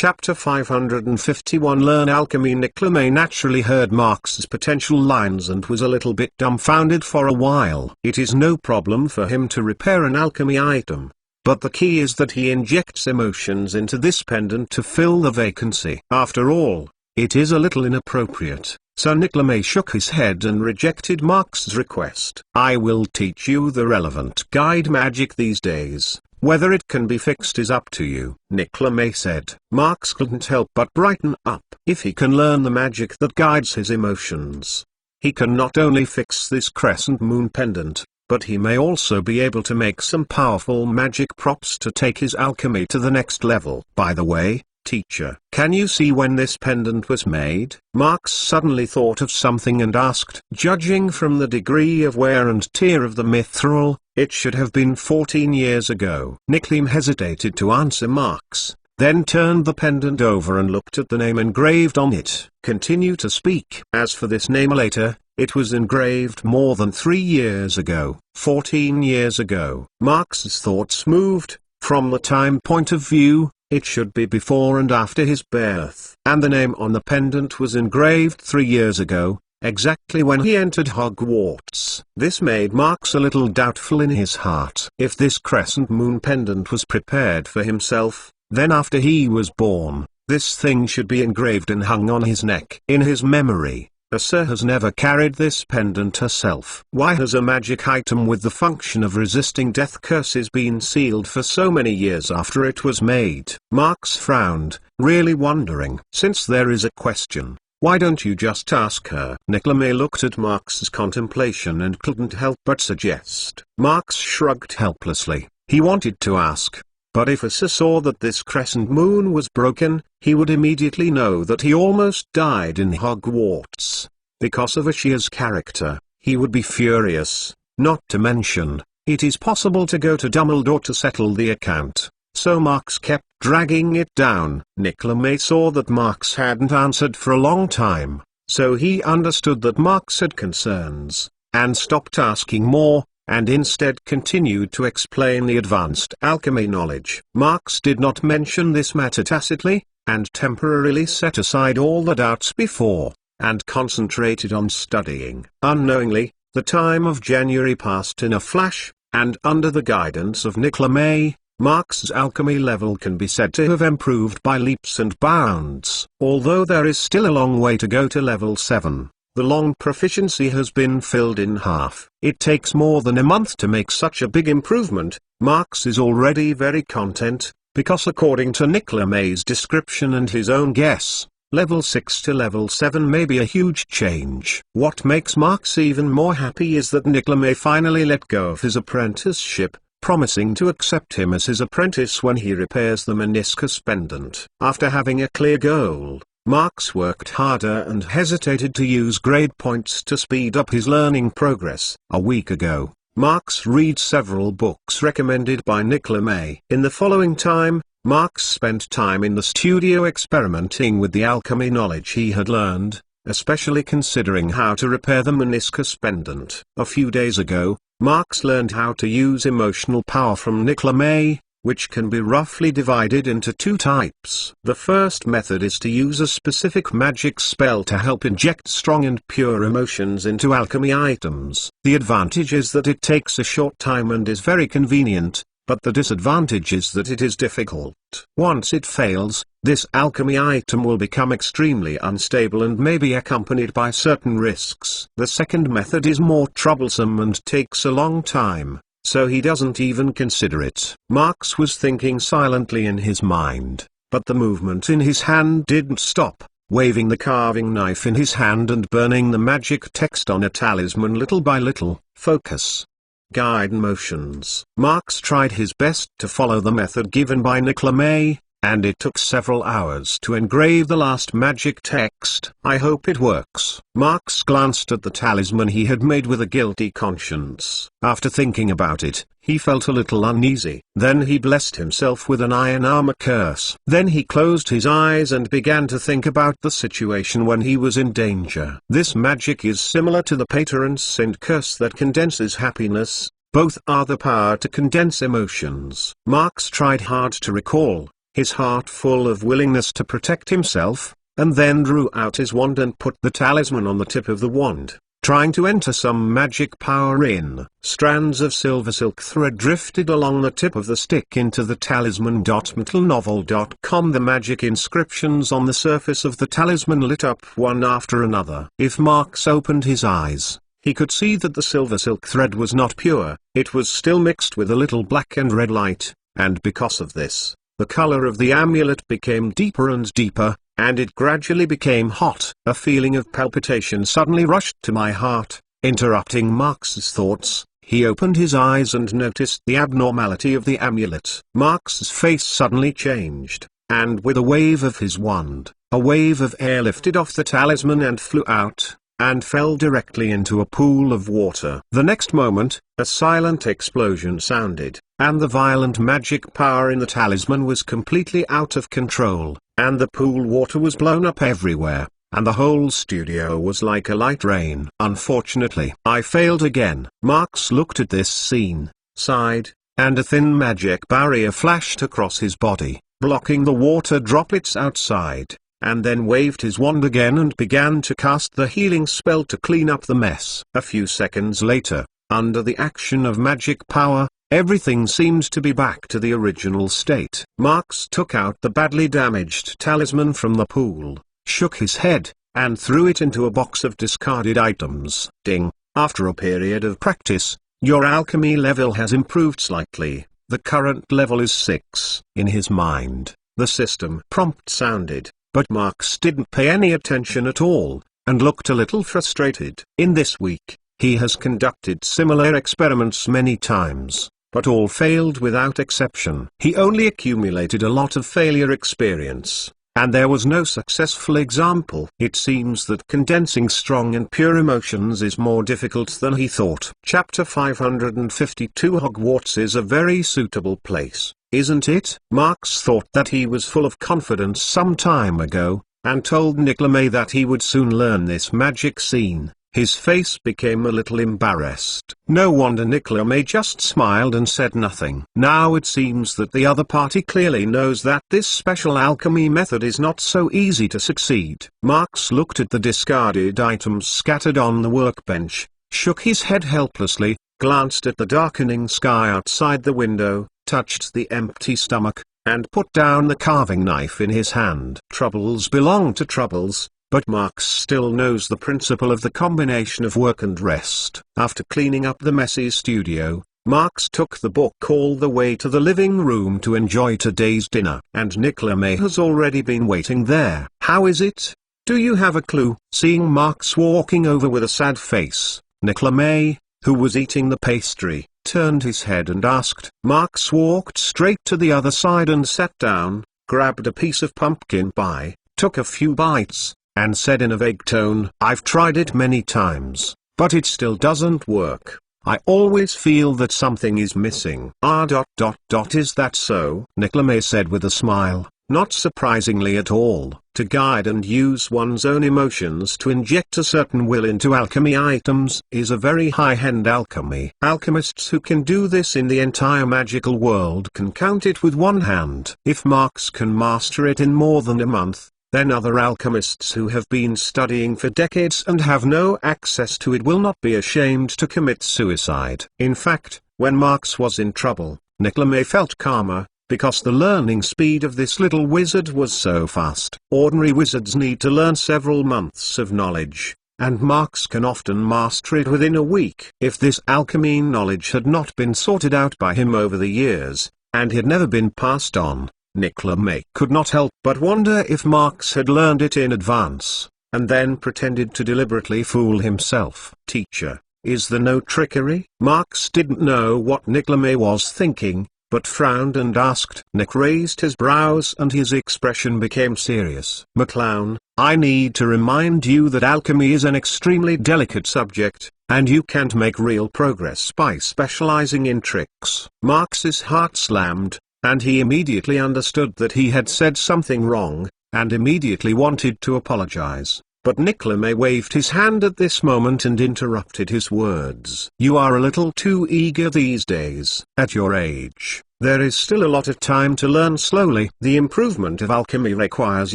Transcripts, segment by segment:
Chapter 551 Learn Alchemy. Nicolas naturally heard Marx's potential lines and was a little bit dumbfounded for a while. It is no problem for him to repair an alchemy item, but the key is that he injects emotions into this pendant to fill the vacancy. After all, it is a little inappropriate, so Nicolas shook his head and rejected Marx's request. I will teach you the relevant guide magic these days. Whether it can be fixed is up to you, Nicolas said. Marx couldn't help but brighten up. If he can learn the magic that guides his emotions, he can not only fix this crescent moon pendant, but he may also be able to make some powerful magic props to take his alchemy to the next level. By the way, teacher, can you see when this pendant was made? Marx suddenly thought of something and asked. Judging from the degree of wear and tear of the mithril, it should have been 14 years ago. Nicolas hesitated to answer Marx, then turned the pendant over and looked at the name engraved on it. Continue to speak. As for this name later, it was engraved more than 3 years ago. 14 years ago. Marx's thoughts moved. From the time point of view, it should be before and after his birth. And the name on the pendant was engraved 3 years ago, exactly when he entered HogWarts. This made Marx a little doubtful in his heart. If this crescent moon pendant was prepared for himself, then after he was born, this thing should be engraved and hung on his neck. In his memory, Asa has never carried this pendant herself. Why has a magic item with the function of resisting death curses been sealed for so many years after it was made? Marx frowned, really wondering. Since there is a question, why don't you just ask her? Nicolas looked at Marx's contemplation and couldn't help but suggest. Marx shrugged helplessly. He wanted to ask, but if Asa saw that this crescent moon was broken, he would immediately know that he almost died in HogWarts. Because of Ashia's character, he would be furious. Not to mention, it is possible to go to Dumbledore to settle the account. So Marx kept dragging it down. Nicolas saw that Marx hadn't answered for a long time, so he understood that Marx had concerns, and stopped asking more, and instead continued to explain the advanced alchemy knowledge. Marx did not mention this matter tacitly, and temporarily set aside all the doubts before, and concentrated on studying. Unknowingly, the time of January passed in a flash, and under the guidance of Nicolas, Marx's alchemy level can be said to have improved by leaps and bounds. Although there is still a long way to go to level 7, the long proficiency has been filled in half. It takes more than a month to make such a big improvement. Marx is already very content, because according to Nicolas' description and his own guess, level 6 to level 7 may be a huge change. What makes Marx even more happy is that Nicolas finally let go of his apprenticeship, promising to accept him as his apprentice when he repairs the meniscus pendant. After having a clear goal, Marx worked harder and hesitated to use grade points to speed up his learning progress. A week ago, Marx read several books recommended by Nicolas. In the following time, Marx spent time in the studio experimenting with the alchemy knowledge he had learned, especially considering how to repair the meniscus pendant. A few days ago, Marx learned how to use emotional power from Nicolas, which can be roughly divided into 2 types. The first method is to use a specific magic spell to help inject strong and pure emotions into alchemy items. The advantage is that it takes a short time and is very convenient, but the disadvantage is that it is difficult. Once it fails, this alchemy item will become extremely unstable and may be accompanied by certain risks. The second method is more troublesome and takes a long time, so he doesn't even consider it. Marx was thinking silently in his mind, but the movement in his hand didn't stop, waving the carving knife in his hand and burning the magic text on a talisman little by little. Focus. Guide motions. Marx tried his best to follow the method given by Nicolas, and it took several hours to engrave the last magic text. I hope it works. Marx glanced at the talisman he had made with a guilty conscience. After thinking about it, he felt a little uneasy. Then he blessed himself with an iron armor curse. Then he closed his eyes and began to think about the situation when he was in danger. This magic is similar to the Pater and Saint curse that condenses happiness. Both are the power to condense emotions. Marx tried hard to recall, his heart full of willingness to protect himself, and then drew out his wand and put the talisman on the tip of the wand, trying to enter some magic power in. Strands of silver silk thread drifted along the tip of the stick into the talisman.mentalnovel.com. The magic inscriptions on the surface of the talisman lit up one after another. If Marx opened his eyes, he could see that the silver silk thread was not pure, it was still mixed with a little black and red light, and because of this, the color of the amulet became deeper and deeper, and it gradually became hot. A feeling of palpitation suddenly rushed to my heart, interrupting Marx's thoughts. He opened his eyes and noticed the abnormality of the amulet. Marx's face suddenly changed, and with a wave of his wand, a wave of air lifted off the talisman and flew out, and fell directly into a pool of water. The next moment, a silent explosion sounded, and the violent magic power in the talisman was completely out of control, and the pool water was blown up everywhere, and the whole studio was like a light rain. Unfortunately, I failed again. Marx looked at this scene, sighed, and a thin magic barrier flashed across his body, blocking the water droplets outside, and then waved his wand again and began to cast the healing spell to clean up the mess. A few seconds later, under the action of magic power, everything seemed to be back to the original state. Marx took out the badly damaged talisman from the pool, shook his head, and threw it into a box of discarded items. Ding! After a period of practice, your alchemy level has improved slightly. The current level is 6. In his mind, the system prompt sounded, but Marx didn't pay any attention at all, and looked a little frustrated. In this week, he has conducted similar experiments many times, but all failed without exception. He only accumulated a lot of failure experience, and there was no successful example. It seems that condensing strong and pure emotions is more difficult than he thought. Chapter 552. Hogwarts is a very suitable place, isn't it? Marx thought that he was full of confidence some time ago, and told Nicola that he would soon learn this magic scene. His face became a little embarrassed. No wonder Nicola just smiled and said nothing. Now it seems that the other party clearly knows that this special alchemy method is not so easy to succeed. Marx looked at the discarded items scattered on the workbench, shook his head helplessly, glanced at the darkening sky outside the window, touched the empty stomach, and put down the carving knife in his hand. Troubles belong to troubles, but Marx still knows the principle of the combination of work and rest. After cleaning up the messy studio, Marx took the book all the way to the living room to enjoy today's dinner. And Nicola has already been waiting there. How is it? Do you have a clue? Seeing Marx walking over with a sad face, Nicola, who was eating the pastry, turned his head and asked. Marx walked straight to the other side and sat down, grabbed a piece of pumpkin pie, took a few bites, and said in a vague tone, "I've tried it many times, but it still doesn't work. I always feel that something is missing." Is that so? Nicola said with a smile. Not surprisingly at all. To guide and use one's own emotions to inject a certain will into alchemy items is a very high-end alchemy. Alchemists who can do this in the entire magical world can count it with one hand. If Marx can master it in more than a month, then other alchemists who have been studying for decades and have no access to it will not be ashamed to commit suicide. In fact, when Marx was in trouble, Nicola felt calmer, because the learning speed of this little wizard was so fast. Ordinary wizards need to learn several months of knowledge, and Marx can often master it within a week. If this alchemy knowledge had not been sorted out by him over the years, and had never been passed on, Nicola could not help but wonder if Marx had learned it in advance, and then pretended to deliberately fool himself. Teacher, is there no trickery? Marx didn't know what Nicola was thinking, but frowned and asked. Nick raised his brows and his expression became serious. "McClown, I need to remind you that alchemy is an extremely delicate subject, and you can't make real progress by specializing in tricks." Marx's heart slammed, and he immediately understood that he had said something wrong, and immediately wanted to apologize. But Nicklaume waved his hand at this moment and interrupted his words. "You are a little too eager these days. At your age, there is still a lot of time to learn slowly. The improvement of alchemy requires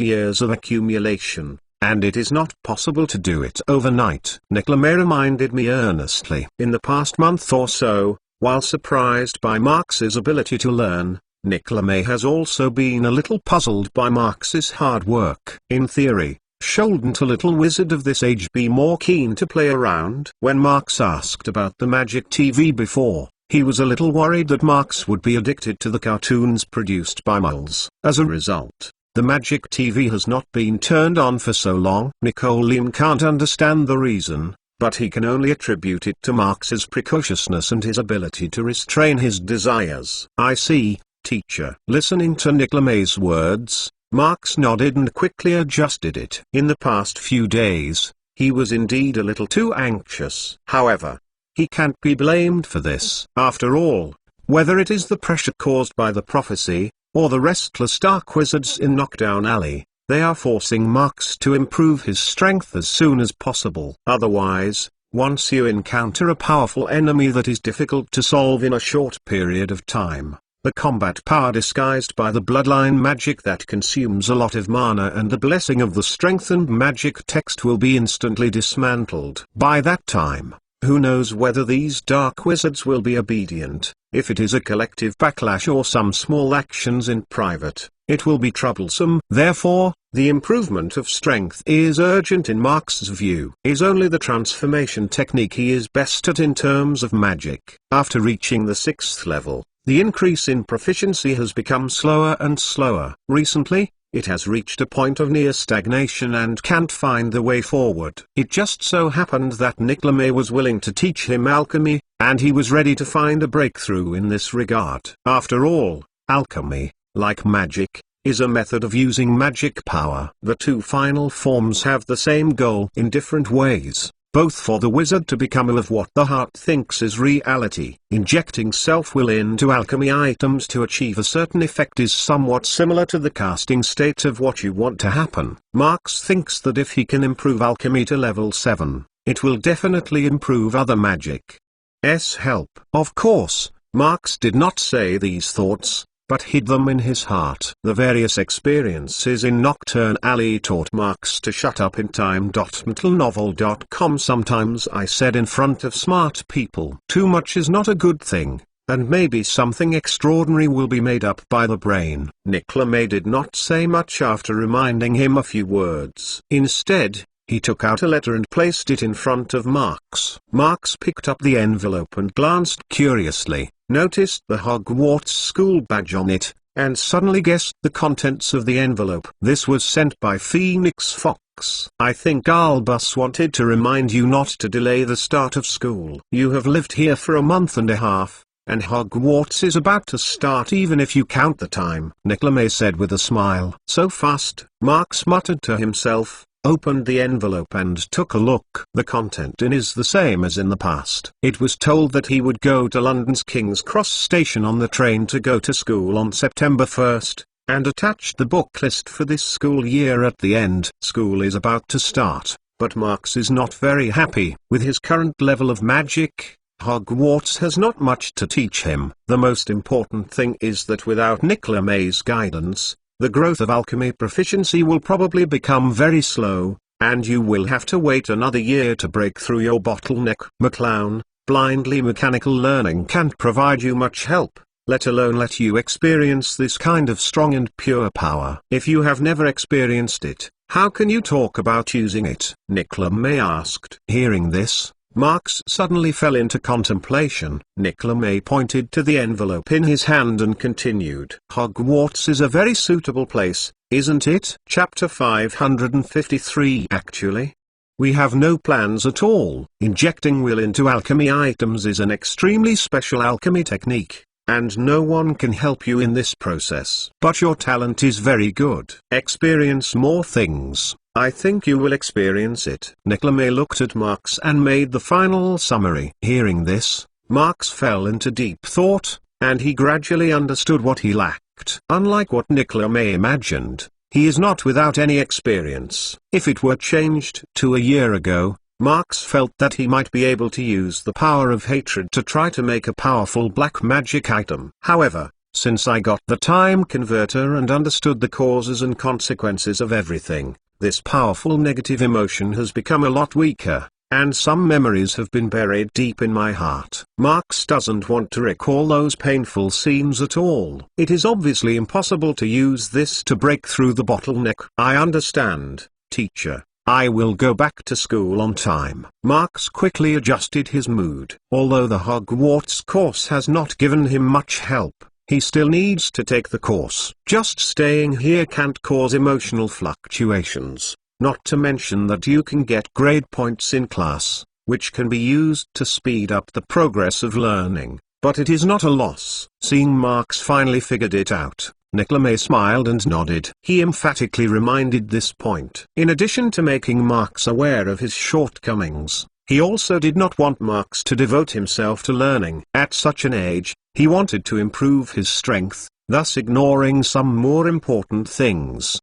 years of accumulation, and it is not possible to do it overnight." Nicklaume reminded me earnestly. In the past month or so, while surprised by Marx's ability to learn, Nicklaume has also been a little puzzled by Marx's hard work. In theory, shouldn't a little wizard of this age be more keen to play around? When Marx asked about the magic TV before, he was a little worried that Marx would be addicted to the cartoons produced by moles. As a result, the magic TV has not been turned on for so long. Nicklaume can't understand the reason, but he can only attribute it to Marx's precociousness and his ability to restrain his desires. "I see, teacher." Listening to Nicklaume's words, Marx nodded and quickly adjusted it. In the past few days, he was indeed a little too anxious. However, he can't be blamed for this. After all, whether it is the pressure caused by the prophecy, or the restless dark wizards in Knockdown Alley, they are forcing Marx to improve his strength as soon as possible. Otherwise, once you encounter a powerful enemy that is difficult to solve in a short period of time, the combat power disguised by the bloodline magic that consumes a lot of mana and the blessing of the strengthened magic text will be instantly dismantled. By that time, who knows whether these dark wizards will be obedient. If it is a collective backlash or some small actions in private, it will be troublesome. Therefore, the improvement of strength is urgent in Marx's view. Is only the transformation technique he is best at in terms of magic. After reaching the 6th level, the increase in proficiency has become slower and slower. Recently, it has reached a point of near stagnation and can't find the way forward. It just so happened that Nicklaume was willing to teach him alchemy, and he was ready to find a breakthrough in this regard. After all, alchemy, like magic, is a method of using magic power. The two final forms have the same goal in different ways. Both for the wizard to become of what the heart thinks is reality. Injecting self-will into alchemy items to achieve a certain effect is somewhat similar to the casting state of what you want to happen. Marx thinks that if he can improve alchemy to level 7, it will definitely improve other magic's help. Of course, Marx did not say these thoughts, but hid them in his heart. The various experiences in Knockdown Alley taught Marx to shut up in time. Mentalnovel.com. Sometimes I said in front of smart people, too much is not a good thing, and maybe something extraordinary will be made up by the brain. Nicklaume did not say much after reminding him a few words. Instead, he took out a letter and placed it in front of Marx. Marx picked up the envelope and glanced curiously, noticed the HogWarts school badge on it, and suddenly guessed the contents of the envelope. This was sent by Phoenix Fox. "I think Albus wanted to remind you not to delay the start of school. You have lived here for a month and a half, and HogWarts is about to start even if you count the time," Nicklaume said with a smile. "So fast," Marx muttered to himself, opened the envelope and took a look. The content in is the same as in the past. It was told that he would go to London's King's Cross station on the train to go to school on September 1st, and attached the book list for this school year at the end. School is about to start, but Marx is not very happy. With his current level of magic, HogWarts has not much to teach him. The most important thing is that without Nicklaume's guidance, the growth of alchemy proficiency will probably become very slow, and you will have to wait another year to break through your bottleneck. McClown, blindly mechanical learning can't provide you much help, let alone let you experience this kind of strong and pure power. If you have never experienced it, how can you talk about using it? Nicklaume asked. Hearing this, Marx suddenly fell into contemplation. Nicklaume pointed to the envelope in his hand and continued. HogWarts is a very suitable place, isn't it? Chapter 553. Actually, we have no plans at all. Injecting will into alchemy items is an extremely special alchemy technique, and no one can help you in this process. But your talent is very good. Experience more things. I think you will experience it. Nicklaume looked at Marx and made the final summary. Hearing this, Marx fell into deep thought, and he gradually understood what he lacked. Unlike what Nicklaume imagined, He is not without any experience. If it were changed to a year ago, Marx felt that he might be able to use the power of hatred to try to make a powerful black magic item. However, since I got the time converter and understood the causes and consequences of everything, this powerful negative emotion has become a lot weaker, and some memories have been buried deep in my heart. Marx doesn't want to recall those painful scenes at all. It is obviously impossible to use this to break through the bottleneck. I understand, teacher. I will go back to school on time. Marx quickly adjusted his mood. Although the HogWarts course has not given him much help, he still needs to take the course. Just staying here can't cause emotional fluctuations, not to mention that you can get grade points in class, which can be used to speed up the progress of learning, but it is not a loss. Seeing Marx finally figured it out, Nicklaume smiled and nodded. He emphatically reminded this point. In addition to making Marx aware of his shortcomings, he also did not want Marx to devote himself to learning. At such an age, he wanted to improve his strength, thus ignoring some more important things.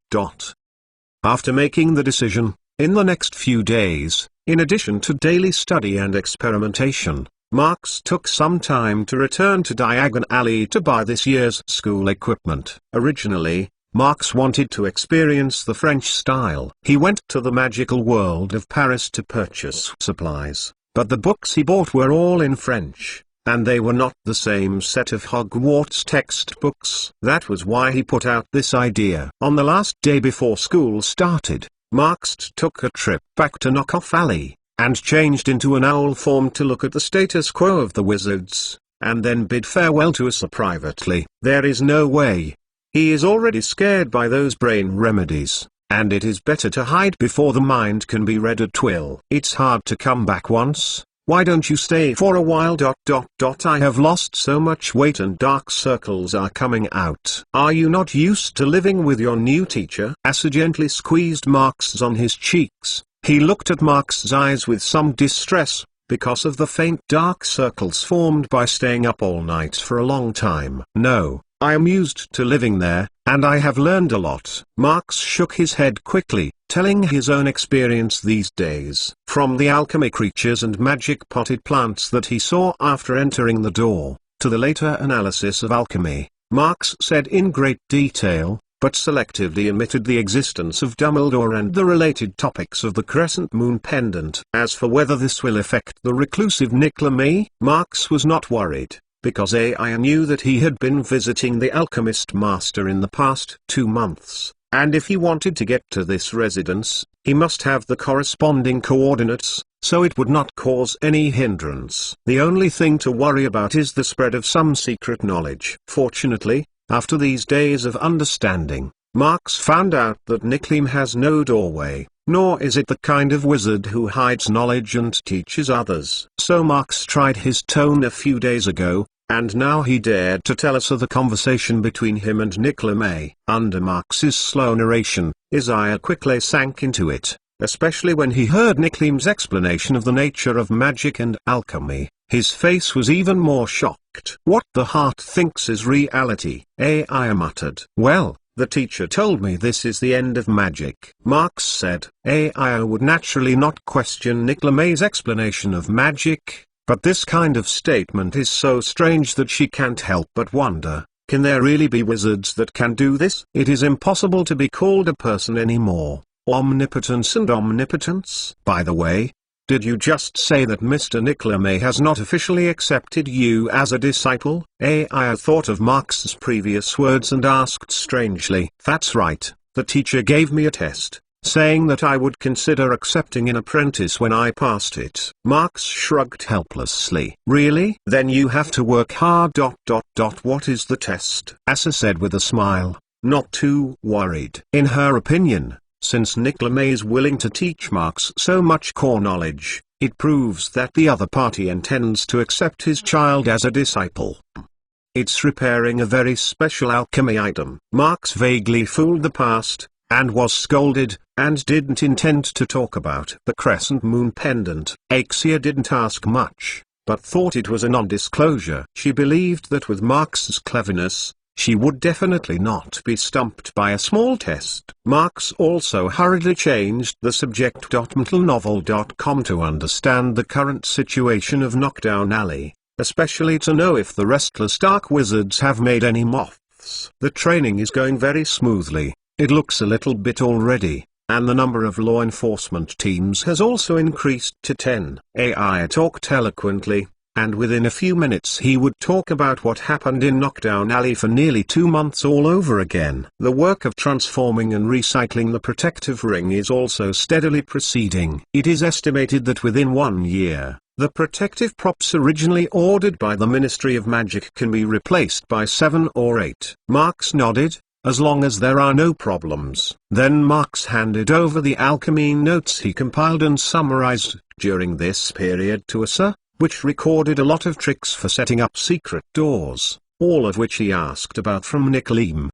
After making the decision, in the next few days, in addition to daily study and experimentation, Marx took some time to return to Diagon Alley to buy this year's school equipment. Originally, Marx wanted to experience the French style. He went to the magical world of Paris to purchase supplies, but the books he bought were all in French, and they were not the same set of HogWarts textbooks. That was why he put out this idea. On the last day before school started, Marx took a trip back to Knockoff Alley, and changed into an owl form to look at the status quo of the wizards, and then bid farewell to us privately. There is no way. He is already scared by those brain remedies, and it is better to hide before the mind can be read at will. It's hard to come back once. Why don't you stay for a while? I have lost so much weight and dark circles are coming out. Are you not used to living with your new teacher? Asa gently squeezed Marx's on his cheeks. He looked at Marx's eyes with some distress, because of the faint dark circles formed by staying up all night for a long time. No, I am used to living there, and I have learned a lot. Marx shook his head quickly, telling his own experience these days. From the alchemy creatures and magic potted plants that he saw after entering the door, to the later analysis of alchemy, Marx said in great detail, but selectively omitted the existence of Dumbledore and the related topics of the crescent moon pendant. As for whether this will affect the reclusive Nicklaume, Marx was not worried, because I knew that he had been visiting the alchemist master in the past 2 months, and if he wanted to get to this residence, he must have the corresponding coordinates, so it would not cause any hindrance. The only thing to worry about is the spread of some secret knowledge. Fortunately, after these days of understanding, Marx found out that Nicklaume has no doorway, nor is it the kind of wizard who hides knowledge and teaches others. So Marx tried his tone a few days ago, and now he dared to tell us of the conversation between him and Nicklaume. Under Marx's slow narration, Isaiah quickly sank into it, especially when he heard Nicklaume's explanation of the nature of magic and alchemy. His face was even more shocked. What the heart thinks is reality, Isaiah muttered. Well, the teacher told me this is the end of magic. Marx said. Isaiah would naturally not question Nicklaume's explanation of magic, but this kind of statement is so strange that she can't help but wonder, can there really be wizards that can do this? It is impossible to be called a person anymore. Omnipotence and omnipotence. By the way, did you just say that Mr. Nicklaume has not officially accepted you as a disciple? Isaiah thought of Marx's previous words and asked strangely. That's right, the teacher gave me a test, saying that I would consider accepting an apprentice when I passed it. Marx shrugged helplessly. Really? Then you have to work hard. What is the test? Asa said with a smile, not too worried. In her opinion, since Nicklaume is willing to teach Marx so much core knowledge, it proves that the other party intends to accept his child as a disciple. It's repairing a very special alchemy item. Marx vaguely fooled the past, and was scolded, and didn't intend to talk about the crescent moon pendant. Axia didn't ask much, but thought it was a non-disclosure. She believed that with Marx's cleverness, she would definitely not be stumped by a small test. Marx also hurriedly changed the subject. Mentalnovel.com to understand the current situation of Knockdown Alley, especially to know if the restless dark wizards have made any moths. The training is going very smoothly, it looks a little bit already, and the number of law enforcement teams has also increased to 10. AI talked eloquently, and within a few minutes he would talk about what happened in Knockdown Alley for nearly 2 months all over again. The work of transforming and recycling the protective ring is also steadily proceeding. It is estimated that within 1 year, the protective props originally ordered by the Ministry of Magic can be replaced by 7 or 8. Marx nodded, as long as there are no problems. Then Marx handed over the alchemy notes he compiled and summarized during this period to Asa, which recorded a lot of tricks for setting up secret doors, all of which he asked about from Nicoleme.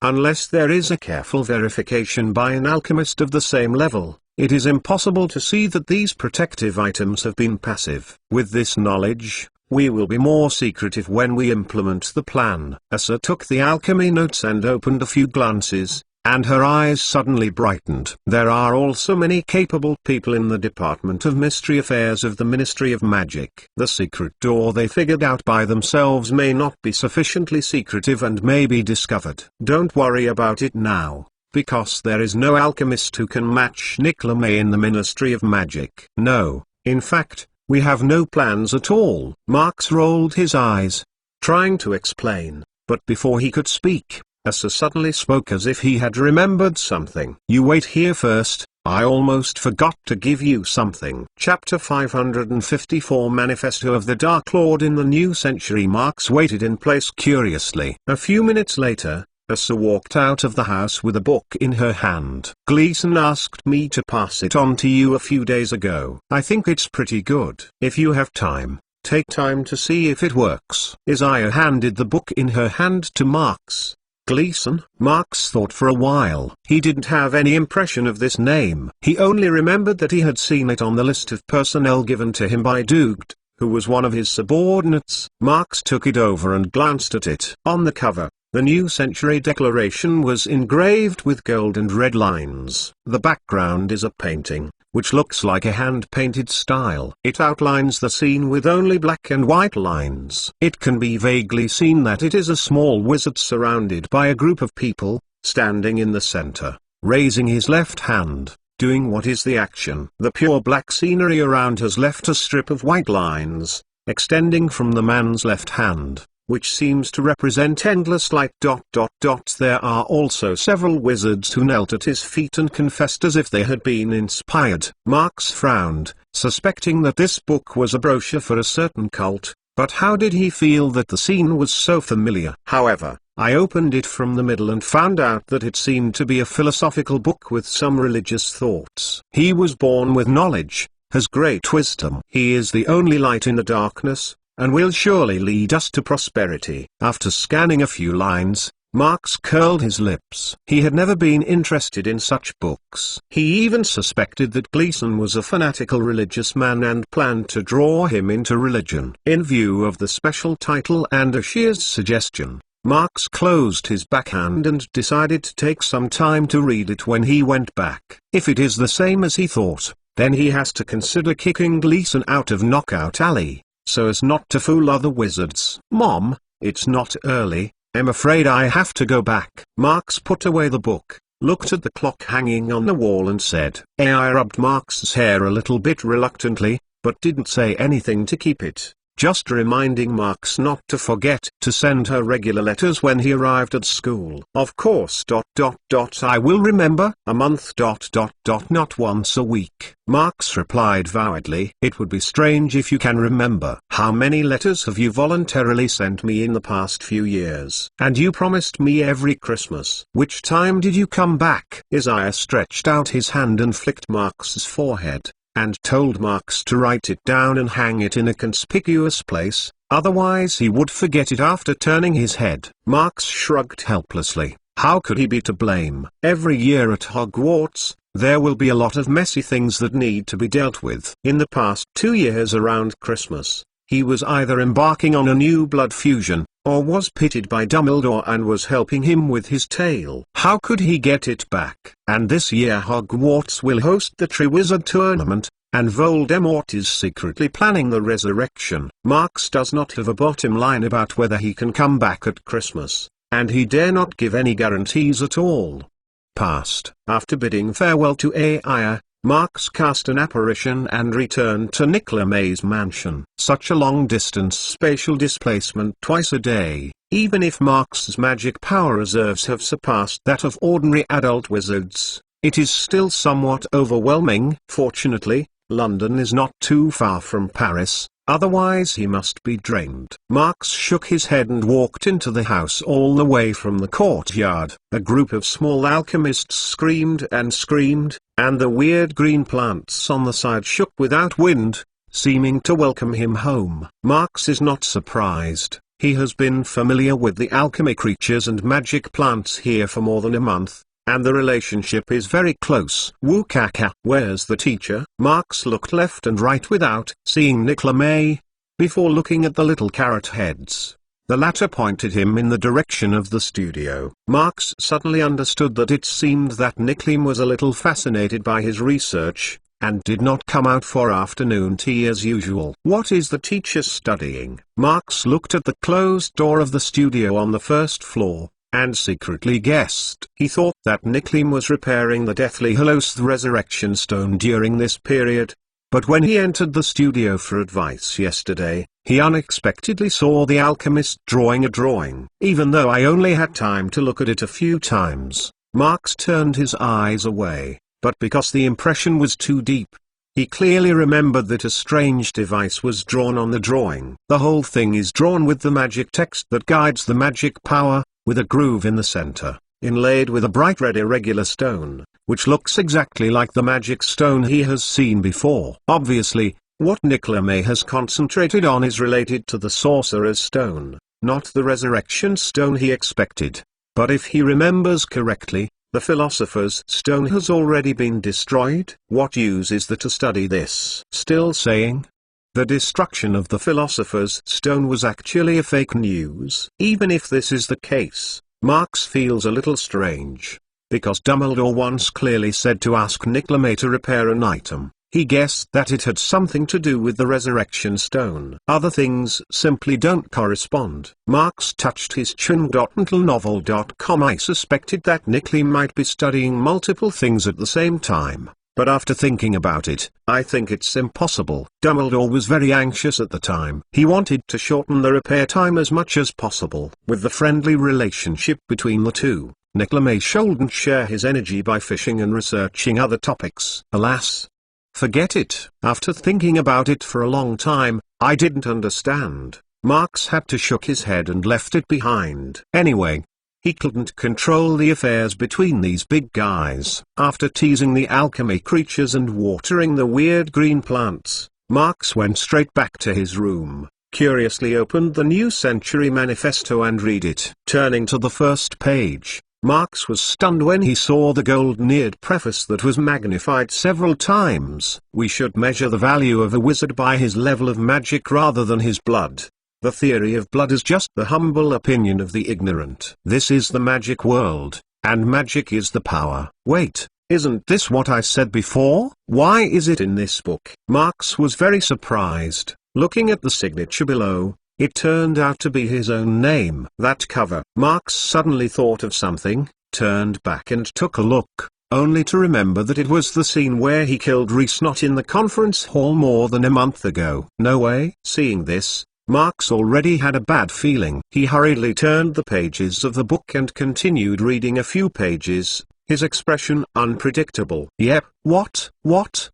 Unless there is a careful verification by an alchemist of the same level, it is impossible to see that these protective items have been passive. With this knowledge, we will be more secretive when we implement the plan. Asa took the alchemy notes and opened a few glances, and her eyes suddenly brightened. There are also many capable people in the Department of Mystery Affairs of the Ministry of Magic. The secret door they figured out by themselves may not be sufficiently secretive and may be discovered. Don't worry about it now, because there is no alchemist who can match Nicoleme in the Ministry of Magic. No, in fact, we have no plans at all. Marx rolled his eyes, trying to explain, but before he could speak, Asa suddenly spoke as if he had remembered something. You wait here first, I almost forgot to give you something. Chapter 554 Manifesto of the Dark Lord in the New Century. Marx waited in place curiously. A few minutes later, Asa walked out of the house with a book in her hand. Gleason asked me to pass it on to you a few days ago. I think it's pretty good. If you have time, take time to see if it works. Isaiah handed the book in her hand to Marx. Gleason? Marx thought for a while. He didn't have any impression of this name. He only remembered that he had seen it on the list of personnel given to him by Dugd, who was one of his subordinates. Marx took it over and glanced at it. On the cover, the New Century Declaration was engraved with gold and red lines. The background is a painting, which looks like a hand-painted style. It outlines the scene with only black and white lines. It can be vaguely seen that it is a small wizard surrounded by a group of people, standing in the center, raising his left hand, doing what is the action. The pure black scenery around has left a strip of white lines, extending from the man's left hand, which seems to represent endless light. There are also several wizards who knelt at his feet and confessed as if they had been inspired. Marx frowned, suspecting that this book was a brochure for a certain cult, but how did he feel that the scene was so familiar? However, I opened it from the middle and found out that it seemed to be a philosophical book with some religious thoughts. He was born with knowledge, has great wisdom. He is the only light in the darkness, and will surely lead us to prosperity. After scanning a few lines, Marx curled his lips. He had never been interested in such books. He even suspected that Gleason was a fanatical religious man and planned to draw him into religion. In view of the special title and Ashir's suggestion, Marx closed his backhand and decided to take some time to read it when he went back. If it is the same as he thought, then he has to consider kicking Gleason out of Knockout Alley, so as not to fool other wizards. Mom, it's not early, I'm afraid I have to go back. Marx put away the book, looked at the clock hanging on the wall and said, I rubbed Marx's hair a little bit reluctantly, but didn't say anything to keep it, just reminding Marx not to forget to send her regular letters when he arrived at school. Of course. I will remember. A month. Not once a week. Marx replied vowedly. It would be strange if you can remember. How many letters have you voluntarily sent me in the past few years? And you promised me every Christmas. Which time did you come back? Isaiah stretched out his hand and flicked Marx's forehead, and told Marx to write it down and hang it in a conspicuous place, otherwise he would forget it after turning his head. Marx shrugged helplessly. How could he be to blame? Every year at HogWarts, there will be a lot of messy things that need to be dealt with. In the past 2 years around Christmas, he was either embarking on a new blood fusion, or was pitied by Dumbledore and was helping him with his tail. How could he get it back? And this year Hogwarts will host the Triwizard Tournament, and Voldemort is secretly planning the resurrection. Marx does not have a bottom line about whether he can come back at Christmas, and he dare not give any guarantees at all. Past. After bidding farewell to Aya, Marx cast an apparition and returned to Nicola May's mansion. Such a long-distance spatial displacement twice a day, even if Marx's magic power reserves have surpassed that of ordinary adult wizards, it is still somewhat overwhelming. Fortunately, London is not too far from Paris, otherwise he must be drained. Marx shook his head and walked into the house all the way from the courtyard. A group of small alchemists screamed and screamed, and the weird green plants on the side shook without wind, seeming to welcome him home. Marx is not surprised. He has been familiar with the alchemy creatures and magic plants here for more than a month, and the relationship is very close. Wukaka. Where's the teacher? Marx looked left and right without seeing Nicola May, before looking at the little carrot heads. The latter pointed him in the direction of the studio. Marx suddenly understood that it seemed that Nicklim was a little fascinated by his research, and did not come out for afternoon tea as usual. What is the teacher studying? Marx looked at the closed door of the studio on the first floor, and secretly guessed. He thought that Nicklim was repairing the Deathly Hallows Resurrection Stone during this period. But when he entered the studio for advice yesterday, he unexpectedly saw the alchemist drawing a drawing. Even though I only had time to look at it a few times, Marx turned his eyes away, but because the impression was too deep, he clearly remembered that a strange device was drawn on the drawing. The whole thing is drawn with the magic text that guides the magic power, with a groove in the center, inlaid with a bright red irregular stone, which looks exactly like the magic stone he has seen before. Obviously, what Nicola May has concentrated on is related to the Sorcerer's Stone, not the Resurrection Stone he expected. But if he remembers correctly, the Philosopher's Stone has already been destroyed. What use is there to study this? Still saying, the destruction of the Philosopher's Stone was actually a fake news. Even if this is the case, Marx feels a little strange, because Dumbledore once clearly said to ask Nicola May to repair an item. He guessed that it had something to do with the Resurrection Stone. Other things simply don't correspond. Marx touched his chin. Until novel.com. I suspected that Nicklim might be studying multiple things at the same time. But after thinking about it, I think it's impossible. Dumbledore was very anxious at the time. He wanted to shorten the repair time as much as possible. With the friendly relationship between the two, Nicola May shouldn't share his energy by fishing and researching other topics. Alas, forget it. After thinking about it for a long time, I didn't understand. Marx had to shook his head and left it behind. Anyway, he couldn't control the affairs between these big guys. After teasing the alchemy creatures and watering the weird green plants, Marx went straight back to his room, curiously opened the New Century Manifesto and read it. Turning to the first page, Marx was stunned when he saw the gold-eared preface that was magnified several times. We should measure the value of a wizard by his level of magic rather than his blood. The theory of blood is just the humble opinion of the ignorant. This is the magic world, and magic is the power. Wait, isn't this what I said before? Why is it in this book? Marx was very surprised. Looking at the signature below, it turned out to be his own name. That cover. Marx suddenly thought of something, turned back and took a look, only to remember that it was the scene where he killed Reese not in the conference hall more than a month ago. No way. Seeing this, Marx already had a bad feeling. He hurriedly turned the pages of the book and continued reading a few pages, his expression unpredictable. Yep, what?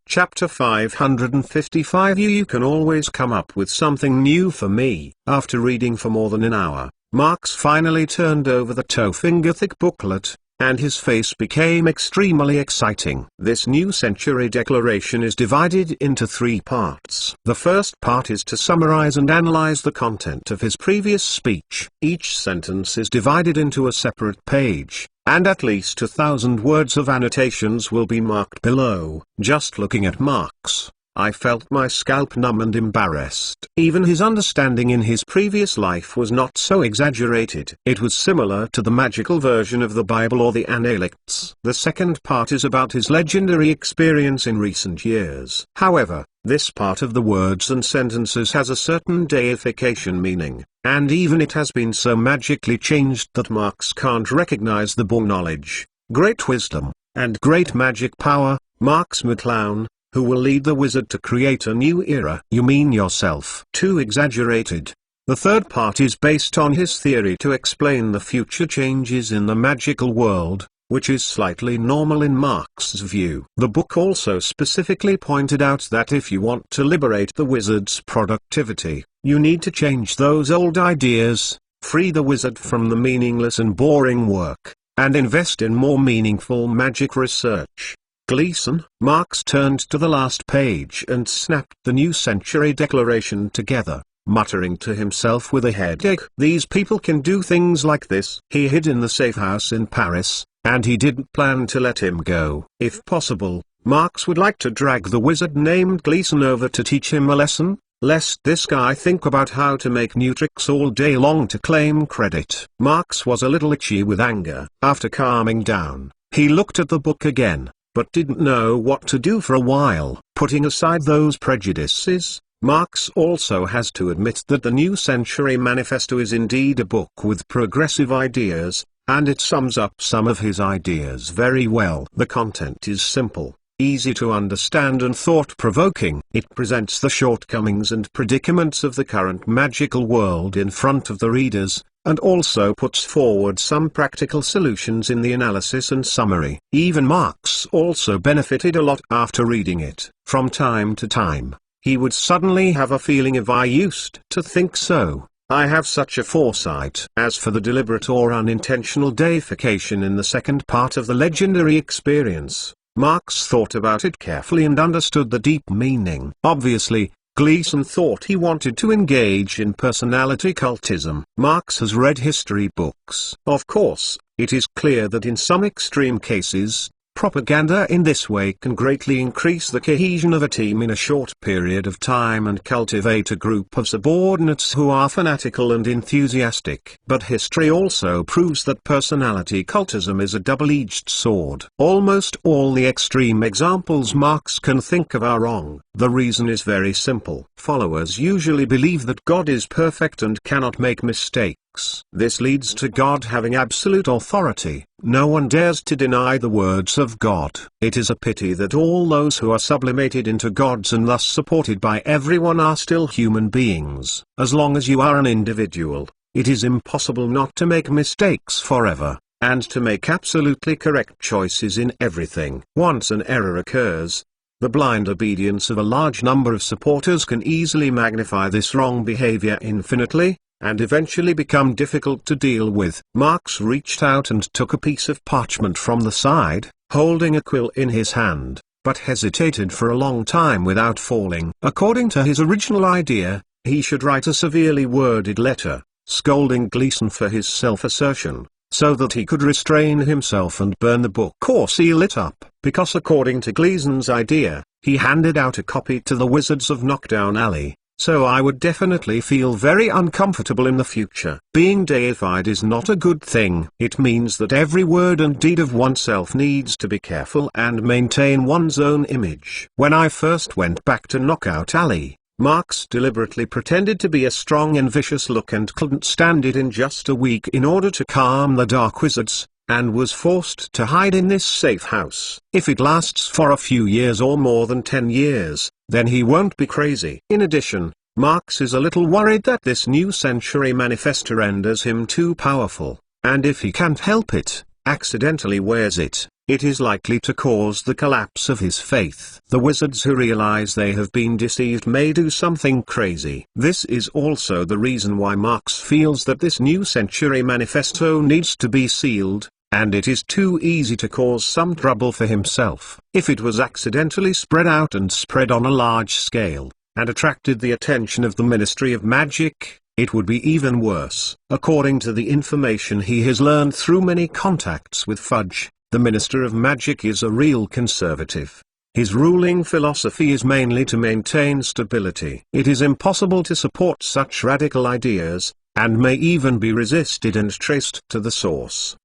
Chapter 555. You can always come up with something new for me. After reading for more than an hour, Marx finally turned over the toe-finger-thick booklet, and his face became extremely exciting. This New Century Declaration is divided into 3 parts. The first part is to summarize and analyze the content of his previous speech. Each sentence is divided into a separate page, and at least 1,000 words of annotations will be marked below. Just looking at Marx, I felt my scalp numb and embarrassed. Even his understanding in his previous life was not so exaggerated. It was similar to the magical version of the Bible or the Analects. The second part is about his legendary experience in recent years. However, this part of the words and sentences has a certain deification meaning, and even it has been so magically changed that Marx can't recognize the born knowledge, great wisdom, and great magic power, Marx McClown, who will lead the wizard to create a new era. You mean yourself? Too exaggerated. The third part is based on his theory to explain the future changes in the magical world, which is slightly normal in Marx's view. The book also specifically pointed out that if you want to liberate the wizard's productivity, you need to change those old ideas, free the wizard from the meaningless and boring work, and invest in more meaningful magic research. Gleason. Marx turned to the last page and snapped the New Century Declaration together, muttering to himself with a headache. These people can do things like this. He hid in the safe house in Paris, and he didn't plan to let him go. If possible, Marx would like to drag the wizard named Gleason over to teach him a lesson, lest this guy think about how to make new tricks all day long to claim credit. Marx was a little itchy with anger. After calming down, he looked at the book again, but didn't know what to do for a while. Putting aside those prejudices, Marx also has to admit that the New Century Manifesto is indeed a book with progressive ideas, and it sums up some of his ideas very well. The content is simple, easy to understand and thought-provoking. It presents the shortcomings and predicaments of the current magical world in front of the readers, and also puts forward some practical solutions in the analysis and summary. Even Marx also benefited a lot after reading it. From time to time, he would suddenly have a feeling of "I used to think so. I have such a foresight." As for the deliberate or unintentional deification in the second part of the legendary experience, Marx thought about it carefully and understood the deep meaning. Obviously, Gleason thought he wanted to engage in personality cultism. Marx has read history books. Of course, it is clear that in some extreme cases, propaganda in this way can greatly increase the cohesion of a team in a short period of time and cultivate a group of subordinates who are fanatical and enthusiastic. But history also proves that personality cultism is a double-edged sword. Almost all the extreme examples Marx can think of are wrong. The reason is very simple. Followers usually believe that God is perfect and cannot make mistakes. This leads to God having absolute authority. No one dares to deny the words of God. It is a pity that all those who are sublimated into gods and thus supported by everyone are still human beings. As long as you are an individual, it is impossible not to make mistakes forever, and to make absolutely correct choices in everything. Once an error occurs, the blind obedience of a large number of supporters can easily magnify this wrong behavior infinitely, and eventually become difficult to deal with. Marx reached out and took a piece of parchment from the side, holding a quill in his hand, but hesitated for a long time without falling. According to his original idea, he should write a severely worded letter, scolding Gleason for his self-assertion, so that he could restrain himself and burn the book or seal it up, because according to Gleason's idea, he handed out a copy to the wizards of Knockdown Alley. So I would definitely feel very uncomfortable in the future. Being deified is not a good thing. It means that every word and deed of oneself needs to be careful and maintain one's own image. When I first went back to Knockout Alley, Marx deliberately pretended to be a strong and vicious look and couldn't stand it in just a week in order to calm the dark wizards, and was forced to hide in this safe house. If it lasts for a few years or more than 10 years, then he won't be crazy. In addition, Marx is a little worried that this New Century Manifesto renders him too powerful, and if he can't help it, accidentally wears it, it is likely to cause the collapse of his faith. The wizards who realize they have been deceived may do something crazy. This is also the reason why Marx feels that this New Century Manifesto needs to be sealed, and it is too easy to cause some trouble for himself. If it was accidentally spread out and spread on a large scale, and attracted the attention of the Ministry of Magic, it would be even worse. According to the information he has learned through many contacts with Fudge, the Minister of Magic is a real conservative. His ruling philosophy is mainly to maintain stability. It is impossible to support such radical ideas, and may even be resisted and traced to the source.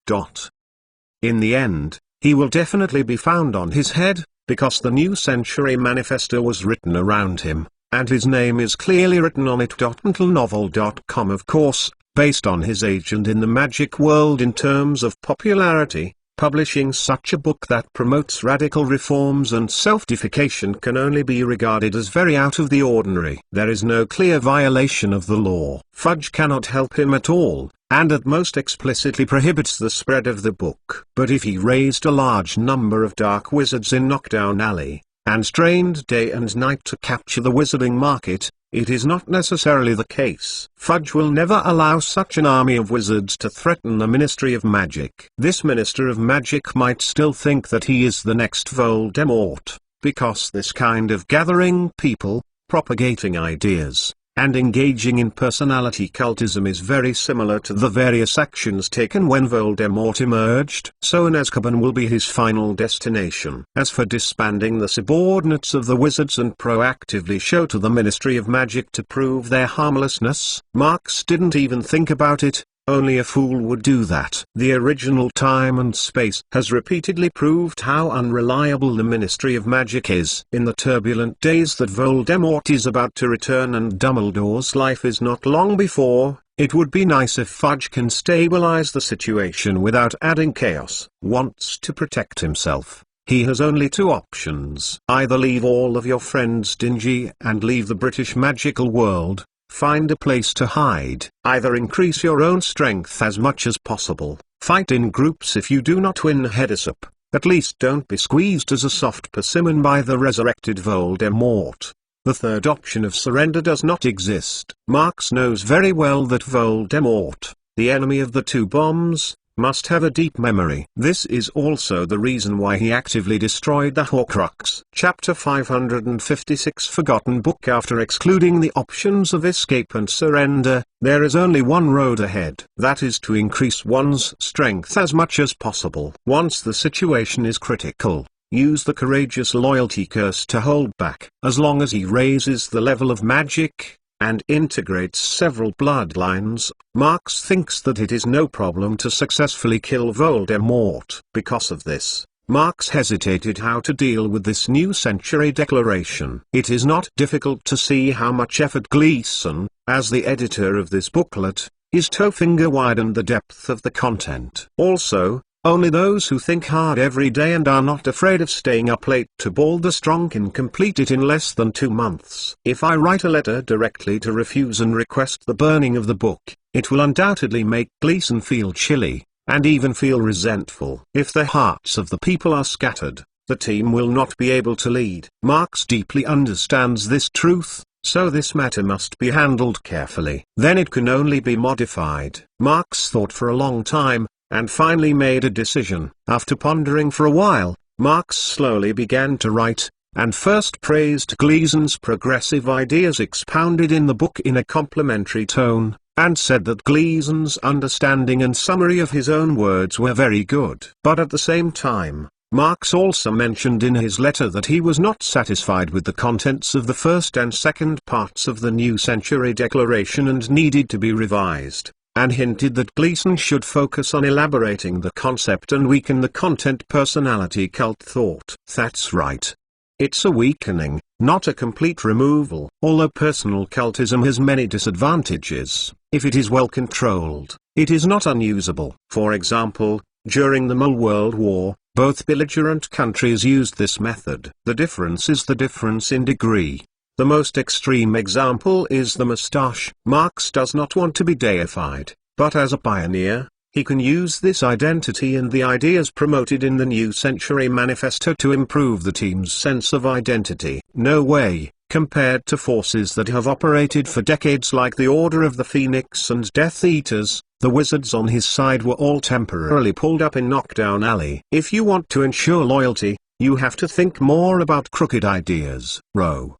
In the end, he will definitely be found on his head, because the New Century Manifesto was written around him, and his name is clearly written on it. Novel.com, of course, based on his age and in the magic world in terms of popularity, publishing such a book that promotes radical reforms and self-deification can only be regarded as very out of the ordinary. There is no clear violation of the law. Fudge cannot help him at all, and at most explicitly prohibits the spread of the book. But if he raised a large number of dark wizards in Knockdown Alley, and strained day and night to capture the wizarding market, it is not necessarily the case. Fudge will never allow such an army of wizards to threaten the Ministry of Magic. This Minister of Magic might still think that he is the next Voldemort, because this kind of gathering people, propagating ideas, and engaging in personality cultism is very similar to the various actions taken when Voldemort emerged. So an Azkaban will be his final destination. As for disbanding the subordinates of the wizards and proactively show to the Ministry of Magic to prove their harmlessness, Marx didn't even think about it. Only a fool would do that. The original Time and Space has repeatedly proved how unreliable the Ministry of Magic is. In the turbulent days that Voldemort is about to return and Dumbledore's life is not long before, it would be nice if Fudge can stabilize the situation without adding chaos. Wants to protect himself. He has only two options. Either leave all of your friends dingy and leave the British magical world, find a place to hide. Either increase your own strength as much as possible, fight in groups if you do not win head-up, at least don't be squeezed as a soft persimmon by the resurrected Voldemort. The third option of surrender does not exist. Marx knows very well that Voldemort, the enemy of the two bombs, must have a deep memory. This is also the reason why he actively destroyed the Horcrux. Chapter 556, Forgotten Book. After excluding the options of escape and surrender, there is only one road ahead. That is to increase one's strength as much as possible. Once the situation is critical, use the courageous loyalty curse to hold back. As long as he raises the level of magic, and integrates several bloodlines, Marx thinks that it is no problem to successfully kill Voldemort. Because of this, Marx hesitated how to deal with this New Century Declaration. It is not difficult to see how much effort Gleason, as the editor of this booklet, is to finger-widen the depth of the content. Also, only those who think hard every day and are not afraid of staying up late to ball the strong can complete it in less than 2 months. If I write a letter directly to refuse and request the burning of the book, it will undoubtedly make Gleason feel chilly, and even feel resentful. If the hearts of the people are scattered, the team will not be able to lead. Marx deeply understands this truth, so this matter must be handled carefully. Then it can only be modified. Marx thought for a long time, and finally made a decision. After pondering for a while, Marx slowly began to write, and first praised Gleason's progressive ideas expounded in the book in a complimentary tone, and said that Gleason's understanding and summary of his own words were very good. But at the same time, Marx also mentioned in his letter that he was not satisfied with the contents of the first and second parts of the New Century Declaration and needed to be revised, and hinted that Gleason should focus on elaborating the concept and weaken the content. Personality cult thought. That's right. It's a weakening, not a complete removal. Although personal cultism has many disadvantages, if it is well controlled, it is not unusable. For example, during the Mole World War, both belligerent countries used this method. The difference is the difference in degree. The most extreme example is the moustache. Marx does not want to be deified, but as a pioneer, he can use this identity and the ideas promoted in the New Century Manifesto to improve the team's sense of identity. No way, compared to forces that have operated for decades like the Order of the Phoenix and Death Eaters, the wizards on his side were all temporarily pulled up in Knockdown Alley. If you want to ensure loyalty, you have to think more about crooked ideas.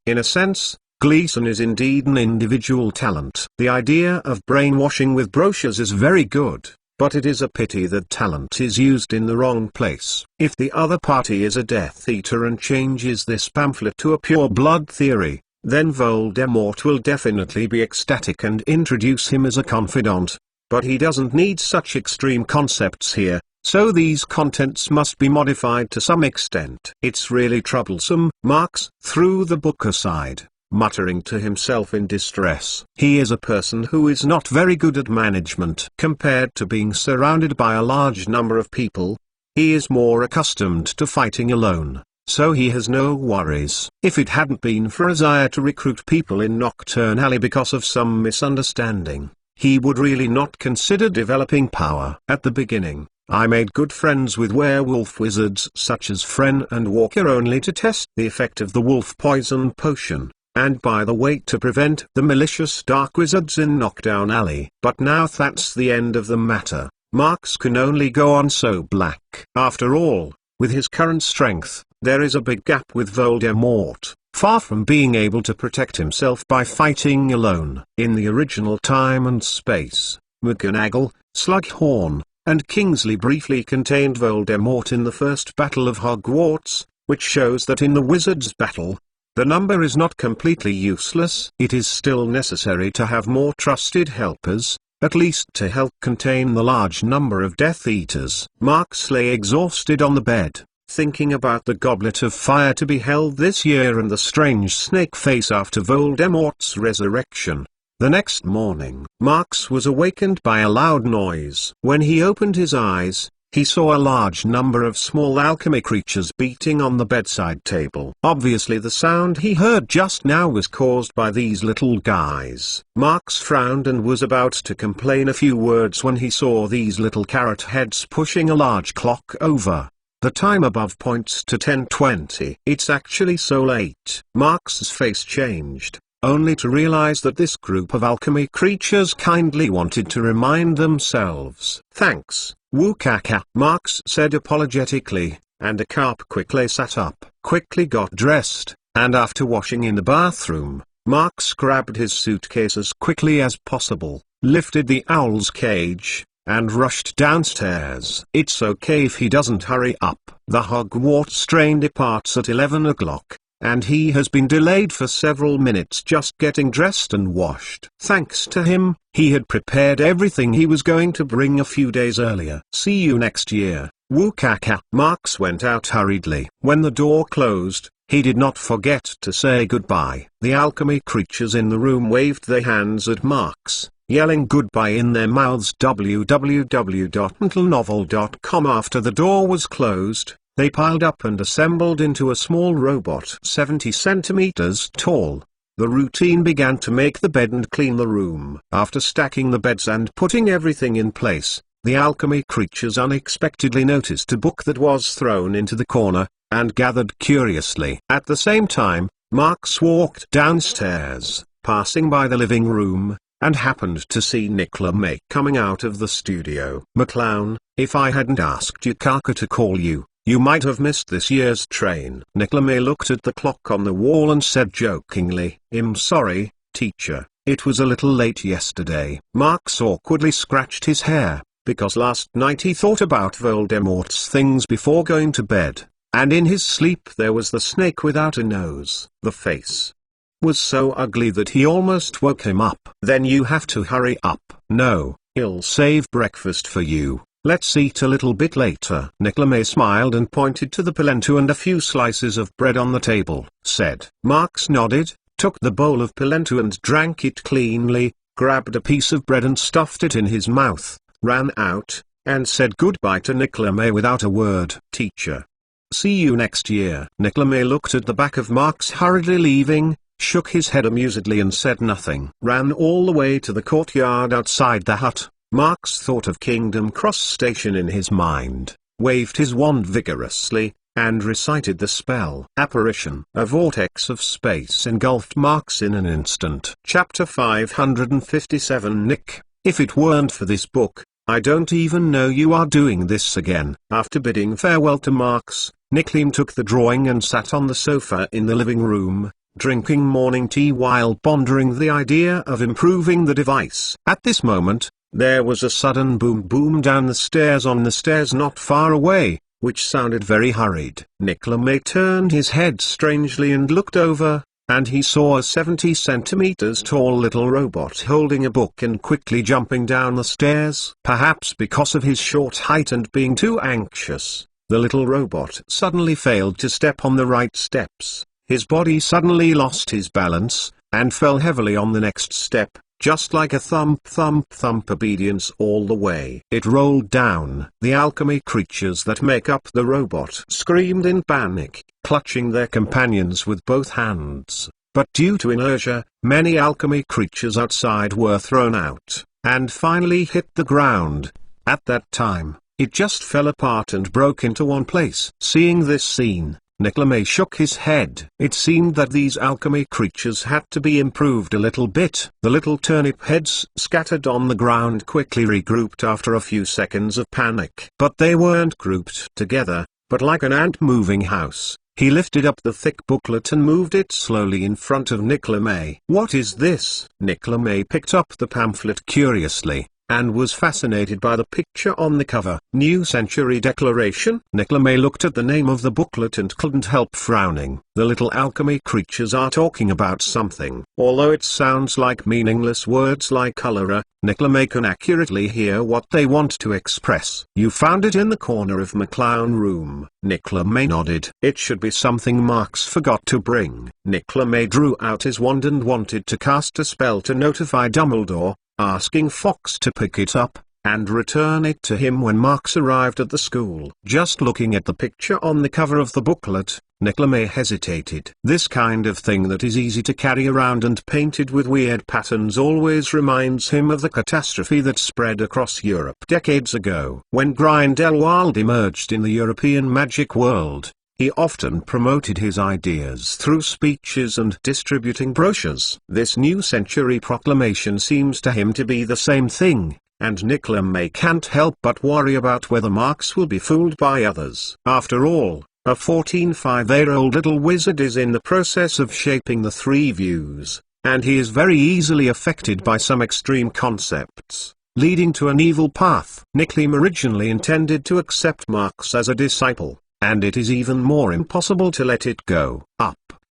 In a sense, Gleason is indeed an individual talent. The idea of brainwashing with brochures is very good. but it is a pity that talent is used in the wrong place. If the other party is a Death Eater and changes this pamphlet to a pure blood theory, then Voldemort will definitely be ecstatic and introduce him as a confidant. But he doesn't need such extreme concepts here, so these contents must be modified to some extent. It's really troublesome. Marx threw the book aside, muttering to himself in distress. He is a person who is not very good at management. Compared to being surrounded by a large number of people, he is more accustomed to fighting alone, so he has no worries. If it hadn't been for a desire to recruit people in Nocturne Alley because of some misunderstanding, he would really not consider developing power. At the beginning, I made good friends with werewolf wizards such as Fren and Walker only to test the effect of the wolf poison potion, and by the way to prevent the malicious dark wizards in Knockdown Alley. But now that's the end of the matter. Marx can only go on so black. After all, with his current strength, there is a big gap with Voldemort, far from being able to protect himself by fighting alone. In the original Time and Space, McGonagall, Slughorn, and Kingsley briefly contained Voldemort in the first battle of Hogwarts, which shows that in the Wizards' battle, the number is not completely useless. It is still necessary to have more trusted helpers, at least to help contain the large number of Death Eaters. Marx lay exhausted on the bed, thinking about the Goblet of Fire to be held this year and the strange snake face after Voldemort's resurrection. The next morning, Marx was awakened by a loud noise. When he opened his eyes, he saw a large number of small alchemy creatures beating on the bedside table. Obviously the sound he heard just now was caused by these little guys. Marx frowned and was about to complain a few words when he saw these little carrot heads pushing a large clock over. The time above points to 10:20. It's actually so late. Marx's face changed, only to realize that this group of alchemy creatures kindly wanted to remind themselves. "Thanks, Wukaka," Marx said apologetically, and Akarp quickly sat up, quickly got dressed, and after washing in the bathroom, Marx grabbed his suitcase as quickly as possible, lifted the owl's cage, and rushed downstairs. It's okay if he doesn't hurry up. The Hogwarts train departs at 11 o'clock. And he has been delayed for several minutes just getting dressed and washed. Thanks to him, he had prepared everything he was going to bring a few days earlier. "See you next year, Wukaka." Marx went out hurriedly. When the door closed, he did not forget to say goodbye. The alchemy creatures in the room waved their hands at Marx, yelling goodbye in their mouths. www.mentalnovel.com. After the door was closed, they piled up and assembled into a small robot 70 centimeters tall. The routine began to make the bed and clean the room. After stacking the beds and putting everything in place, the alchemy creatures unexpectedly noticed a book that was thrown into the corner, and gathered curiously. At the same time, Marx walked downstairs, passing by the living room, and happened to see Nicola May coming out of the studio. "McClown, if I hadn't asked Yukaka to call you, you might have missed this year's train." Nicola May looked at the clock on the wall and said jokingly, "I'm sorry, teacher, it was a little late yesterday." Marx awkwardly scratched his hair, because last night he thought about Voldemort's things before going to bed, and in his sleep there was the snake without a nose. The face was so ugly that he almost woke him up. "Then you have to hurry up." "No, I'll save breakfast for you. Let's eat a little bit later." Nicola May smiled and pointed to the polenta and a few slices of bread on the table. Said. Marx nodded, took the bowl of polenta and drank it cleanly, grabbed a piece of bread and stuffed it in his mouth, ran out, and said goodbye to Nicola May without a word. "Teacher, see you next year." Nicola May looked at the back of Marx hurriedly leaving, shook his head amusedly and said nothing. Ran all the way to the courtyard outside the hut. Marx thought of Kingdom Cross Station in his mind, waved his wand vigorously, and recited the spell. Apparition. A vortex of space engulfed Marx in an instant. Chapter 557. Nick, if it weren't for this book, I don't even know you are doing this again. After bidding farewell to Marx, Nicklim took the drawing and sat on the sofa in the living room, drinking morning tea while pondering the idea of improving the device. At this moment, There was a sudden boom boom down the stairs on the stairs not far away, which sounded very hurried. Nicolas turned his head strangely and looked over, and he saw a 70 centimeters tall little robot holding a book and quickly jumping down the stairs. Perhaps because of his short height and being too anxious, the little robot suddenly failed to step on the right steps. His body suddenly lost his balance, and fell heavily on the next step, just like a thump thump thump obedience all the way. It rolled down. The alchemy creatures that make up the robot screamed in panic, clutching their companions with both hands. But due to inertia, many alchemy creatures outside were thrown out, and finally hit the ground. At that time, it just fell apart and broke into one place. Seeing this scene, Nicolas shook his head. It seemed that these alchemy creatures had to be improved a little bit. The little turnip heads scattered on the ground quickly regrouped after a few seconds of panic. But they weren't grouped together, but like an ant-moving house. He lifted up the thick booklet and moved it slowly in front of Nicolas. "What is this?" Nicolas picked up the pamphlet curiously, and was fascinated by the picture on the cover. New Century Declaration. Nicolas looked at the name of the booklet and couldn't help frowning. The little alchemy creatures are talking about something. Although it sounds like meaningless words like cholera, Nicolas can accurately hear what they want to express. "You found it in the corner of McClown room." Nicolas nodded. "It should be something Marx forgot to bring." Nicolas drew out his wand and wanted to cast a spell to notify Dumbledore, asking Fox to pick it up, and return it to him when Marx arrived at the school. Just looking at the picture on the cover of the booklet, Nicolas hesitated. This kind of thing that is easy to carry around and painted with weird patterns always reminds him of the catastrophe that spread across Europe decades ago. When Grindelwald emerged in the European magic world, he often promoted his ideas through speeches and distributing brochures. This New Century Proclamation seems to him to be the same thing, and Nicolas can't help but worry about whether Marx will be fooled by others. After all, a 14-5-year-old little wizard is in the process of shaping the three views, and he is very easily affected by some extreme concepts, leading to an evil path. Nicolas originally intended to accept Marx as a disciple, and it is even more impossible to let it go.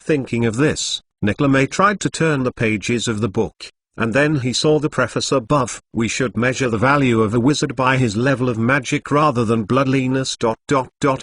Thinking of this, Nicolas tried to turn the pages of the book, and then he saw the preface above. "We should measure the value of a wizard by his level of magic rather than bloodliness.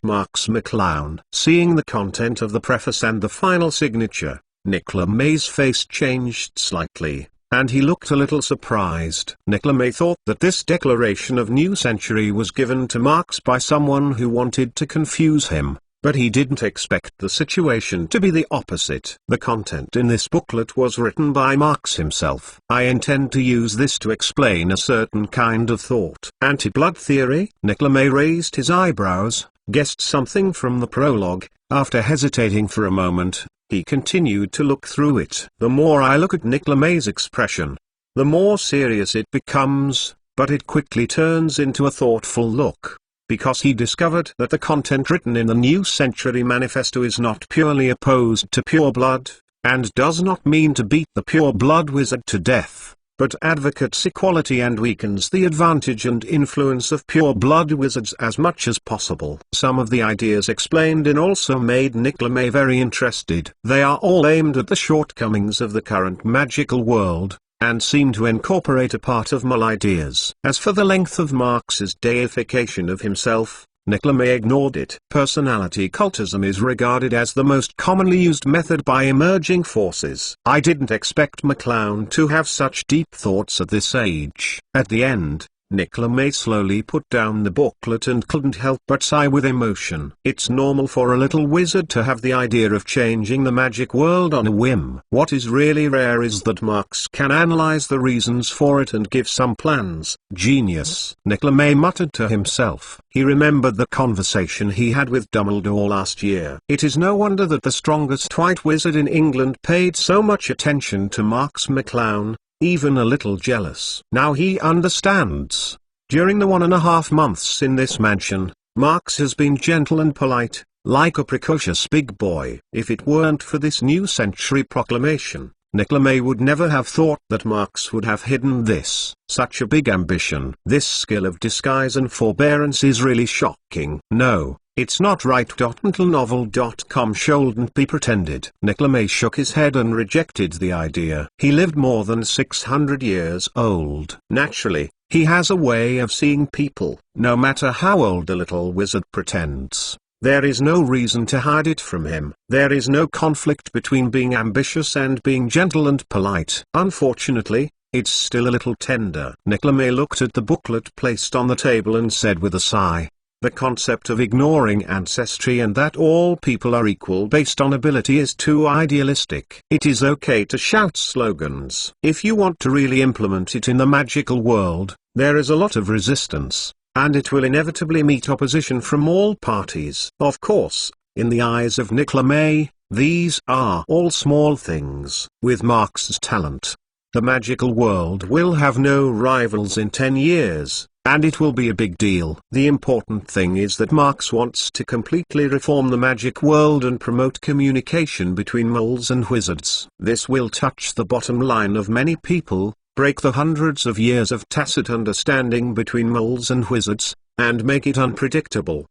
Marx McClown." Seeing the content of the preface and the final signature, Nicolas' face changed slightly, and he looked a little surprised. Nicolas thought that this declaration of New Century was given to Marx by someone who wanted to confuse him, but he didn't expect the situation to be the opposite. "The content in this booklet was written by Marx himself. I intend to use this to explain a certain kind of thought." "Anti-blood theory?" Nicolas raised his eyebrows, guessed something from the prologue. After hesitating for a moment, he continued to look through it. "The more I look at Nicolas' expression, the more serious it becomes, but it quickly turns into a thoughtful look, because he discovered that the content written in the New Century Manifesto is not purely opposed to pure blood, and does not mean to beat the pure blood wizard to death, but advocates equality and weakens the advantage and influence of pure blood wizards as much as possible." Some of the ideas explained in also made Nicolas very interested. They are all aimed at the shortcomings of the current magical world, and seem to incorporate a part of my ideas. As for the length of Marx's deification of himself, Nicolas ignored it. "Personality cultism is regarded as the most commonly used method by emerging forces." I didn't expect McClown to have such deep thoughts at this age. At the end, Nicolas slowly put down the booklet and couldn't help but sigh with emotion. It's normal for a little wizard to have the idea of changing the magic world on a whim. What is really rare is that Marx can analyze the reasons for it and give some plans. Genius. Nicolas muttered to himself. He remembered the conversation he had with Dumbledore last year. It is no wonder that the strongest white wizard in England paid so much attention to Marx McClown, even a little jealous. Now he understands. During the 1.5 months in this mansion, Marx has been gentle and polite, like a precocious big boy. If it weren't for this New Century Proclamation, Nicolas would never have thought that Marx would have hidden this, such a big ambition. This skill of disguise and forbearance is really shocking. No, it's not right. Until novel.com shouldn't be pretended. Nicolas shook his head and rejected the idea. He lived more than 600 years old. Naturally, he has a way of seeing people, no matter how old the little wizard pretends. There is no reason to hide it from him. There is no conflict between being ambitious and being gentle and polite. Unfortunately, it's still a little tender. Nicolas looked at the booklet placed on the table and said with a sigh, "The concept of ignoring ancestry and that all people are equal based on ability is too idealistic. It is okay to shout slogans. If you want to really implement it in the magical world, there is a lot of resistance, and it will inevitably meet opposition from all parties." Of course, in the eyes of Nicolas, these are all small things. With Marx's talent, the magical world will have no rivals in 10 years. And it will be a big deal. The important thing is that Marx wants to completely reform the magic world and promote communication between moles and wizards. This will touch the bottom line of many people, break the hundreds of years of tacit understanding between moles and wizards, and make it unpredictable.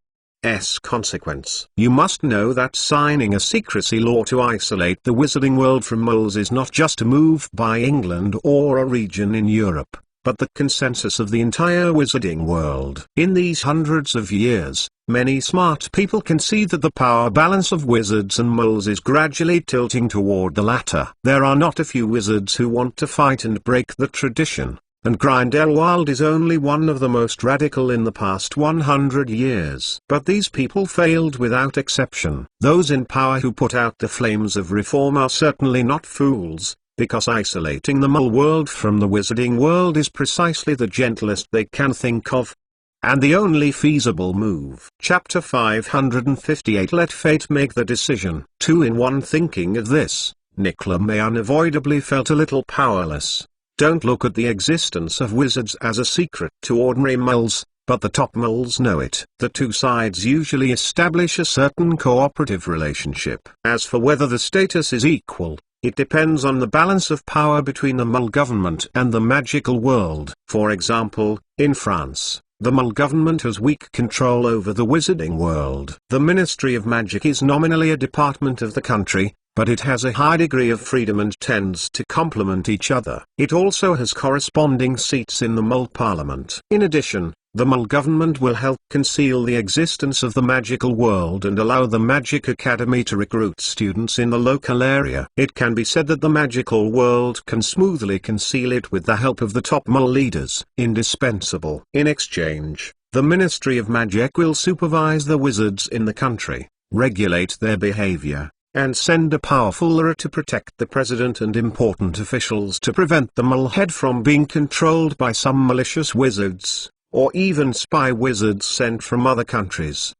Consequence. You must know that signing a secrecy law to isolate the wizarding world from moles is not just a move by England or a region in Europe, but the consensus of the entire wizarding world. In these hundreds of years, many smart people can see that the power balance of wizards and moles is gradually tilting toward the latter. There are not a few wizards who want to fight and break the tradition, and Grindelwald is only one of the most radical in the past 100 years. But these people failed without exception. Those in power who put out the flames of reform are certainly not fools, because isolating the mole world from the wizarding world is precisely the gentlest they can think of, and the only feasible move. Chapter 558. Let fate make the decision. 2-in-1. Thinking of this, Nicolas unavoidably felt a little powerless. Don't look at the existence of wizards as a secret to ordinary moles, but the top moles know it. The two sides usually establish a certain cooperative relationship. As for whether the status is equal, it depends on the balance of power between the mole government and the magical world. For example, in France, the mole government has weak control over the wizarding world. The Ministry of Magic is nominally a department of the country, but it has a high degree of freedom and tends to complement each other. It also has corresponding seats in the mole parliament. In addition, the mole government will help conceal the existence of the magical world and allow the Magic Academy to recruit students in the local area. It can be said that the magical world can smoothly conceal it with the help of the top mole leaders. Indispensable. In exchange, the Ministry of Magic will supervise the wizards in the country, regulate their behavior, and send a powerful lawyer to protect the president and important officials to prevent the mole head from being controlled by some malicious wizards, or even spy wizards sent from other countries.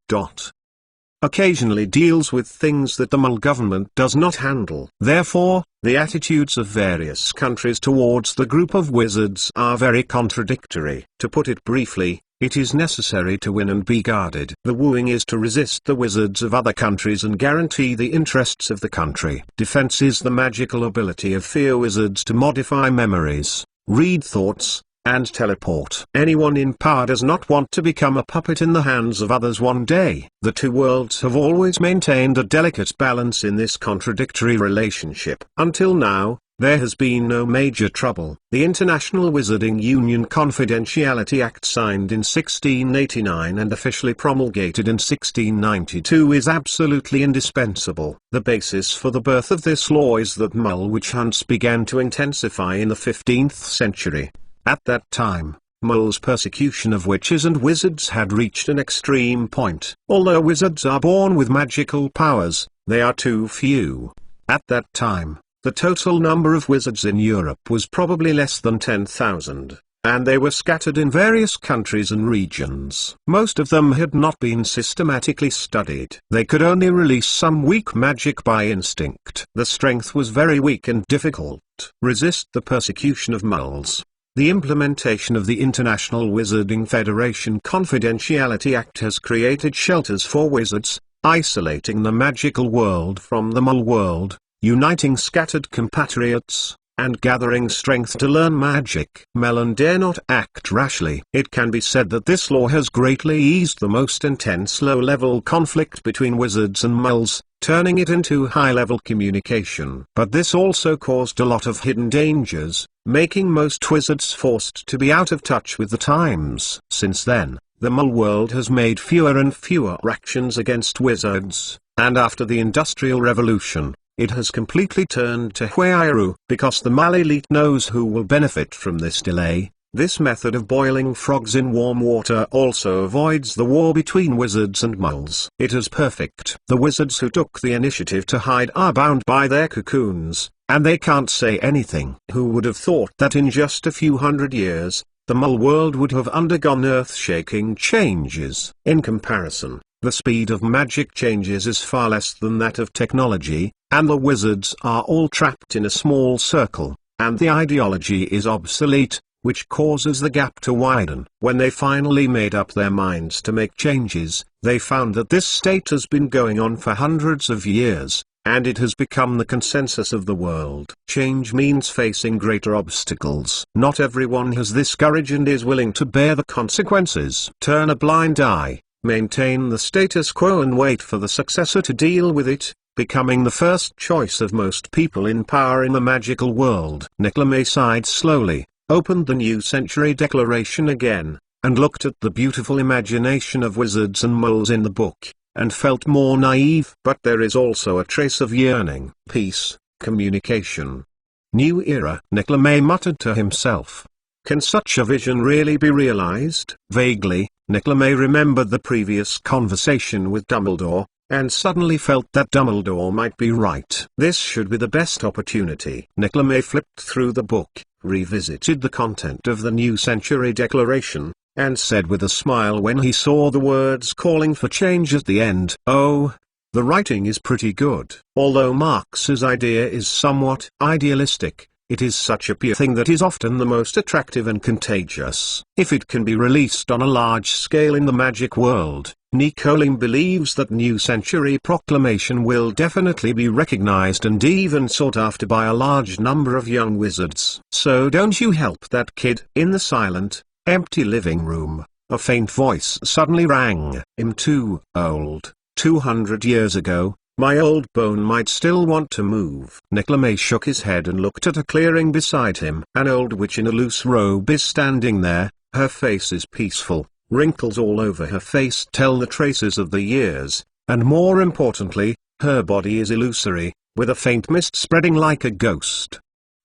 Occasionally deals with things that the mole government does not handle. Therefore, the attitudes of various countries towards the group of wizards are very contradictory. To put it briefly, it is necessary to win and be guarded. The wooing is to resist the wizards of other countries and guarantee the interests of the country. Defense is the magical ability of fear wizards to modify memories, read thoughts, and teleport. Anyone in power does not want to become a puppet in the hands of others one day. The two worlds have always maintained a delicate balance in this contradictory relationship. Until now, there has been no major trouble. The International Wizarding Union Confidentiality Act, signed in 1689 and officially promulgated in 1692, is absolutely indispensable. The basis for the birth of this law is that mole witch hunts began to intensify in the 15th century. At that time, moles' persecution of witches and wizards had reached an extreme point. Although wizards are born with magical powers, they are too few. At that time, the total number of wizards in Europe was probably less than 10,000, and they were scattered in various countries and regions. Most of them had not been systematically studied. They could only release some weak magic by instinct. The strength was very weak and difficult to resist the persecution of moles. The implementation of the International Wizarding Federation Confidentiality Act has created shelters for wizards, isolating the magical world from the mole world, uniting scattered compatriots, and gathering strength to learn magic. Melon dare not act rashly. It can be said that this law has greatly eased the most intense low-level conflict between wizards and muggles, turning it into high-level communication. But this also caused a lot of hidden dangers, making most wizards forced to be out of touch with the times. Since then, the muggle world has made fewer and fewer actions against wizards, and after the Industrial Revolution, it has completely turned to Huairu. Because the muggle elite knows who will benefit from this delay, this method of boiling frogs in warm water also avoids the war between wizards and muggles. It is perfect. The wizards who took the initiative to hide are bound by their cocoons, and they can't say anything. Who would have thought that in just a few hundred years, the muggle world would have undergone earth-shaking changes? In comparison, the speed of magic changes is far less than that of technology, and the wizards are all trapped in a small circle, and the ideology is obsolete, which causes the gap to widen. When they finally made up their minds to make changes, they found that this state has been going on for hundreds of years, and it has become the consensus of the world. Change means facing greater obstacles. Not everyone has this courage and is willing to bear the consequences. Turn a blind eye, maintain the status quo and wait for the successor to deal with it, becoming the first choice of most people in power in the magical world. Niclame sighed slowly, opened the New Century Declaration again, and looked at the beautiful imagination of wizards and muggles in the book, and felt more naive. But there is also a trace of yearning, peace, communication. New era, Niclame muttered to himself. Can such a vision really be realized? Vaguely, Niclame remembered the previous conversation with Dumbledore, and suddenly felt that Dumbledore might be right. This should be the best opportunity. Niclame flipped through the book, revisited the content of the New Century Declaration, and said with a smile when he saw the words calling for change at the end, "Oh, the writing is pretty good." Although Marx's idea is somewhat idealistic, it is such a pure thing that is often the most attractive and contagious. If it can be released on a large scale in the magic world, Nicolim believes that New Century Proclamation will definitely be recognized and even sought after by a large number of young wizards. So don't you help that kid. In the silent, empty living room, a faint voice suddenly rang. I'm too old. 200 years ago, my old bone might still want to move. Niclame shook his head and looked at a clearing beside him. An old witch in a loose robe is standing there. Her face is peaceful. Wrinkles all over her face tell the traces of the years, and more importantly, her body is illusory, with a faint mist spreading like a ghost.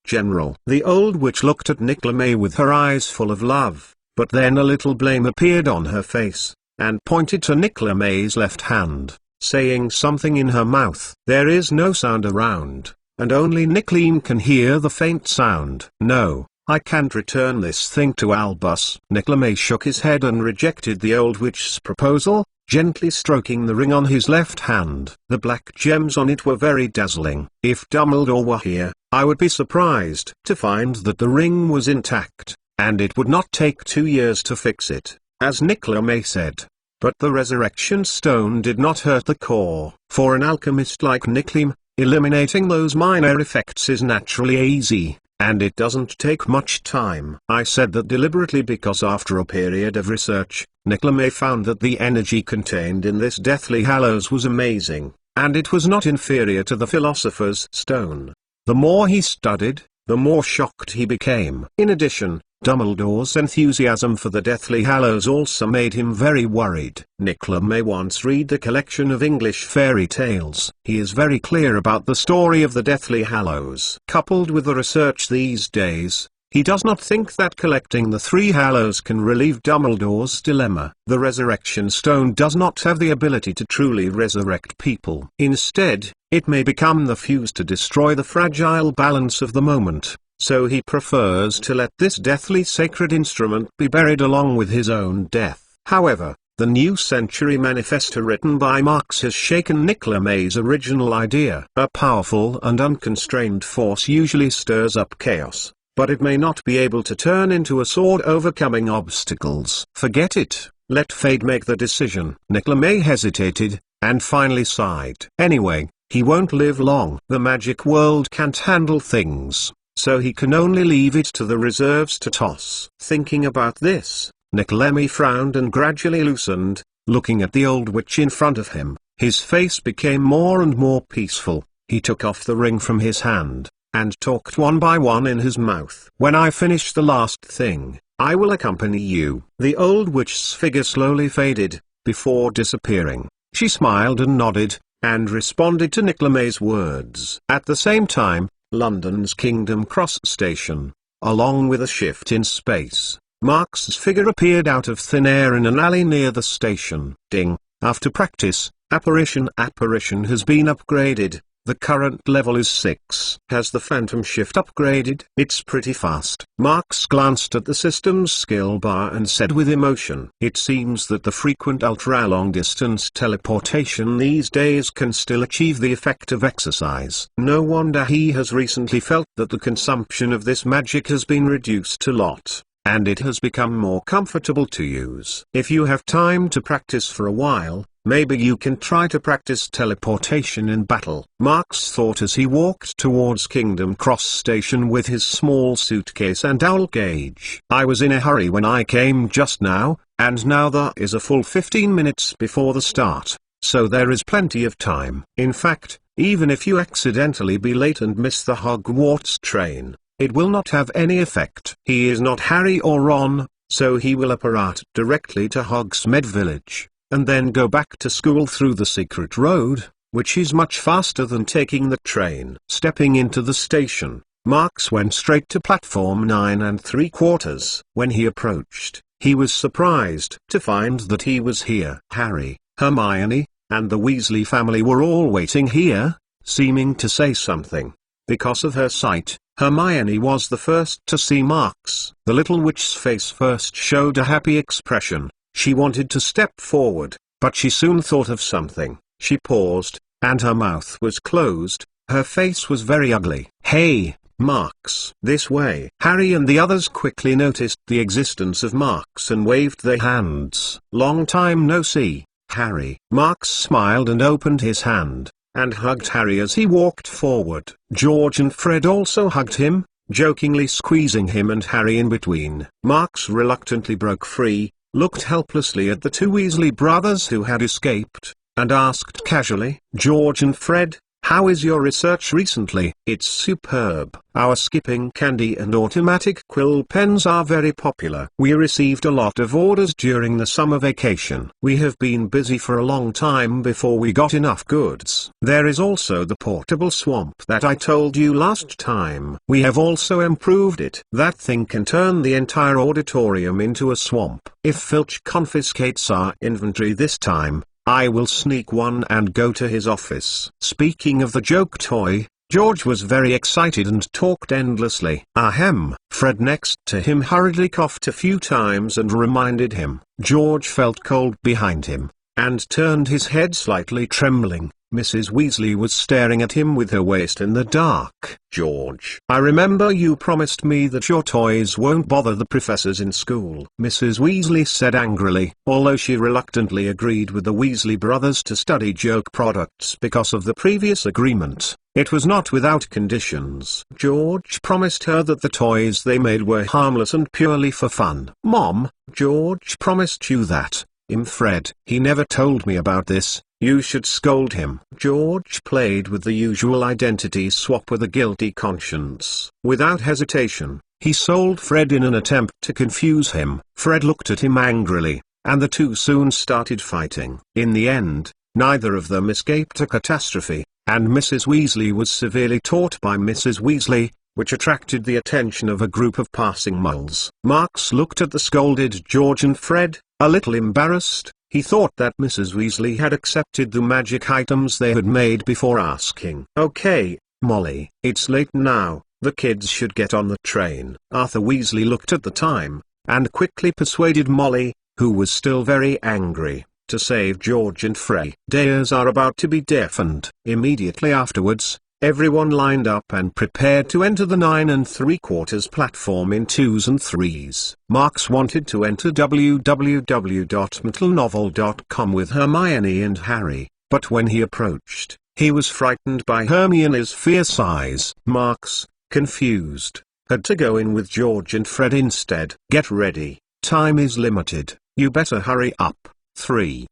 General. The old witch looked at Niclame with her eyes full of love, but then a little blame appeared on her face, and pointed to Niclame's left hand, saying something in her mouth. There is no sound around, and only Niclame can hear the faint sound. No, I can't return this thing to Albus. Niclame shook his head and rejected the old witch's proposal, gently stroking the ring on his left hand. The black gems on it were very dazzling. If Dumbledore were here, I would be surprised to find that the ring was intact, and it would not take 2 years to fix it, as Niclame said. But the resurrection stone did not hurt the core. For an alchemist like Niclame, eliminating those minor effects is naturally easy, and it doesn't take much time. I said that deliberately because after a period of research, Niclame found that the energy contained in this Deathly Hallows was amazing, and it was not inferior to the Philosopher's Stone. The more he studied, the more shocked he became. In addition, Dumbledore's enthusiasm for the Deathly Hallows also made him very worried. Niclame once read a collection of English fairy tales. He is very clear about the story of the Deathly Hallows. Coupled with the research these days, he does not think that collecting the 3 Hallows can relieve Dumbledore's dilemma. The Resurrection Stone does not have the ability to truly resurrect people. Instead, it may become the fuse to destroy the fragile balance of the moment. So he prefers to let this deathly sacred instrument be buried along with his own death. However, the New Century Manifesto written by Marx has shaken Niclame's original idea. A powerful and unconstrained force usually stirs up chaos, but it may not be able to turn into a sword overcoming obstacles. Forget it, let fate make the decision. Niclame hesitated, and finally sighed. Anyway, he won't live long. The magic world can't handle things, so he can only leave it to the reserves to toss. Thinking about this, Nicklemy frowned and gradually loosened. Looking at the old witch in front of him, his face became more and more peaceful. He took off the ring from his hand, and talked one by one in his mouth. "When I finish the last thing, I will accompany you." The old witch's figure slowly faded, before disappearing. She smiled and nodded, and responded to Nicklemy's words. At the same time, London's Kingdom Cross station, along with a shift in space, Marx's figure appeared out of thin air in an alley near the station. Ding! After practice, apparition has been upgraded. The current level is 6. Has the phantom shift upgraded? It's pretty fast. Marx glanced at the system's skill bar and said with emotion, "It seems that the frequent ultra-long distance teleportation these days can still achieve the effect of exercise. No wonder he has recently felt that the consumption of this magic has been reduced a lot, and it has become more comfortable to use. If you have time to practice for a while, maybe you can try to practice teleportation in battle." Marx thought as he walked towards Kingdom Cross Station with his small suitcase and owl gauge. "I was in a hurry when I came just now, and now there is a full 15 minutes before the start, so there is plenty of time. In fact, even if you accidentally be late and miss the HogWarts train, it will not have any effect. He is not Harry or Ron, so he will apparat directly to Hogsmeade Village, and then go back to school through the secret road, which is much faster than taking the train." Stepping into the station, Marx went straight to platform 9 3/4. When he approached, he was surprised to find that he was here. Harry, Hermione, and the Weasley family were all waiting here, seeming to say something. Because of her sight, Hermione was the first to see Marx. The little witch's face first showed a happy expression. She wanted to step forward, but she soon thought of something. She paused, and her mouth was closed. Her face was very ugly. "Hey, Marx, this way." Harry and the others quickly noticed the existence of Marx and waved their hands. "Long time no see, Harry." Marx smiled and opened his hand, and hugged Harry as he walked forward. George and Fred also hugged him, jokingly squeezing him and Harry in between. Marx reluctantly broke free, looked helplessly at the two Weasley brothers who had escaped, and asked casually, "George and Fred, how is your research recently?" "It's superb. Our skipping candy and automatic quill pens are very popular. We received a lot of orders during the summer vacation. We have been busy for a long time before we got enough goods. There is also the portable swamp that I told you last time. We have also improved it. That thing can turn the entire auditorium into a swamp. If Filch confiscates our inventory this time, I will sneak one and go to his office." Speaking of the joke toy, George was very excited and talked endlessly. Ahem. Fred next to him hurriedly coughed a few times and reminded him. George felt cold behind him, and turned his head slightly trembling. Mrs. Weasley was staring at him with her waist in the dark. "George, I remember you promised me that your toys won't bother the professors in school," Mrs. Weasley said angrily, although she reluctantly agreed with the Weasley brothers to study joke products because of the previous agreement. It was not without conditions. George promised her that the toys they made were harmless and purely for fun. "Mom, George promised you that." Fred, "He never told me about this. You should scold him." George played with the usual identity swap with a guilty conscience. Without hesitation, he sold Fred in an attempt to confuse him. Fred looked at him angrily, and the two soon started fighting. In the end, neither of them escaped a catastrophe, and Mrs. Weasley was severely taught by Mrs. Weasley, which attracted the attention of a group of passing muggles. Marx looked at the scolded George and Fred, a little embarrassed. He thought that Mrs. Weasley had accepted the magic items they had made before asking. "Okay, Molly, it's late now, the kids should get on the train." Arthur Weasley looked at the time, and quickly persuaded Molly, who was still very angry, to save George and Fred. Ears are about to be deafened. Immediately afterwards, everyone lined up and prepared to enter the 9 3/4 platform in 2s and 3s. Marx wanted to enter www.mentalnovel.com with Hermione and Harry, but when he approached, He was frightened by Hermione's fierce eyes. Marks, confused, had to go in with George and Fred instead. Get ready, time is limited, you better hurry up. 3,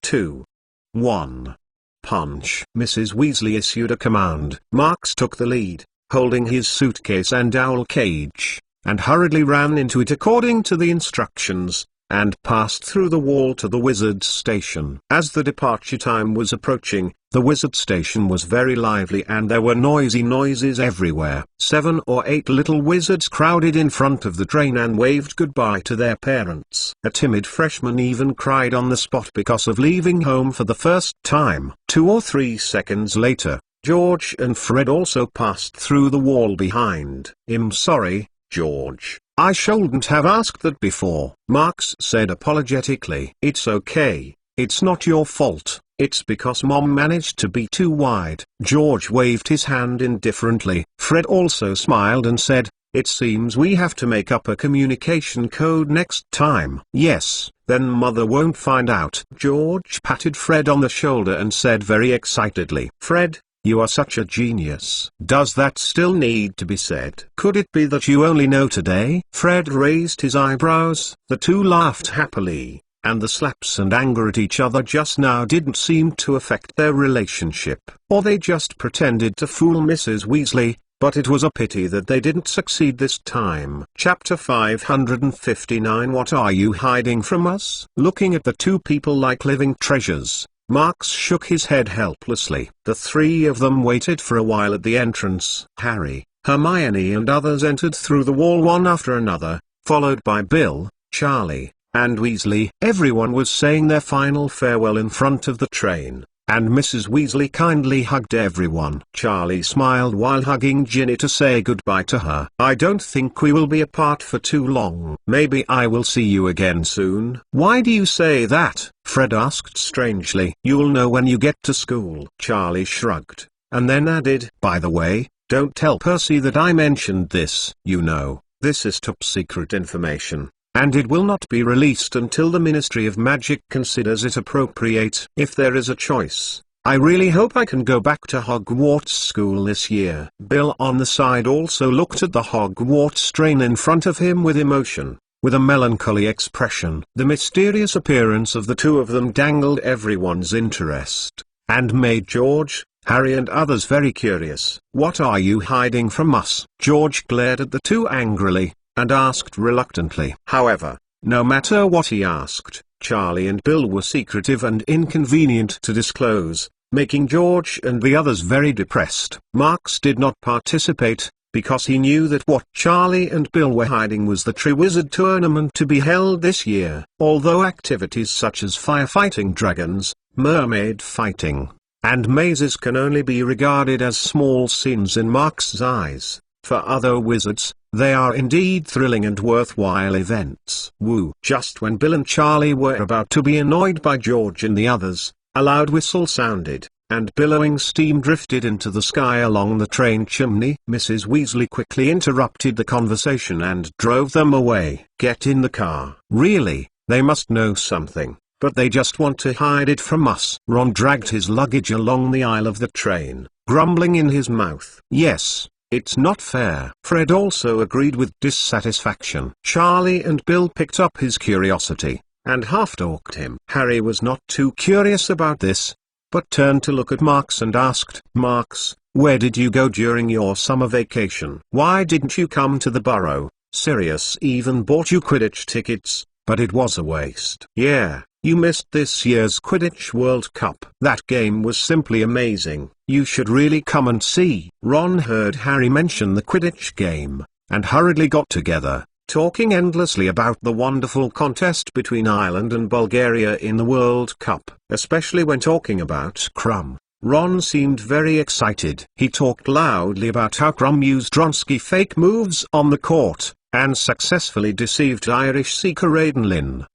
2, 1. Punch. Mrs. Weasley issued a command. Marks took the lead, holding his suitcase and owl cage, and hurriedly ran into it according to the instructions, and passed through the wall to the wizard's station. As the departure time was approaching, the wizard station was very lively and there were noisy noises everywhere. 7 or 8 little wizards crowded in front of the train and waved goodbye to their parents. A timid freshman even cried on the spot because of leaving home for the first time. 2 or 3 seconds later, George and Fred also passed through the wall behind. "I'm sorry, George. I shouldn't have asked that before," Marks said apologetically. "It's okay, it's not your fault, it's because Mom managed to be too wide." George waved his hand indifferently. Fred also smiled and said, "It seems we have to make up a communication code next time." "Yes, then Mother won't find out." George patted Fred on the shoulder and said very excitedly, "Fred, you are such a genius." "Does that still need to be said?" "Could it be that you only know today?" Fred raised his eyebrows. The two laughed happily, and the slaps and anger at each other just now didn't seem to affect their relationship. Or they just pretended to fool Mrs. Weasley, but it was a pity that they didn't succeed this time. Chapter 559. What are you hiding from us? Looking at the two people like living treasures, Marks shook his head helplessly. The three of them waited for a while at the entrance. Harry, Hermione and others entered through the wall one after another, followed by Bill, Charlie, and Weasley. Everyone was saying their final farewell in front of the train, and Mrs. Weasley kindly hugged everyone. Charlie smiled while hugging Ginny to say goodbye to her. "I don't think we will be apart for too long. Maybe I will see you again soon." "Why do you say that?" Fred asked strangely. "You'll know when you get to school." Charlie shrugged, and then added, "By the way, don't tell Percy that I mentioned this. You know, this is top secret information, and it will not be released until the Ministry of Magic considers it appropriate. If there is a choice, I really hope I can go back to Hogwarts school this year." Bill on the side also looked at the Hogwarts train in front of him with emotion, with a melancholy expression. The mysterious appearance of the two of them dangled everyone's interest, and made George, Harry and others very curious. "What are you hiding from us?" George glared at the two angrily, and asked reluctantly. However, no matter what he asked, Charlie and Bill were secretive and inconvenient to disclose, making George and the others very depressed. Marks did not participate, because he knew that what Charlie and Bill were hiding was the Triwizard Tournament to be held this year. Although activities such as firefighting dragons, mermaid fighting, and mazes can only be regarded as small sins in Marks's eyes, for other wizards, they are indeed thrilling and worthwhile events. Woo! Just when Bill and Charlie were about to be annoyed by George and the others, a loud whistle sounded, and billowing steam drifted into the sky along the train chimney. Mrs. Weasley quickly interrupted the conversation and drove them away. "Get in the car." "Really, they must know something, but they just want to hide it from us." Ron dragged his luggage along the aisle of the train, grumbling in his mouth. "Yes, it's not fair." Fred also agreed with dissatisfaction. Charlie and Bill picked up his curiosity, and half-talked him. Harry was not too curious about this, but turned to look at Marks and asked, "Marks, where did you go during your summer vacation? Why didn't you come to the Burrow?" "Sirius even bought you Quidditch tickets, but it was a waste." "Yeah, you missed this year's Quidditch World Cup. That game was simply amazing. You should really come and see." Ron heard Harry mention the Quidditch game, and hurriedly got together, talking endlessly about the wonderful contest between Ireland and Bulgaria in the World Cup. Especially when talking about Crumb, Ron seemed very excited. He talked loudly about how Crumb used Dronsky fake moves on the court, and successfully deceived Irish seeker Aidan Lynn.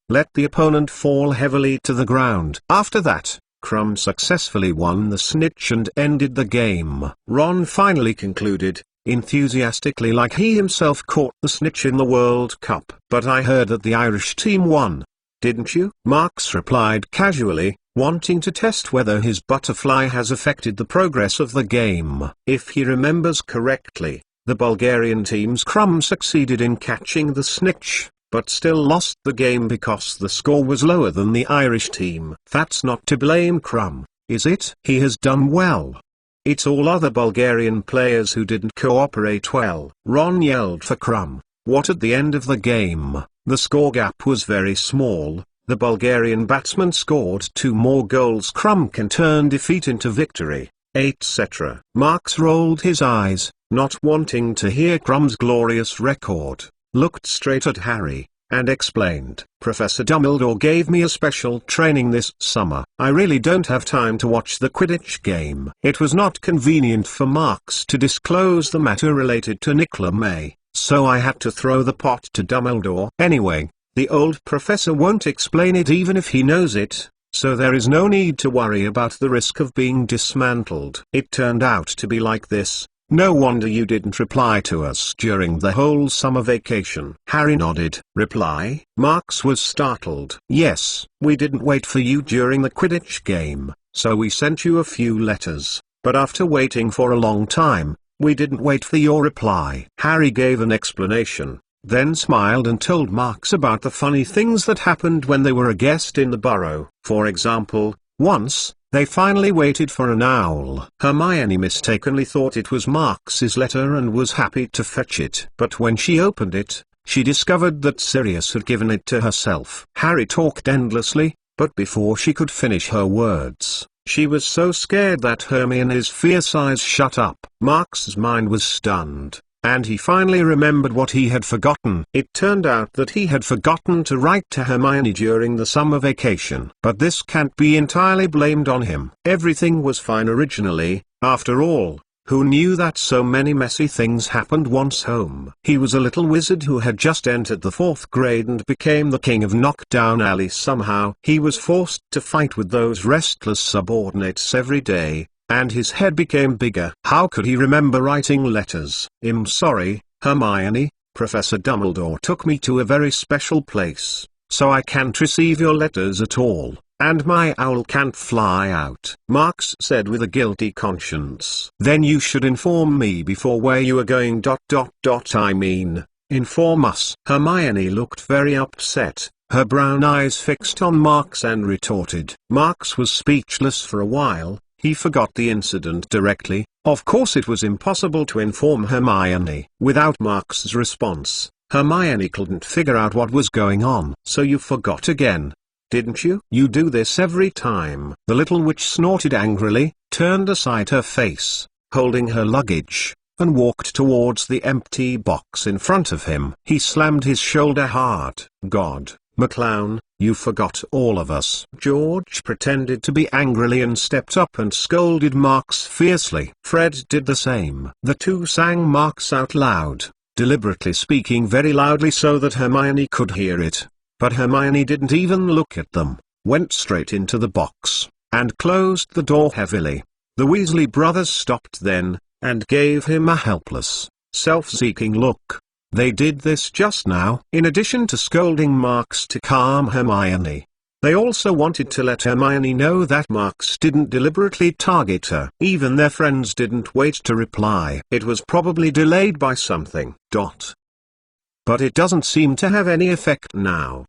Let the opponent fall heavily to the ground. After that, Crumb successfully won the snitch and ended the game. Ron finally concluded, enthusiastically, like he himself caught the snitch in the World Cup. "But I heard that the Irish team won. Didn't you?" Marks replied casually, wanting to test whether his butterfly has affected the progress of the game. If he remembers correctly, the Bulgarian team's Crumb succeeded in catching the snitch, but still lost the game because the score was lower than the Irish team. That's not to blame Crumb, is it? He has done well. It's all other Bulgarian players who didn't cooperate well. Ron yelled for Crumb. What? At the end of the game, the score gap was very small. The Bulgarian batsman scored 2 more goals. Crumb can turn defeat into victory, etc. Marks rolled his eyes, not wanting to hear Crumb's glorious record, looked straight at Harry, and explained, "Professor Dumbledore gave me a special training this summer. I really don't have time to watch the Quidditch game." It was not convenient for Marks to disclose the matter related to Nicola May, so I had to throw the pot to Dumbledore. Anyway, the old professor won't explain it even if he knows it, so there is no need to worry about the risk of being dismantled. It turned out to be like this. No wonder you didn't reply to us during the whole summer vacation. Harry nodded. Reply? Marks was startled. Yes, we didn't wait for you during the Quidditch game, so we sent you a few letters, but after waiting for a long time, we didn't wait for your reply. Harry gave an explanation, then smiled and told Marks about the funny things that happened when they were a guest in the burrow. For example, once, they finally waited for an owl. Hermione mistakenly thought it was Marks's letter and was happy to fetch it. But when she opened it, she discovered that Sirius had given it to herself. Harry talked endlessly, but before she could finish her words, she was so scared that Hermione's fierce eyes shut up. Marks's mind was stunned, and he finally remembered what he had forgotten. It turned out that he had forgotten to write to Hermione during the summer vacation. But this can't be entirely blamed on him. Everything was fine originally, after all. Who knew that so many messy things happened once home? He was a little wizard who had just entered the 4th grade and became the king of Knockdown Alley somehow. He was forced to fight with those restless subordinates every day, and his head became bigger. How could he remember writing letters? I'm sorry, Hermione, Professor Dumbledore took me to a very special place, so I can't receive your letters at all, and my owl can't fly out, Marks said with a guilty conscience. Then you should inform me before where you are going. I mean, inform us. Hermione looked very upset, her brown eyes fixed on Marks, and retorted. Marks was speechless for a while. He forgot the incident directly. Of course it was impossible to inform Hermione. Without Marks's response, Hermione couldn't figure out what was going on. So you forgot again, didn't you? You do this every time. The little witch snorted angrily, turned aside her face, holding her luggage, and walked towards the empty box in front of him. He slammed his shoulder hard. God, McClown, you forgot all of us. George pretended to be angrily and stepped up and scolded Marks fiercely. Fred did the same. The two sang Marks out loud, deliberately speaking very loudly so that Hermione could hear it. But Hermione didn't even look at them, went straight into the box, and closed the door heavily. The Weasley brothers stopped then, and gave him a helpless, self-seeking look. They did this just now. In addition to scolding Marks to calm Hermione, they also wanted to let Hermione know that Marks didn't deliberately target her. Even their friends didn't wait to reply. It was probably delayed by something. But it doesn't seem to have any effect now.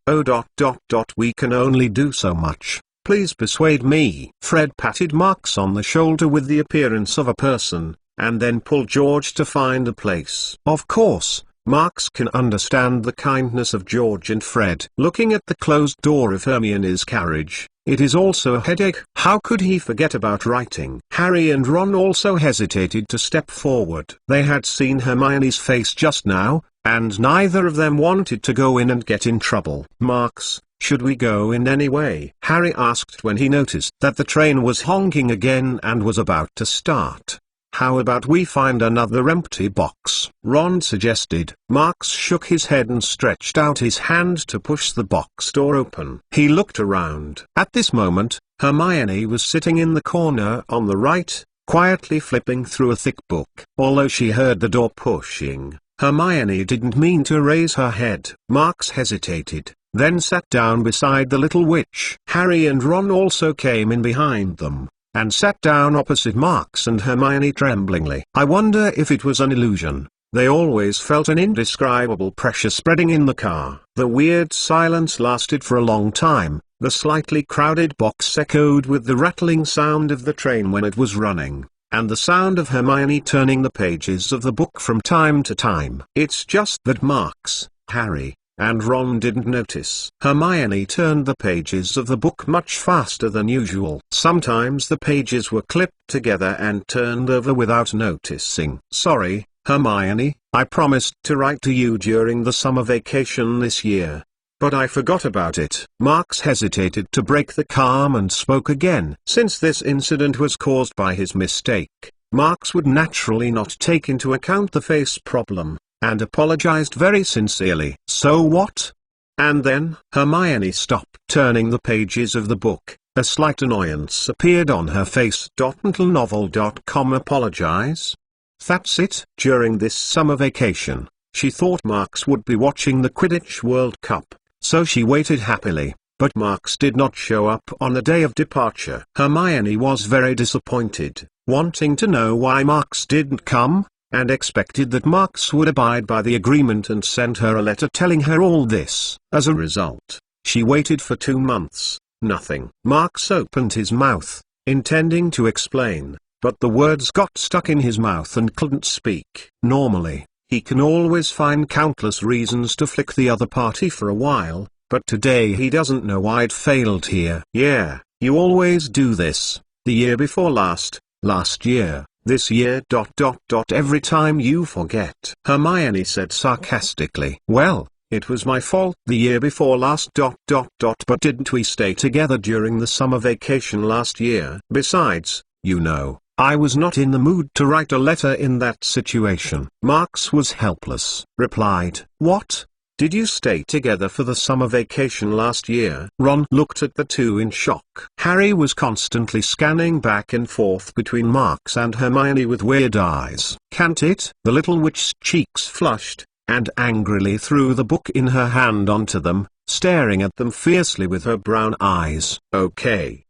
We can only do so much. Please persuade me. Fred patted Marks on the shoulder with the appearance of a person, and then pulled George to find a place. Of course, Marks can understand the kindness of George and Fred. Looking at the closed door of Hermione's carriage, it is also a headache. How could he forget about writing? Harry and Ron also hesitated to step forward. They had seen Hermione's face just now, and neither of them wanted to go in and get in trouble. Marks, should we go in anyway? Harry asked when he noticed that the train was honking again and was about to start. How about we find another empty box? Ron suggested. Marks shook his head and stretched out his hand to push the box door open. He looked around. At this moment, Hermione was sitting in the corner on the right, quietly flipping through a thick book. Although she heard the door pushing, Hermione didn't mean to raise her head. Marks hesitated. then sat down beside the little witch. Harry and Ron also came in behind them, and sat down opposite Marx and Hermione tremblingly. I wonder if it was an illusion. They always felt an indescribable pressure spreading in the car. The weird silence lasted for a long time. The slightly crowded box echoed with the rattling sound of the train when it was running, and the sound of Hermione turning the pages of the book from time to time. It's just that Marx, Harry, and Ron didn't notice. Hermione turned the pages of the book much faster than usual. Sometimes the pages were clipped together and turned over without noticing. Sorry, Hermione, I promised to write to you during the summer vacation this year, but I forgot about it. Marx hesitated to break the calm and spoke again. Since this incident was caused by his mistake, Marx would naturally not take into account the face problem, and apologized very sincerely. So what? And then Hermione stopped turning the pages of the book. A slight annoyance appeared on her face. Novel.com apologize? That's it. During this summer vacation, she thought Marx would be watching the Quidditch World Cup, so she waited happily, but Marx did not show up on the day of departure. Hermione was very disappointed, wanting to know why Marx didn't come, and expected that Marx would abide by the agreement and send her a letter telling her all this. As a result, she waited for 2 months, nothing. Marx opened his mouth, intending to explain, but the words got stuck in his mouth and couldn't speak. Normally, he can always find countless reasons to flick the other party for a while, but today he doesn't know why it failed here. Yeah, you always do this. The year before last year, this year ... every time you forget. Hermione said sarcastically. Well, it was my fault the year before last ... but didn't we stay together during the summer vacation last year? Besides, you know, I was not in the mood to write a letter in that situation. Marx was helpless. Replied, what? Did you stay together for the summer vacation last year? Ron looked at the two in shock. Harry was constantly scanning back and forth between Marx and Hermione with weird eyes. Can't it? The little witch's cheeks flushed, and angrily threw the book in her hand onto them, staring at them fiercely with her brown eyes. Okay.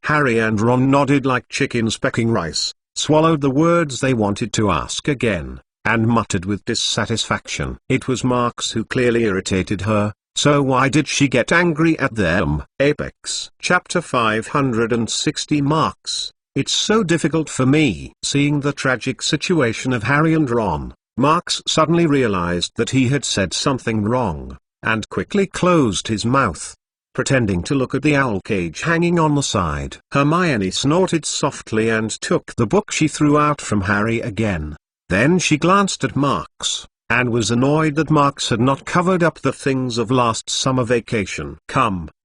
Harry and Ron nodded like chickens pecking rice, swallowed the words they wanted to ask again, and muttered with dissatisfaction. It was Marx who clearly irritated her, so why did she get angry at them? Apex. Chapter 560. Marx. It's so difficult for me. Seeing the tragic situation of Harry and Ron, Marx suddenly realized that he had said something wrong, and quickly closed his mouth, pretending to look at the owl cage hanging on the side. Hermione snorted softly and took the book she threw out from Harry again. Then she glanced at Marx, and was annoyed that Marx had not covered up the things of last summer vacation.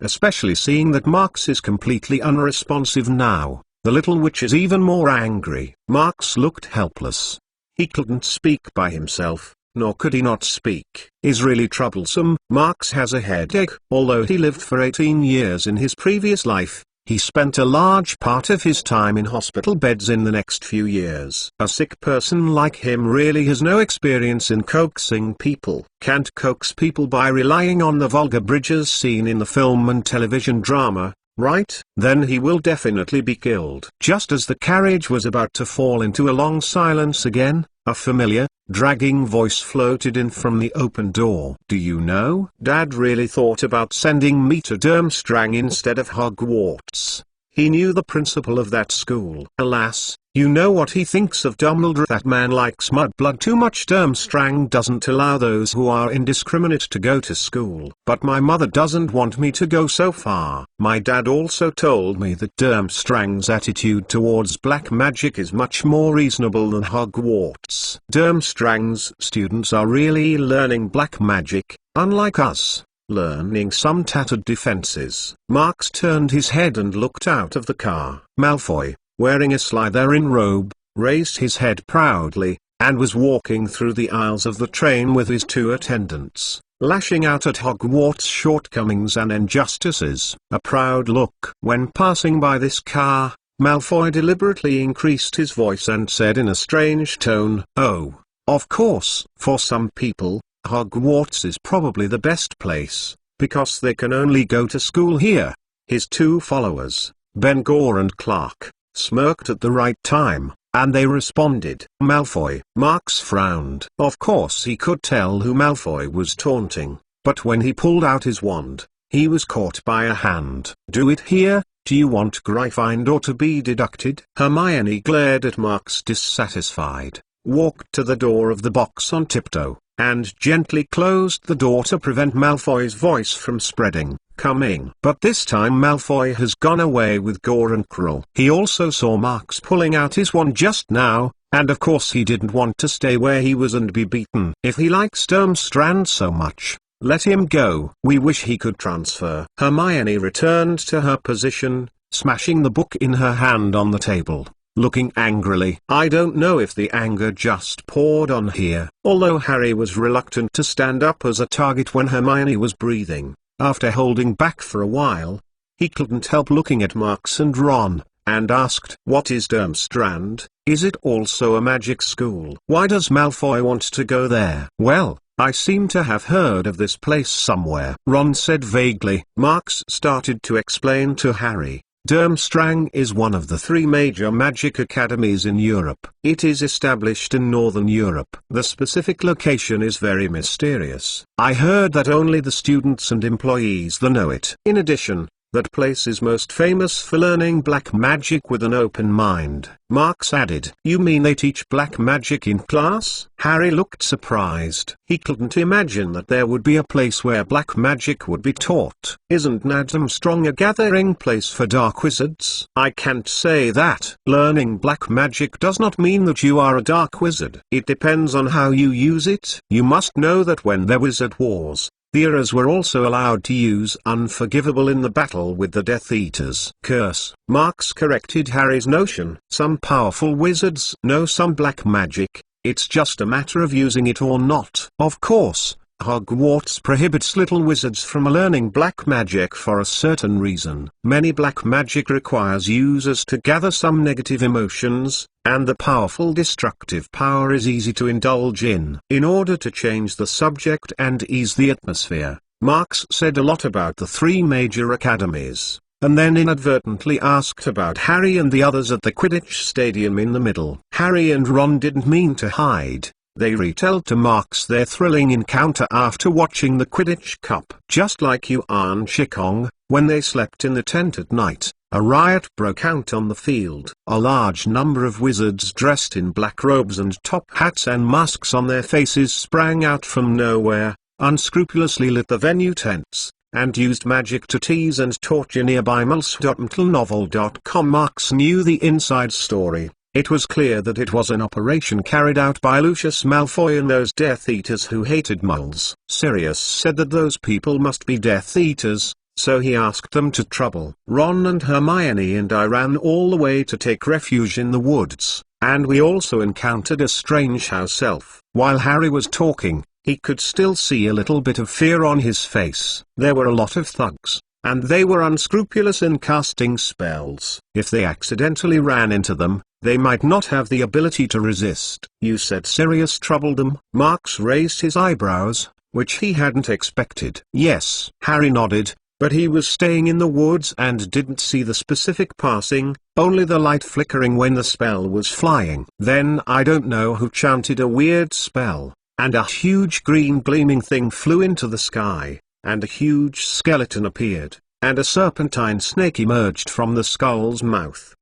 Especially seeing that Marx is completely unresponsive now, the little witch is even more angry. Marx looked helpless. He couldn't speak by himself, nor could he not speak. Is really troublesome. Marx has a headache. Although he lived for 18 years in his previous life, he spent a large part of his time in hospital beds in the next few years. A sick person like him really has no experience in coaxing people. Can't coax people by relying on the vulgar bridges seen in the film and television drama, right? Then he will definitely be killed. Just as the carriage was about to fall into a long silence again, a familiar, dragging voice floated in from the open door. Do you know? Dad really thought about sending me to Durmstrang instead of Hogwarts. He knew the principal of that school. Alas, you know what he thinks of Dumbledore. That man likes mudblood too much. Durmstrang doesn't allow those who are indiscriminate to go to school. But my mother doesn't want me to go so far. My dad also told me that Durmstrang's attitude towards black magic is much more reasonable than Hogwarts. Durmstrang's students are really learning black magic, unlike us, learning some tattered defenses. Marx turned his head and looked out of the car. Malfoy, wearing a Slytherin robe, raised his head proudly, and was walking through the aisles of the train with his two attendants, lashing out at Hogwarts' shortcomings and injustices. A proud look. When passing by this car, Malfoy deliberately increased his voice and said in a strange tone, "Oh, of course, for some people, Hogwarts is probably the best place, because they can only go to school here. His two followers, Ben Gore and Clark, smirked at the right time, and they responded. Malfoy. Marks frowned. Of course he could tell who Malfoy was taunting, but when he pulled out his wand, he was caught by a hand. Do it here. Do you want Gryffindor to be deducted? Hermione glared at Marks dissatisfied, walked to the door of the box on tiptoe, and gently closed the door to prevent Malfoy's voice from spreading. Coming. But this time Malfoy has gone away with Gore and Quirrell. He also saw Marks pulling out his wand just now, and of course he didn't want to stay where he was and be beaten. If he likes Durmstrang so much, let him go. We wish he could transfer. Hermione returned to her position, smashing the book in her hand on the table, looking angrily. I don't know if the anger just poured on here. Although Harry was reluctant to stand up as a target when Hermione was breathing, after holding back for a while, he couldn't help looking at Marks and Ron, and asked, "What is Durmstrang? Is it also a magic school? Why does Malfoy want to go there?" "Well, I seem to have heard of this place somewhere," Ron said vaguely. Marks started to explain to Harry. Durmstrang is one of the 3 major magic academies in Europe. It is established in Northern Europe. The specific location is very mysterious. I heard that only the students and employees there know it. In addition, that place is most famous for learning black magic with an open mind. Marks added, "You mean they teach black magic in class?" Harry looked surprised. He couldn't imagine that there would be a place where black magic would be taught. "Isn't Durmstrang a gathering place for dark wizards?" "I can't say that. Learning black magic does not mean that you are a dark wizard. It depends on how you use it. You must know that when there was at wars, the Eras were also allowed to use Unforgivable in the battle with the Death Eaters. Curse. Marks corrected Harry's notion. Some powerful wizards know some black magic, it's just a matter of using it or not. Of course, Hogwarts prohibits little wizards from learning black magic for a certain reason. Many black magic requires users to gather some negative emotions, and the powerful destructive power is easy to indulge in. In order to change the subject and ease the atmosphere, Marks said a lot about the 3 major academies, and then inadvertently asked about Harry and the others at the Quidditch stadium in the middle. Harry and Ron didn't mean to hide. They retold to Marks their thrilling encounter after watching the Quidditch Cup. Just like Yuan Shikong, when they slept in the tent at night, a riot broke out on the field. A large number of wizards dressed in black robes and top hats and masks on their faces sprang out from nowhere, unscrupulously lit the venue tents, and used magic to tease and torture nearby muls.mtlnovel.com. Marks knew the inside story. It was clear that it was an operation carried out by Lucius Malfoy and those Death Eaters who hated muggles. Sirius said that those people must be Death Eaters, so he asked them to trouble Ron and Hermione, and I ran all the way to take refuge in the woods, and we also encountered a strange house elf. While Harry was talking, he could still see a little bit of fear on his face. There were a lot of thugs, and they were unscrupulous in casting spells. If they accidentally ran into them, they might not have the ability to resist. "You said Sirius troubled them?" Marks raised his eyebrows, which he hadn't expected. "Yes." Harry nodded, but he was staying in the woods and didn't see the specific passing, only the light flickering when the spell was flying. Then I don't know who chanted a weird spell, and a huge green gleaming thing flew into the sky, and a huge skeleton appeared, and a serpentine snake emerged from the skull's mouth.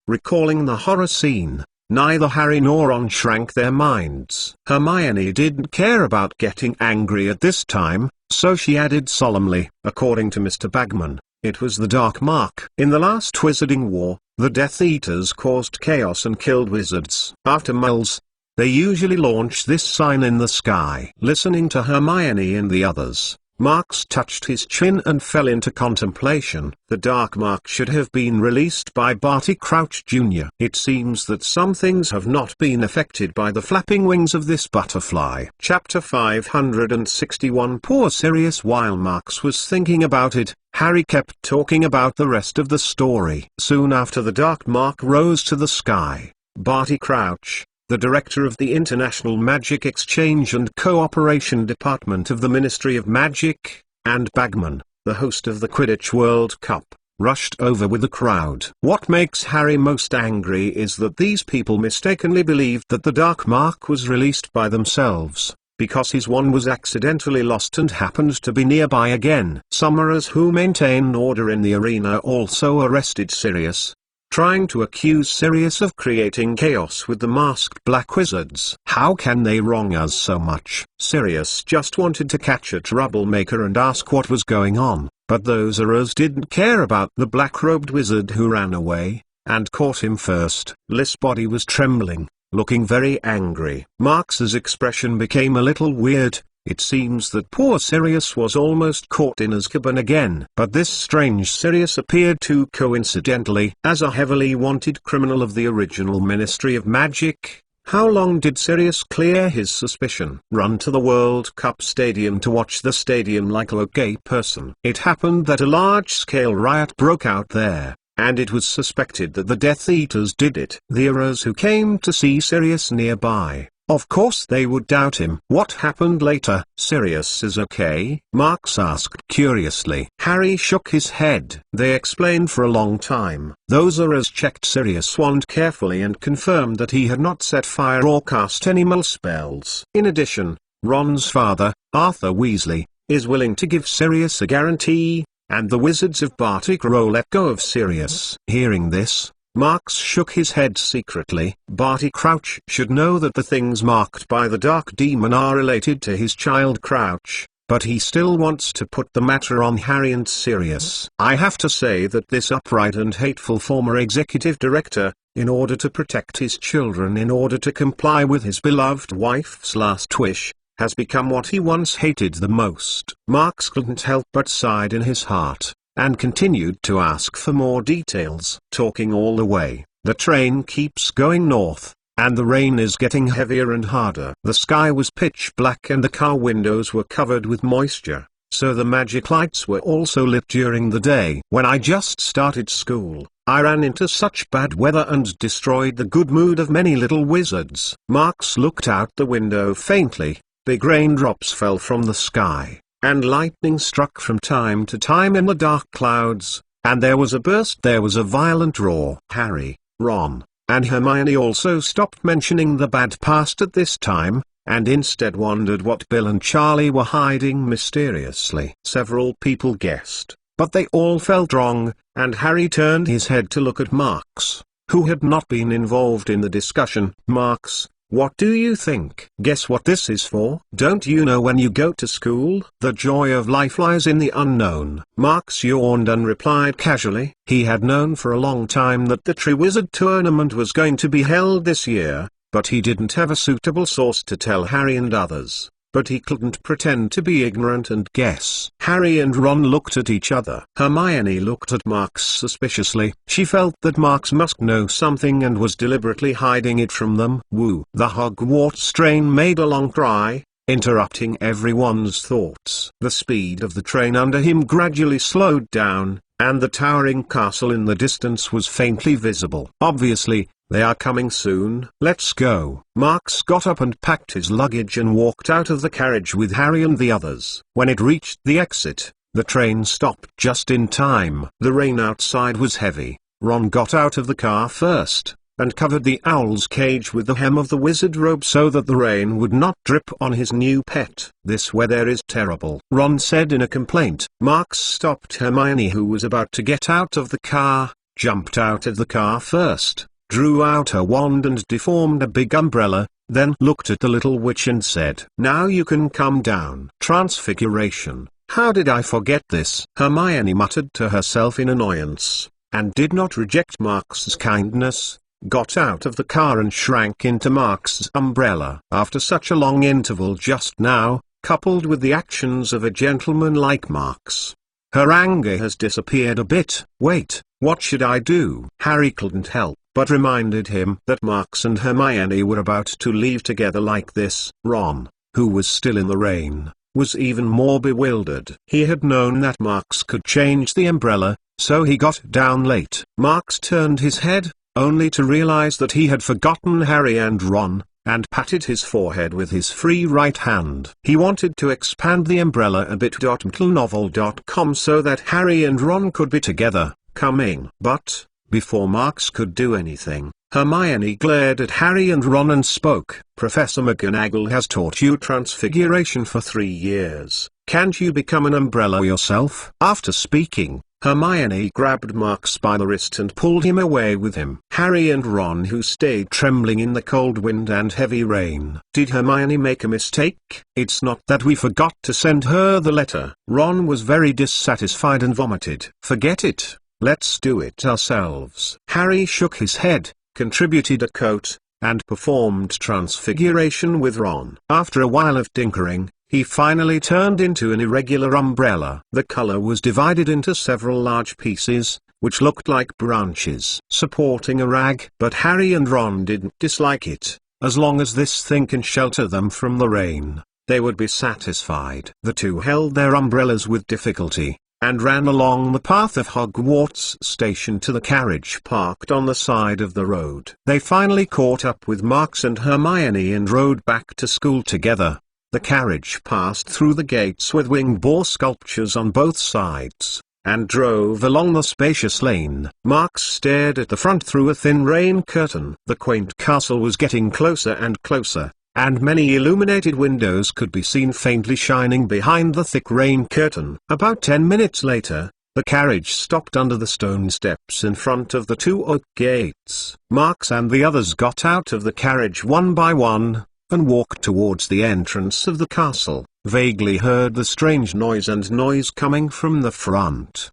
Recalling the horror scene, neither Harry nor Ron shrank their minds. Hermione didn't care about getting angry at this time, so she added solemnly, "According to Mr. Bagman, it was the Dark Mark. In the last Wizarding War, the Death Eaters caused chaos and killed wizards. After muggles, they usually launch this sign in the sky." Listening to Hermione and the others, Marks touched his chin and fell into contemplation. The Dark Mark should have been released by Barty Crouch Jr. It seems that some things have not been affected by the flapping wings of this butterfly. Chapter 561. Poor Sirius. While Marks was thinking about it, Harry kept talking about the rest of the story. Soon after the Dark Mark rose to the sky, Barty Crouch, the director of the International Magic Exchange and Cooperation Department of the Ministry of Magic, and Bagman, the host of the Quidditch World Cup, rushed over with the crowd. What makes Harry most angry is that these people mistakenly believed that the Dark Mark was released by themselves, because his wand was accidentally lost and happened to be nearby again. Summoners who maintain order in the arena also arrested Sirius, trying to accuse Sirius of creating chaos with the masked black wizards. How can they wrong us so much? Sirius just wanted to catch a troublemaker and ask what was going on, but those Aurors didn't care about the black-robed wizard who ran away, and caught him first. Lys' body was trembling, looking very angry. Marx's expression became a little weird. It seems that poor Sirius was almost caught in Azkaban again. But this strange Sirius appeared too coincidentally as a heavily wanted criminal of the original Ministry of Magic. How long did Sirius clear his suspicion? Run to the World Cup Stadium to watch the stadium like a gay person. It happened that a large-scale riot broke out there, and it was suspected that the Death Eaters did it. The Aurors who came to see Sirius nearby, of course they would doubt him. What happened later? Sirius is okay? Marx asked curiously. Harry shook his head. They explained for a long time. Those Aurors checked Sirius' wand carefully and confirmed that he had not set fire or cast any mal spells. In addition, Ron's father, Arthur Weasley, is willing to give Sirius a guarantee, and the Wizards of Bartic Row let go of Sirius. Hearing this, Marx shook his head secretly. Barty Crouch should know that the things marked by the Dark Demon are related to his child Crouch, but he still wants to put the matter on Harry and Sirius. I have to say that this upright and hateful former executive director, in order to protect his children, in order to comply with his beloved wife's last wish, has become what he once hated the most. Marx couldn't help but sighed in his heart, and continued to ask for more details. Talking all the way, the train keeps going north, and the rain is getting heavier and harder. The sky was pitch black and the car windows were covered with moisture, so the magic lights were also lit during the day. When I just started school, I ran into such bad weather and destroyed the good mood of many little wizards. Marx looked out the window faintly. Big raindrops fell from the sky, and lightning struck from time to time in the dark clouds, and there was a burst, there was a violent roar. Harry, Ron, and Hermione also stopped mentioning the bad past at this time, and instead wondered what Bill and Charlie were hiding mysteriously. Several people guessed, but they all felt wrong, and Harry turned his head to look at Marx, who had not been involved in the discussion. Marx, what do you think? Guess what this is for? Don't you know when you go to school? The joy of life lies in the unknown. Marx yawned and replied casually. He had known for a long time that the Triwizard Tournament was going to be held this year, but he didn't have a suitable source to tell Harry and others. But he couldn't pretend to be ignorant and guess. Harry and Ron looked at each other. Hermione looked at Marx suspiciously. She felt that Marx must know something and was deliberately hiding it from them. Woo! The Hogwarts train made a long cry, interrupting everyone's thoughts. The speed of the train under him gradually slowed down, and the towering castle in the distance was faintly visible. Obviously, they are coming soon. Let's go. Marx got up and packed his luggage and walked out of the carriage with Harry and the others. When it reached the exit, the train stopped just in time. The rain outside was heavy. Ron got out of the car first, and covered the owl's cage with the hem of the wizard robe so that the rain would not drip on his new pet. This weather is terrible, Ron said in a complaint. Marx stopped Hermione, who was about to get out of the car, jumped out of the car first, drew out her wand and deformed a big umbrella, then looked at the little witch and said, "Now you can come down." Transfiguration. How did I forget this? Hermione muttered to herself in annoyance, and did not reject Marx's kindness, got out of the car and shrank into Marx's umbrella. After such a long interval just now, coupled with the actions of a gentleman like Marx, her anger has disappeared a bit. Wait, what should I do? Harry couldn't help but reminded him that Marx and Hermione were about to leave together like this. Ron, who was still in the rain, was even more bewildered. He had known that Marx could change the umbrella, so he got down late. Marx turned his head, only to realize that he had forgotten Harry and Ron, and patted his forehead with his free right hand. He wanted to expand the umbrella a bit. Novel.com so that Harry and Ron could be together, coming. But, before Marks could do anything, Hermione glared at Harry and Ron and spoke. Professor McGonagall has taught you transfiguration for 3 years. Can't you become an umbrella yourself? After speaking, Hermione grabbed Marks by the wrist and pulled him away with him. Harry and Ron, who stayed trembling in the cold wind and heavy rain. Did Hermione make a mistake? It's not that we forgot to send her the letter. Ron was very dissatisfied and vomited. Forget it. Let's do it ourselves. Harry shook his head, contributed a coat, and performed transfiguration with Ron. After a while of tinkering, he finally turned into an irregular umbrella. The color was divided into several large pieces, which looked like branches supporting a rag. But Harry and Ron didn't dislike it. As long as this thing can shelter them from the rain, they would be satisfied. The two held their umbrellas with difficulty, and ran along the path of HogWarts station to the carriage parked on the side of the road. They finally caught up with Marks and Hermione and rode back to school together. The carriage passed through the gates with winged boar sculptures on both sides, and drove along the spacious lane. Marks stared at the front through a thin rain curtain. The quaint castle was getting closer and closer, and many illuminated windows could be seen faintly shining behind the thick rain curtain. About 10 minutes later, the carriage stopped under the stone steps in front of the 2 oak gates. Marks and the others got out of the carriage one by one, and walked towards the entrance of the castle. Vaguely heard the strange noise coming from the front.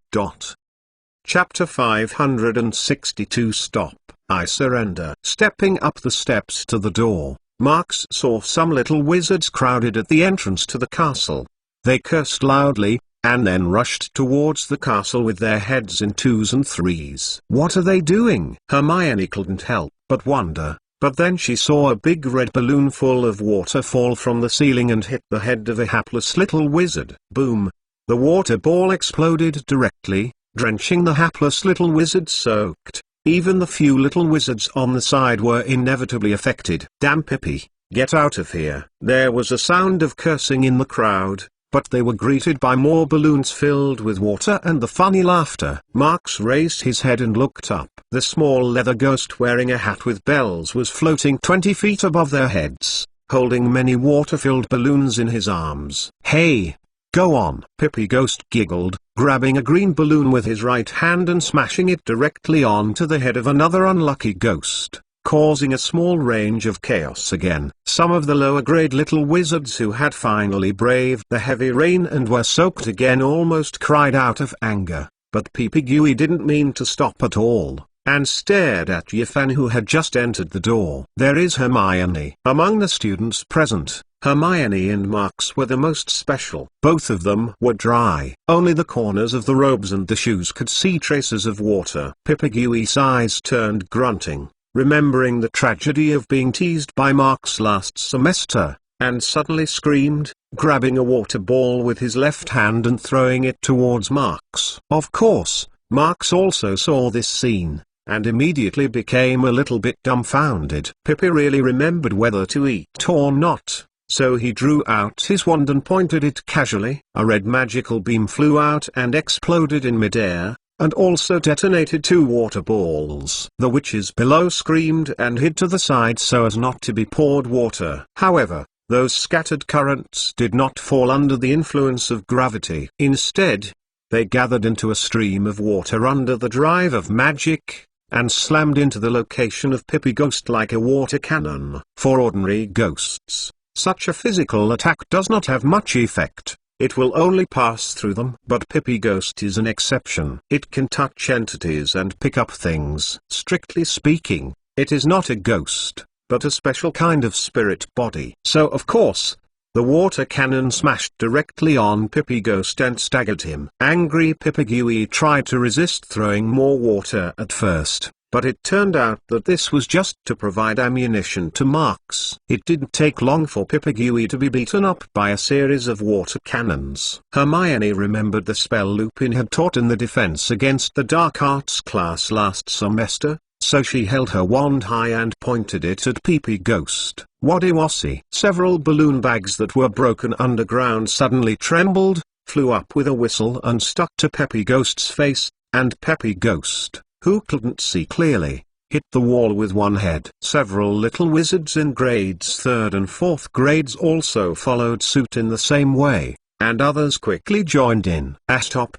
Chapter 562 Stop, I Surrender. Stepping up the steps to the door, Marks saw some little wizards crowded at the entrance to the castle. They cursed loudly, and then rushed towards the castle with their heads in 2s and 3s. What are they doing? Hermione couldn't help but wonder. But then she saw a big red balloon full of water fall from the ceiling and hit the head of a hapless little wizard. Boom! The water ball exploded directly, drenching the hapless little wizard soaked. Even the few little wizards on the side were inevitably affected. Damn Pippi, get out of here! There was a sound of cursing in the crowd, but they were greeted by more balloons filled with water and the funny laughter. Marks raised his head and looked up. The small leather ghost wearing a hat with bells was floating 20 feet above their heads, holding many water-filled balloons in his arms. Hey! Go on! Pippi Ghost giggled, grabbing a green balloon with his right hand and smashing it directly onto the head of another unlucky ghost, causing a small range of chaos again. Some of the lower-grade little wizards who had finally braved the heavy rain and were soaked again almost cried out of anger, but Pippi didn't mean to stop at all, and stared at Yifan, who had just entered the door. There is Hermione. Among the students present, Hermione and Marks were the most special. Both of them were dry. Only the corners of the robes and the shoes could see traces of water. Pippi's eyes turned grunting, remembering the tragedy of being teased by Marks last semester, and suddenly screamed, grabbing a water ball with his left hand and throwing it towards Marks. Of course, Marks also saw this scene, and immediately became a little bit dumbfounded. Pippi really remembered whether to eat or not, so he drew out his wand and pointed it casually. A red magical beam flew out and exploded in midair, and also detonated 2 water balls. The witches below screamed and hid to the side so as not to be poured water. However, those scattered currents did not fall under the influence of gravity. Instead, they gathered into a stream of water under the drive of magic, and slammed into the location of Pippi Ghost like a water cannon. For ordinary ghosts, such a physical attack does not have much effect. It will only pass through them. But Pippi Ghost is an exception. It can touch entities and pick up things. Strictly speaking, it is not a ghost, but a special kind of spirit body. So of course, the water cannon smashed directly on Pippi Ghost and staggered him. Angry Pippi tried to resist throwing more water at first, but it turned out that this was just to provide ammunition to Marks. It didn't take long for Pippi to be beaten up by a series of water cannons. Hermione remembered the spell Lupin had taught in the Defense Against the Dark Arts class last semester, So she held her wand high and pointed it at Pee-Pee Ghost. Waddy-wassy. Several balloon bags that were broken underground suddenly trembled, flew up with a whistle and stuck to Peppy Ghost's face, and Peppy Ghost, who couldn't see clearly, hit the wall with one head. Several little wizards in grades 3rd and 4th grades also followed suit in the same way, and others quickly joined in. Stop.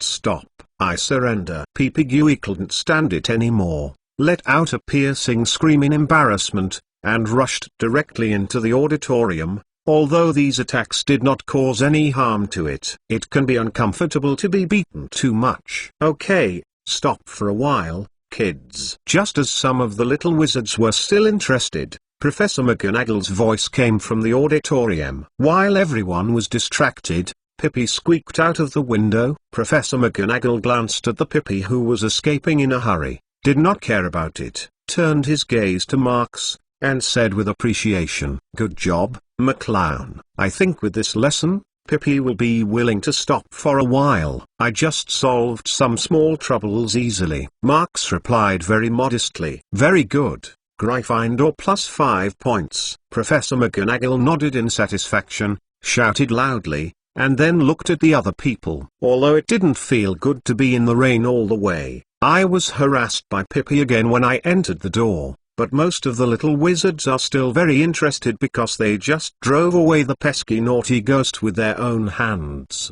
Stop. I surrender. Pee-Pee couldn't stand it anymore, let out a piercing scream in embarrassment, and rushed directly into the auditorium. Although these attacks did not cause any harm to it. It can be uncomfortable to be beaten too much. Okay, stop for a while, kids. Just as some of the little wizards were still interested, Professor McGonagall's voice came from the auditorium. While everyone was distracted, Pippi squeaked out of the window. Professor McGonagall glanced at the Pippi who was escaping in a hurry, did not care about it, turned his gaze to Marks, and said with appreciation, "Good job, McClown. I think with this lesson, Pippi will be willing to stop for a while. I just solved some small troubles easily." Marks replied very modestly, "Very good, Gryffindor plus 5 points." Professor McGonagall nodded in satisfaction, shouted loudly, and then looked at the other people. Although it didn't feel good to be in the rain all the way, I was harassed by Pippi again when I entered the door. But most of the little wizards are still very interested because they just drove away the pesky naughty ghost with their own hands.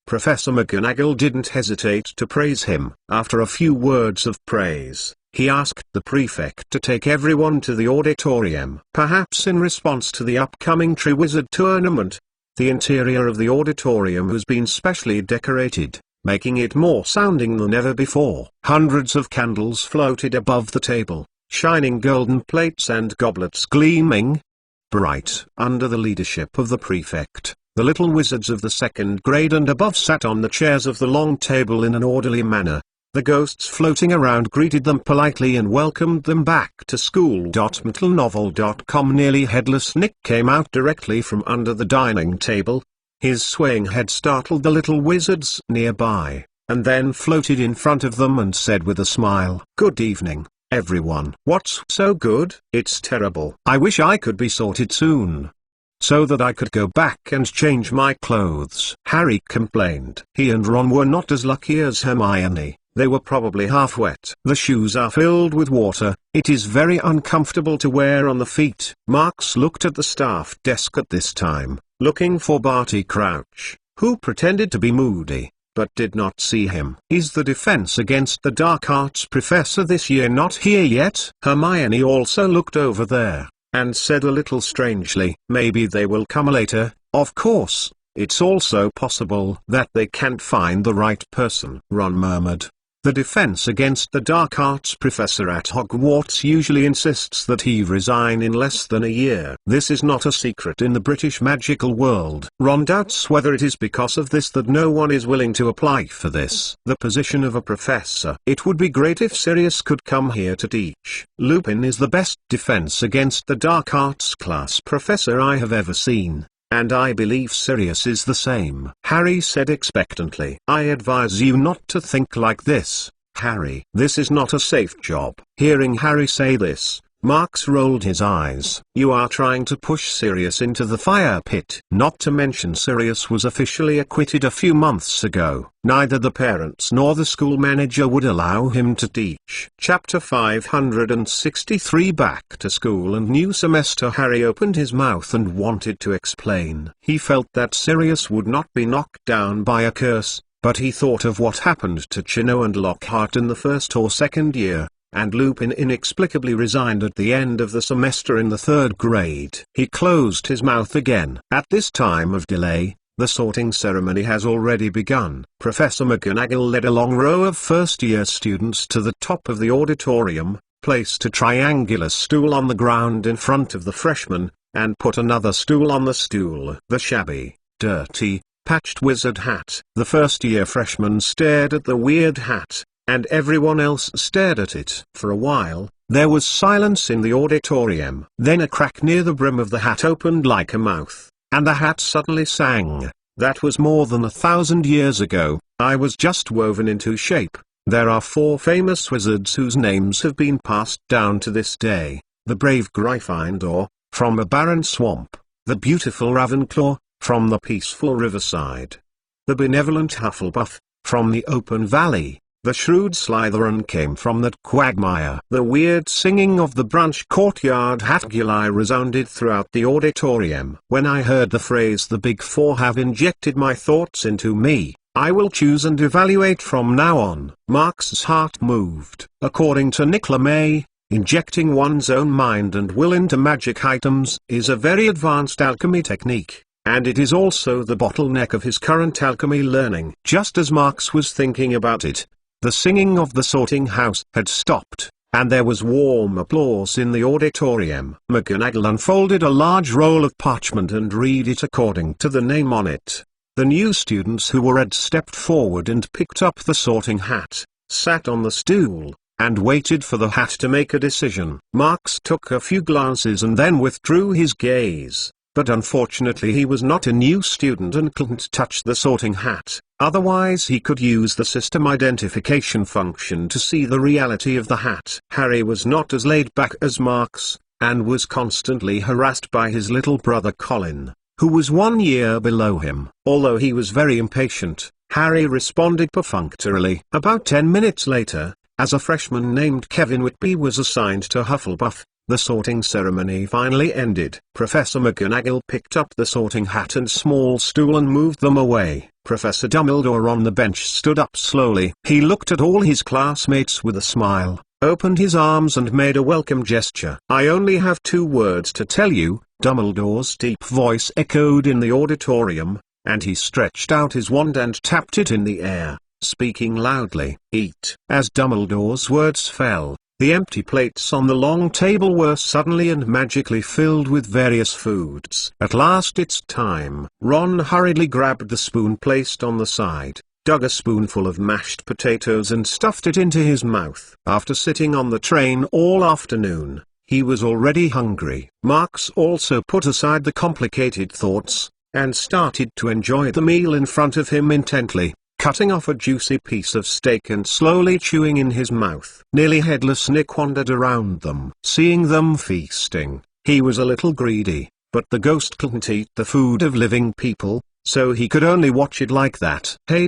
Professor McGonagall didn't hesitate to praise him. After a few words of praise, he asked the prefect to take everyone to the auditorium. Perhaps in response to the upcoming Triwizard Tournament, the interior of the auditorium has been specially decorated, making it more sounding than ever before. Hundreds of candles floated above the table, shining golden plates and goblets gleaming bright. Under the leadership of the prefect, the little wizards of the 2nd grade and above sat on the chairs of the long table in an orderly manner. The ghosts floating around greeted them politely and welcomed them back to school. MiddleNovel.com. Nearly headless Nick came out directly from under the dining table. His swaying head startled the little wizards nearby, and then floated in front of them and said with a smile, "Good evening, everyone." "What's so good?" "It's terrible. I wish I could be sorted soon, so that I could go back and change my clothes," Harry complained. He and Ron were not as lucky as Hermione. They were probably half wet. "The shoes are filled with water. It is very uncomfortable to wear on the feet." Marks looked at the staff desk at this time, looking for Barty Crouch, who pretended to be moody, but did not see him. "Is the Defense Against the Dark Arts professor this year not here yet?" Hermione also looked over there, and said a little strangely, "Maybe they will come later." "Of course, it's also possible that they can't find the right person," Ron murmured. "The Defense Against the Dark Arts professor at Hogwarts usually insists that he resign in less than a year. This is not a secret in the British magical world." Ron doubts whether it is because of this that no one is willing to apply for the position of a professor. "It would be great if Sirius could come here to teach. Lupin is the best Defense Against the Dark Arts class professor I have ever seen, and I believe Sirius is the same," Harry said expectantly. "I advise you not to think like this, Harry. This is not a safe job." Hearing Harry say this, Marks rolled his eyes. "You are trying to push Sirius into the fire pit." Not to mention Sirius was officially acquitted a few months ago. Neither the parents nor the school manager would allow him to teach. Chapter 563. Back to school and new semester. Harry opened his mouth and wanted to explain. He felt that Sirius would not be knocked down by a curse, but he thought of what happened to Chino and Lockhart in the 1st or 2nd year. And Lupin inexplicably resigned at the end of the semester in the 3rd grade. He closed his mouth again. At this time of delay, the sorting ceremony has already begun. Professor McGonagall led a long row of first-year students to the top of the auditorium, placed a triangular stool on the ground in front of the freshmen, and put another stool on the stool. The shabby, dirty, patched wizard hat. The first-year freshmen stared at the weird hat, and everyone else stared at it. For a while, there was silence in the auditorium. Then a crack near the brim of the hat opened like a mouth, and the hat suddenly sang, "That was more than 1,000 years ago. I was just woven into shape, There are 4 famous wizards whose names have been passed down to this day: the brave Gryffindor, from a barren swamp; the beautiful Ravenclaw, from the peaceful riverside; the benevolent Hufflepuff, from the open valley; the shrewd Slytherin came from that quagmire. The weird singing of the branch courtyard HogWarts resounded throughout the auditorium. When I heard the phrase "the Big Four have injected my thoughts into me, I will choose and evaluate from now on," Mark's heart moved. According to Nick LeMay, injecting one's own mind and will into magic items is a very advanced alchemy technique, and it is also the bottleneck of his current alchemy learning. Just as Marx was thinking about it, the singing of the sorting house had stopped, and there was warm applause in the auditorium. McGonagall unfolded a large roll of parchment and read it according to the name on it. The new students who were read stepped forward and picked up the sorting hat, sat on the stool, and waited for the hat to make a decision. Marx took a few glances and then withdrew his gaze, but unfortunately he was not a new student and couldn't touch the sorting hat. Otherwise he could use the system identification function to see the reality of the hat. Harry was not as laid back as Marx, and was constantly harassed by his little brother Colin, who was 1 year below him. Although he was very impatient, Harry responded perfunctorily. About 10 minutes later, as a freshman named Kevin Whitby was assigned to Hufflepuff, the sorting ceremony finally ended. Professor McGonagall picked up the sorting hat and small stool and moved them away. Professor Dumbledore on the bench stood up slowly. He looked at all his classmates with a smile, opened his arms and made a welcome gesture. "I only have 2 words to tell you," Dumbledore's deep voice echoed in the auditorium, and he stretched out his wand and tapped it in the air, speaking loudly. "Eat." As Dumbledore's words fell, the empty plates on the long table were suddenly and magically filled with various foods. "At last it's time." Ron hurriedly grabbed the spoon placed on the side, dug a spoonful of mashed potatoes and stuffed it into his mouth. After sitting on the train all afternoon, he was already hungry. Marx also put aside the complicated thoughts, and started to enjoy the meal in front of him intently, cutting off a juicy piece of steak and slowly chewing in his mouth. Nearly headless Nick wandered around them. Seeing them feasting, he was a little greedy, but the ghost couldn't eat the food of living people, so he could only watch it like that. "Hey ...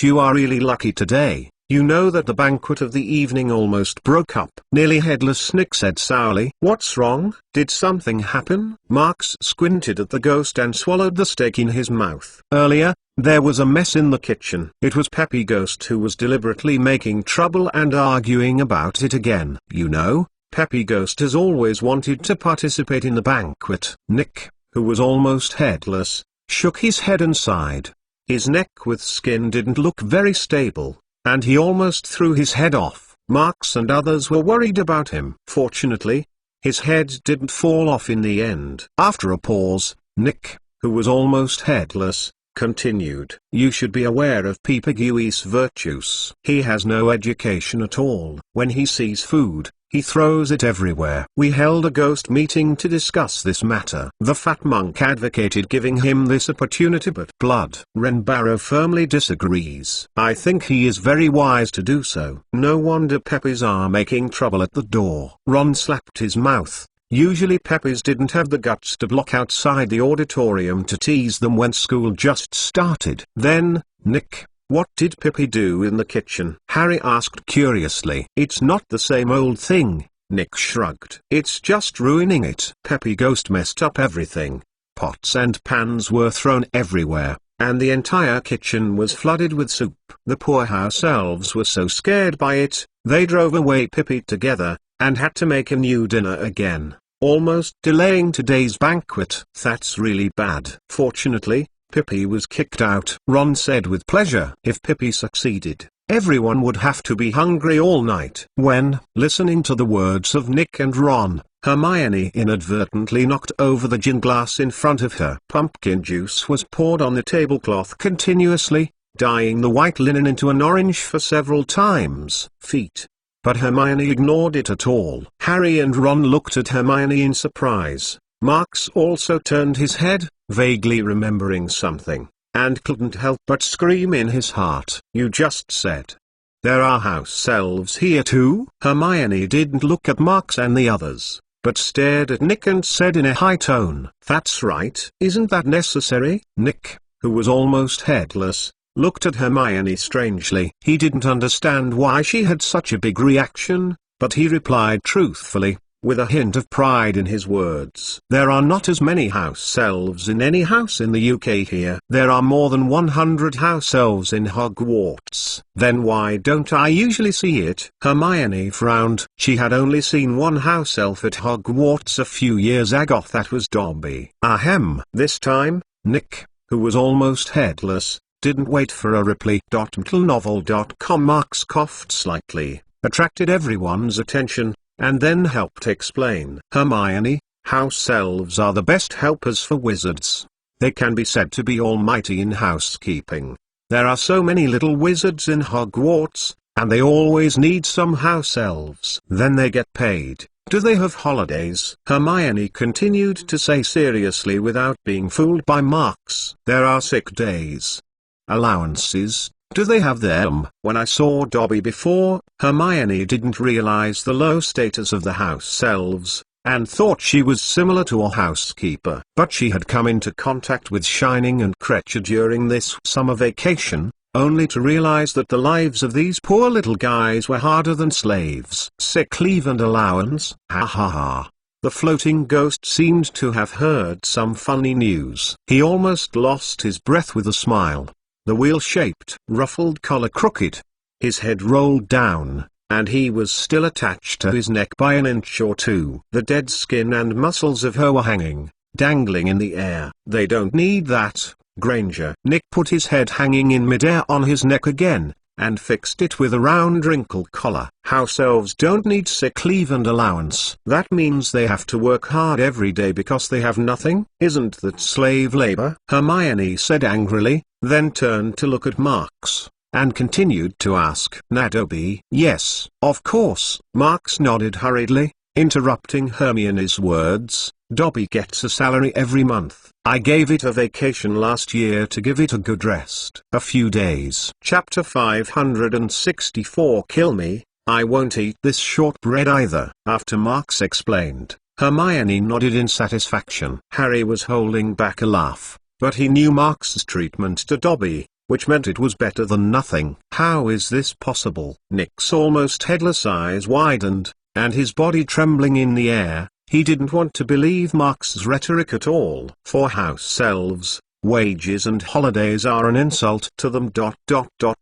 you are really lucky today. You know that the banquet of the evening almost broke up." Nearly headless Nick said sourly. "What's wrong? Did something happen?" Marx squinted at the ghost and swallowed the steak in his mouth. "Earlier, there was a mess in the kitchen. It was Peppy Ghost who was deliberately making trouble and arguing about it again. You know, Peppy Ghost has always wanted to participate in the banquet." Nick, who was almost headless, shook his head and sighed. His neck with skin didn't look very stable, and he almost threw his head off. Marx and others were worried about him. Fortunately, his head didn't fall off in the end. After a pause, Nick, who was almost headless, continued. "You should be aware of Peepagew's virtues. He has no education at all. When he sees food, he throws it everywhere." We held a ghost meeting to discuss this matter. The fat monk advocated giving him this opportunity, but Blood Ren Barrow firmly disagrees. "I think he is very wise to do so." No wonder Peppies are making trouble at the door. Ron slapped his mouth. Usually Peppies didn't have the guts to block outside the auditorium to tease them when school just started. "Then, Nick, what did Pippi do in the kitchen?" Harry asked curiously. "It's not the same old thing," Nick shrugged. "It's just ruining it." Peppy Ghost messed up everything. Pots and pans were thrown everywhere, and the entire kitchen was flooded with soup. The poor house elves were so scared by it, they drove away Pippi together, and had to make a new dinner again, almost delaying today's banquet. "That's really bad." "Fortunately, Pippi was kicked out," Ron said with pleasure. "If Pippi succeeded, everyone would have to be hungry all night." When, listening to the words of Nick and Ron, Hermione inadvertently knocked over the gin glass in front of her. Pumpkin juice was poured on the tablecloth continuously, dyeing the white linen into an orange for several times. Feet. But Hermione ignored it at all. Harry and Ron looked at Hermione in surprise. Marx also turned his head, vaguely remembering something, and couldn't help but scream in his heart. "You just said There are house elves here too? Hermione didn't look at Marks and the others, but stared at Nick and said in a high tone, "That's right. Isn't that necessary?" Nick, who was almost headless, looked at Hermione strangely. He didn't understand why she had such a big reaction, but he replied truthfully, with a hint of pride in his words. "There are not as many house elves in any house in the UK here. There are more than 100 house elves in Hogwarts. Then why don't I usually see it?" Hermione frowned. She had only seen one house elf at Hogwarts a few years ago. That was Dobby. Ahem. This time, Nick, who was almost headless, didn't wait for a reply. Novel.com. Marks coughed slightly, attracted everyone's attention, and then helped explain. "Hermione, house elves are the best helpers for wizards. They can be said to be almighty in housekeeping. There are so many little wizards in Hogwarts, and they always need some house elves. Then they get paid. Do they have holidays?" Hermione continued to say seriously without being fooled by Marks. "There are sick days. Allowances. Do they have them?" When I saw Dobby before, Hermione didn't realize the low status of the house elves, and thought she was similar to a housekeeper. But she had come into contact with Shining and Cretcher during this summer vacation, only to realize that the lives of these poor little guys were harder than slaves. Sick leave and allowance. Ha ha ha. The floating ghost seemed to have heard some funny news. He almost lost his breath with a smile. The wheel-shaped, ruffled collar crooked. His head rolled down, and he was still attached to his neck by an inch or two. The dead skin and muscles of her were hanging, dangling in the air. "They don't need that, Granger." Nick put his head hanging in midair on his neck again, and fixed it with a round wrinkled collar. "House elves don't need sick leave and allowance. That means they have to work hard every day because they have nothing. Isn't that slave labor?" Hermione said angrily, then turned to look at Marks, and continued to ask, "Dobby?" "Yes, of course." Marks nodded hurriedly, interrupting Hermione's words. "Dobby gets a salary every month. I gave it a vacation last year to give it a good rest. A few days." Chapter 564. Kill me, I won't eat this shortbread either. After Marks explained, Hermione nodded in satisfaction. Harry was holding back a laugh, but he knew Marks's treatment to Dobby, which meant it was better than nothing. How is this possible? Nick's almost headless eyes widened, and his body trembling in the air. He didn't want to believe Marks's rhetoric at all. For house elves, wages and holidays are an insult to them.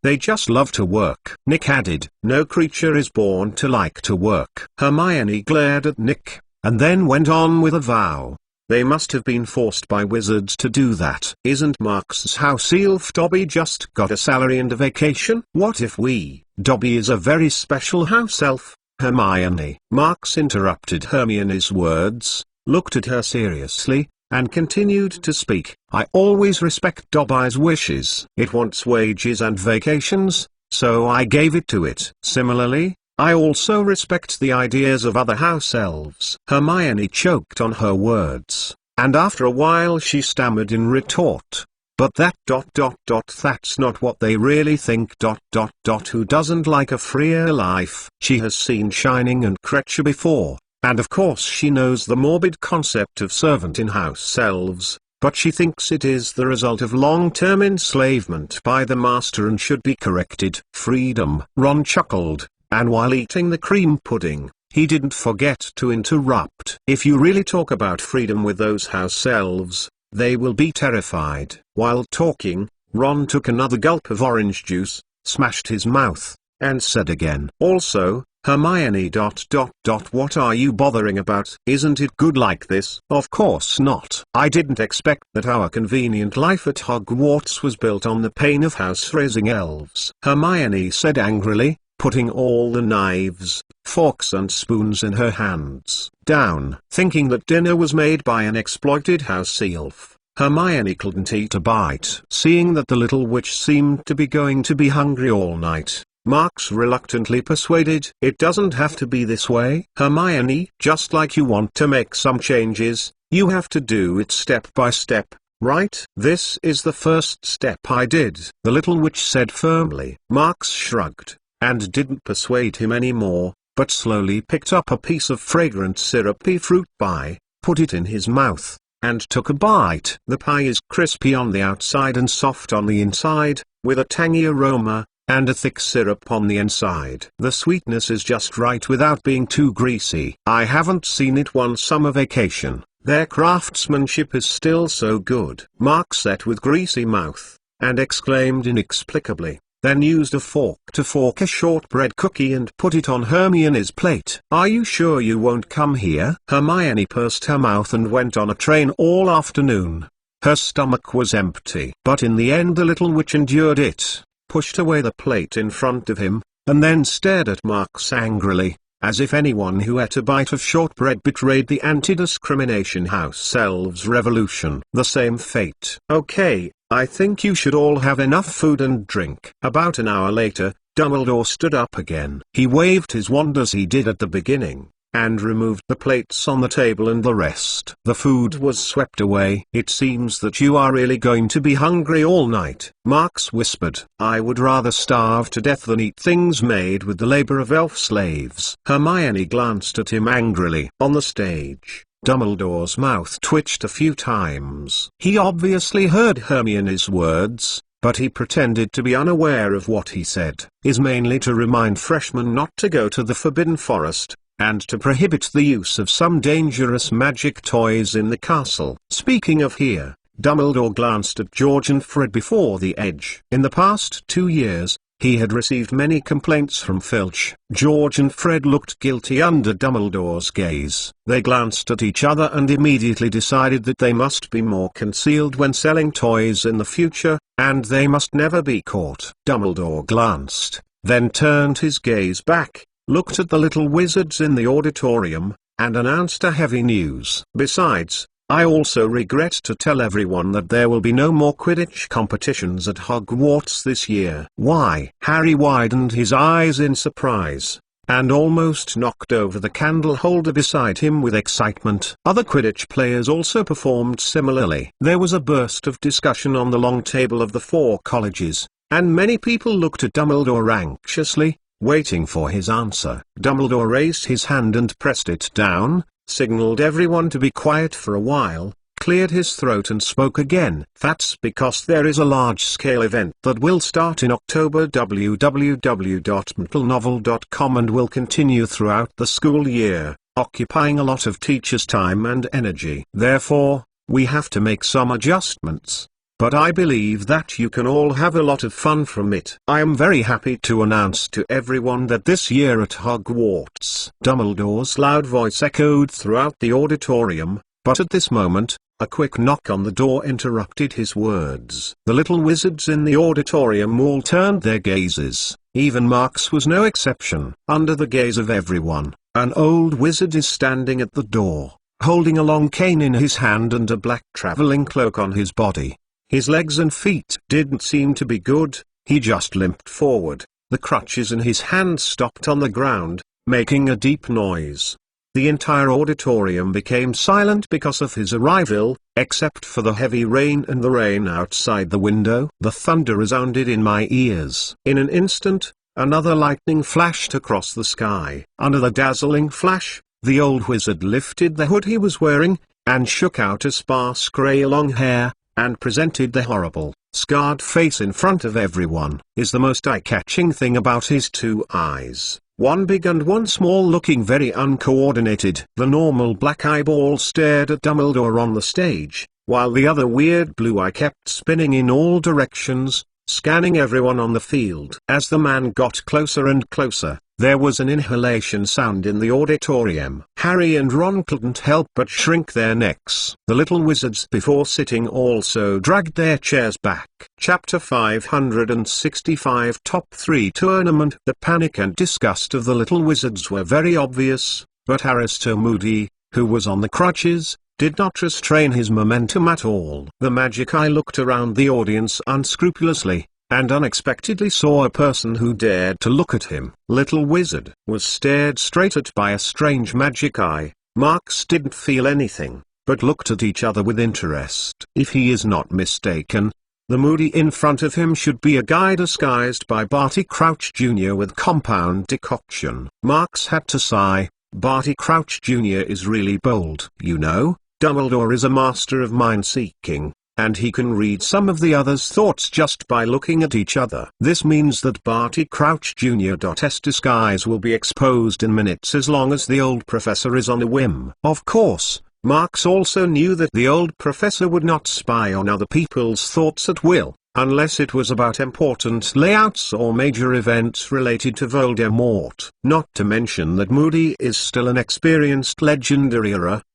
They just love to work. Nick added, "No creature is born to like to work." Hermione glared at Nick, and then went on with a vow. "They must have been forced by wizards to do that." "Isn't Marks's house elf Dobby just got a salary and a vacation?" "What if Dobby is a very special house elf, Hermione?" Marks interrupted Hermione's words, looked at her seriously, and continued to speak. "I always respect Dobby's wishes. It wants wages and vacations, so I gave it to it. Similarly, I also respect the ideas of other house elves." Hermione choked on her words, and after a while she stammered in retort. "But that's not what they really think. Who doesn't like a freer life?" She has seen Shining and Cretcher before, and of course she knows the morbid concept of servant in house elves, but she thinks it is the result of long-term enslavement by the master and should be corrected. "Freedom." Ron chuckled, and while eating the cream pudding, he didn't forget to interrupt. "If you really talk about freedom with those house elves, they will be terrified." While talking, Ron took another gulp of orange juice, smashed his mouth, and said again, "Also, Hermione. What are you bothering about? Isn't it good like this?" "Of course not. I didn't expect that our convenient life at Hogwarts was built on the pain of house-raising elves," Hermione said angrily, putting all the knives, forks and spoons in her hands down. Thinking that dinner was made by an exploited house elf, Hermione couldn't eat a bite. Seeing that the little witch seemed to be going to be hungry all night, Marks reluctantly persuaded, "It doesn't have to be this way, Hermione. Just like you want to make some changes, you have to do it step by step, right?" "This is the first step I did," the little witch said firmly. Marks shrugged. and didn't persuade him anymore, but slowly picked up a piece of fragrant syrupy fruit pie, put it in his mouth, and took a bite. The pie is crispy on the outside and soft on the inside, with a tangy aroma, and a thick syrup on the inside. The sweetness is just right without being too greasy. I haven't seen it one summer vacation. Their craftsmanship is still so good. Mark sat with greasy mouth, and exclaimed inexplicably, then used a fork to fork a shortbread cookie and put it on Hermione's plate. "Are you sure you won't come here?" Hermione pursed her mouth and went on a train all afternoon. Her stomach was empty. But in the end the little witch endured it, pushed away the plate in front of him, and then stared at Marx angrily, as if anyone who ate a bite of shortbread betrayed the anti-discrimination house elves revolution. The same fate. "Okay, I think you should all have enough food and drink." About an hour later, Dumbledore stood up again. He waved his wand as he did at the beginning, and removed the plates on the table and the rest. The food was swept away. "It seems that you are really going to be hungry all night," Marx whispered. "I would rather starve to death than eat things made with the labor of elf slaves." Hermione glanced at him angrily. On the stage, Dumbledore's mouth twitched a few times. He obviously heard Hermione's words, but he pretended to be unaware of what he said. Is mainly to remind freshmen not to go to the Forbidden Forest, and to prohibit the use of some dangerous magic toys in the castle. Speaking of here, Dumbledore glanced at George and Fred before the edge. In the past 2 years, he had received many complaints from Filch. George and Fred looked guilty under Dumbledore's gaze. They glanced at each other and immediately decided that they must be more concealed when selling toys in the future, and they must never be caught. Dumbledore glanced, then turned his gaze back, looked at the little wizards in the auditorium, and announced a heavy news. "Besides, I also regret to tell everyone that there will be no more Quidditch competitions at Hogwarts this year." "Why?" Harry widened his eyes in surprise, and almost knocked over the candle holder beside him with excitement. Other Quidditch players also performed similarly. There was a burst of discussion on the long table of the 4 colleges, and many people looked at Dumbledore anxiously, waiting for his answer. Dumbledore raised his hand and pressed it down, signaled everyone to be quiet for a while, cleared his throat and spoke again. "That's because there is a large-scale event that will start in October www.mtlnovel.com and will continue throughout the school year, occupying a lot of teachers' time and energy. Therefore, we have to make some adjustments. But I believe that you can all have a lot of fun from it. I am very happy to announce to everyone that this year at Hogwarts." Dumbledore's loud voice echoed throughout the auditorium, but at this moment, a quick knock on the door interrupted his words. The little wizards in the auditorium all turned their gazes. Even Marx was no exception. Under the gaze of everyone, an old wizard is standing at the door, holding a long cane in his hand and a black traveling cloak on his body. His legs and feet didn't seem to be good, he just limped forward. The crutches in his hand stopped on the ground, making a deep noise. The entire auditorium became silent because of his arrival, except for the heavy rain and the rain outside the window. The thunder resounded in my ears. In an instant, another lightning flashed across the sky. Under the dazzling flash, the old wizard lifted the hood he was wearing, and shook out a sparse grey long hair, and presented the horrible, scarred face in front of everyone. Is the most eye-catching thing about his 2 eyes, one big and one small, looking very uncoordinated. The normal black eyeball stared at Dumbledore on the stage, while the other weird blue eye kept spinning in all directions, scanning everyone on the field. As the man got closer and closer, there was an inhalation sound in the auditorium. Harry and Ron couldn't help but shrink their necks. The little wizards before sitting also dragged their chairs back. Chapter 565 Top 3 Tournament. The panic and disgust of the little wizards were very obvious, but Aristo Moody, who was on the crutches, did not restrain his momentum at all. The magic eye looked around the audience unscrupulously, and unexpectedly saw a person who dared to look at him. Little Wizard was stared straight at by a strange magic eye. Marx didn't feel anything, but looked at each other with interest. If he is not mistaken, The Moody in front of him should be a guy disguised by Barty Crouch Jr. with compound decoction. Marx had to sigh. Barty Crouch Jr. is really bold. You know, Dumbledore is a master of mind-seeking, and he can read some of the others' thoughts just by looking at each other. This means that Barty Crouch Jr.'s disguise will be exposed in minutes as long as the old professor is on a whim. Of course, Marx also knew that the old professor would not spy on other people's thoughts at will, unless it was about important layouts or major events related to Voldemort. Not to mention that Moody is still an experienced legendary,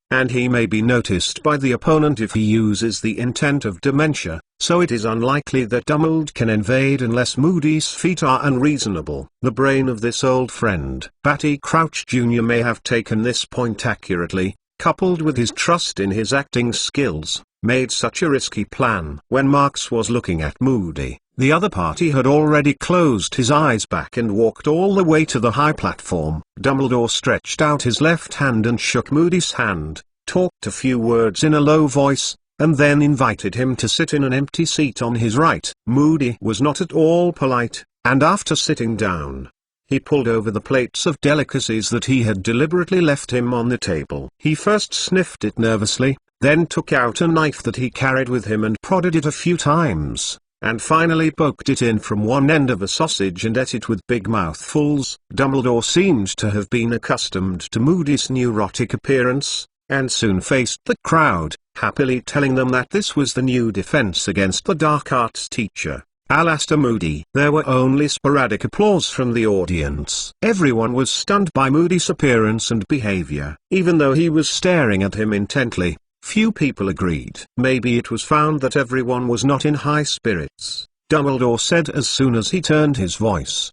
and he may be noticed by the opponent if he uses the intent of dementia, so it is unlikely that Dumbledore can invade unless Moody's feet are unreasonable. The brain of this old friend, Barty Crouch Jr. may have taken this point accurately, coupled with his trust in his acting skills, made such a risky plan. When Marx was looking at Moody, the other party had already closed his eyes back and walked all the way to the high platform. Dumbledore stretched out his left hand and shook Moody's hand, talked a few words in a low voice, and then invited him to sit in an empty seat on his right. Moody was not at all polite, and after sitting down, he pulled over the plates of delicacies that he had deliberately left him on the table. He first sniffed it nervously, then took out a knife that he carried with him and prodded it a few times, and finally poked it in from one end of a sausage and ate it with big mouthfuls. Dumbledore seemed to have been accustomed to Moody's neurotic appearance, and soon faced the crowd, happily telling them that this was the new defense against the dark arts teacher, Alastor Moody. There were only sporadic applause from the audience. Everyone was stunned by Moody's appearance and behavior. Even though he was staring at him intently, few people agreed. Maybe it was found that everyone was not in high spirits. Dumbledore said as soon as he turned his voice.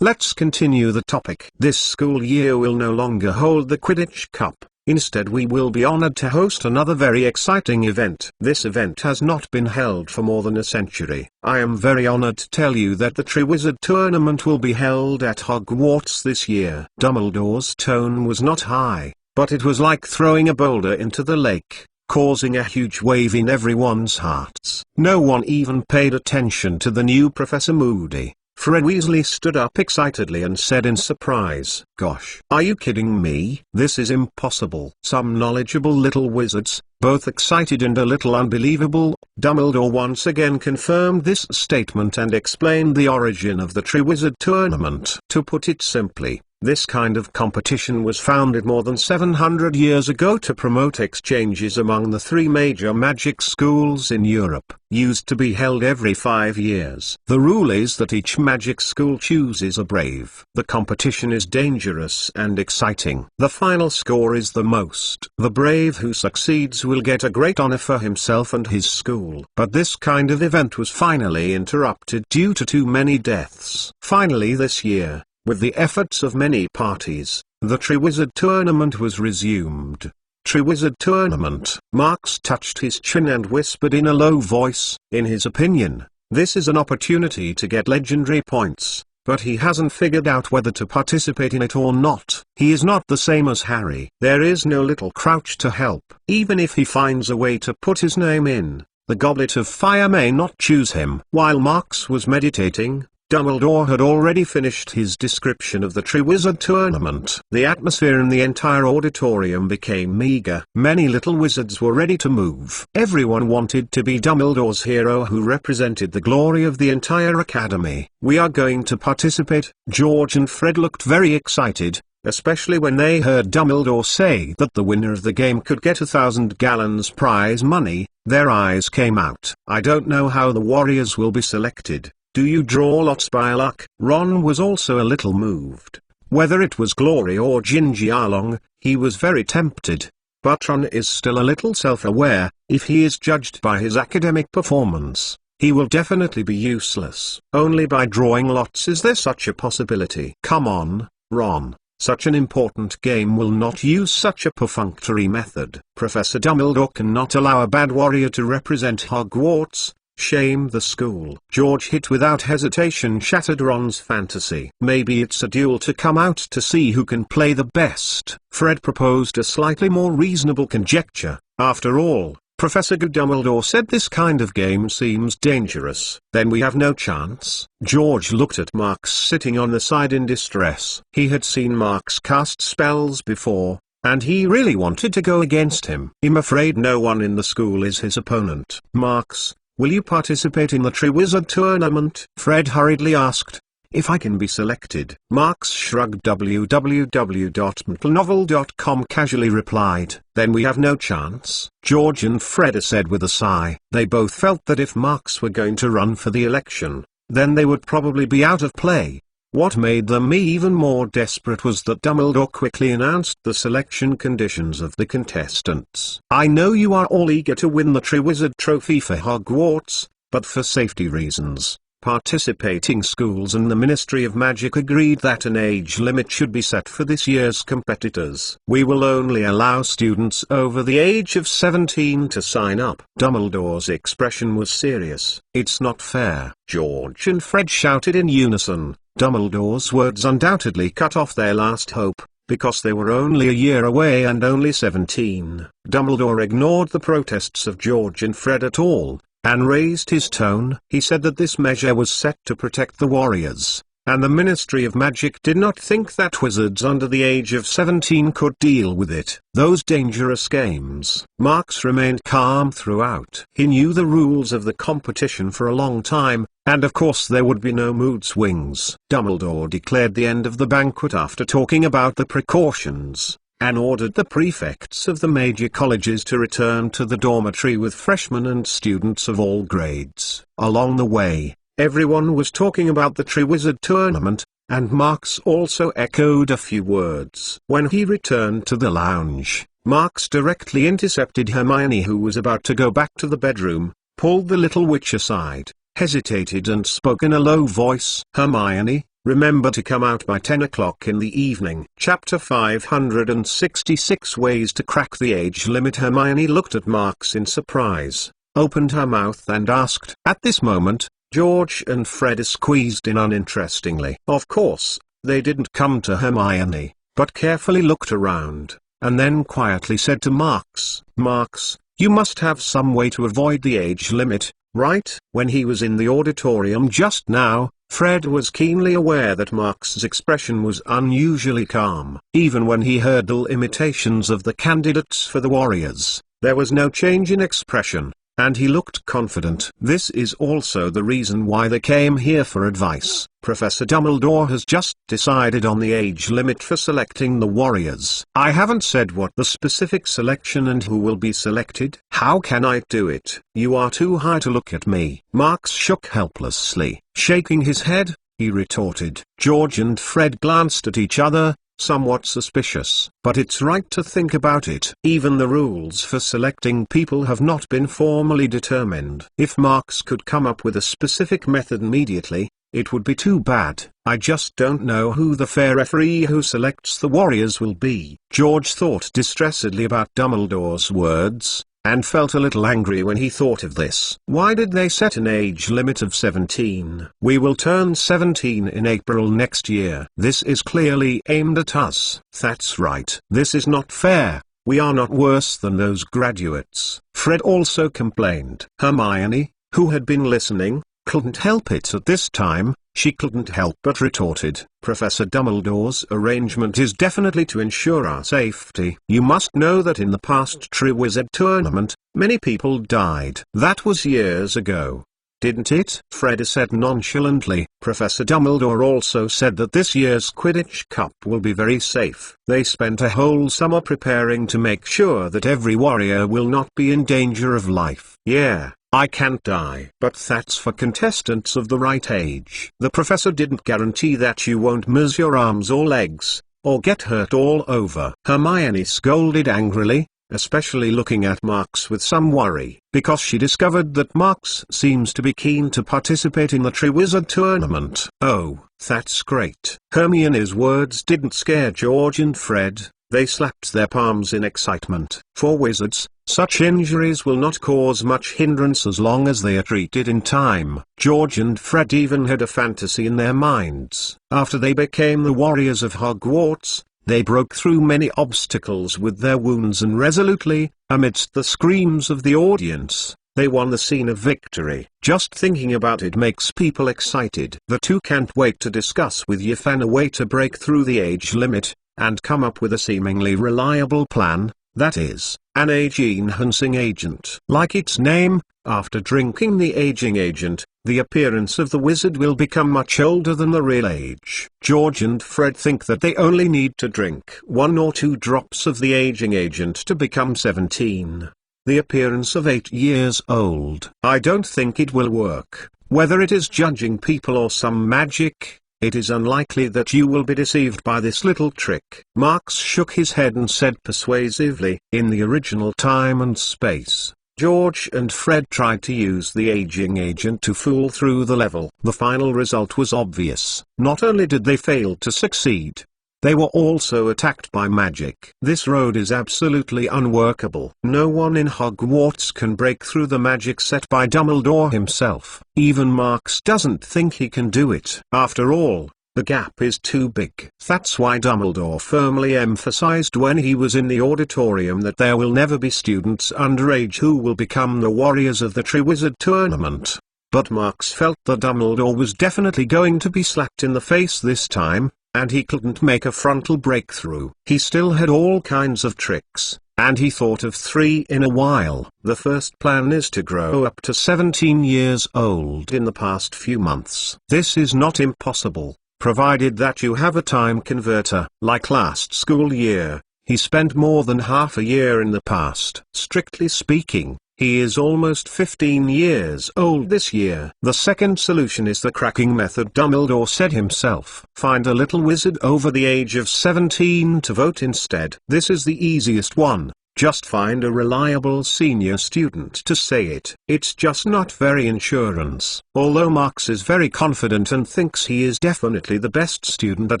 Let's continue the topic. This school year will no longer hold the Quidditch Cup. Instead we will be honored to host another very exciting event. This event has not been held for more than a century. I am very honored to tell you that the Triwizard Tournament will be held at Hogwarts this year. Dumbledore's tone was not high, but it was like throwing a boulder into the lake, causing a huge wave in everyone's hearts. No one even paid attention to the new Professor Moody. Fred Weasley stood up excitedly and said in surprise, "Gosh, are you kidding me? This is impossible." Some knowledgeable little wizards, both excited and a little unbelievable. Dumbledore once again confirmed this statement and explained the origin of the Triwizard Tournament. To put it simply, this kind of competition was founded more than 700 years ago to promote exchanges among the three major magic schools in Europe, used to be held every 5 years. The rule is that each magic school chooses a brave. The competition is dangerous and exciting. The final score is the most. The brave who succeeds will get a great honor for himself and his school. But this kind of event was finally interrupted due to too many deaths. Finally this year, with the efforts of many parties, the Triwizard Tournament was resumed. Triwizard Tournament. Marx touched his chin and whispered in a low voice. In his opinion, this is an opportunity to get legendary points, but he hasn't figured out whether to participate in it or not. He is not the same as Harry. There is no little Crouch to help. Even if he finds a way to put his name in, the Goblet of Fire may not choose him. While Marx was meditating, Dumbledore had already finished his description of the Triwizard Tournament. The atmosphere in the entire auditorium became meager. Many little wizards were ready to move. Everyone wanted to be Dumbledore's hero who represented the glory of the entire academy. "We are going to participate." George and Fred looked very excited, especially when they heard Dumbledore say that the winner of the game could get 1,000 gallons prize money. Their eyes came out. "I don't know how the Warriors will be selected. Do you draw lots by luck?" Ron was also a little moved. Whether it was Glory or Gingy Arlong, he was very tempted. But Ron is still a little self-aware. If he is judged by his academic performance, he will definitely be useless. Only by drawing lots is there such a possibility. "Come on, Ron. Such an important game will not use such a perfunctory method. Professor Dumbledore cannot allow a bad warrior to represent Hogwarts. Shame the school." George hit without hesitation shattered Ron's fantasy. "Maybe it's a duel to come out to see who can play the best." Fred proposed a slightly more reasonable conjecture. After all, Professor Dumbledore said this kind of game seems dangerous. Then we have no chance. George looked at Marks sitting on the side in distress. He had seen Marks cast spells before, and he really wanted to go against him. I'm afraid no one in the school is his opponent. Marks, will you participate in the Triwizard Tournament? Fred hurriedly asked. If I can be selected. Marks shrugged. www.mtlnovel.com casually replied. Then we have no chance. George and Fred said with a sigh. They both felt that if Marks were going to run for the election, then they would probably be out of play. What made them even more desperate was that Dumbledore quickly announced the selection conditions of the contestants. I know you are all eager to win the Triwizard Trophy for Hogwarts, but for safety reasons, participating schools and the Ministry of Magic agreed that an age limit should be set for this year's competitors. We will only allow students over the age of 17 to sign up. Dumbledore's expression was serious. It's not fair. George and Fred shouted in unison. Dumbledore's words undoubtedly cut off their last hope, because they were only a year away and only 17. Dumbledore ignored the protests of George and Fred at all, and raised his tone. He said that this measure was set to protect the warriors, and the Ministry of Magic did not think that wizards under the age of 17 could deal with it. Those dangerous games. Marks remained calm throughout. He knew the rules of the competition for a long time, and of course there would be no mood swings. Dumbledore declared the end of the banquet after talking about the precautions, and ordered the prefects of the major colleges to return to the dormitory with freshmen and students of all grades. Along the way, everyone was talking about the Triwizard Tournament, and Marks also echoed a few words. When he returned to the lounge, Marks directly intercepted Hermione, who was about to go back to the bedroom, pulled the little witch aside, hesitated and spoke in a low voice. Hermione, remember to come out by 10 o'clock in the evening. Chapter 566 Ways to Crack the Age Limit. Hermione looked at Marks in surprise, opened her mouth and asked. At this moment, George and Fred squeezed in uninterestingly. Of course, they didn't come to Hermione, but carefully looked around, and then quietly said to Marks, Marks, you must have some way to avoid the age limit, right? When he was in the auditorium just now, Fred was keenly aware that Marks's expression was unusually calm. Even when he heard the imitations of the candidates for the Warriors, there was no change in expression, and he looked confident. This is also the reason why they came here for advice. Professor Dumbledore has just decided on the age limit for selecting the Warriors. I haven't said what the specific selection and who will be selected. How can I do it? You are too high to look at me. Marks shook helplessly. Shaking his head, he retorted. George and Fred glanced at each other, somewhat suspicious. But it's right to think about it. Even the rules for selecting people have not been formally determined. If Marks could come up with a specific method immediately, it would be too bad. I just don't know who the fair referee who selects the Warriors will be. George thought distressedly about Dumbledore's words, and felt a little angry when he thought of this. Why did they set an age limit of 17? We will turn 17 in April next year. This is clearly aimed at us. That's right. This is not fair. We are not worse than those graduates. Fred also complained. Hermione, who had been listening, couldn't help it at this time. She couldn't help but retorted. Professor Dumbledore's arrangement is definitely to ensure our safety. You must know that in the past Triwizard Tournament, many people died. That was years ago, didn't it? Fred said nonchalantly. Professor Dumbledore also said that this year's Quidditch Cup will be very safe. They spent a whole summer preparing to make sure that every warrior will not be in danger of life. Yeah, I can't die. But that's for contestants of the right age. The professor didn't guarantee that you won't miss your arms or legs, or get hurt all over. Hermione scolded angrily, especially looking at Marks with some worry, because she discovered that Marks seems to be keen to participate in the Triwizard Tournament. Oh, that's great. Hermione's words didn't scare George and Fred. They slapped their palms in excitement. For wizards, such injuries will not cause much hindrance as long as they are treated in time. George and Fred even had a fantasy in their minds. After they became the Warriors of Hogwarts, They broke through many obstacles with their wounds and resolutely, amidst the screams of the audience, they won the scene of victory. Just thinking about it makes people excited. The two can't wait to discuss with Yifan a way to break through the age limit, and come up with a seemingly reliable plan, that is, an age-enhancing agent. Like its name, after drinking the aging agent, the appearance of the wizard will become much older than the real age. George and Fred think that they only need to drink 1 or 2 drops of the aging agent to become 17. The appearance of 8 years old. I don't think it will work. Whether it is judging people or some magic, it is unlikely that you will be deceived by this little trick. Marx shook his head and said persuasively, in the original time and space, George and Fred tried to use the aging agent to fool through the level. The final result was obvious. Not only did they fail to succeed, they were also attacked by magic. This road is absolutely unworkable. No one in Hogwarts can break through the magic set by Dumbledore himself. Even Marx doesn't think he can do it. After all, the gap is too big. That's why Dumbledore firmly emphasized when he was in the auditorium that there will never be students underage who will become the warriors of the Triwizard Tournament. But Marx felt that Dumbledore was definitely going to be slapped in the face this time, and he couldn't make a frontal breakthrough. He still had all kinds of tricks, and he thought of 3 in a while. The first plan is to grow up to 17 years old in the past few months. This is not impossible, provided that you have a time converter. Like last school year, he spent more than half a year in the past. Strictly speaking, he is almost 15 years old this year. The second solution is the cracking method Dumbledore said himself. Find a little wizard over the age of 17 to vote instead. This is the easiest one. Just find a reliable senior student to say it. It's just not very insurance. Although Marx is very confident and thinks he is definitely the best student at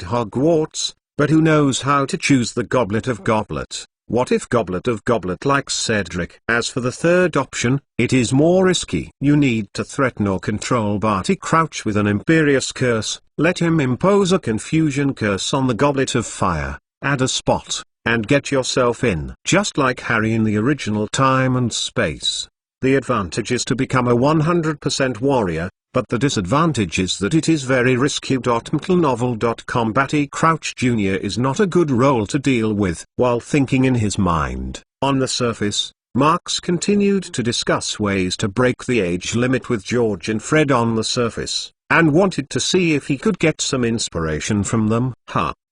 Hogwarts, but who knows how to choose the Goblet of Goblet? What if Goblet of Goblet likes Cedric? As for the third option, it is more risky. You need to threaten or control Barty Crouch with an Imperious Curse, let him impose a Confusion Curse on the Goblet of Fire, add a spot, and get yourself in. Just like Harry in the original time and space. The advantage is to become a 100% warrior, but the disadvantage is that it is very risky. Novel.com Barty Crouch Jr. is not a good role to deal with. While thinking in his mind, on the surface, Marx continued to discuss ways to break the age limit with George and Fred on the surface, and wanted to see if he could get some inspiration from them.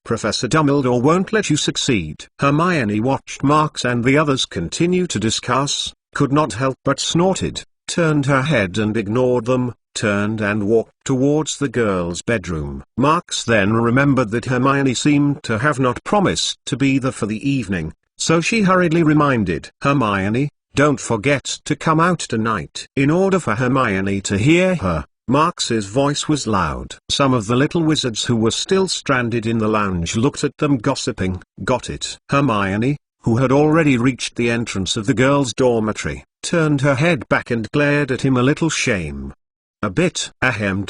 Professor Dumbledore won't let you succeed. Hermione watched Marx and the others continue to discuss, could not help but snorted, turned her head and ignored them, turned and walked towards the girl's bedroom. Marx then remembered that Hermione seemed to have not promised to be there for the evening, so she hurriedly reminded Hermione, don't forget to come out tonight. In order for Hermione to hear her, Marx's voice was loud. Some of the little wizards who were still stranded in the lounge looked at them gossiping. Got it. Hermione, who had already reached the entrance of the girls' dormitory, turned her head back and glared at him a little shame. A bit. Ahem.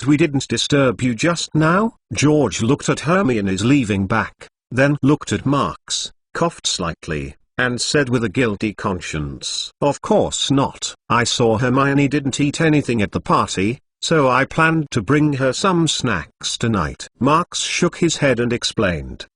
We didn't disturb you just now? George looked at Hermione's leaving back, then looked at Marx, coughed slightly, and said with a guilty conscience, of course not. I saw Hermione didn't eat anything at the party, so I planned to bring her some snacks tonight. Marx shook his head and explained.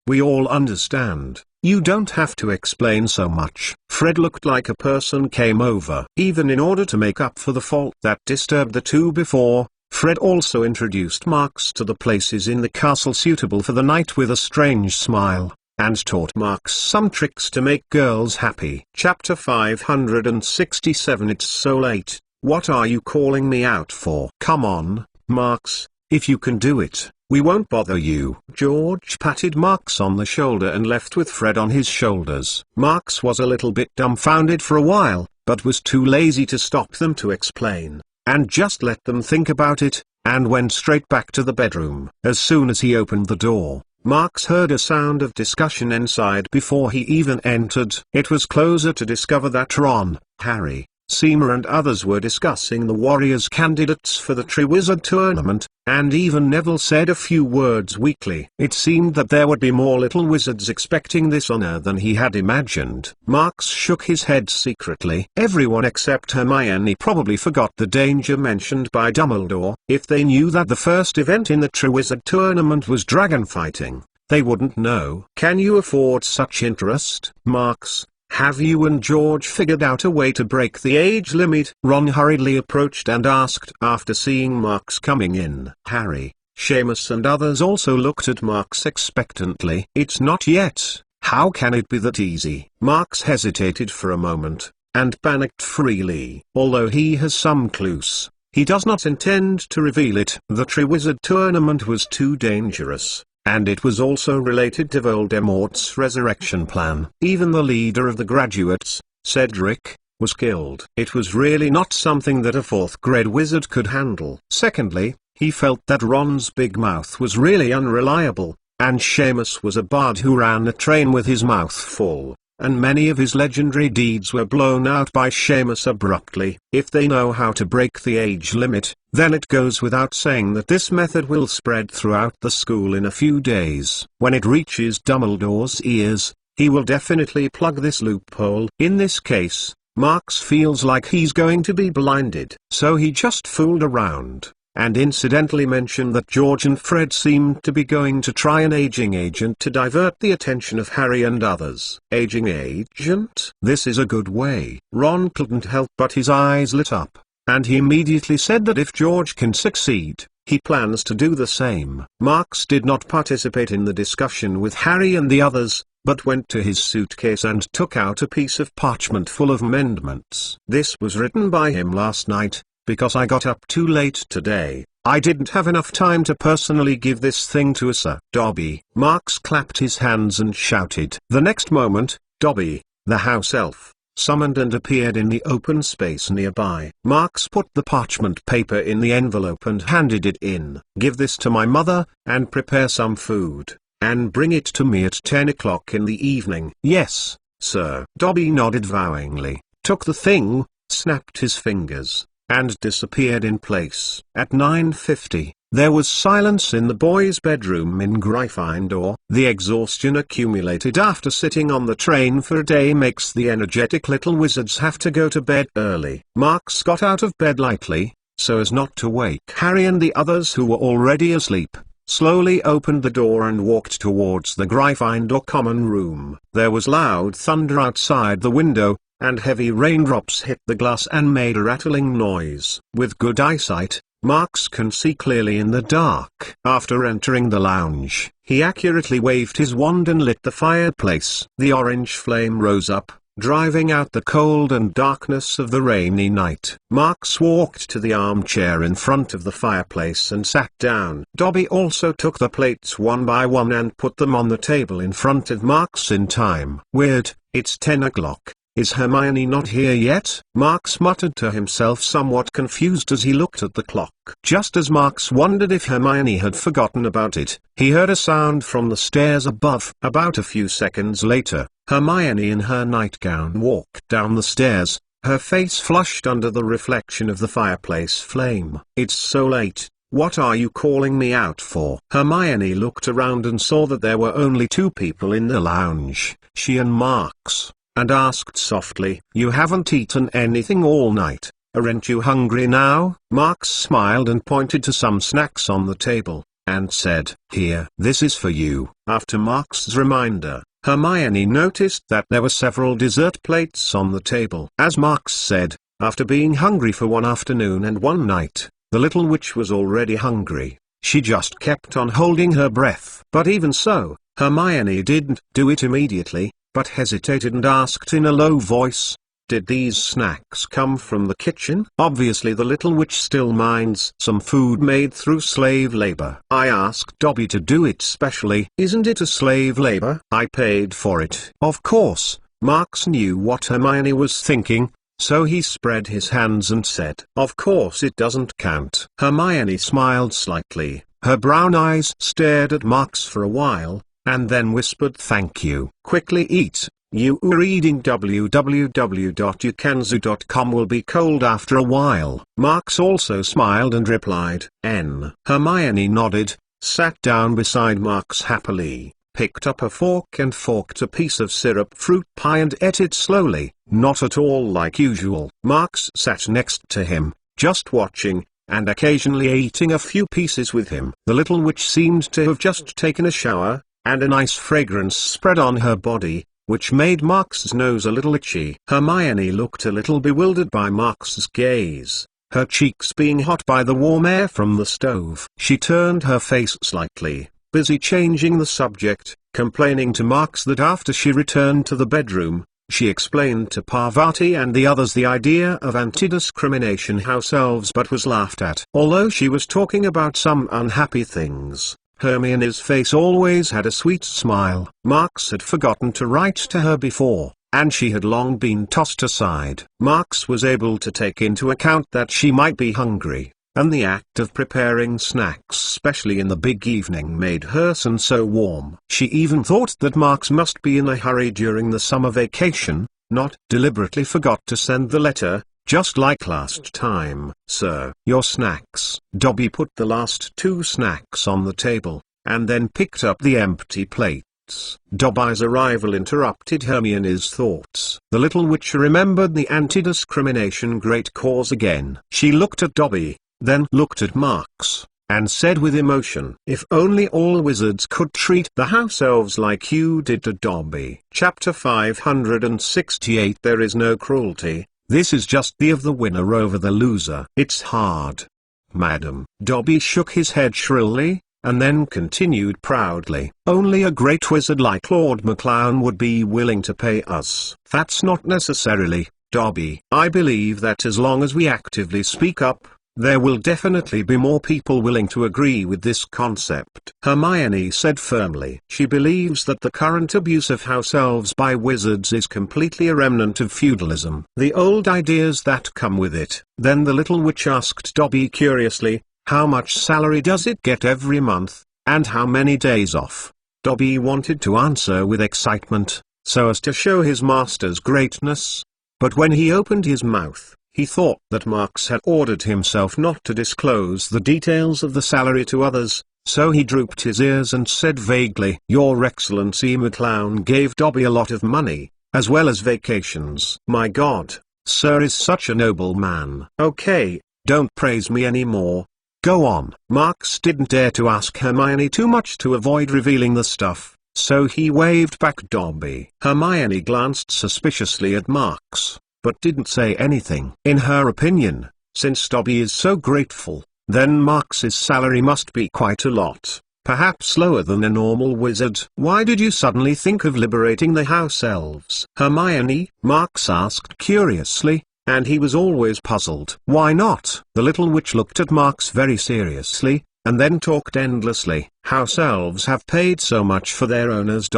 We all understand. You don't have to explain so much. Fred looked like a person came over. Even in order to make up for the fault that disturbed the two before, Fred also introduced Marx to the places in the castle suitable for the night with a strange smile, and taught Marx some tricks to make girls happy. Chapter 567. It's so late, what are you calling me out for? Come on, Marx, if you can do it, we won't bother you. George patted Marx on the shoulder and left with Fred on his shoulders. Marx was a little bit dumbfounded for a while, but was too lazy to stop them to explain, and just let them think about it, and went straight back to the bedroom. As soon as he opened the door, Marx heard a sound of discussion inside before he even entered. It was closer to discover that Ron, Harry, Seema and others were discussing the warriors' candidates for the Triwizard Tournament, and even Neville said a few words weakly. It seemed that there would be more little wizards expecting this honor than he had imagined. Marks shook his head secretly. Everyone except Hermione probably forgot the danger mentioned by Dumbledore. If they knew that the first event in the Triwizard Tournament was dragon fighting, they wouldn't know. Can you afford such interest, Marks? Have you and George figured out a way to break the age limit? Ron hurriedly approached and asked after seeing Marks coming in. Harry, Seamus and others also looked at Marks expectantly. It's not yet. How can it be that easy? Marks hesitated for a moment, and panicked freely. Although he has some clues, he does not intend to reveal it. The Triwizard Tournament was too dangerous. And it was also related to Voldemort's resurrection plan. Even the leader of the graduates, Cedric, was killed. It was really not something that a fourth-grade wizard could handle. Secondly, he felt that Ron's big mouth was really unreliable, and Seamus was a bard who ran a train with his mouth full, and many of his legendary deeds were blown out by Seamus abruptly. If they know how to break the age limit, then it goes without saying that this method will spread throughout the school in a few days. When it reaches Dumbledore's ears, he will definitely plug this loophole. In this case, Marks feels like he's going to be blinded. So he just fooled around, and incidentally mentioned that George and Fred seemed to be going to try an aging agent to divert the attention of Harry and others. Aging agent? This is a good way. Ron couldn't help but his eyes lit up, and he immediately said that if George can succeed, he plans to do the same. Marks did not participate in the discussion with Harry and the others, but went to his suitcase and took out a piece of parchment full of amendments. This was written by him last night. Because I got up too late today, I didn't have enough time to personally give this thing to Sir Dobby. Marks clapped his hands and shouted. The next moment, Dobby, the house elf, summoned and appeared in the open space nearby. Marks put the parchment paper in the envelope and handed it in. Give this to my mother, and prepare some food, and bring it to me at 10 o'clock in the evening. Yes, sir. Dobby nodded vowingly, took the thing, snapped his fingers, and disappeared in place. At 9:50, there was silence in the boys' bedroom in Gryffindor. The exhaustion accumulated after sitting on the train for a day makes the energetic little wizards have to go to bed early. Marks got out of bed lightly, so as not to wake Harry and the others who were already asleep, slowly opened the door and walked towards the Gryffindor common room. There was loud thunder outside the window, and heavy raindrops hit the glass and made a rattling noise. With good eyesight, Marks can see clearly in the dark. After entering the lounge, he accurately waved his wand and lit the fireplace. The orange flame rose up, driving out the cold and darkness of the rainy night. Marks walked to the armchair in front of the fireplace and sat down. Dobby also took the plates one by one and put them on the table in front of Marks in time. Weird, it's 10 o'clock. Is Hermione not here yet? Marks muttered to himself, somewhat confused as he looked at the clock. Just as Marks wondered if Hermione had forgotten about it, he heard a sound from the stairs above. About a few seconds later, Hermione in her nightgown walked down the stairs, her face flushed under the reflection of the fireplace flame. It's so late. What are you calling me out for? Hermione looked around and saw that there were only two people in the lounge, she and Marks, and asked softly, "You haven't eaten anything all night, aren't you hungry now?" Marks smiled and pointed to some snacks on the table, and said, "Here, this is for you." After Marks's reminder, Hermione noticed that there were several dessert plates on the table. As Marks said, after being hungry for one afternoon and one night, the little witch was already hungry. She just kept on holding her breath. But even so, Hermione didn't do it immediately, but hesitated and asked in a low voice, "Did these snacks come from the kitchen?" Obviously the little witch still minds some food made through slave labor. "I asked Dobby to do it specially." "Isn't it a slave labor?" "I paid for it." Of course, Marks knew what Hermione was thinking, so he spread his hands and said, "Of course it doesn't count." Hermione smiled slightly, her brown eyes stared at Marks for a while, and then whispered, "Thank you." "Quickly eat, You reading www.ukenzu.com will be cold after a while. Marx also smiled and replied, N. Hermione nodded, sat down beside Marx happily, picked up a fork and forked a piece of syrup fruit pie and ate it slowly, not at all like usual. Marx sat next to him, just watching, and occasionally eating a few pieces with him. The little witch seemed to have just taken a shower, and a nice fragrance spread on her body, which made Marx's nose a little itchy. Hermione looked a little bewildered by Marx's gaze, her cheeks being hot by the warm air from the stove. She turned her face slightly, busy changing the subject, complaining to Marx that after she returned to the bedroom, she explained to Parvati and the others the idea of anti-discrimination house elves but was laughed at. Although she was talking about some unhappy things, Hermione's face always had a sweet smile. Marx had forgotten to write to her before, and she had long been tossed aside. Marx was able to take into account that she might be hungry, and the act of preparing snacks especially in the big evening made her son so warm. She even thought that Marx must be in a hurry during the summer vacation, not deliberately forgot to send the letter, just like last time. Sir, your snacks. Dobby put the last 2 snacks on the table, and then picked up the empty plates. Dobby's arrival interrupted Hermione's thoughts. The little witch remembered the anti-discrimination great cause again. She looked at Dobby, then looked at Marx, and said with emotion, If only all wizards could treat the house elves like you did to Dobby. Chapter 568 There is no cruelty, this is just the winner over the loser. It's hard, madam. Dobby shook his head shrilly, and then continued proudly, Only a great wizard like Lord McClown would be willing to pay us. That's not necessarily, Dobby. I believe that as long as we actively speak up, there will definitely be more people willing to agree with this concept. Hermione said firmly. She believes that the current abuse of house elves by wizards is completely a remnant of feudalism. The old ideas that come with it. Then the little witch asked Dobby curiously, How much salary does it get every month, and how many days off? Dobby wanted to answer with excitement, so as to show his master's greatness. But when he opened his mouth, he thought that Marx had ordered himself not to disclose the details of the salary to others, so he drooped his ears and said vaguely, Your Excellency McClown gave Dobby a lot of money, as well as vacations. My God, sir is such a noble man. Okay, don't praise me anymore. Go on. Marx didn't dare to ask Hermione too much to avoid revealing the stuff, so he waved back Dobby. Hermione glanced suspiciously at Marx, but didn't say anything. In her opinion, since Dobby is so grateful, then Marx's salary must be quite a lot, perhaps lower than a normal wizard. Why did you suddenly think of liberating the house elves? Hermione, Marx asked curiously, and he was always puzzled. Why not? The little witch looked at Marx very seriously, and then talked endlessly. House elves have paid so much for their owners.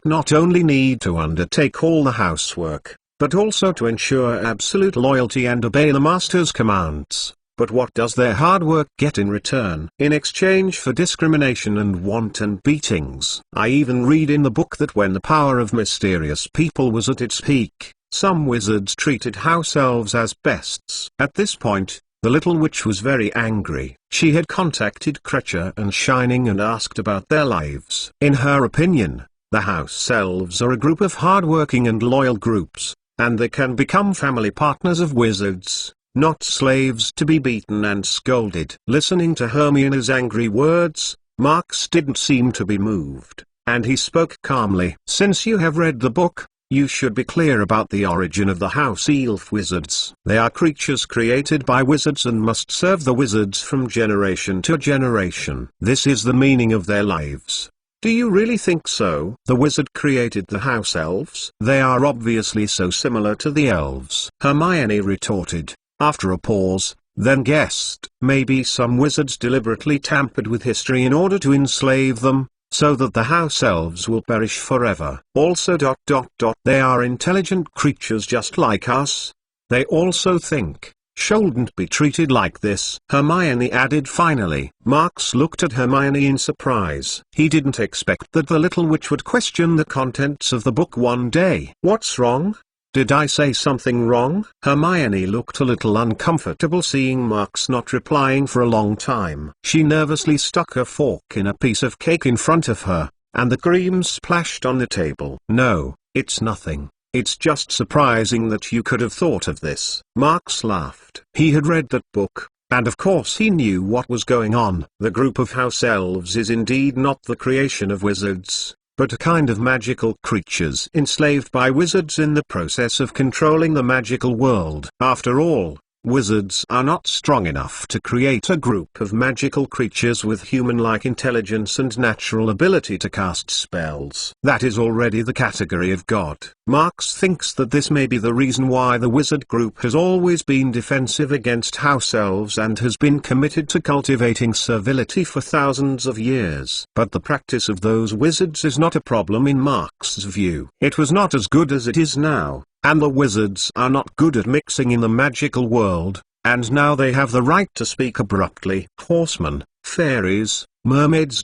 Not only need to undertake all the housework, but also to ensure absolute loyalty and obey the master's commands. But what does their hard work get in return? In exchange for discrimination and wanton beatings. I even read in the book that when the power of mysterious people was at its peak, some wizards treated house elves as pests. At this point, the little witch was very angry. She had contacted Krecher and Shining and asked about their lives. In her opinion, the house elves are a group of hard-working and loyal groups, and they can become family partners of wizards, not slaves to be beaten and scolded. Listening to Hermione's angry words, Marx didn't seem to be moved, and he spoke calmly. Since you have read the book, you should be clear about the origin of the house elf wizards. They are creatures created by wizards and must serve the wizards from generation to generation. This is the meaning of their lives. Do you really think so? The wizard created the house elves? They are obviously so similar to the elves. Hermione retorted, after a pause, then guessed. Maybe some wizards deliberately tampered with history in order to enslave them, so that the house elves will perish forever. Also they are intelligent creatures just like us. They also think, shouldn't be treated like this," Hermione added finally. Marx looked at Hermione in surprise. He didn't expect that the little witch would question the contents of the book one day. "What's wrong? Did I say something wrong?" Hermione looked a little uncomfortable seeing Marx not replying for a long time. She nervously stuck a fork in a piece of cake in front of her, and the cream splashed on the table. "No, it's nothing. It's just surprising that you could have thought of this." Marx laughed. He had read that book, and of course he knew what was going on. The group of house elves is indeed not the creation of wizards, but a kind of magical creatures enslaved by wizards in the process of controlling the magical world. After all, wizards are not strong enough to create a group of magical creatures with human-like intelligence and natural ability to cast spells. That is already the category of God. Marx thinks that this may be the reason why the wizard group has always been defensive against house elves and has been committed to cultivating servility for thousands of years. But the practice of those wizards is not a problem in Marx's view. It was not as good as it is now, and the wizards are not good at mixing in the magical world, and now they have the right to speak abruptly. Horsemen, fairies, mermaids.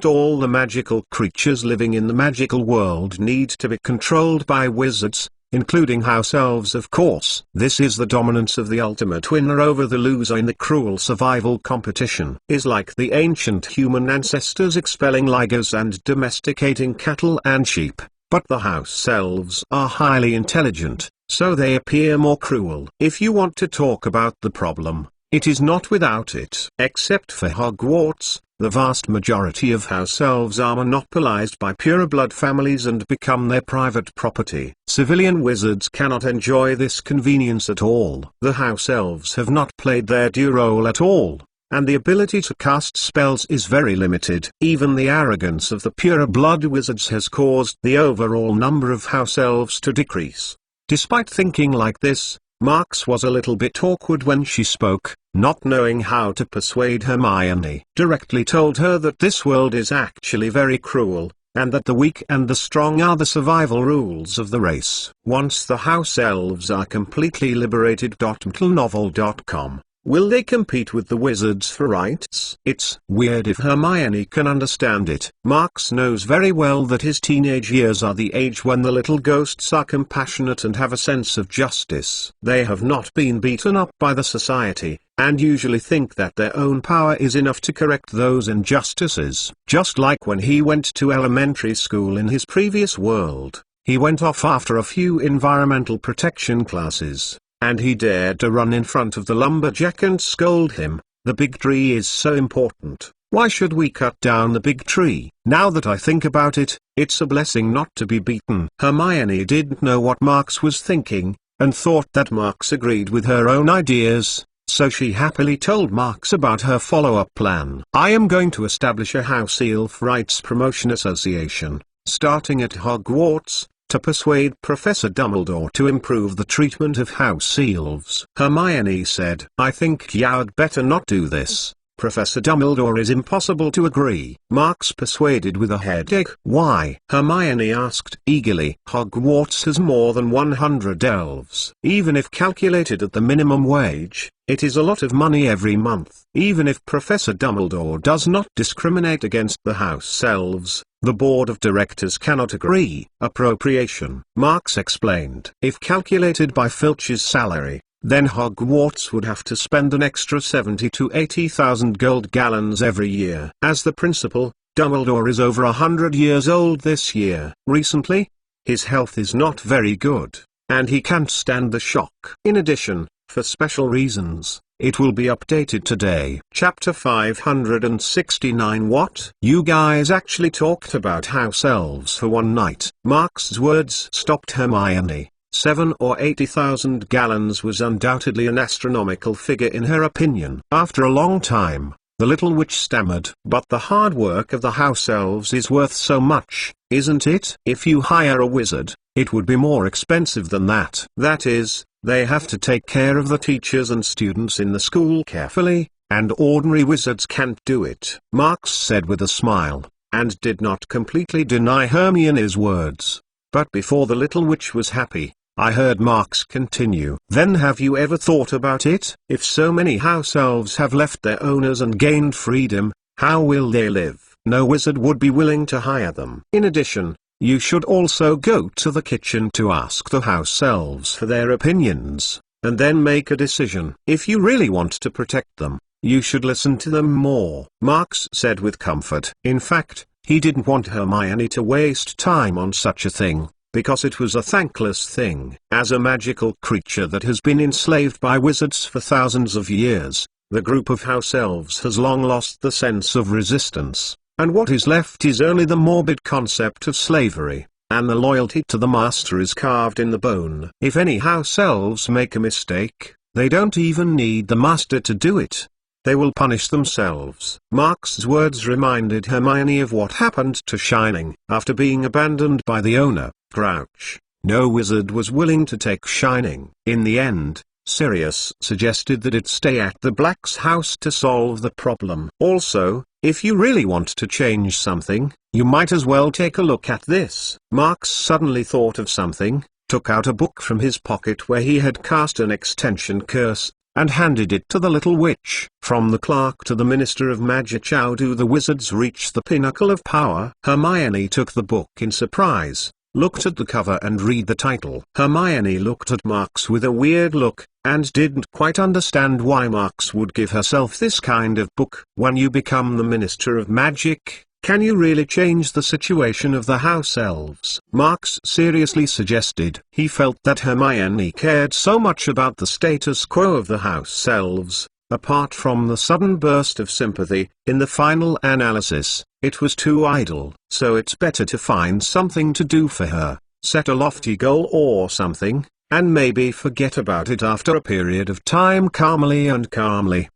All the magical creatures living in the magical world need to be controlled by wizards, including house elves of course. This is the dominance of the ultimate winner over the loser in the cruel survival competition. Is like the ancient human ancestors expelling ligers and domesticating cattle and sheep. But the house elves are highly intelligent, so they appear more cruel. If you want to talk about the problem, it is not without it. Except for HogWarts, the vast majority of house elves are monopolized by pureblood families and become their private property. Civilian wizards cannot enjoy this convenience at all. The house elves have not played their due role at all, and the ability to cast spells is very limited. Even the arrogance of the pure-blood wizards has caused the overall number of house elves to decrease. Despite thinking like this, Marx was a little bit awkward when she spoke, not knowing how to persuade Hermione. Directly told her that this world is actually very cruel, and that the weak and the strong are the survival rules of the race. Once the house elves are completely liberated. Novel.com. Will they compete with the wizards for rights? It's weird if Hermione can understand it. Marx knows very well that his teenage years are the age when the little ghosts are compassionate and have a sense of justice. They have not been beaten up by the society, and usually think that their own power is enough to correct those injustices. Just like when he went to elementary school in his previous world, he went off after a few environmental protection classes, and he dared to run in front of the lumberjack and scold him. "The big tree is so important. Why should we cut down the big tree?" Now that I think about it, it's a blessing not to be beaten. Hermione didn't know what Marx was thinking, and thought that Marx agreed with her own ideas, so she happily told Marx about her follow-up plan. "I am going to establish a House Elf Rights Promotion Association, starting at HogWarts, to persuade Professor Dumbledore to improve the treatment of house elves." Hermione said, "I think you'd better not do this. Professor Dumbledore is impossible to agree." Marx persuaded with a headache. "Why?" Hermione asked eagerly. "HogWarts has more than 100 elves. Even if calculated at the minimum wage, it is a lot of money every month. Even if Professor Dumbledore does not discriminate against the house elves, the board of directors cannot agree." Appropriation. Marx explained. If calculated by Filch's salary, then HogWarts would have to spend an extra 70 to 80,000 gold gallons every year. As the principal, Dumbledore is over 100 years old this year. Recently, his health is not very good, and he can't stand the shock. In addition, for special reasons, it will be updated today. Chapter 569. What? You guys actually talked about house elves for one night. Marx's words stopped Hermione. 7 or 80,000 gallons was undoubtedly an astronomical figure in her opinion. After a long time, the little witch stammered. "But the hard work of the house elves is worth so much, isn't it? If you hire a wizard, it would be more expensive than that. That is, they have to take care of the teachers and students in the school carefully, and ordinary wizards can't do it," Marx said with a smile, and did not completely deny Hermione's words. But before the little witch was happy, I heard Marks continue. Then have you ever thought about it? If so many house elves have left their owners and gained freedom, how will they live? No wizard would be willing to hire them. In addition, you should also go to the kitchen to ask the house elves for their opinions, and then make a decision. If you really want to protect them, you should listen to them more, Marks said with comfort. In fact, he didn't want Hermione to waste time on such a thing, because it was a thankless thing. As a magical creature that has been enslaved by wizards for thousands of years, the group of house elves has long lost the sense of resistance, and what is left is only the morbid concept of slavery, and the loyalty to the master is carved in the bone. If any house elves make a mistake, they don't even need the master to do it. They will punish themselves. Marks's words reminded Hermione of what happened to Shining. After being abandoned by the owner, Crouch, no wizard was willing to take Shining. In the end, Sirius suggested that it stay at the Black's house to solve the problem. Also, if you really want to change something, you might as well take a look at this. Marks suddenly thought of something, took out a book from his pocket where he had cast an extension curse, and handed it to the little witch. From the clerk to the Minister of Magic, how do the wizards reach the pinnacle of power? Hermione took the book in surprise, looked at the cover and read the title. Hermione looked at Marks with a weird look, and didn't quite understand why Marks would give herself this kind of book. When you become the Minister of Magic, can you really change the situation of the house elves? Marks seriously suggested. He felt that Hermione cared so much about the status quo of the house elves. Apart from the sudden burst of sympathy, in the final analysis, it was too idle. So it's better to find something to do for her, set a lofty goal or something, and maybe forget about it after a period of time calmly.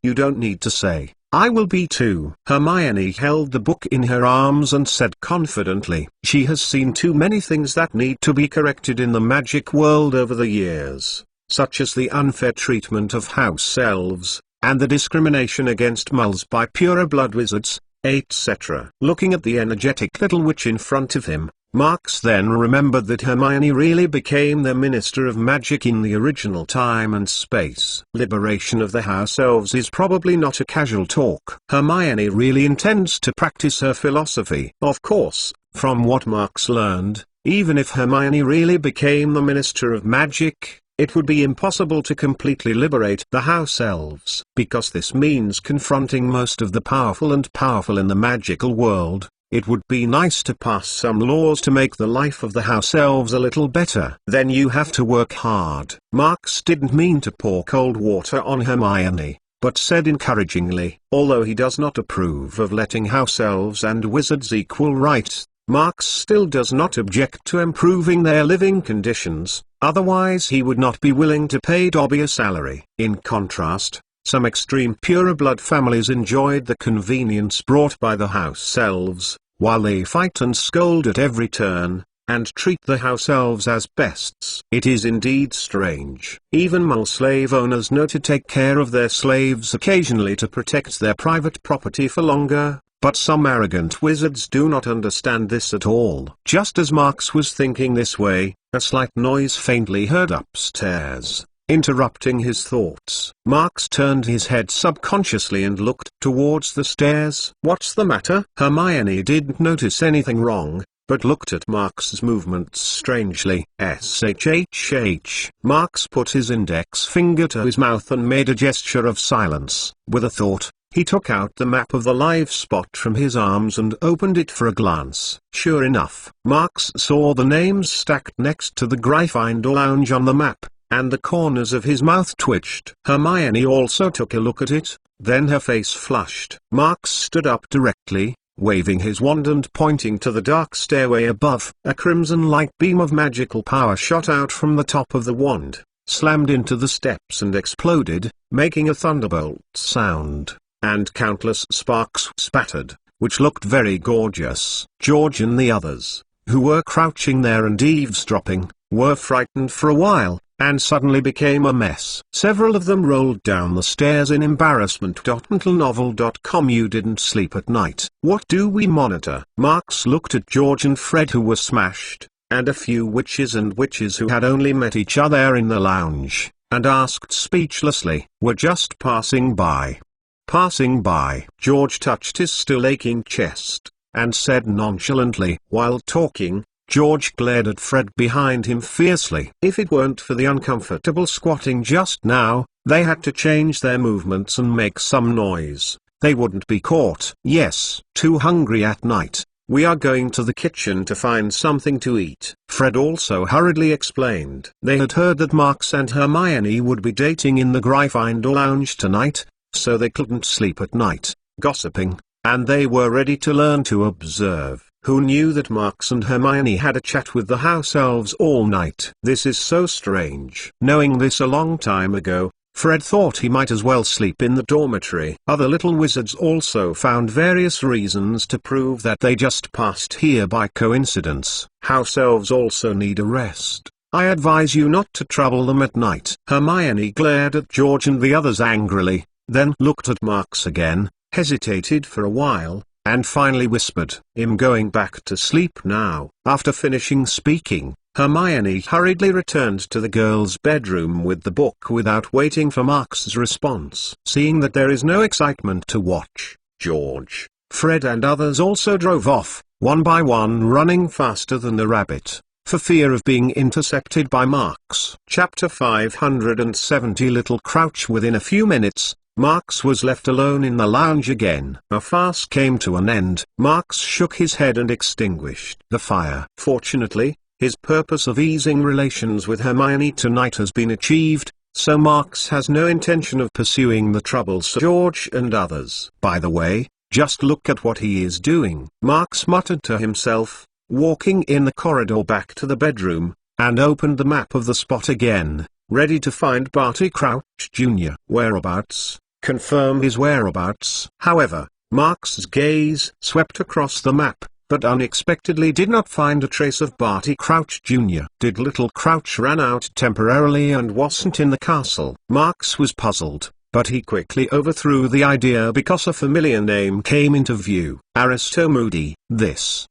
You don't need to say, "I will be too." Hermione held the book in her arms and said confidently, she has seen too many things that need to be corrected in the magic world over the years, such as the unfair treatment of house elves, and the discrimination against muggles by pureblood wizards, etc. Looking at the energetic little witch in front of him, Marks then remembered that Hermione really became the Minister of Magic in the original time and space. Liberation of the house elves is probably not a casual talk. Hermione really intends to practice her philosophy. Of course, from what Marks learned, even if Hermione really became the Minister of Magic, it would be impossible to completely liberate the house elves, because this means confronting most of the powerful in the magical world. It would be nice to pass some laws to make the life of the house elves a little better. Then you have to work hard. Marks didn't mean to pour cold water on Hermione, but said encouragingly, although he does not approve of letting house elves and wizards equal rights, Marks still does not object to improving their living conditions, otherwise he would not be willing to pay Dobby a salary. In contrast, some extreme pureblood families enjoyed the convenience brought by the house elves, while they fight and scold at every turn, and treat the house elves as pests. It is indeed strange. Even muggle slave owners know to take care of their slaves occasionally to protect their private property for longer, but some arrogant wizards do not understand this at all. Just as Marks was thinking this way, a slight noise faintly heard upstairs, interrupting his thoughts. Marks turned his head subconsciously and looked towards the stairs. What's the matter? Hermione didn't notice anything wrong, but looked at Marks's movements strangely. SHHH. Marks put his index finger to his mouth and made a gesture of silence. With a thought, he took out the map of the live spot from his arms and opened it for a glance. Sure enough, Marks saw the names stacked next to the Gryffindor lounge on the map, and the corners of his mouth twitched. Hermione also took a look at it, then her face flushed. Marks stood up directly, waving his wand and pointing to the dark stairway above. A crimson light beam of magical power shot out from the top of the wand, slammed into the steps and exploded, making a thunderbolt sound, and countless sparks spattered, which looked very gorgeous. George and the others, who were crouching there and eavesdropping, were frightened for a while, and suddenly became a mess. Several of them rolled down the stairs in embarrassment. Mentalnovel.com. You didn't sleep at night. What do we monitor? Marks looked at George and Fred, who were smashed, and a few witches and witches who had only met each other in the lounge, and asked speechlessly, were just passing by. Passing by. George touched his still aching chest, and said nonchalantly, while talking. George glared at Fred behind him fiercely. If it weren't for the uncomfortable squatting just now, they had to change their movements and make some noise. They wouldn't be caught. Yes, too hungry at night. We are going to the kitchen to find something to eat, Fred also hurriedly explained. They had heard that Marx and Hermione would be dating in the Gryffindor lounge tonight, so they couldn't sleep at night, gossiping, and they were ready to learn to observe. Who knew that Marx and Hermione had a chat with the house elves all night? This is so strange. Knowing this a long time ago, Fred thought he might as well sleep in the dormitory. Other little wizards also found various reasons to prove that they just passed here by coincidence. House elves also need a rest. I advise you not to trouble them at night. Hermione glared at George and the others angrily, then looked at Marx again, hesitated for a while, and finally whispered, "I'm going back to sleep now." After finishing speaking, Hermione hurriedly returned to the girls' bedroom with the book without waiting for Marx's response. Seeing that there is no excitement to watch, George, Fred and others also drove off, one by one running faster than the rabbit, for fear of being intercepted by Marx. Chapter 570 Little Crouch. Within a few minutes, Marx was left alone in the lounge again. A farce came to an end. Marx shook his head and extinguished the fire. Fortunately, his purpose of easing relations with Hermione tonight has been achieved, so Marx has no intention of pursuing the troublesome George and others. By the way, just look at what he is doing, Marx muttered to himself, walking in the corridor back to the bedroom, and opened the map of the spot again, ready to find Barty Crouch Jr. whereabouts. Confirm his whereabouts. However, Marx's gaze swept across the map, but unexpectedly did not find a trace of Barty Crouch Jr. Did Little Crouch run out temporarily and wasn't in the castle? Marx was puzzled, but he quickly overthrew the idea because a familiar name came into view. Aristo Moody. This.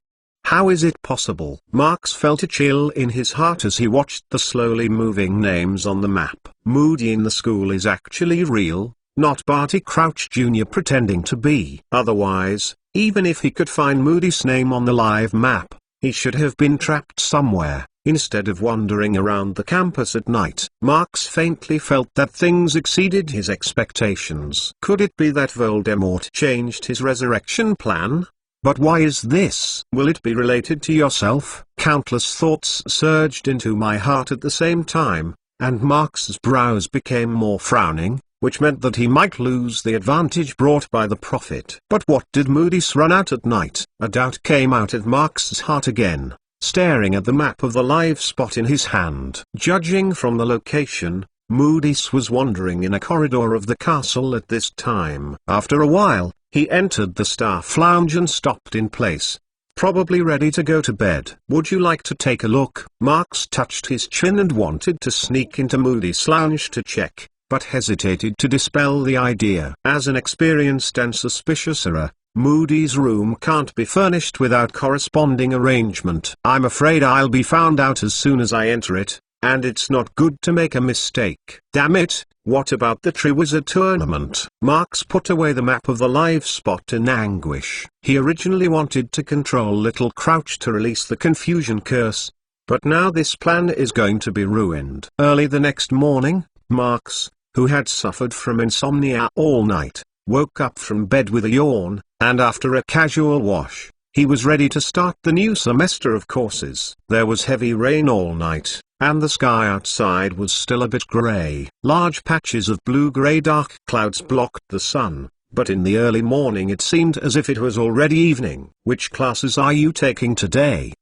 How is it possible? Marx felt a chill in his heart as he watched the slowly moving names on the map. Moody in the school is actually real, not Barty Crouch Jr. pretending to be. Otherwise, even if he could find Moody's name on the live map, he should have been trapped somewhere, instead of wandering around the campus at night. Marx faintly felt that things exceeded his expectations. Could it be that Voldemort changed his resurrection plan? But why is this? Will it be related to yourself? Countless thoughts surged into my heart at the same time, and Marx's brows became more frowning, which meant that he might lose the advantage brought by the prophet. But what did Moody's run out at night? A doubt came out of Marx's heart again, staring at the map of the live spot in his hand. Judging from the location, Moody's was wandering in a corridor of the castle at this time. After a while, he entered the staff lounge and stopped in place, probably ready to go to bed. Would you like to take a look? Marx touched his chin and wanted to sneak into Moody's lounge to check, but hesitated to dispel the idea. As an experienced and suspicious error, Moody's room can't be furnished without corresponding arrangement. I'm afraid I'll be found out as soon as I enter it, and it's not good to make a mistake. Damn it, what about the Triwizard Tournament? Marx put away the map of the live spot in anguish. He originally wanted to control Little Crouch to release the confusion curse, but now this plan is going to be ruined. Early the next morning, Marx, who had suffered from insomnia all night, woke up from bed with a yawn, and after a casual wash, he was ready to start the new semester of courses. There was heavy rain all night, and the sky outside was still a bit grey. Large patches of blue-grey dark clouds blocked the sun, but in the early morning it seemed as if it was already evening. Which classes are you taking today?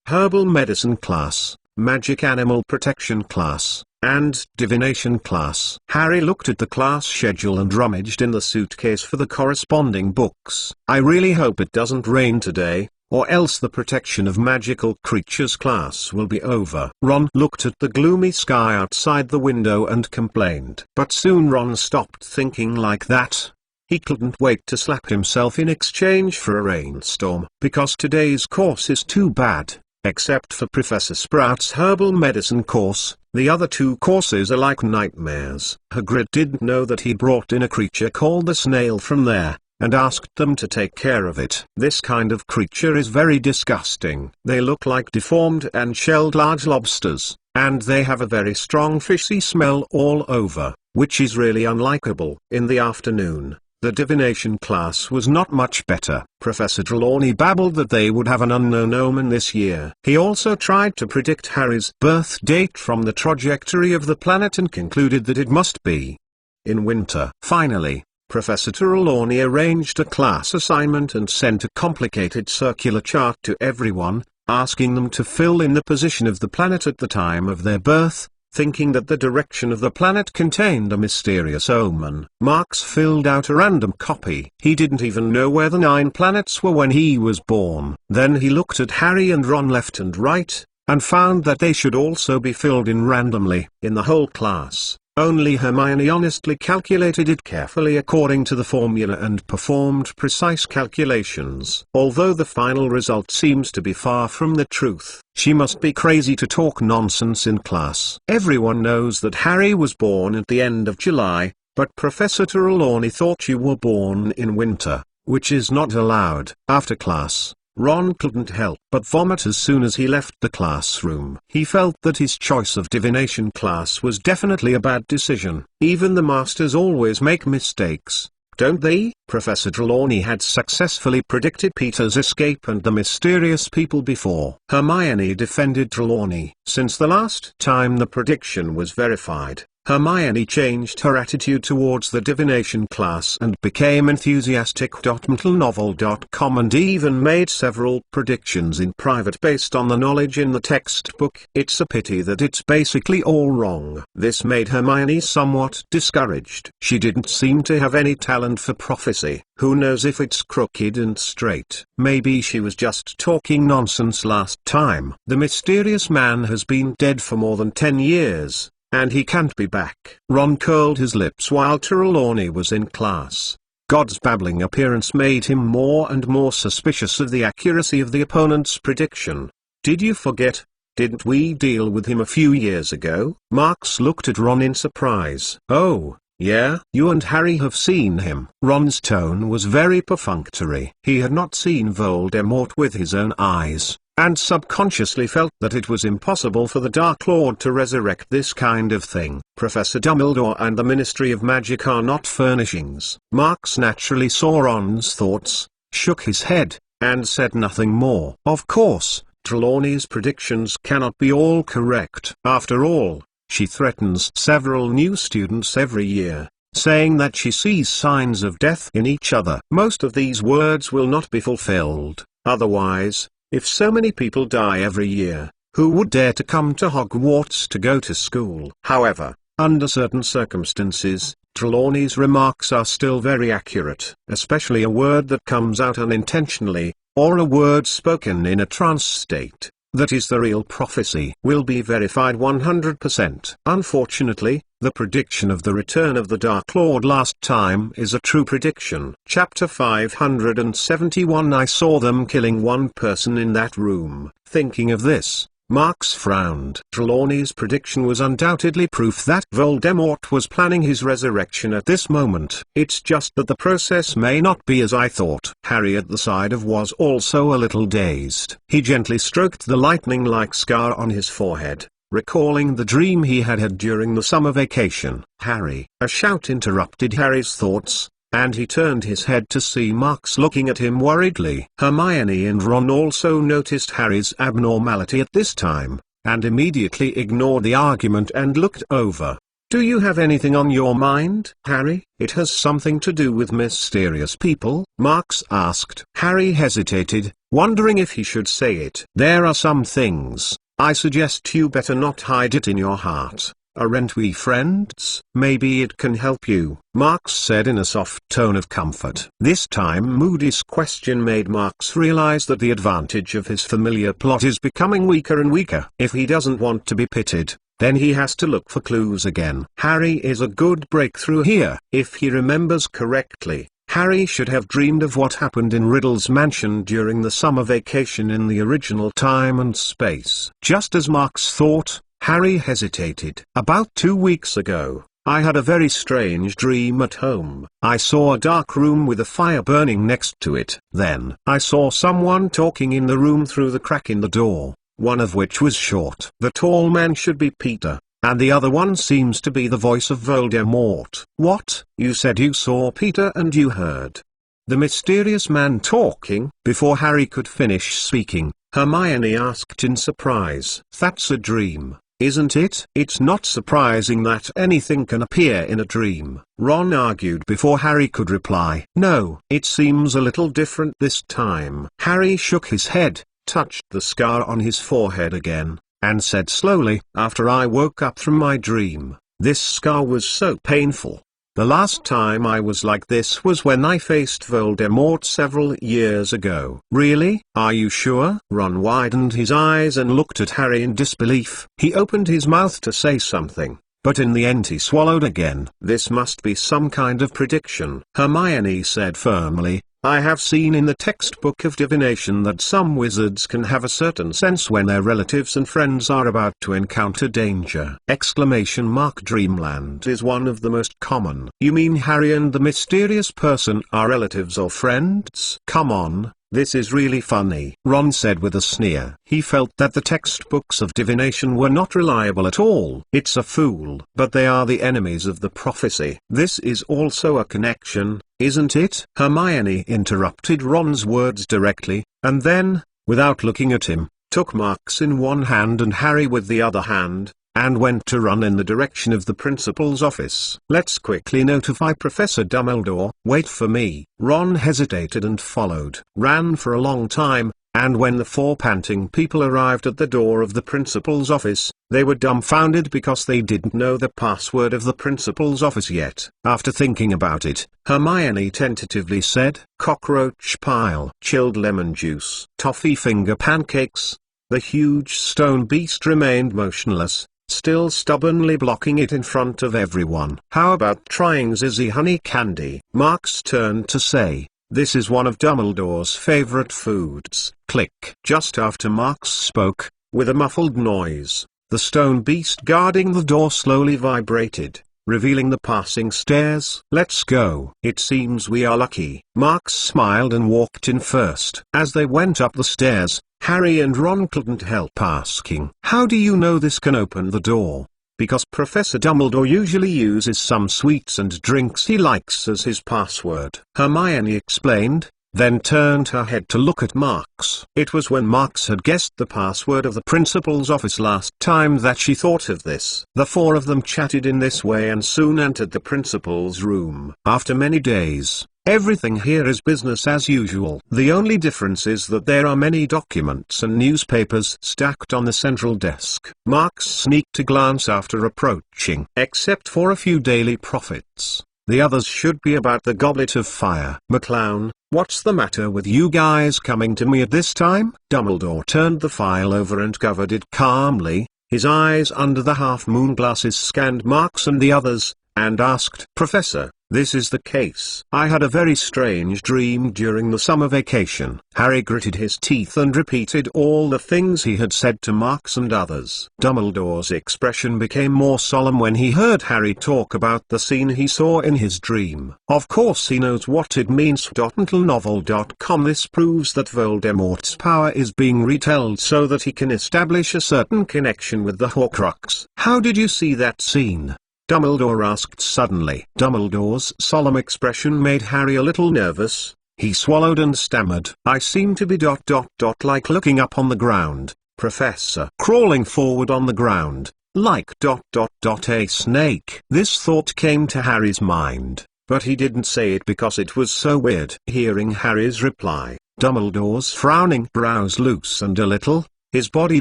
Herbal medicine class, magic animal protection class, and divination class. Harry looked at the class schedule and rummaged in the suitcase for the corresponding books. I really hope it doesn't rain today, or else the protection of magical creatures class will be over. Ron looked at the gloomy sky outside the window and complained. But soon Ron stopped thinking like that. He couldn't wait to slap himself in exchange for a rainstorm. Because today's course is too bad, Except for Professor Sprout's herbal medicine course, the other two courses are like nightmares. Hagrid didn't know that he brought in a creature called the snail from there, and asked them to take care of it. This kind of creature is very disgusting. They look like deformed and shelled large lobsters, and they have a very strong fishy smell all over, which is really unlikable. In the afternoon, the divination class was not much better. Professor Trelawney babbled that they would have an unknown omen this year. He also tried to predict Harry's birth date from the trajectory of the planet and concluded that it must be in winter. Finally, Professor Trelawney arranged a class assignment and sent a complicated circular chart to everyone, asking them to fill in the position of the planet at the time of their birth, thinking that the direction of the planet contained a mysterious omen. Marks filled out a random copy. He didn't even know where the 9 planets were when he was born. Then he looked at Harry and Ron left and right, and found that they should also be filled in randomly. In the whole class, only Hermione honestly calculated it carefully according to the formula and performed precise calculations. Although the final result seems to be far from the truth, she must be crazy to talk nonsense in class. Everyone knows that Harry was born at the end of July, but Professor Trelawney thought you were born in winter, which is not allowed. After class, Ron couldn't help but vomit as soon as he left the classroom. He felt that his choice of divination class was definitely a bad decision. Even the masters always make mistakes, don't they? Professor Trelawney had successfully predicted Peter's escape and the mysterious people before. Hermione defended Trelawney. Since the last time the prediction was verified, Hermione changed her attitude towards the divination class and became enthusiastic. mentalnovel.com and even made several predictions in private based on the knowledge in the textbook. It's a pity that it's basically all wrong. This made Hermione somewhat discouraged. She didn't seem to have any talent for prophecy. Who knows if it's crooked and straight? Maybe she was just talking nonsense last time. The mysterious man has been dead for more than 10 years. And he can't be back. Ron curled his lips while Trelawney was in class. God's babbling appearance made him more and more suspicious of the accuracy of the opponent's prediction. Did you forget? Didn't we deal with him a few years ago? Marks looked at Ron in surprise. Oh, yeah? You and Harry have seen him. Ron's tone was very perfunctory. He had not seen Voldemort with his own eyes, and subconsciously felt that it was impossible for the Dark Lord to resurrect this kind of thing. Professor Dumbledore and the Ministry of Magic are not furnishings. Marks naturally saw Ron's thoughts, shook his head, and said nothing more. Of course, Trelawney's predictions cannot be all correct. After all, she threatens several new students every year, saying that she sees signs of death in each other. Most of these words will not be fulfilled. Otherwise, if so many people die every year, who would dare to come to Hogwarts to go to school? However, under certain circumstances, Trelawney's remarks are still very accurate. Especially a word that comes out unintentionally, or a word spoken in a trance state, that is the real prophecy, will be verified 100%. Unfortunately, the prediction of the return of the Dark Lord last time is a true prediction. Chapter 571 I saw them killing one person in that room. Thinking of this, Marks frowned. Trelawney's prediction was undoubtedly proof that Voldemort was planning his resurrection at this moment. It's just that the process may not be as I thought. Harry at the side of was also a little dazed. He gently stroked the lightning-like scar on his forehead, recalling the dream he had had during the summer vacation. Harry! A shout interrupted Harry's thoughts, and he turned his head to see Marks looking at him worriedly. Hermione and Ron also noticed Harry's abnormality at this time, and immediately ignored the argument and looked over. Do you have anything on your mind, Harry? It has something to do with mysterious people? Marks asked. Harry hesitated, wondering if he should say it. There are some things. I suggest you better not hide it in your heart. Aren't we friends? Maybe it can help you, Marks said in a soft tone of comfort. This time Moody's question made Marks realize that the advantage of his familiar plot is becoming weaker and weaker. If he doesn't want to be pitted, then he has to look for clues again. Harry is a good breakthrough here. If he remembers correctly, Harry should have dreamed of what happened in Riddle's mansion during the summer vacation in the original time and space. Just as Marx thought, Harry hesitated. About 2 weeks ago, I had a very strange dream at home. I saw a dark room with a fire burning next to it. Then, I saw someone talking in the room through the crack in the door, one of which was short. The tall man should be Peter, and the other one seems to be the voice of Voldemort. What? You said you saw Peter and you heard the mysterious man talking? Before Harry could finish speaking, Hermione asked in surprise. That's a dream, isn't it? It's not surprising that anything can appear in a dream, Ron argued before Harry could reply. No, it seems a little different this time. Harry shook his head, touched the scar on his forehead again, and said slowly, after I woke up from my dream, this scar was so painful. The last time I was like this was when I faced Voldemort several years ago. Really? Are you sure? Ron widened his eyes and looked at Harry in disbelief. He opened his mouth to say something, but in the end he swallowed again. This must be some kind of prediction, Hermione said firmly. I have seen in the textbook of divination that some wizards can have a certain sense when their relatives and friends are about to encounter danger! Dreamland is one of the most common. You mean Harry and the mysterious person are relatives or friends? Come on, this is really funny, Ron said with a sneer. He felt that the textbooks of divination were not reliable at all. It's a fool. But they are the enemies of the prophecy. This is also a connection, isn't it? Hermione interrupted Ron's words directly, and then, without looking at him, took Marx in one hand and Harry with the other hand, and went to run in the direction of the principal's office. Let's quickly notify Professor Dumbledore. Wait for me. Ron hesitated and followed. Ran for a long time, and when the 4 panting people arrived at the door of the principal's office, they were dumbfounded because they didn't know the password of the principal's office yet. After thinking about it, Hermione tentatively said, cockroach pile, chilled lemon juice, toffee finger pancakes. The huge stone beast remained motionless, still stubbornly blocking it in front of everyone. How about trying Zizzy honey candy? Marx turned to say, this is one of Dumbledore's favorite foods. Click. Just after Marx spoke, with a muffled noise, the stone beast guarding the door slowly vibrated, revealing the passing stairs. Let's go. It seems we are lucky. Marx smiled and walked in first. As they went up the stairs, Harry and Ron couldn't help asking, how do you know this can open the door? Because Professor Dumbledore usually uses some sweets and drinks he likes as his password, Hermione explained, then turned her head to look at Marx. It was when Marx had guessed the password of the principal's office last time that she thought of this. The 4 of them chatted in this way and soon entered the principal's room. After many days, everything here is business as usual. The only difference is that there are many documents and newspapers stacked on the central desk. Marx sneaked a glance after approaching. Except for a few daily profits, the others should be about the goblet of fire. McClown, what's the matter with you guys coming to me at this time? Dumbledore turned the file over and covered it calmly. His eyes under the half-moon glasses scanned Marx and the others, and asked, Professor, this is the case. I had a very strange dream during the summer vacation. Harry gritted his teeth and repeated all the things he had said to Marx and others. Dumbledore's expression became more solemn when he heard Harry talk about the scene he saw in his dream. Of course he knows what it means. Novel.com. This proves that Voldemort's power is being retold so that he can establish a certain connection with the Horcrux. How did you see that scene? Dumbledore asked suddenly. Dumbledore's solemn expression made Harry a little nervous. He swallowed and stammered. I seem to be like looking up on the ground, Professor. Crawling forward on the ground, like a snake. This thought came to Harry's mind, but he didn't say it because it was so weird. Hearing Harry's reply, Dumbledore's frowning brows loosened a little, his body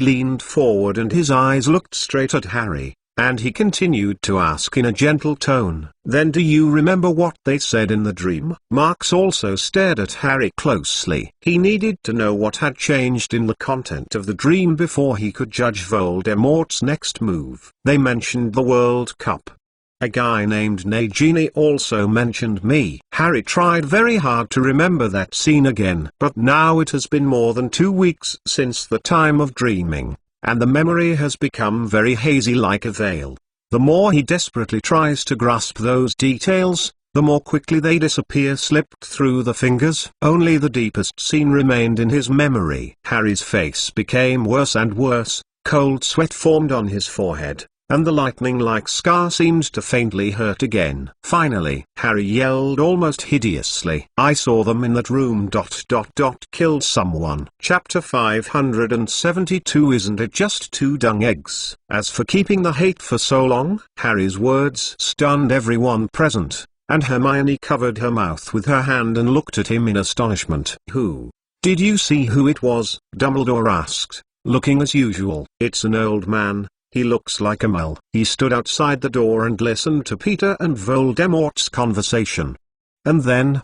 leaned forward and his eyes looked straight at Harry. And he continued to ask in a gentle tone, then do you remember what they said in the dream? Marx also stared at Harry closely. He needed to know what had changed in the content of the dream before he could judge Voldemort's next move. They mentioned the World Cup. A guy named Nagini also mentioned me. Harry tried very hard to remember that scene again. But now it has been more than 2 weeks since the time of dreaming, and the memory has become very hazy like a veil. The more he desperately tries to grasp those details, the more quickly they disappear, slipped through the fingers. Only the deepest scene remained in his memory. Harry's face became worse and worse, cold sweat formed on his forehead, and the lightning-like scar seemed to faintly hurt again. Finally, Harry yelled almost hideously, "I saw them in that room. Killed someone." Chapter 572. Isn't it just 2 dung eggs? As for keeping the hate for so long, Harry's words stunned everyone present, and Hermione covered her mouth with her hand and looked at him in astonishment. "Who? Did you see who it was?" Dumbledore asked, looking as usual. "It's an old man. He looks like a mole." He stood outside the door and listened to Peter and Voldemort's conversation. And then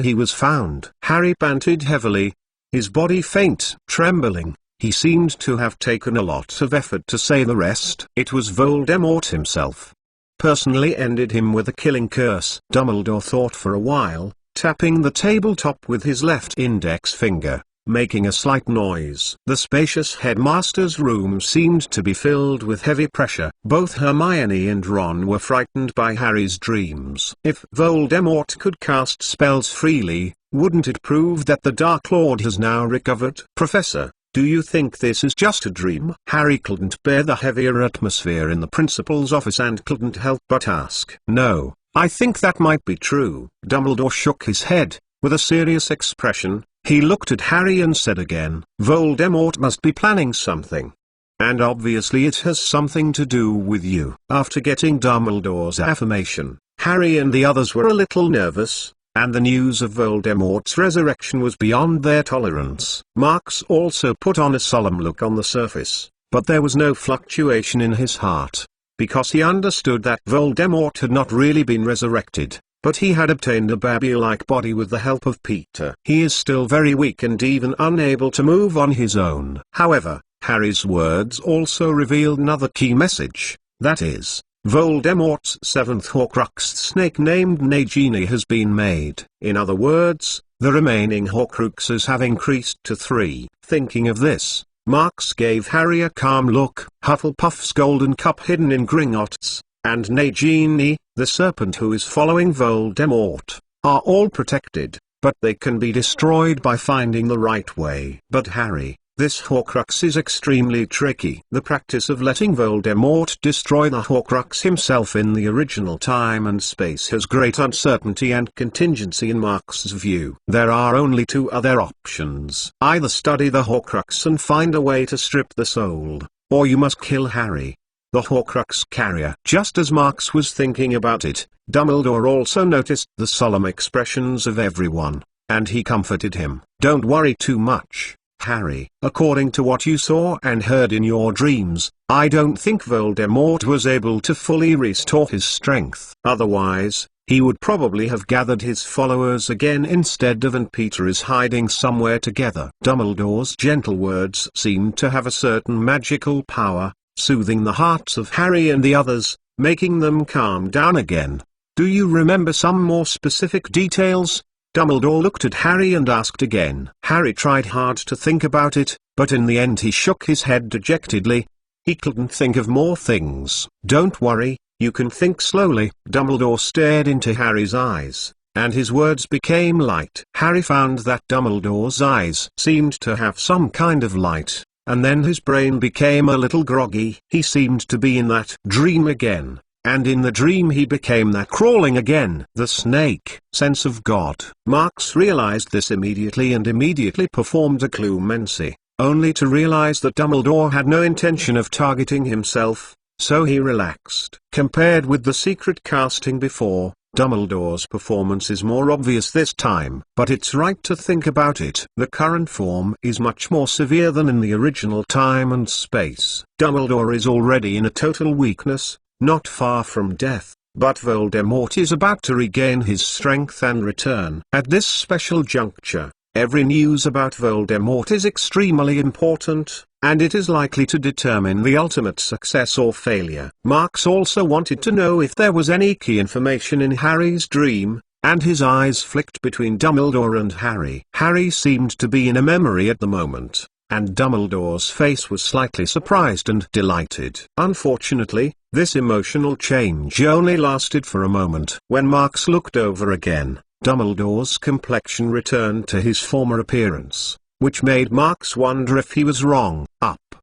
he was found. Harry panted heavily, his body faint, trembling. He seemed to have taken a lot of effort to say the rest. It was Voldemort himself. Personally ended him with a killing curse. Dumbledore thought for a while, tapping the tabletop with his left index finger, making a slight noise. The spacious headmaster's room seemed to be filled with heavy pressure. Both Hermione and Ron were frightened by Harry's dreams. If Voldemort could cast spells freely, wouldn't it prove that the Dark Lord has now recovered? "Professor, do you think this is just a dream?" Harry couldn't bear the heavier atmosphere in the principal's office and couldn't help but ask. "No, I think that might be true." Dumbledore shook his head, with a serious expression. He looked at Harry and said again, "Voldemort must be planning something. And obviously it has something to do with you." After getting Dumbledore's affirmation, Harry and the others were a little nervous, and the news of Voldemort's resurrection was beyond their tolerance. Marx also put on a solemn look on the surface, but there was no fluctuation in his heart, because he understood that Voldemort had not really been resurrected, but he had obtained a baby-like body with the help of Peter. He is still very weak and even unable to move on his own. However, Harry's words also revealed another key message, that is, Voldemort's 7th Horcrux snake named Nagini has been made. In other words, the remaining Horcruxes have increased to 3. Thinking of this, Marx gave Harry a calm look. Hufflepuff's golden cup hidden in Gringotts, and Nagini, the serpent who is following Voldemort, are all protected, but they can be destroyed by finding the right way. But Harry, this Horcrux is extremely tricky. The practice of letting Voldemort destroy the Horcrux himself in the original time and space has great uncertainty and contingency in Marx's view. There are only 2 other options. Either study the Horcrux and find a way to strip the soul, or you must kill Harry, the Horcrux carrier. Just as Marx was thinking about it, Dumbledore also noticed the solemn expressions of everyone, and he comforted him. "Don't worry too much, Harry. According to what you saw and heard in your dreams, I don't think Voldemort was able to fully restore his strength. Otherwise, he would probably have gathered his followers again instead of, and Peter is hiding somewhere together." Dumbledore's gentle words seemed to have a certain magical power, soothing the hearts of Harry and the others, making them calm down again. "Do you remember some more specific details?" Dumbledore looked at Harry and asked again. Harry tried hard to think about it, but in the end he shook his head dejectedly. He couldn't think of more things. "Don't worry, you can think slowly." Dumbledore stared into Harry's eyes, and his words became light. Harry found that Dumbledore's eyes seemed to have some kind of light, and then his brain became a little groggy. He seemed to be in that dream again. And in the dream he became that crawling again. The snake. Sense of God. Marx realized this immediately and immediately performed a clemency, only to realize that Dumbledore had no intention of targeting himself, so he relaxed. Compared with the secret casting before, Dumbledore's performance is more obvious this time. But it's right to think about it. The current form is much more severe than in the original time and space. Dumbledore is already in a total weakness, not far from death, but Voldemort is about to regain his strength and return. At this special juncture, Every news about Voldemort is extremely important, and it is likely to determine the ultimate success or failure. Marks also wanted to know if there was any key information in Harry's dream, and his eyes flicked between Dumbledore and Harry. Harry seemed to be in a memory at the moment, and Dumbledore's face was slightly surprised and delighted. Unfortunately, this emotional change only lasted for a moment. When Marks looked over again, Dumbledore's complexion returned to his former appearance, which made Marks wonder if he was wrong.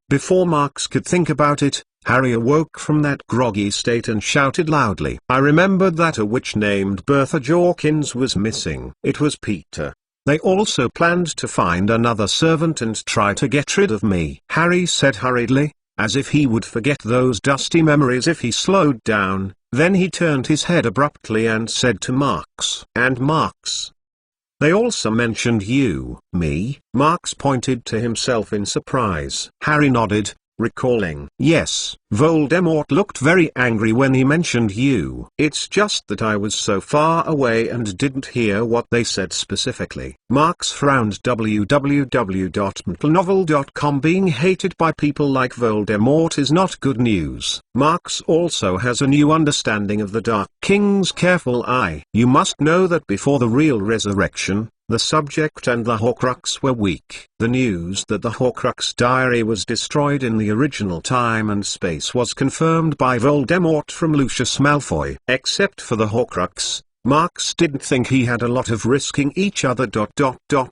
Before Marks could think about it, Harry awoke from that groggy state and shouted loudly. I remembered that a witch named Bertha Jorkins was missing. It was Peter. They also planned to find another servant and try to get rid of me, Harry said hurriedly, as if he would forget those dusty memories if he slowed down. Then he turned his head abruptly and said to Marks. And Marks? They also mentioned you. Me? Marks pointed to himself in surprise. Harry nodded, recalling. Yes, Voldemort looked very angry when he mentioned you. It's just that I was so far away and didn't hear what they said specifically. Marks frowned. www.mtlnovel.com. Being hated by people like Voldemort is not good news. Marks also has a new understanding of the Dark King's careful eye. You must know that before the real resurrection, the subject and the Horcrux were weak. The news that the Horcrux diary was destroyed in the original time and space was confirmed by Voldemort from Lucius Malfoy. Except for the Horcrux, Marks didn't think he had a lot of risking each other.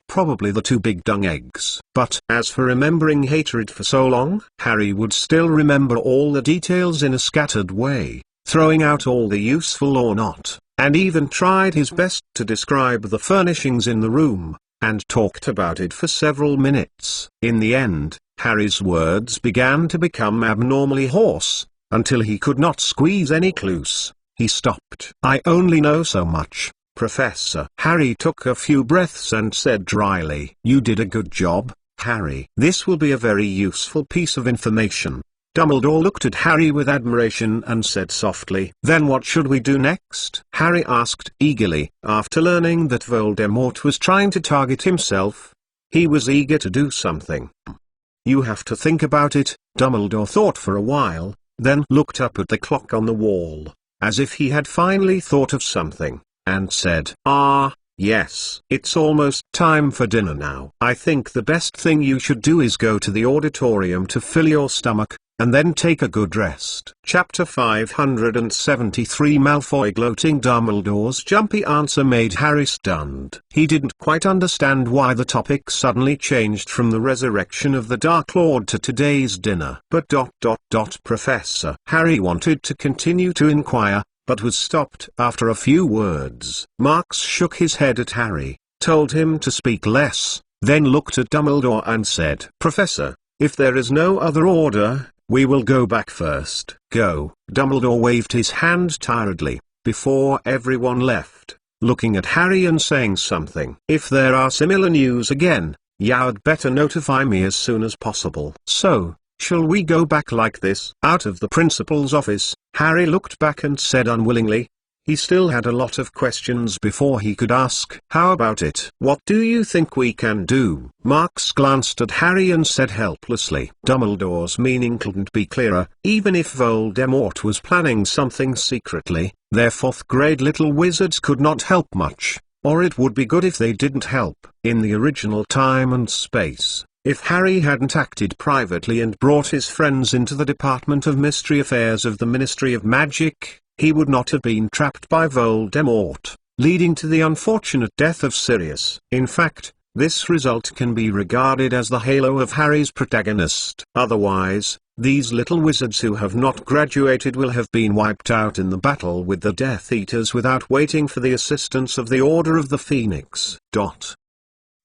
Probably the two big dung eggs. But as for remembering hatred for so long, Harry would still remember all the details in a scattered way, throwing out all the useful or not, and even tried his best to describe the furnishings in the room, and talked about it for several minutes. In the end, Harry's words began to become abnormally hoarse, until he could not squeeze any clues. He stopped. I only know so much, Professor. Harry took a few breaths and said dryly. You did a good job, Harry. This will be a very useful piece of information. Dumbledore looked at Harry with admiration and said softly. Then what should we do next? Harry asked eagerly. After learning that Voldemort was trying to target himself, he was eager to do something. You have to think about it. Dumbledore thought for a while, then looked up at the clock on the wall, as if he had finally thought of something, and said, yes, it's almost time for dinner now. I think the best thing you should do is go to the auditorium to fill your stomach, and then take a good rest. Chapter 573. Malfoy gloating. Dumbledore's jumpy answer made Harry stunned. He didn't quite understand why the topic suddenly changed from the resurrection of the Dark Lord to today's dinner. But Professor. Harry wanted to continue to inquire, but was stopped after a few words. Marks shook his head at Harry, told him to speak less, then looked at Dumbledore and said, Professor, if there is no other order, we will go back first. Go. Dumbledore waved his hand tiredly, before everyone left, looking at Harry and saying something. If there are similar news again, you'd better notify me as soon as possible. So, shall we go back like this? Out of the principal's office, Harry looked back and said unwillingly. He still had a lot of questions before he could ask. How about it? What do you think we can do? Marks glanced at Harry and said helplessly. Dumbledore's meaning couldn't be clearer. Even if Voldemort was planning something secretly, their fourth-grade little wizards could not help much, or it would be good if they didn't help. In the original time and space, if Harry hadn't acted privately and brought his friends into the Department of Mystery Affairs of the Ministry of Magic, he would not have been trapped by Voldemort, leading to the unfortunate death of Sirius. In fact, this result can be regarded as the halo of Harry's protagonist. Otherwise, these little wizards who have not graduated will have been wiped out in the battle with the Death Eaters without waiting for the assistance of the Order of the Phoenix.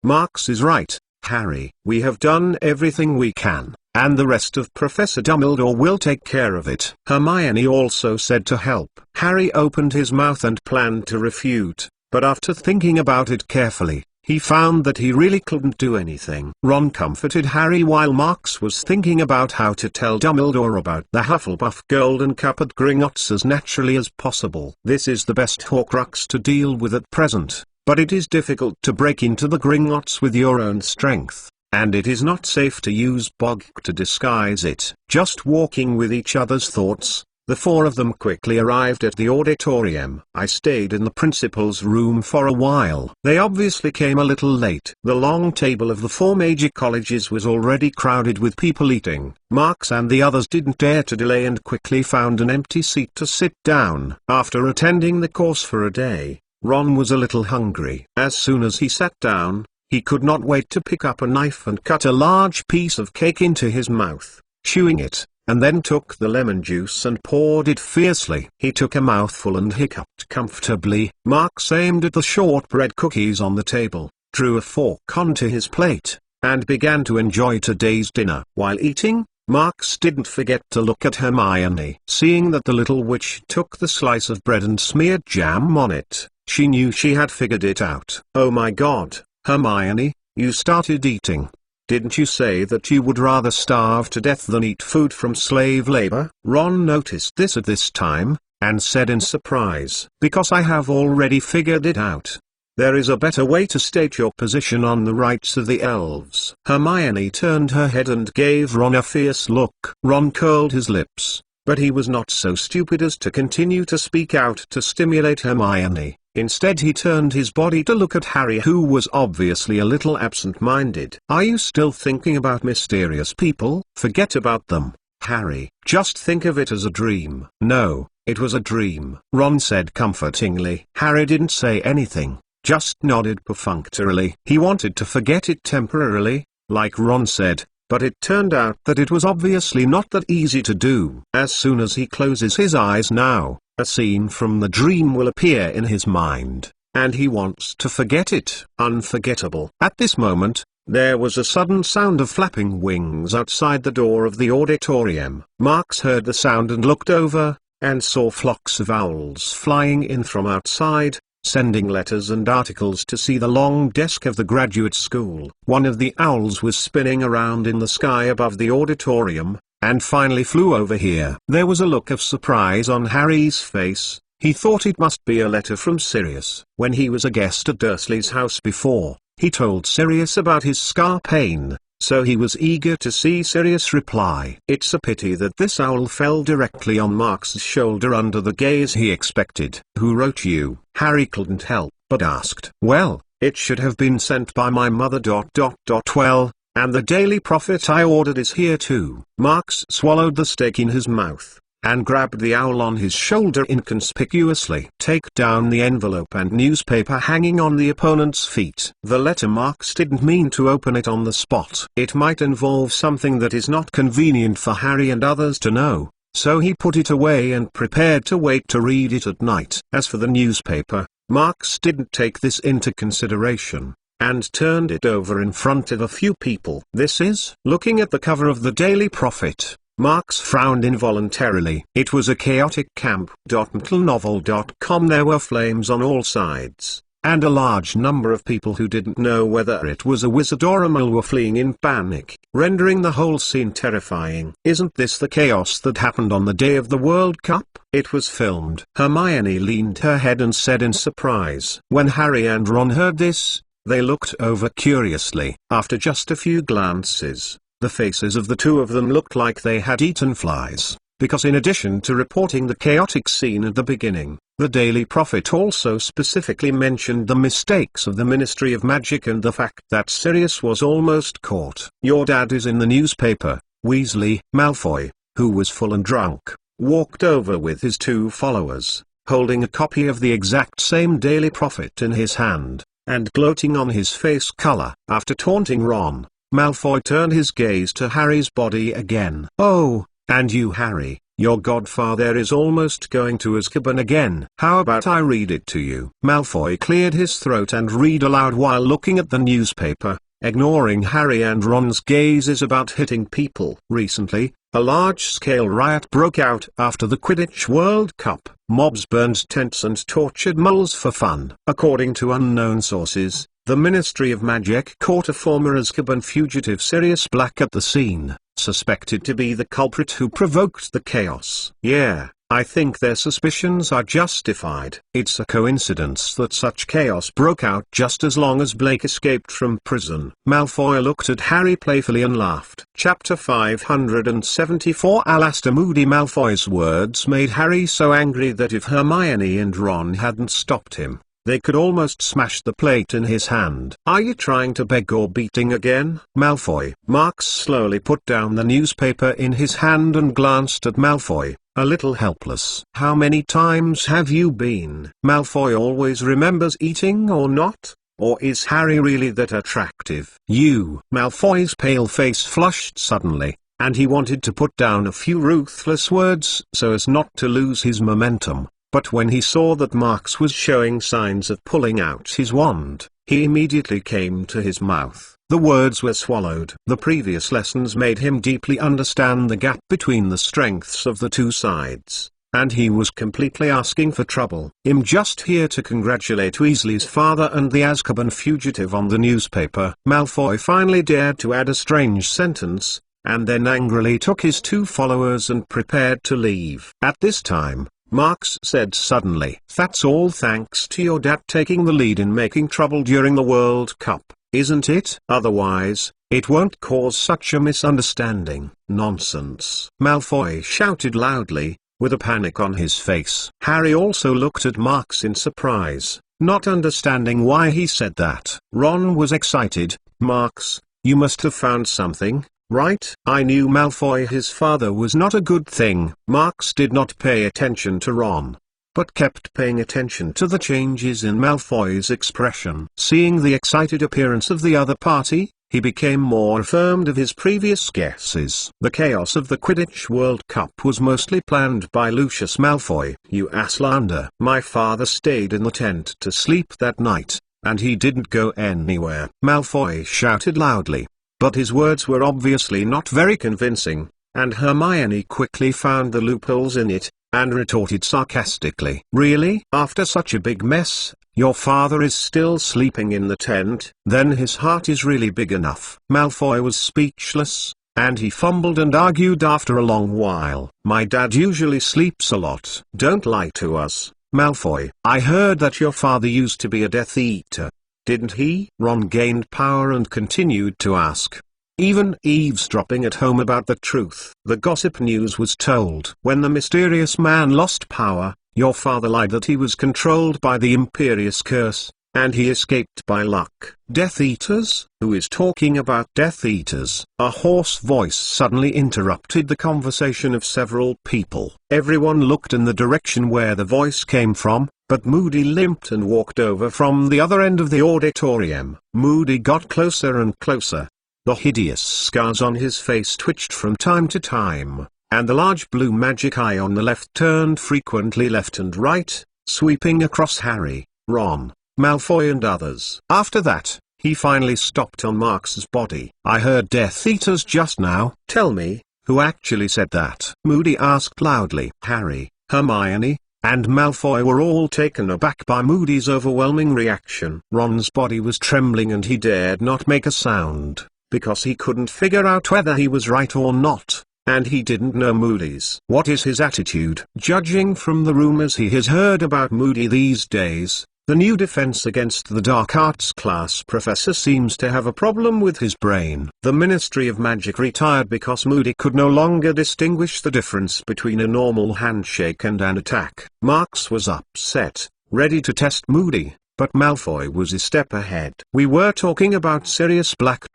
Marks is right, Harry. We have done everything we can, and the rest of Professor Dumbledore will take care of it. Hermione also said to help. Harry opened his mouth and planned to refute, but after thinking about it carefully, he found that he really couldn't do anything. Ron comforted Harry while Marks was thinking about how to tell Dumbledore about the Hufflepuff Golden Cup at Gringotts as naturally as possible. This is the best Horcrux to deal with at present, but it is difficult to break into the Gringotts with your own strength, and it is not safe to use Bog to disguise it. Just walking with each other's thoughts, the four of them quickly arrived at the auditorium. I stayed in the principal's room for a while. They obviously came a little late. The long table of the four major colleges was already crowded with people eating. Marx and the others didn't dare to delay and quickly found an empty seat to sit down. After attending the course for a day, Ron was a little hungry. As soon as he sat down, he could not wait to pick up a knife and cut a large piece of cake into his mouth, chewing it, and then took the lemon juice and poured it fiercely. He took a mouthful and hiccuped comfortably. Marx aimed at the shortbread cookies on the table, drew a fork onto his plate, and began to enjoy today's dinner. While eating, Marx didn't forget to look at Hermione. Seeing that the little witch took the slice of bread and smeared jam on it, she knew she had figured it out. "Oh my God, Hermione, you started eating. Didn't you say that you would rather starve to death than eat food from slave labor?" Ron noticed this at this time, and said in surprise, "Because I have already figured it out. There is a better way to state your position on the rights of the elves." Hermione turned her head and gave Ron a fierce look. Ron curled his lips, but he was not so stupid as to continue to speak out to stimulate Hermione. Instead he turned his body to look at Harry, who was obviously a little absent-minded. "Are you still thinking about mysterious people? Forget about them, Harry. Just think of it as a dream." "No, it was a dream," Ron said comfortingly. Harry didn't say anything, just nodded perfunctorily. He wanted to forget it temporarily, like Ron said, but it turned out that it was obviously not that easy to do. As soon as he closes his eyes now, a scene from the dream will appear in his mind, and he wants to forget it. Unforgettable. At this moment, there was a sudden sound of flapping wings outside the door of the auditorium. Marx heard the sound and looked over, and saw flocks of owls flying in from outside, sending letters and articles to see the long desk of the graduate school. One of the owls was spinning around in the sky above the auditorium, and finally flew over here. There was a look of surprise on Harry's face. He thought it must be a letter from Sirius. When he was a guest at Dursley's house before, he told Sirius about his scar pain, so he was eager to see Sirius reply. It's a pity that this owl fell directly on Marx's shoulder under the gaze he expected. "Who wrote you?" Harry couldn't help but asked. "Well, it should have been sent by my mother. Well, and the Daily Prophet I ordered is here too." Marx swallowed the steak in his mouth, and grabbed the owl on his shoulder inconspicuously. "Take down the envelope and newspaper hanging on the opponent's feet." The letter. Marx didn't mean to open it on the spot. It might involve something that is not convenient for Harry and others to know, so he put it away and prepared to wait to read it at night. As for the newspaper, Marx didn't take this into consideration, and turned it over in front of a few people. "This is?" Looking at the cover of the Daily Prophet, Marx frowned involuntarily. It was a chaotic camp. Novel.com. There were flames on all sides, and a large number of people who didn't know whether it was a wizard or a mole were fleeing in panic, rendering the whole scene terrifying. "Isn't this the chaos that happened on the day of the World Cup?" "It was filmed." Hermione leaned her head and said in surprise. When Harry and Ron heard this, they looked over curiously. After just a few glances, the faces of the two of them looked like they had eaten flies, because in addition to reporting the chaotic scene at the beginning, the Daily Prophet also specifically mentioned the mistakes of the Ministry of Magic and the fact that Sirius was almost caught. "Your dad is in the newspaper." Weasley. Malfoy, who was full and drunk, walked over with his two followers, holding a copy of the exact same Daily Prophet in his hand, and gloating on his face color. After taunting Ron, Malfoy turned his gaze to Harry's body again. "Oh, and you, Harry, your godfather is almost going to Azkaban again. How about I read it to you?" Malfoy cleared his throat and read aloud while looking at the newspaper, ignoring Harry and Ron's gazes about hitting people. "Recently, a large-scale riot broke out after the Quidditch World Cup. Mobs burned tents and tortured moles for fun. According to unknown sources, the Ministry of Magic caught a former Azkaban fugitive, Sirius Black, at the scene, suspected to be the culprit who provoked the chaos. Yeah, I think their suspicions are justified. It's a coincidence that such chaos broke out just as long as Blake escaped from prison. Malfoy looked at Harry playfully and laughed. Chapter 574. Alastair Moody. Malfoy's words made Harry so angry that if Hermione and Ron hadn't stopped him, they could almost smash the plate in his hand. Are you trying to beg or beating again, Malfoy? Marks slowly put down the newspaper in his hand and glanced at Malfoy, a little helpless. How many times have you been? Malfoy always remembers eating or not? Or is Harry really that attractive? You. Malfoy's pale face flushed suddenly, and he wanted to put down a few ruthless words so as not to lose his momentum. But when he saw that Marks was showing signs of pulling out his wand, he immediately came to his mouth. The words were swallowed. The previous lessons made him deeply understand the gap between the strengths of the two sides, and he was completely asking for trouble. I'm just here to congratulate Weasley's father and the Azkaban fugitive on the newspaper. Malfoy finally dared to add a strange sentence, and then angrily took his two followers and prepared to leave. At this time, Marks said suddenly, "That's all thanks to your dad taking the lead in making trouble during the World Cup, isn't it? Otherwise, it won't cause such a misunderstanding." Nonsense! Malfoy shouted loudly, with a panic on his face. Harry also looked at Marks in surprise, not understanding why he said that. Ron was excited. "Marks, you must have found something, right?" I knew Malfoy his father was not a good thing. Marks did not pay attention to Ron, but kept paying attention to the changes in Malfoy's expression. Seeing the excited appearance of the other party, he became more affirmed of his previous guesses. The chaos of the Quidditch World Cup was mostly planned by Lucius Malfoy. "You Aslander." My father stayed in the tent to sleep that night, and he didn't go anywhere. Malfoy shouted loudly. But his words were obviously not very convincing, and Hermione quickly found the loopholes in it, and retorted sarcastically. "Really? After such a big mess, your father is still sleeping in the tent? Then his heart is really big enough." Malfoy was speechless, and he fumbled and argued after a long while. "My dad usually sleeps a lot." "Don't lie to us, Malfoy. I heard that your father used to be a Death Eater. Didn't he?" Ron gained power and continued to ask, even eavesdropping at home about the truth. The gossip news was told. "When the mysterious man lost power, your father lied that he was controlled by the Imperious Curse, and he escaped by luck." "Death Eaters? Who is talking about Death Eaters?" A hoarse voice suddenly interrupted the conversation of several people. Everyone looked in the direction where the voice came from, but Moody limped and walked over from the other end of the auditorium. Moody got closer and closer. The hideous scars on his face twitched from time to time, and the large blue magic eye on the left turned frequently left and right, sweeping across Harry, Ron, Malfoy and others. After that, he finally stopped on Marks's body. "I heard Death Eaters just now." "Tell me, who actually said that?" Moody asked loudly. Harry, Hermione, and Malfoy were all taken aback by Moody's overwhelming reaction. Ron's body was trembling and he dared not make a sound, because he couldn't figure out whether he was right or not, and he didn't know Moody's. What is his attitude? Judging from the rumors he has heard about Moody these days, the new Defense Against the Dark Arts class professor seems to have a problem with his brain. The Ministry of Magic retired because Moody could no longer distinguish the difference between a normal handshake and an attack. Marks was upset, ready to test Moody, but Malfoy was a step ahead. "We were talking about Sirius Black.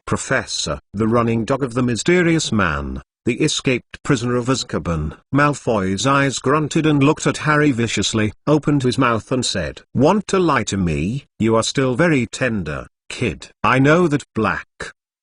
Professor, the running dog of the mysterious man, the escaped prisoner of Azkaban." Malfoy's eyes grunted and looked at Harry viciously, opened his mouth and said, "Want to lie to me? You are still very tender, kid. I know that Black.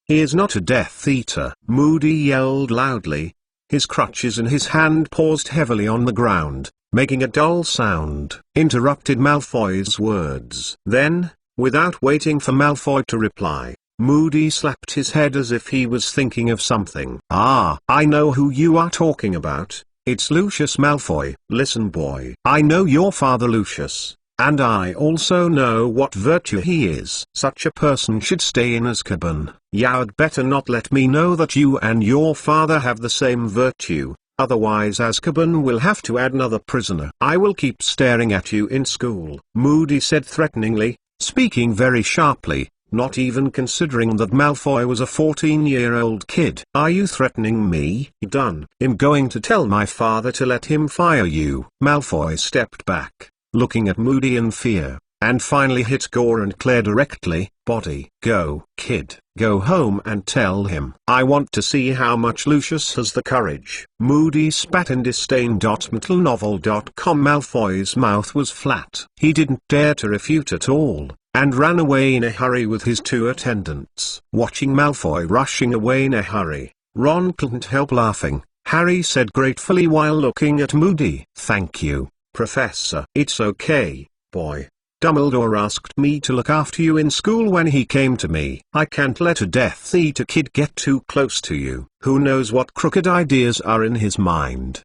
He is not a Death Eater." Moody yelled loudly. His crutches in his hand paused heavily on the ground, making a dull sound. Interrupted Malfoy's words. Then, without waiting for Malfoy to reply, Moody slapped his head as if he was thinking of something. "Ah, I know who you are talking about. It's Lucius Malfoy." "Listen, boy. I know your father Lucius, and I also know what virtue he is. Such a person should stay in Azkaban. You'd better not let me know that you and your father have the same virtue. otherwise Azkaban will have to add another prisoner. I will keep staring at you in school, Moody said threateningly, speaking very sharply, not even considering that Malfoy was a 14-year-old kid. Are you threatening me? Done. I'm going to tell my father to let him fire you. Malfoy stepped back, looking at Moody in fear, and finally hit Gore and Claire directly. Body. Go, kid. Go home and tell him. I want to see how much Lucius has the courage. Moody spat in disdain. MiddleNovel.com. Malfoy's mouth was flat. He didn't dare to refute at all, and ran away in a hurry with his 2 attendants. Watching Malfoy rushing away in a hurry, Ron couldn't help laughing. Harry said gratefully while looking at Moody. Thank you, Professor. It's okay, boy. Dumbledore asked me to look after you in school when he came to me. I can't let a Death Eater kid get too close to you. Who knows what crooked ideas are in his mind.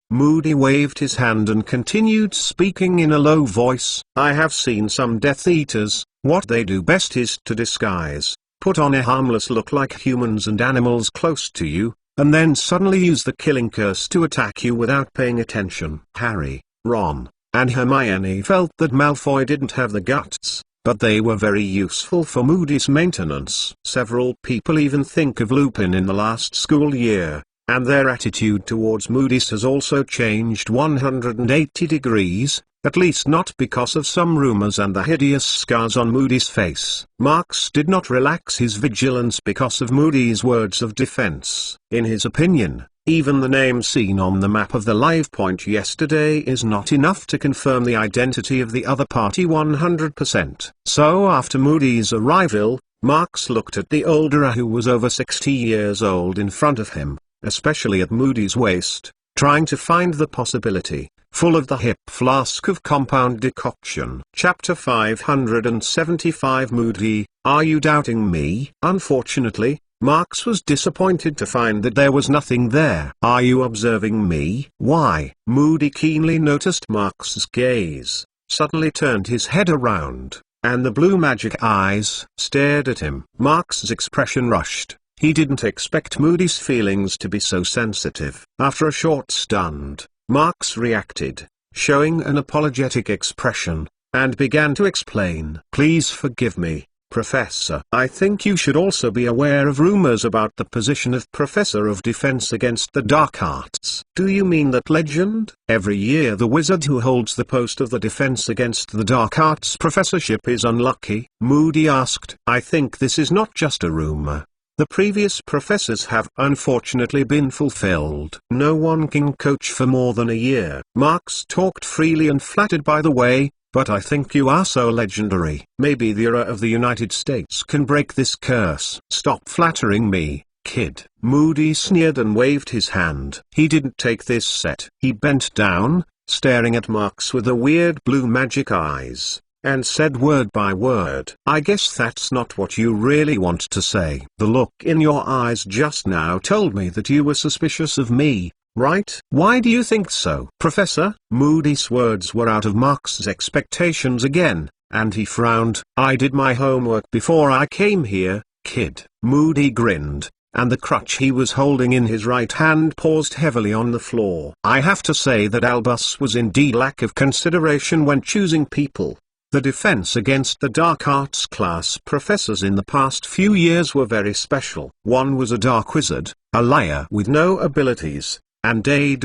Moody waved his hand and continued speaking in a low voice. I have seen some Death Eaters. What they do best is to disguise, put on a harmless look like humans and animals close to you, and then suddenly use the killing curse to attack you without paying attention. Harry, Ron, and Hermione felt that Malfoy didn't have the guts, but they were very useful for Moody's maintenance. Several people even think of Lupin in the last school year, and their attitude towards Moody's has also changed 180 degrees, at least not because of some rumors and the hideous scars on Moody's face. Marks did not relax his vigilance because of Moody's words of defense. In his opinion, even the name seen on the map of the live point yesterday is not enough to confirm the identity of the other party 100%. So after Moody's arrival, Marks looked at the older who was over 60 years old in front of him, especially at Moody's waist, trying to find the possibility, full of the hip flask of compound decoction. Chapter 575. Moody, are you doubting me? Unfortunately, Marks was disappointed to find that there was nothing there. Are you observing me? Why? Moody keenly noticed Marks's gaze, suddenly turned his head around, and the blue magic eyes stared at him. Marks's expression rushed. He didn't expect Moody's feelings to be so sensitive. After a short stunned, Marks reacted, showing an apologetic expression, and began to explain. Please forgive me, Professor. I think you should also be aware of rumors about the position of Professor of Defense against the Dark Arts. Do you mean that legend? Every year the wizard who holds the post of the Defense against the Dark Arts professorship is unlucky? Moody asked. I think this is not just a rumor. The previous professors have unfortunately been fulfilled. No one can coach for more than a year. Marks talked freely and flattered by the way, but I think you are so legendary. Maybe the era of the United States can break this curse. Stop flattering me, kid. Moody sneered and waved his hand. He didn't take this set. He bent down, staring at Marks with the weird blue magic eyes, and said word by word. I guess that's not what you really want to say. The look in your eyes just now told me that you were suspicious of me, right? Why do you think so? Professor? Moody's words were out of Marks's expectations again, and he frowned. I did my homework before I came here, kid. Moody grinned, and the crutch he was holding in his right hand paused heavily on the floor. I have to say that Albus was indeed lack of consideration when choosing people. The Defense Against the Dark Arts class professors in the past few years were very special. One was a dark wizard, a liar with no abilities, and a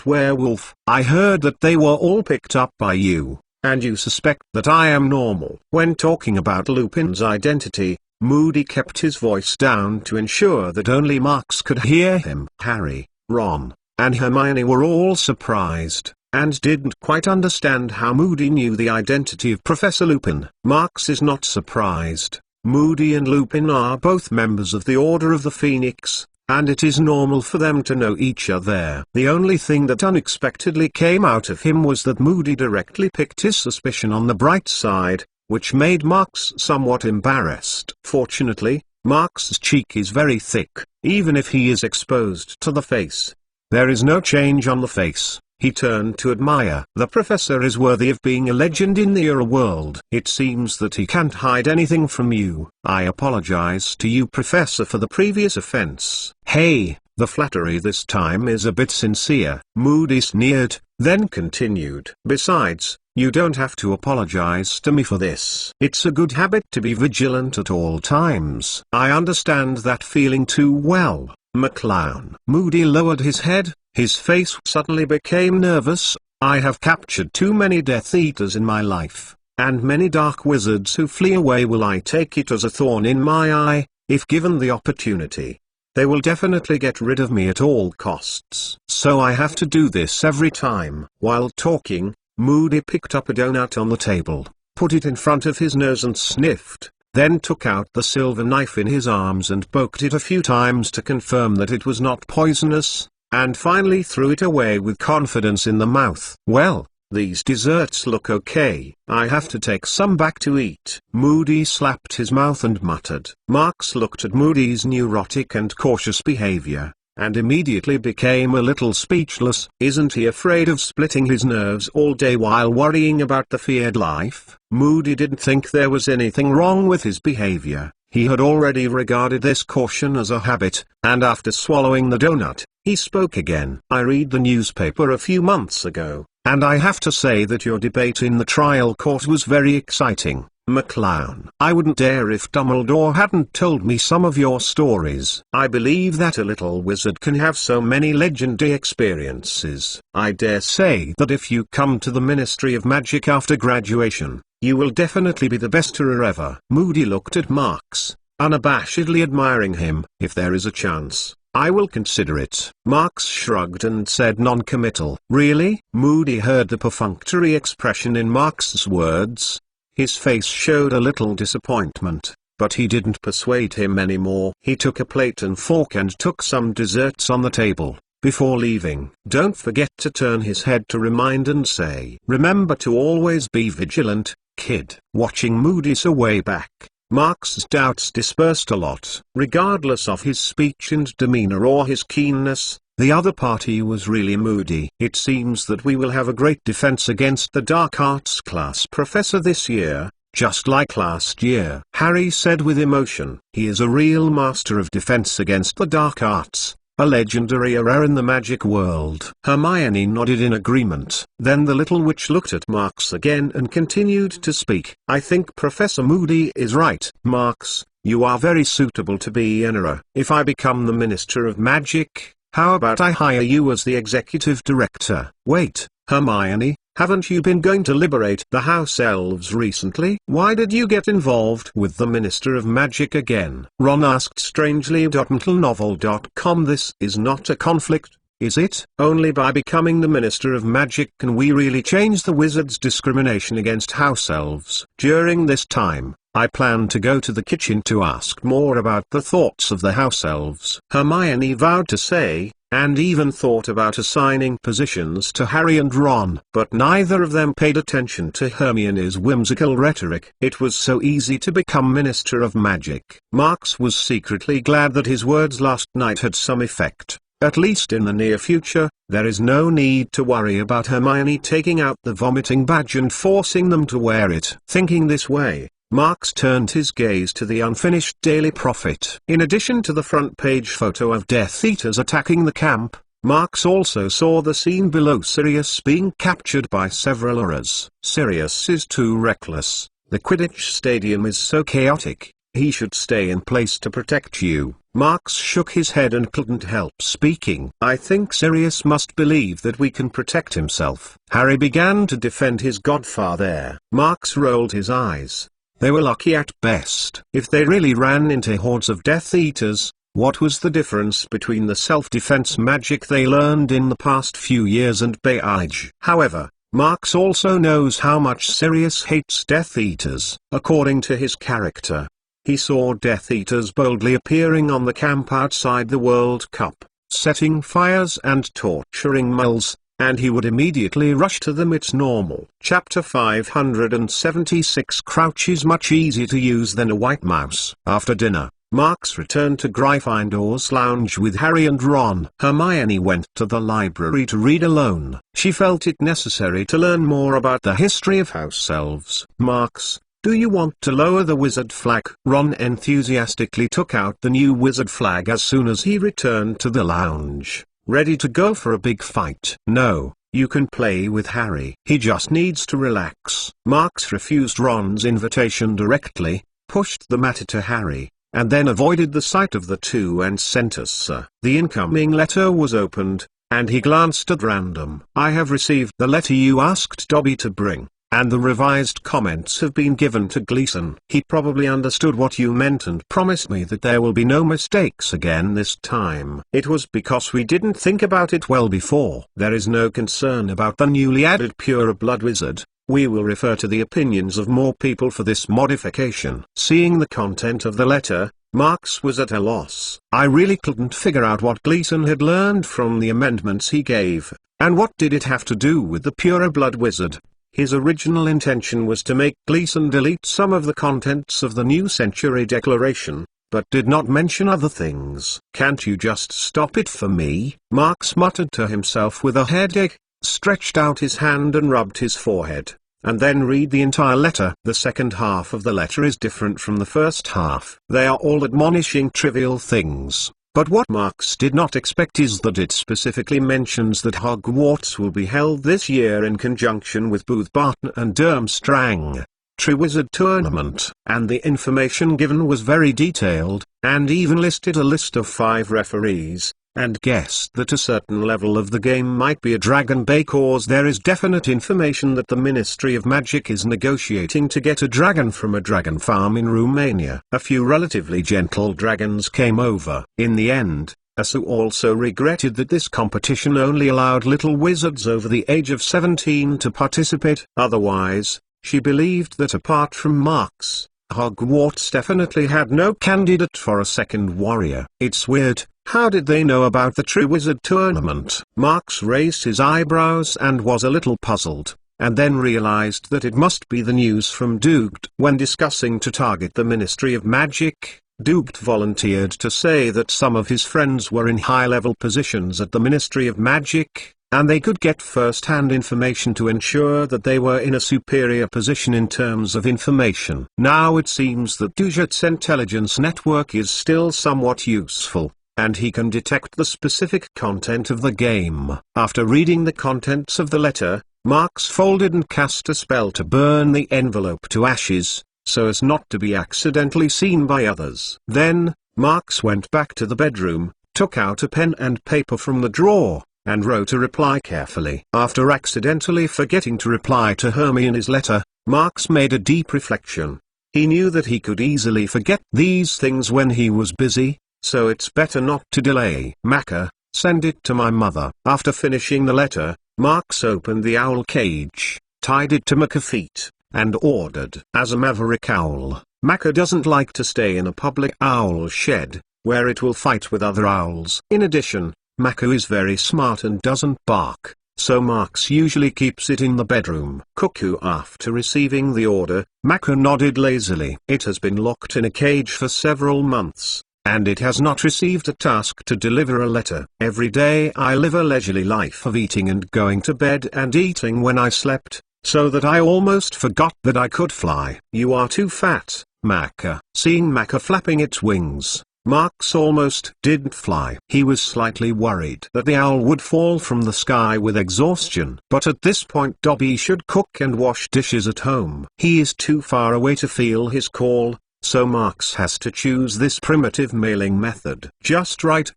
werewolf. I heard that they were all picked up by you, and you suspect that I am normal. When talking about Lupin's identity, Moody kept his voice down to ensure that only Marks could hear him. Harry, Ron, and Hermione were all surprised, and didn't quite understand how Moody knew the identity of Professor Lupin. Marks is not surprised. Moody and Lupin are both members of the Order of the Phoenix, and it is normal for them to know each other. The only thing that unexpectedly came out of him was that Moody directly picked his suspicion on the bright side, which made Marks somewhat embarrassed. Fortunately, Marks's cheek is very thick, even if he is exposed to the face. There is no change on the face. He turned to admire. The professor is worthy of being a legend in the Era world. It seems that he can't hide anything from you. I apologize to you, Professor, for the previous offense. Hey, The flattery this time is a bit sincere. Moody sneered, then continued. Besides, you don't have to apologize to me for this. It's a good habit to be vigilant at all times. I understand that feeling too well, McClown. Moody lowered his head, his face suddenly became nervous. I have captured too many Death Eaters in my life, and many dark wizards who flee away. Will I take it as a thorn in my eye, if given the opportunity? They will definitely get rid of me at all costs. So I have to do this every time. While talking, Moody picked up a donut on the table, put it in front of his nose and sniffed, then took out the silver knife in his arms and poked it a few times to confirm that it was not poisonous, and finally threw it away with confidence in the mouth. Well, these desserts look okay. I have to take some back to eat. Moody slapped his mouth and muttered. Marks looked at Moody's neurotic and cautious behavior, and immediately became a little speechless. Isn't he afraid of splitting his nerves all day while worrying about the feared life? Moody didn't think there was anything wrong with his behavior. He had already regarded this caution as a habit, and after swallowing the donut, he spoke again. I read the newspaper a few months ago, and I have to say that your debate in the trial court was very exciting, McClown. I wouldn't dare if Dumbledore hadn't told me some of your stories. I believe that a little wizard can have so many legendary experiences. I dare say that if you come to the Ministry of Magic after graduation, you will definitely be the best terror ever. Moody looked at Marks, unabashedly admiring him. If there is a chance, I will consider it. Marks shrugged and said non-committal. Really? Moody heard the perfunctory expression in Marks's words. His face showed a little disappointment, but he didn't persuade him anymore. He took a plate and fork and took some desserts on the table, before leaving. Don't forget to turn his head to remind and say, remember to always be vigilant, kid. Watching Moody's way back, Marks's doubts dispersed a lot. Regardless of his speech and demeanor or his keenness, the other party was really Moody. It seems that we will have a great defense against the dark arts class professor this year, just like last year, Harry said with emotion. He is a real master of defense against the dark arts, a legendary era in the magic world. Hermione nodded in agreement. Then the little witch looked at Marks again and continued to speak. I think Professor Moody is right. Marks, you are very suitable to be an era. If I become the Minister of Magic, how about I hire you as the executive director? Wait, Hermione, haven't you been going to liberate the house elves recently? Why did you get involved with the Minister of Magic again? Ron asked strangely. Mentalnovel.com. This is not a conflict, is it? Only by becoming the Minister of Magic can we really change the wizards' discrimination against house elves. During this time, I plan to go to the kitchen to ask more about the thoughts of the house elves. Hermione vowed to say, and even thought about assigning positions to Harry and Ron. But neither of them paid attention to Hermione's whimsical rhetoric. It was so easy to become Minister of Magic. Marks was secretly glad that his words last night had some effect. At least in the near future, there is no need to worry about Hermione taking out the vomiting badge and forcing them to wear it. Thinking this way, Marks turned his gaze to the unfinished Daily Prophet. In addition to the front-page photo of Death Eaters attacking the camp, Marks also saw the scene below: Sirius being captured by several Aurors. Sirius is too reckless. The Quidditch stadium is so chaotic. He should stay in place to protect you. Marks shook his head and couldn't help speaking. I think Sirius must believe that we can protect himself. Harry began to defend his godfather. Marks rolled his eyes. They were lucky at best. If they really ran into hordes of Death Eaters, what was the difference between the self-defense magic they learned in the past few years and Beige? However, Marks also knows how much Sirius hates Death Eaters. According to his character, he saw Death Eaters boldly appearing on the camp outside the World Cup, setting fires and torturing muggles, and he would immediately rush to them. It's normal. Chapter 576. Crouch is much easier to use than a white mouse. After dinner, Marks returned to Gryffindor's lounge with Harry and Ron. Hermione went to the library to read alone. She felt it necessary to learn more about the history of house elves. Marks, Do you want to lower the wizard flag? Ron enthusiastically took out the new wizard flag as soon as he returned to the lounge, ready to go for a big fight. No, you can play with Harry. He just needs to relax. Marks refused Ron's invitation directly, pushed the matter to Harry, and then avoided the sight of the two and sent us. The incoming letter was opened, and he glanced at random. I have received the letter you asked Dobby to bring, and the revised comments have been given to Gleason. He probably understood what you meant and promised me that there will be no mistakes again this time. It was because we didn't think about it well before. There is no concern about the newly added Pure Blood Wizard. We will refer to the opinions of more people for this modification. Seeing the content of the letter, Marks was at a loss. I really couldn't figure out what Gleason had learned from the amendments he gave, and what did it have to do with the Pure Blood Wizard. His original intention was to make Gleason delete some of the contents of the New Century Declaration, but did not mention other things. Can't you just stop it for me? Marks muttered to himself with a headache, stretched out his hand and rubbed his forehead, and then read the entire letter. The second half of the letter is different from the first half. They are all admonishing trivial things, but what Marks did not expect is that it specifically mentions that HogWarts will be held this year in conjunction with Booth Barton and Durmstrang Triwizard Tournament, and the information given was very detailed, and even listed a list of 5 referees, and guessed that a certain level of the game might be a dragon because there is definite information that the Ministry of Magic is negotiating to get a dragon from a dragon farm in Romania. A few relatively gentle dragons came over. In the end, Asu also regretted that this competition only allowed little wizards over the age of 17 to participate. Otherwise, she believed that apart from Marks, HogWarts definitely had no candidate for a second warrior. It's weird. How did they know about the Triwizard Tournament? Marks raised his eyebrows and was a little puzzled, and then realized that it must be the news from Doogt. When discussing to target the Ministry of Magic, Doogt volunteered to say that some of his friends were in high-level positions at the Ministry of Magic, and they could get first-hand information to ensure that they were in a superior position in terms of information. Now it seems that Dooget's intelligence network is still somewhat useful, and he can detect the specific content of the game. After reading the contents of the letter, Marks folded and cast a spell to burn the envelope to ashes, so as not to be accidentally seen by others. Then, Marks went back to the bedroom, took out a pen and paper from the drawer, and wrote a reply carefully. After accidentally forgetting to reply to Hermione's letter, Marks made a deep reflection. He knew that he could easily forget these things when he was busy, so it's better not to delay. Macca, send it to my mother. After finishing the letter, Marks opened the owl cage, tied it to Macca's feet, and ordered. As a maverick owl, Macca doesn't like to stay in a public owl shed, where it will fight with other owls. In addition, Macca is very smart and doesn't bark, so Marks usually keeps it in the bedroom. Cuckoo. After receiving the order, Macca nodded lazily. It has been locked in a cage for several months, and it has not received a task to deliver a letter. Every day I live a leisurely life of eating and going to bed and eating when I slept, so that I almost forgot that I could fly. You are too fat, Macca. Seeing Macca flapping its wings, Marks almost didn't fly. He was slightly worried that the owl would fall from the sky with exhaustion. But at this point Dobby should cook and wash dishes at home. He is too far away to feel his call, so Marks has to choose this primitive mailing method. Just right.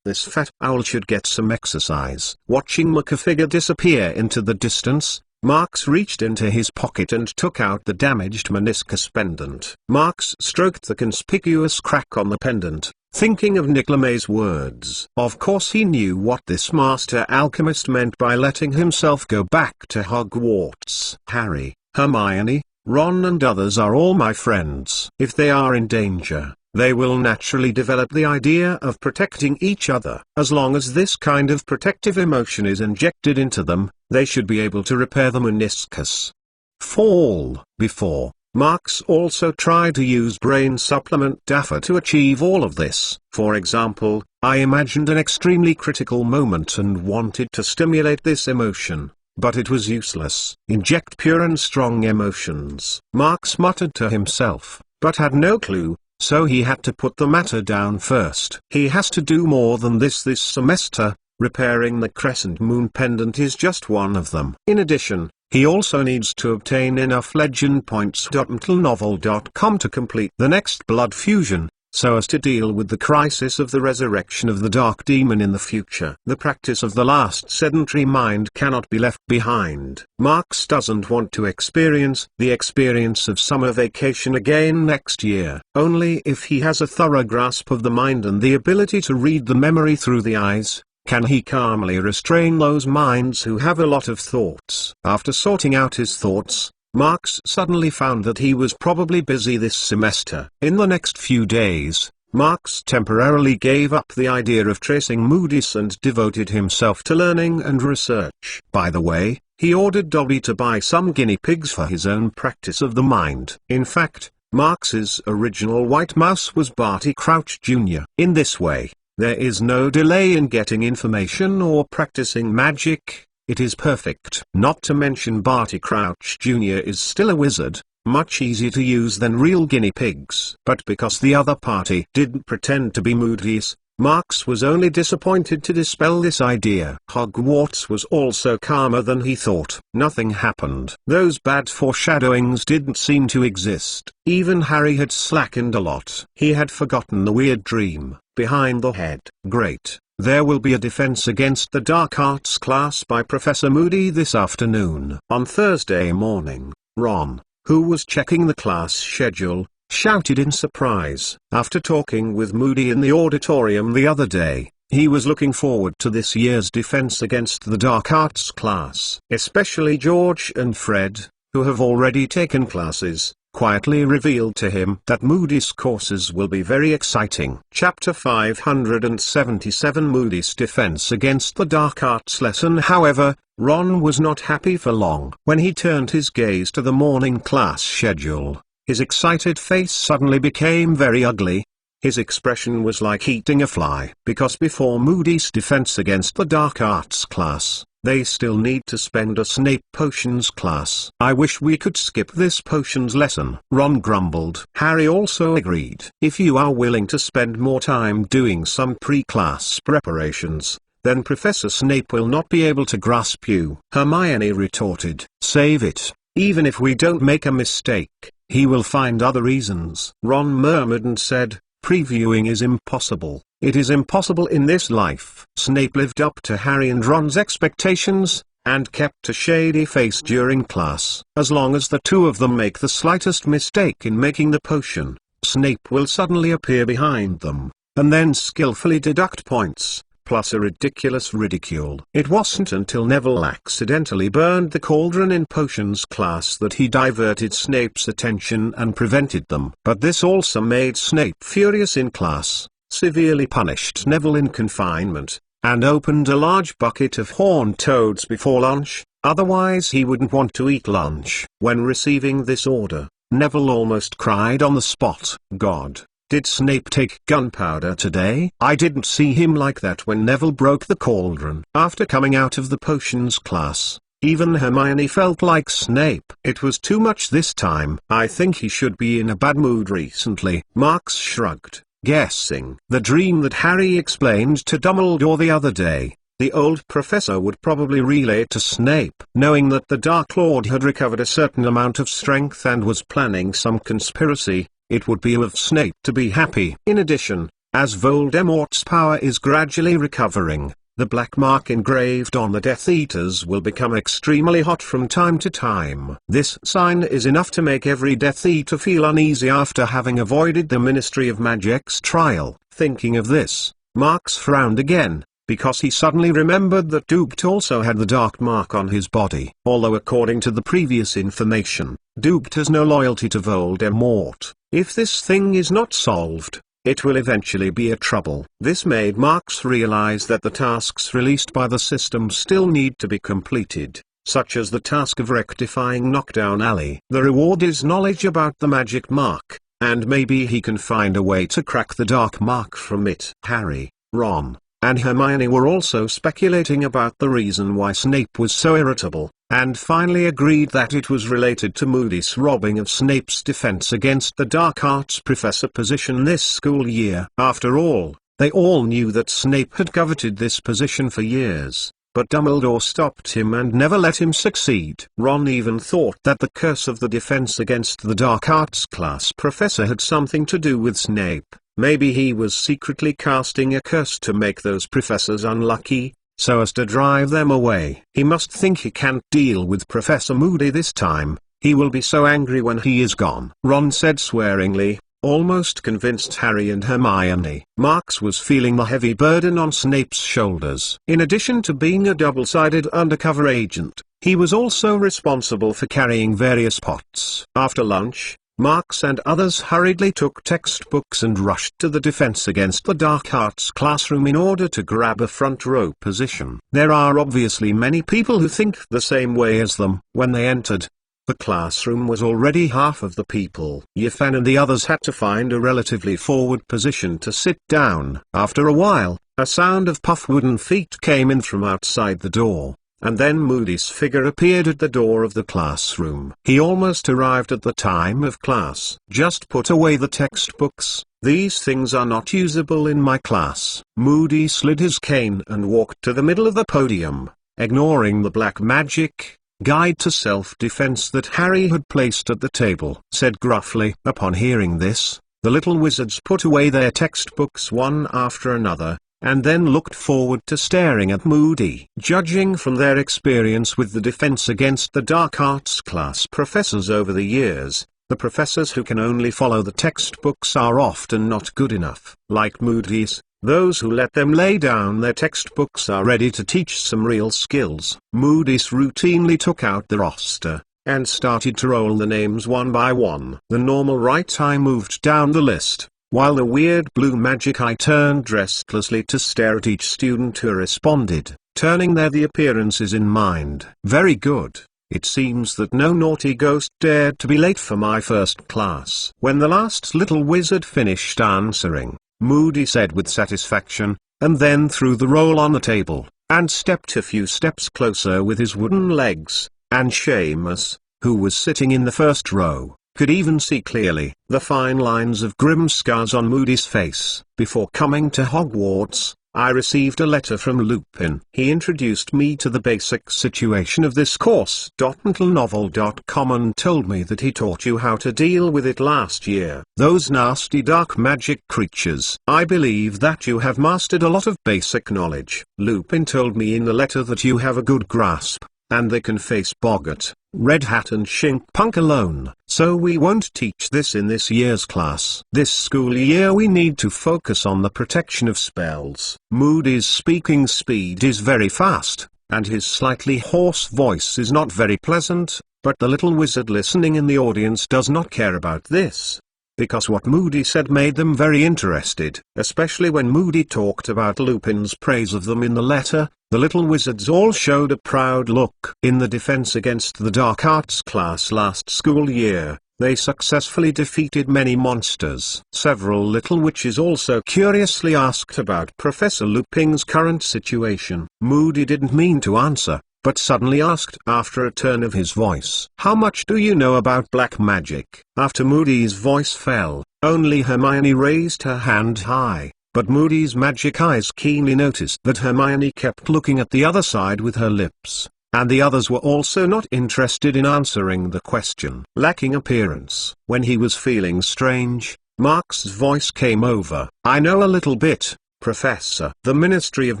This fat owl should get some exercise. Watching Macca figure disappear into the distance, Marks reached into his pocket and took out the damaged meniscus pendant. Marks stroked the conspicuous crack on the pendant, thinking of Nicolame's words. Of course he knew what this master alchemist meant by letting himself go back to HogWarts. Harry, Hermione, Ron and others are all my friends. If they are in danger, they will naturally develop the idea of protecting each other. As long as this kind of protective emotion is injected into them, they should be able to repair the meniscus. Fall. Before, Marks also tried to use brain supplement data to achieve all of this. For example, I imagined an extremely critical moment and wanted to stimulate this emotion. but it was useless. Inject pure and strong emotions, Marx muttered to himself, but had no clue, so he had to put the matter down first. He has to do more than this semester. Repairing the crescent moon pendant is just one of them. In addition, he also needs to obtain enough legend points. Novel.com to complete the next blood fusion, so as to deal with the crisis of the resurrection of the dark demon in the future. The practice of the last sedentary mind cannot be left behind. Marx doesn't want to experience the experience of summer vacation again next year. Only if he has a thorough grasp of the mind and the ability to read the memory through the eyes, can he calmly restrain those minds who have a lot of thoughts. After sorting out his thoughts, Marx suddenly found that he was probably busy this semester. In the next few days, Marx temporarily gave up the idea of tracing Moody's and devoted himself to learning and research. By the way, he ordered Dobby to buy some guinea pigs for his own practice of the mind. In fact, Marx's original white mouse was Barty Crouch Jr. In this way, there is no delay in getting information or practicing magic. It is perfect. Not to mention Barty Crouch Jr. is still a wizard, much easier to use than real guinea pigs. But because the other party didn't pretend to be Moody's, Marx was only disappointed to dispel this idea. HogWarts was also calmer than he thought. Nothing happened. Those bad foreshadowings didn't seem to exist. Even Harry had slackened a lot. He had forgotten the weird dream behind the head. Great. There will be a defense against the dark arts class by Professor Moody this afternoon. On Thursday morning, Ron, who was checking the class schedule, shouted in surprise. After talking with Moody in the auditorium the other day, he was looking forward to this year's defense against the dark arts class. Especially George and Fred, who have already taken classes, quietly revealed to him that Moody's courses will be very exciting. Chapter 577 Moody's Defense Against the Dark Arts lesson. However, Ron was not happy for long. When he turned his gaze to the morning class schedule, his excited face suddenly became very ugly. His expression was like eating a fly. Because before Moody's Defense Against the Dark Arts class, they still need to spend a Snape Potions class. I wish we could skip this potions lesson, Ron grumbled. Harry also agreed. If you are willing to spend more time doing some pre-class preparations, then Professor Snape will not be able to grasp you, Hermione retorted. Save it. Even if we don't make a mistake, he will find other reasons. Ron murmured and said, previewing is impossible. It is impossible in this life. Snape lived up to Harry and Ron's expectations, and kept a shady face during class. As long as the two of them make the slightest mistake in making the potion, Snape will suddenly appear behind them, and then skillfully deduct points, plus a ridiculous ridicule. It wasn't until Neville accidentally burned the cauldron in potions class that he diverted Snape's attention and prevented them. But this also made Snape furious in class, severely punished Neville in confinement, and opened a large bucket of horned toads before lunch, otherwise he wouldn't want to eat lunch. When receiving this order, Neville almost cried on the spot. God, did Snape take gunpowder today? I didn't see him like that when Neville broke the cauldron. After coming out of the potions class, even Hermione felt like Snape. It was too much this time. I think he should be in a bad mood recently. Marx shrugged, guessing. The dream that Harry explained to Dumbledore the other day, the old professor would probably relay to Snape. Knowing that the Dark Lord had recovered a certain amount of strength and was planning some conspiracy, it would be of Snape to be happy. In addition, as Voldemort's power is gradually recovering, the black mark engraved on the Death Eaters will become extremely hot from time to time. This sign is enough to make every Death Eater feel uneasy after having avoided the Ministry of Magic's trial. Thinking of this, Marx frowned again, because he suddenly remembered that Doobt also had the dark mark on his body. Although according to the previous information, Doobt has no loyalty to Voldemort. If this thing is not solved, it will eventually be a trouble. This made Marx realize that the tasks released by the system still need to be completed, such as the task of rectifying Knockdown Alley. The reward is knowledge about the magic mark, and maybe he can find a way to crack the dark mark from it. Harry, Ron, and Hermione were also speculating about the reason why Snape was so irritable, and finally agreed that it was related to Moody's robbing of Snape's defense against the dark arts professor position this school year. After all, they all knew that Snape had coveted this position for years, but Dumbledore stopped him and never let him succeed. Ron even thought that the curse of the defense against the dark arts class professor had something to do with Snape. Maybe he was secretly casting a curse to make those professors unlucky, so as to drive them away. He must think he can't deal with Professor Moody this time. He will be so angry when he is gone, Ron said swearingly, almost convinced Harry and Hermione. Marks was feeling the heavy burden on Snape's shoulders. In addition to being a double-sided undercover agent, he was also responsible for carrying various pots. After lunch, Marks and others hurriedly took textbooks and rushed to the Defense Against the Dark Arts classroom in order to grab a front row position. There are obviously many people who think the same way as them. When they entered, the classroom was already half of the people. Yifan and the others had to find a relatively forward position to sit down. After a while, a sound of puff wooden feet came in from outside the door, and then Moody's figure appeared at the door of the classroom. He almost arrived at the time of class. Just put away the textbooks, these things are not usable in my class. Moody slid his cane and walked to the middle of the podium, ignoring the black magic guide to self-defense that Harry had placed at the table. Said gruffly. Upon hearing this, the little wizards put away their textbooks one after another, and then looked forward to staring at Moody. Judging from their experience with the Defense Against the Dark Arts class professors over the years, the professors who can only follow the textbooks are often not good enough. Like Moody's, those who let them lay down their textbooks are ready to teach some real skills. Moody's routinely took out the roster and started to roll the names one by one. The normal right eye moved down the list, while the weird blue magic eye turned restlessly to stare at each student who responded, turning the appearances in mind. Very good. It seems that no naughty ghost dared to be late for my first class. When the last little wizard finished answering, Moody said with satisfaction, and then threw the roll on the table, and stepped a few steps closer with his wooden legs, and Seamus, who was sitting in the first row, could even see clearly the fine lines of grim scars on Moody's face. Before coming to Hogwarts, I received a letter from Lupin. He introduced me to the basic situation of this course. Mentalnovel.com and told me that he taught you how to deal with it last year. Those nasty dark magic creatures. I believe that you have mastered a lot of basic knowledge. Lupin told me in the letter that you have a good grasp, and they can face Boggart, Red Hat and Shinkpunk alone. So we won't teach this in this year's class. This school year we need to focus on the protection of spells. Moody's speaking speed is very fast, and his slightly hoarse voice is not very pleasant, but the little wizard listening in the audience does not care about this, because what Moody said made them very interested, especially when Moody talked about Lupin's praise of them in the letter. The little wizards all showed a proud look. In the Defense Against the Dark Arts class last school year, they successfully defeated many monsters. Several little witches also curiously asked about Professor Lupin's current situation. Moody didn't mean to answer, but suddenly asked after a turn of his voice, "How much do you know about black magic?" After Moody's voice fell, only Hermione raised her hand high. But Moody's magic eyes keenly noticed that Hermione kept looking at the other side with her lips, and the others were also not interested in answering the question. Lacking appearance. When he was feeling strange, Mark's voice came over. "I know a little bit, Professor." The Ministry of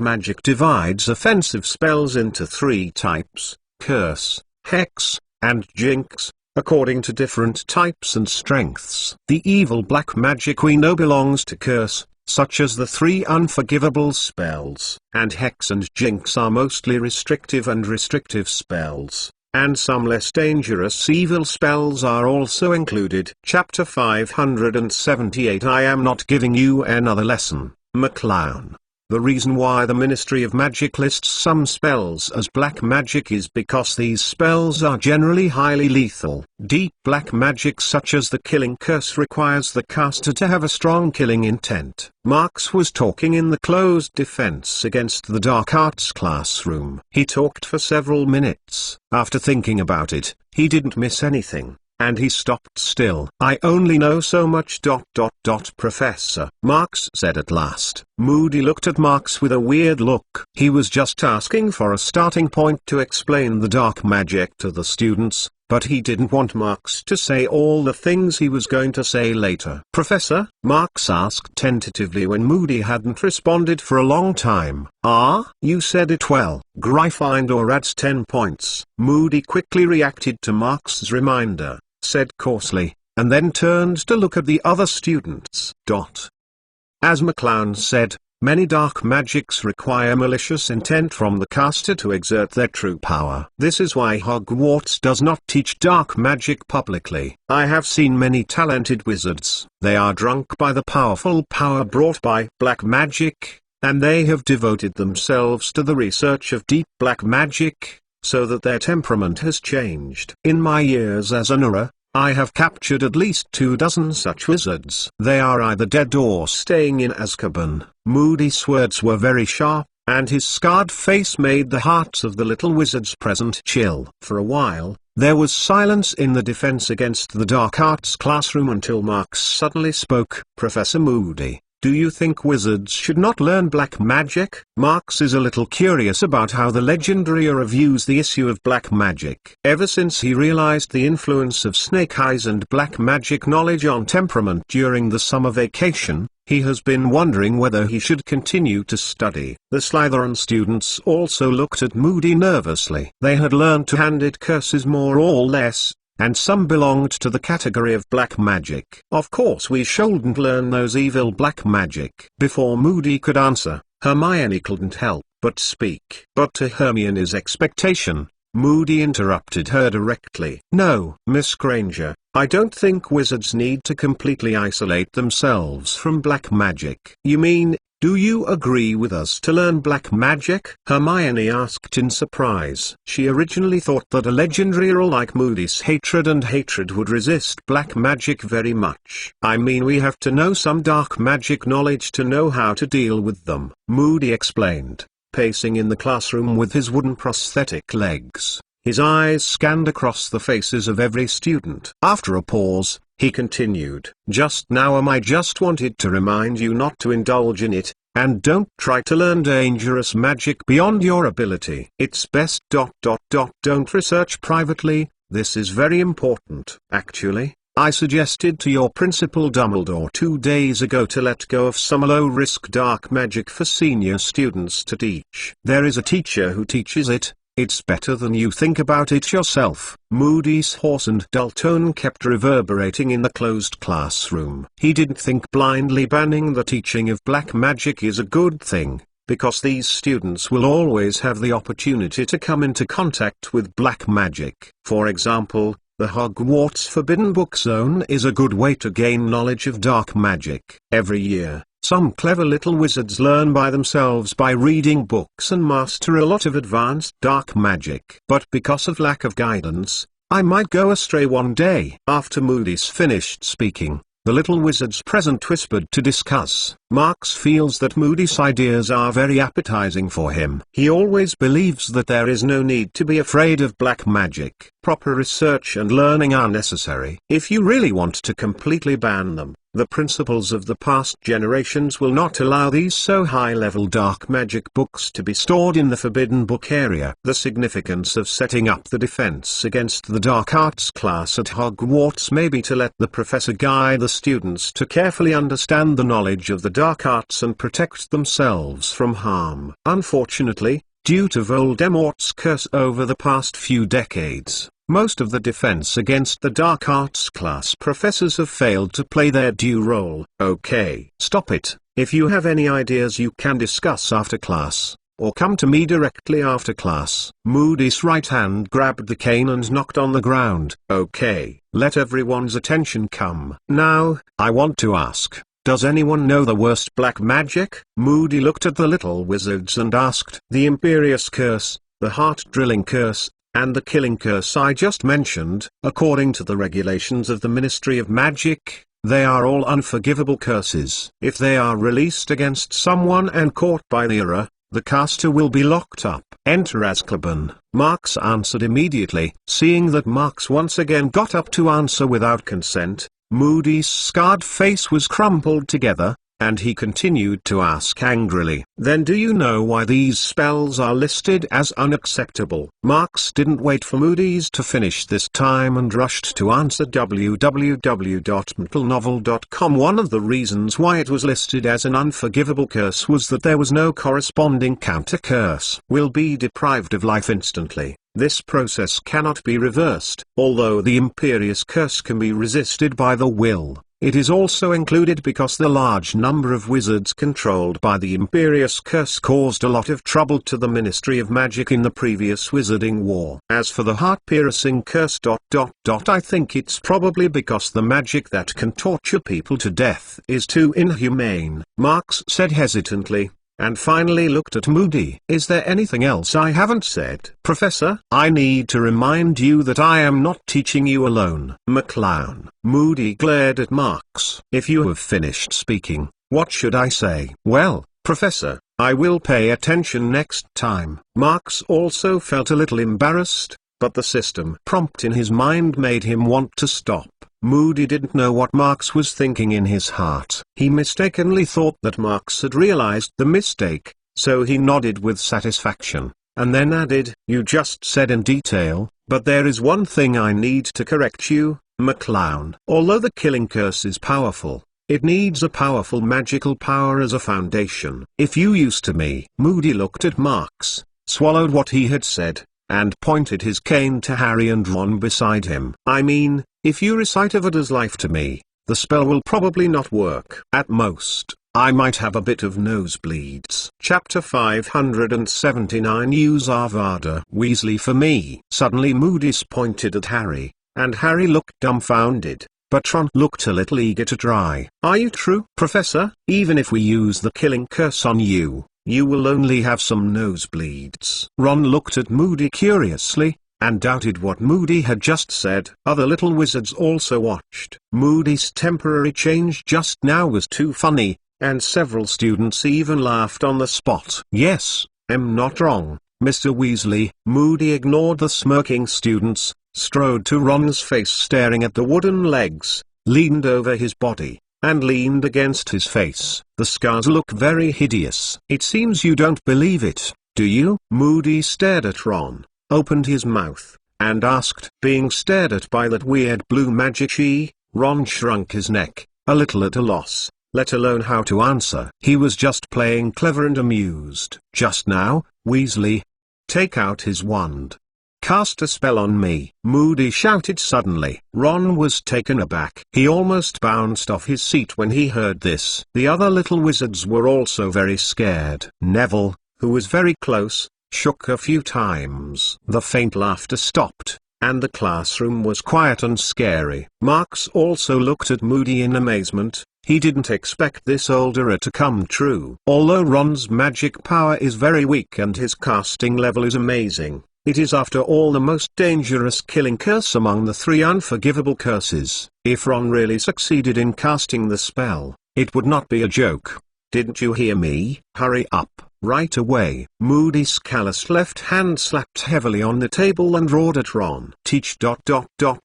Magic divides offensive spells into 3 types: curse, hex, and jinx, according to different types and strengths. The evil black magic we know belongs to curse, such as the 3 unforgivable spells, and hex and jinx are mostly restrictive and restrictive spells, and some less dangerous evil spells are also included. Chapter 578. I am not giving you another lesson, McClown. The reason why the Ministry of Magic lists some spells as black magic is because these spells are generally highly lethal. Deep black magic such as the killing curse requires the caster to have a strong killing intent. Marx was talking in the closed defense against the dark arts classroom. He talked for several minutes. After thinking about it, he didn't miss anything. And he stopped still. "I only know so much. Professor," Marx said at last. Moody looked at Marx with a weird look. He was just asking for a starting point to explain the dark magic to the students, but he didn't want Marx to say all the things he was going to say later. "Professor?" Marx asked tentatively when Moody hadn't responded for a long time. You said it well." Gryffindor adds 10 points. Moody quickly reacted to Marx's reminder, said coarsely, and then turned to look at the other students. As McClown said, many dark magics require malicious intent from the caster to exert their true power. This is why Hogwarts does not teach dark magic publicly. I have seen many talented wizards. They are drunk by the powerful power brought by black magic, and they have devoted themselves to the research of deep black magic, so that their temperament has changed. In my years as an Auror, I have captured at least 24 such wizards. They are either dead or staying in Azkaban. Moody's words were very sharp, and his scarred face made the hearts of the little wizards present chill. For a while, there was silence in the defense against the dark arts classroom until Marx suddenly spoke. "Professor Moody, do you think wizards should not learn black magic?" Marx is a little curious about how the legendary Auror views the issue of black magic. Ever since he realized the influence of snake eyes and black magic knowledge on temperament during the summer vacation, he has been wondering whether he should continue to study. The Slytherin students also looked at Moody nervously. They had learned to hand-it curses more or less, and some belonged to the category of black magic. "Of course we shouldn't learn those evil black magic." Before Moody could answer, Hermione couldn't help but speak. But to Hermione's expectation, Moody interrupted her directly. "No, Miss Granger, I don't think wizards need to completely isolate themselves from black magic." "You mean, do you agree with us to learn black magic?" Hermione asked in surprise. She originally thought that a legendary Auror like Moody's hatred would resist black magic very much. "I mean, we have to know some dark magic knowledge to know how to deal with them," Moody explained, pacing in the classroom with his wooden prosthetic legs. His eyes scanned across the faces of every student. After a pause, he continued, "Just now I just wanted to remind you not to indulge in it, and don't try to learn dangerous magic beyond your ability. It's best. Don't research privately, this is very important. Actually, I suggested to your principal Dumbledore 2 days ago to let go of some low-risk dark magic for senior students to teach. There is a teacher who teaches it. It's better than you think about it yourself." Moody's hoarse and dull tone kept reverberating in the closed classroom. He didn't think blindly banning the teaching of black magic is a good thing, because these students will always have the opportunity to come into contact with black magic. For example, the Hogwarts Forbidden Book Zone is a good way to gain knowledge of dark magic. Every year, some clever little wizards learn by themselves by reading books and master a lot of advanced dark magic. But because of lack of guidance, I might go astray one day. After Moody's finished speaking, the little wizards present whispered to discuss. Marx feels that Moody's ideas are very appetizing for him. He always believes that there is no need to be afraid of black magic. Proper research and learning are necessary. If you really want to completely ban them, the principles of the past generations will not allow these so high-level dark magic books to be stored in the forbidden book area. The significance of setting up the defense against the dark arts class at Hogwarts may be to let the professor guide the students to carefully understand the knowledge of the dark arts and protect themselves from harm. Unfortunately, due to Voldemort's curse over the past few decades, most of the defense against the dark arts class professors have failed to play their due role. Okay, stop it. If you have any ideas you can discuss after class, or come to me directly after class. Moody's right hand grabbed the cane and knocked on the ground. Okay, let everyone's attention come. Now, I want to ask, Does anyone know the worst black magic? Moody looked at the little wizards and asked. The Imperious Curse, the Heart-Drilling Curse, and the Killing Curse I just mentioned. According to the regulations of the Ministry of Magic, they are all unforgivable curses. If they are released against someone and caught by the error, the caster will be locked up. Enter Azkaban. Marks answered immediately. Seeing that Marks once again got up to answer without consent, Moody's scarred face was crumpled together, and he continued to ask angrily. Then do you know why these spells are listed as unacceptable? Marks didn't wait for Moody's to finish this time and rushed to answer. www.mtlnovel.com. One of the reasons why it was listed as an unforgivable curse was that there was no corresponding counter curse. Will be deprived of life instantly. This process cannot be reversed. Although the Imperious Curse can be resisted by the will, it is also included because the large number of wizards controlled by the Imperious Curse caused a lot of trouble to the Ministry of Magic in the previous Wizarding War. As for the heart-piercing curse ... I think it's probably because the magic that can torture people to death is too inhumane, Marks said hesitantly, and finally looked at Moody. Is there anything else I haven't said? Professor, I need to remind you that I am not teaching you alone. McClown. Moody glared at Marks. If you have finished speaking, what should I say? Well, Professor, I will pay attention next time. Marks also felt a little embarrassed, but the system prompt in his mind made him want to stop. Moody didn't know what Marks was thinking in his heart. He mistakenly thought that Marks had realized the mistake, so he nodded with satisfaction, and then added, You just said in detail, but there is one thing I need to correct you, McClown. Although the killing curse is powerful, it needs a powerful magical power as a foundation. If you used to me. Moody looked at Marks, swallowed what he had said, and pointed his cane to Harry and Ron beside him. I mean, if you recite Avada's life to me, the spell will probably not work. At most, I might have a bit of nosebleeds. Chapter 579. Use Avada. Weasley for me. Suddenly Moody's pointed at Harry, and Harry looked dumbfounded, but Ron looked a little eager to try. Are you true, Professor? Even if we use the killing curse on you, you will only have some nosebleeds. Ron looked at Moody curiously, and doubted what Moody had just said. Other little wizards also watched. Moody's temporary change just now was too funny, and several students even laughed on the spot. Yes, I'm not wrong, Mr. Weasley. Moody ignored the smirking students, strode to Ron's face staring at the wooden legs, leaned over his body, and leaned against his face. The scars look very hideous. It seems you don't believe it, do you? Moody stared at Ron, opened his mouth, and asked. Being stared at by that weird blue magic Ron shrunk his neck, a little at a loss, let alone how to answer. He was just playing clever and amused. Just now, Weasley. Take out his wand. Cast a spell on me, Moody shouted suddenly. Ron was taken aback. He almost bounced off his seat when he heard this. The other little wizards were also very scared. Neville, who was very close, shook a few times. The faint laughter stopped, and the classroom was quiet and scary. Marks also looked at Moody in amazement. He didn't expect this older to come true. Although Ron's magic power is very weak and his casting level is amazing, it is after all the most dangerous killing curse among the 3 unforgivable curses. If Ron really succeeded in casting the spell, it would not be a joke. Didn't you hear me? Hurry up, right away. Moody's calloused left hand slapped heavily on the table and roared at Ron. Teach ...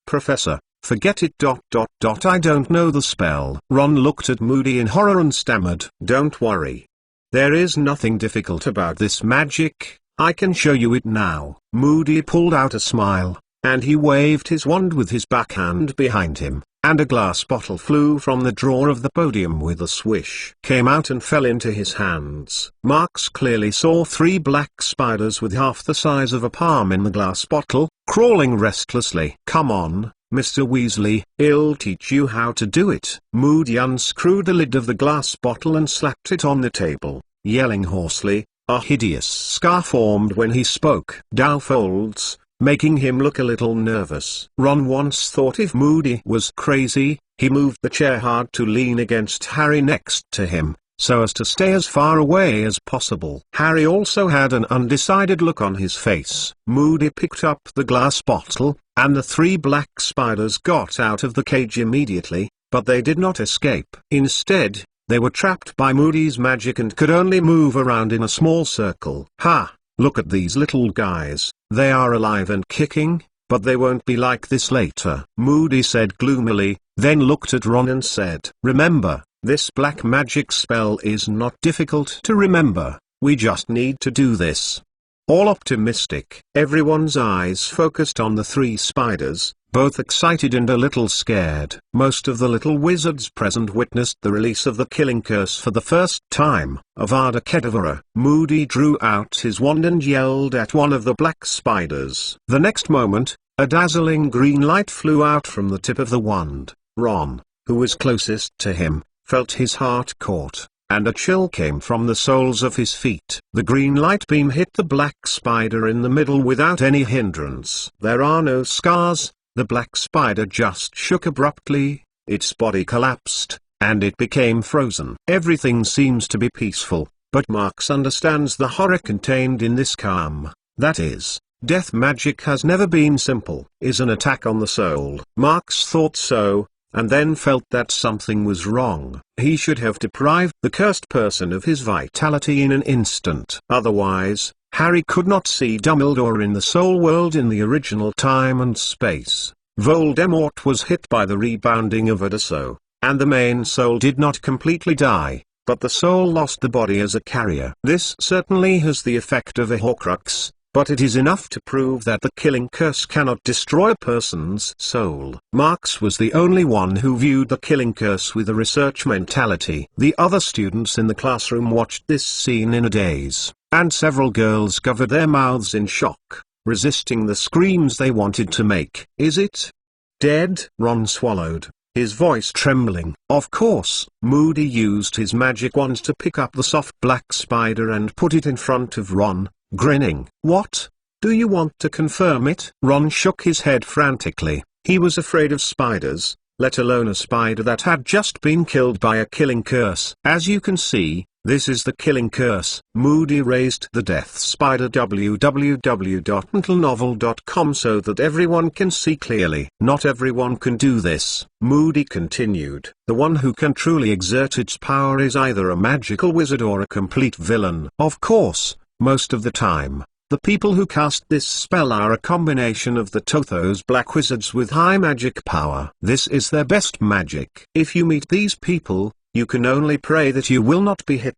Professor, forget it ... I don't know the spell. Ron looked at Moody in horror and stammered. Don't worry. There is nothing difficult about this magic. I can show you it now. Moody pulled out a smile, and he waved his wand with his backhand behind him, and a glass bottle flew from the drawer of the podium with a swish. Came out and fell into his hands. Marks clearly saw 3 black spiders with half the size of a palm in the glass bottle, crawling restlessly. Come on, Mr. Weasley, I'll teach you how to do it. Moody unscrewed the lid of the glass bottle and slapped it on the table, yelling hoarsely. A hideous scar formed when he spoke. Dow folds, making him look a little nervous. Ron once thought if Moody was crazy, he moved the chair hard to lean against Harry next to him, so as to stay as far away as possible. Harry also had an undecided look on his face. Moody picked up the glass bottle, and the 3 black spiders got out of the cage immediately, but they did not escape. Instead, they were trapped by Moody's magic and could only move around in a small circle. Ha! Look at these little guys, they are alive and kicking, but they won't be like this later, Moody said gloomily, then looked at Ron and said, "Remember, this black magic spell is not difficult to remember, we just need to do this." All optimistic, everyone's eyes focused on the 3 spiders, both excited and a little scared. Most of the little wizards present witnessed the release of the killing curse for the first time. Avada Kedavra. Moody drew out his wand and yelled at one of the black spiders. The next moment, a dazzling green light flew out from the tip of the wand. Ron, who was closest to him, felt his heart caught, and a chill came from the soles of his feet. The green light beam hit the black spider in the middle without any hindrance. There are no scars. The black spider just shook abruptly, its body collapsed, and it became frozen. Everything seems to be peaceful, but Marx understands the horror contained in this calm. That is, death magic has never been simple. Is an attack on the soul. Marx thought so, and then felt that something was wrong. He should have deprived the cursed person of his vitality in an instant. Otherwise, Harry could not see Dumbledore in the soul world in the original time and space. Voldemort was hit by the rebounding of Odaso, and the main soul did not completely die, but the soul lost the body as a carrier. This certainly has the effect of a Horcrux, but it is enough to prove that the killing curse cannot destroy a person's soul. Marx was the only one who viewed the killing curse with a research mentality. The other students in the classroom watched this scene in a daze, and several girls covered their mouths in shock, resisting the screams they wanted to make. "Is it dead?" Ron swallowed, his voice trembling. Of course. Moody used his magic wand to pick up the soft black spider and put it in front of Ron, grinning. "What? Do you want to confirm it?" Ron shook his head frantically. He was afraid of spiders, let alone a spider that had just been killed by a killing curse. "As you can see, this is the killing curse." Moody raised the death spider www.mentalnovel.com so that everyone can see clearly. "Not everyone can do this," Moody continued. "The one who can truly exert its power is either a magical wizard or a complete villain. Of course, most of the time, the people who cast this spell are a combination of the Tothos black wizards with high magic power. This is their best magic. If you meet these people, you can only pray that you will not be hit.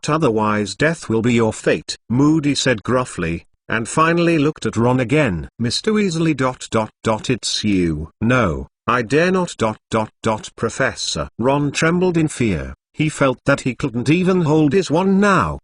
Otherwise death will be your fate," Moody said gruffly, and finally looked at Ron again. "Mr. Weasley. It's you." "No, I dare not. Professor." Ron trembled in fear. He felt that he couldn't even hold his wand now!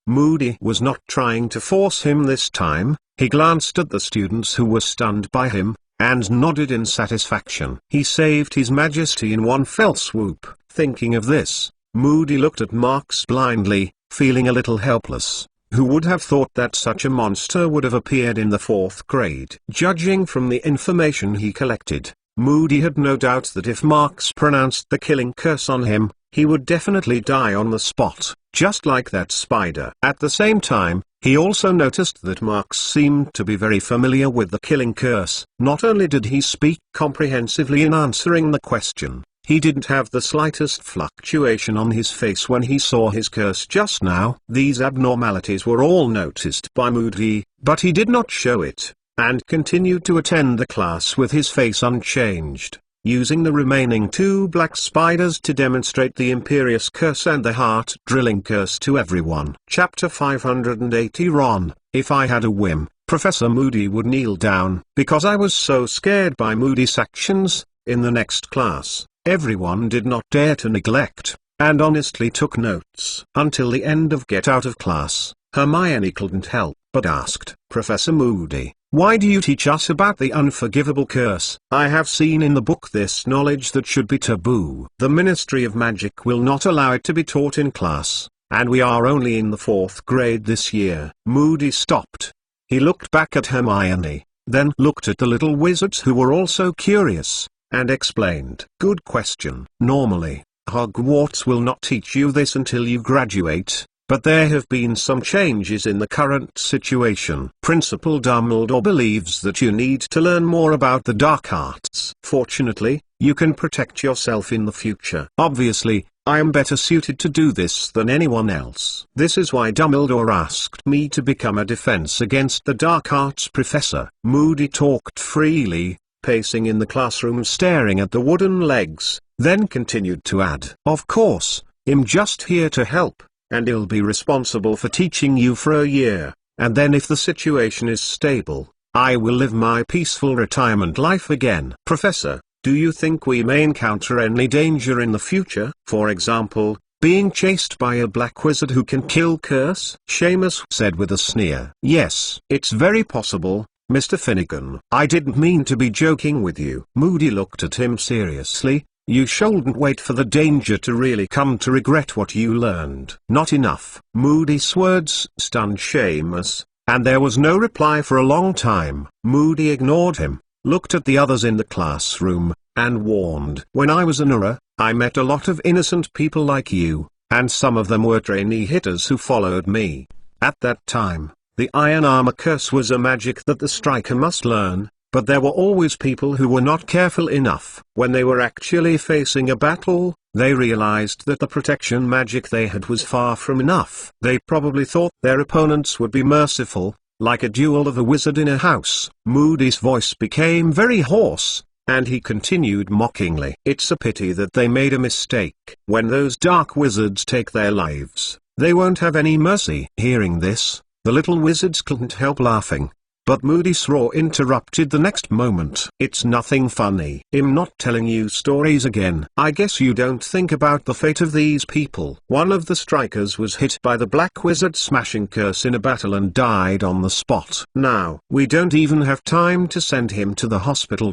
Moody was not trying to force him this time. He glanced at the students who were stunned by him, and nodded in satisfaction. He saved his majesty in one fell swoop. Thinking of this, Moody looked at Marx blindly, feeling a little helpless. Who would have thought that such a monster would have appeared in the 4th grade? Judging from the information he collected, Moody had no doubt that if Marx pronounced the killing curse on him, he would definitely die on the spot, just like that spider. At the same time, he also noticed that Marx seemed to be very familiar with the killing curse. Not only did he speak comprehensively in answering the question, he didn't have the slightest fluctuation on his face when he saw his curse just now. These abnormalities were all noticed by Moody, but he did not show it, and continued to attend the class with his face unchanged, using the remaining 2 black spiders to demonstrate the imperious curse and the heart-drilling curse to everyone. Chapter 580 Ron, if I had a whim, Professor Moody would kneel down. Because I was so scared by Moody's actions, in the next class, everyone did not dare to neglect, and honestly took notes. Until the end of Get Out of Class, Hermione couldn't help but asked, "Professor Moody, why do you teach us about the unforgivable curse? I have seen in the book this knowledge that should be taboo. The Ministry of Magic will not allow it to be taught in class, and we are only in the 4th grade this year." Moody stopped. He looked back at Hermione, then looked at the little wizards who were also curious, and explained. Good question. Normally, Hogwarts will not teach you this until you graduate, but there have been some changes in the current situation. Principal Dumbledore believes that you need to learn more about the dark arts. Fortunately, you can protect yourself in the future. Obviously, I am better suited to do this than anyone else. This is why Dumbledore asked me to become a defense against the dark arts professor. Moody talked freely, pacing in the classroom staring at the wooden legs, then continued to add, "Of course, I'm just here to help, and I'll be responsible for teaching you for a year, and then if the situation is stable, I will live my peaceful retirement life again." Professor, do you think we may encounter any danger in the future? For example, being chased by a black wizard who can kill curse? Seamus said with a sneer. Yes, it's very possible, Mr. Finnegan. I didn't mean to be joking with you. Moody looked at him seriously. You shouldn't wait for the danger to really come to regret what you learned. Not enough. Moody's words stunned Seamus, and there was no reply for a long time. Moody ignored him, looked at the others in the classroom, and warned. When I was an Auror, I met a lot of innocent people like you, and some of them were trainee hitters who followed me. At that time, the Iron Armor Curse was a magic that the striker must learn, but there were always people who were not careful enough. When they were actually facing a battle, they realized that the protection magic they had was far from enough. They probably thought their opponents would be merciful, like a duel of a wizard in a house. Moody's voice became very hoarse, and he continued mockingly. It's a pity that they made a mistake. When those dark wizards take their lives, they won't have any mercy. Hearing this, the little wizards couldn't help laughing. But Moody's roar interrupted the next moment. It's nothing funny. I'm not telling you stories again. I guess you don't think about the fate of these people. One of the strikers was hit by the black wizard smashing curse in a battle and died on the spot. Now, we don't even have time to send him to the hospital.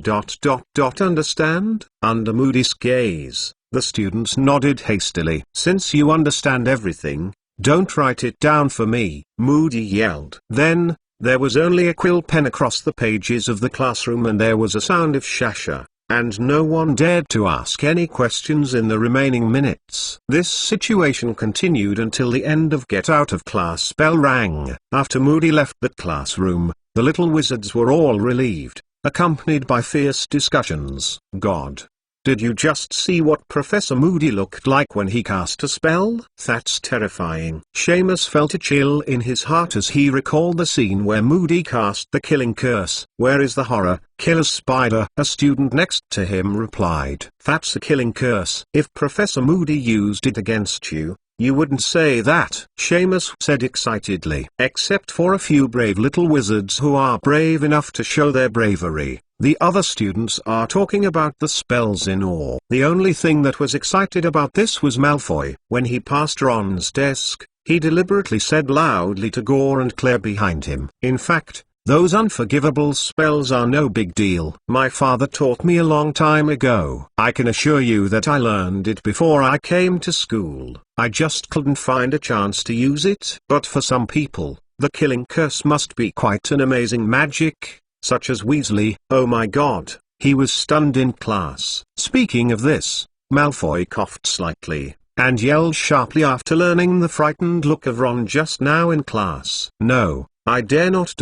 Understand? Under Moody's gaze, the students nodded hastily. Since you understand everything, don't write it down for me, Moody yelled. Then, there was only a quill pen across the pages of the classroom and there was a sound of shasha, and no one dared to ask any questions in the remaining minutes. This situation continued until the end of get out of class bell rang. After Moody left the classroom, the little wizards were all relieved, accompanied by fierce discussions. God, did you just see what Professor Moody looked like when he cast a spell? That's terrifying. Seamus felt a chill in his heart as he recalled the scene where Moody cast the killing curse. Where is the horror? Killer spider. A student next to him replied. That's a killing curse. If Professor Moody used it against you, you wouldn't say that, Seamus said excitedly. Except for a few brave little wizards who are brave enough to show their bravery. The other students are talking about the spells in awe. The only thing that was excited about this was Malfoy. When he passed Ron's desk, he deliberately said loudly to Gore and Claire behind him. In fact, those unforgivable spells are no big deal. My father taught me a long time ago. I can assure you that I learned it before I came to school. I just couldn't find a chance to use it. But for some people, the killing curse must be quite an amazing magic. Such as Weasley. Oh my god, he was stunned in class. Speaking of this, Malfoy coughed slightly, and yelled sharply after learning the frightened look of Ron just now in class. No, I dare not.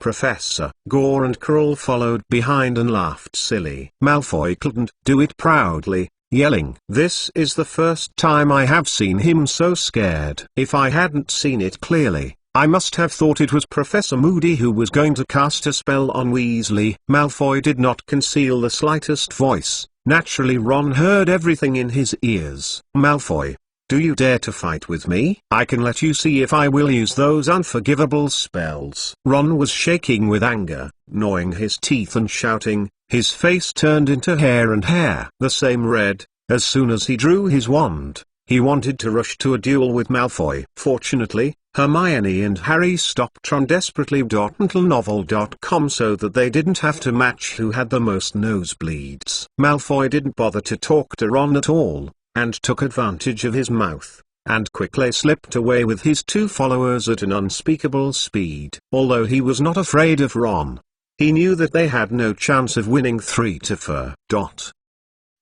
Professor. Gore and Quirrell followed behind and laughed silly. Malfoy couldn't do it proudly, yelling. This is the first time I have seen him so scared. If I hadn't seen it clearly, I must have thought it was Professor Moody who was going to cast a spell on Weasley. Malfoy did not conceal the slightest voice. Naturally Ron heard everything in his ears. Malfoy, do you dare to fight with me? I can let you see if I will use those unforgivable spells. Ron was shaking with anger, gnawing his teeth and shouting. His face turned into hair and hair. The same red. As soon as he drew his wand, he wanted to rush to a duel with Malfoy. Fortunately, Hermione and Harry stopped Ron desperately. Until novel.com so that they didn't have to match who had the most nosebleeds. Malfoy didn't bother to talk to Ron at all, and took advantage of his mouth. and quickly slipped away with his two followers at an unspeakable speed. Although he was not afraid of Ron, he knew that they had no chance of winning 3-4.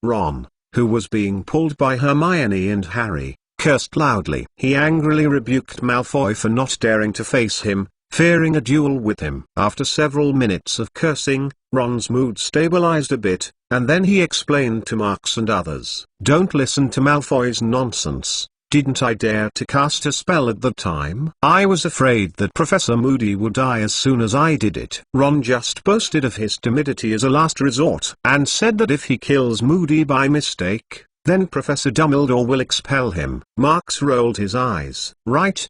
Ron, who was being pulled by Hermione and Harry, cursed loudly. He angrily rebuked Malfoy for not daring to face him, fearing a duel with him. After several minutes of cursing, Ron's mood stabilized a bit, and then he explained to Marks and others, "Don't listen to Malfoy's nonsense. Didn't I dare to cast a spell at the time? I was afraid that Professor Moody would die as soon as I did it." Ron just boasted of his timidity as a last resort, and said that if he kills Moody by mistake, then Professor Dumbledore will expel him. Marks rolled his eyes. Right.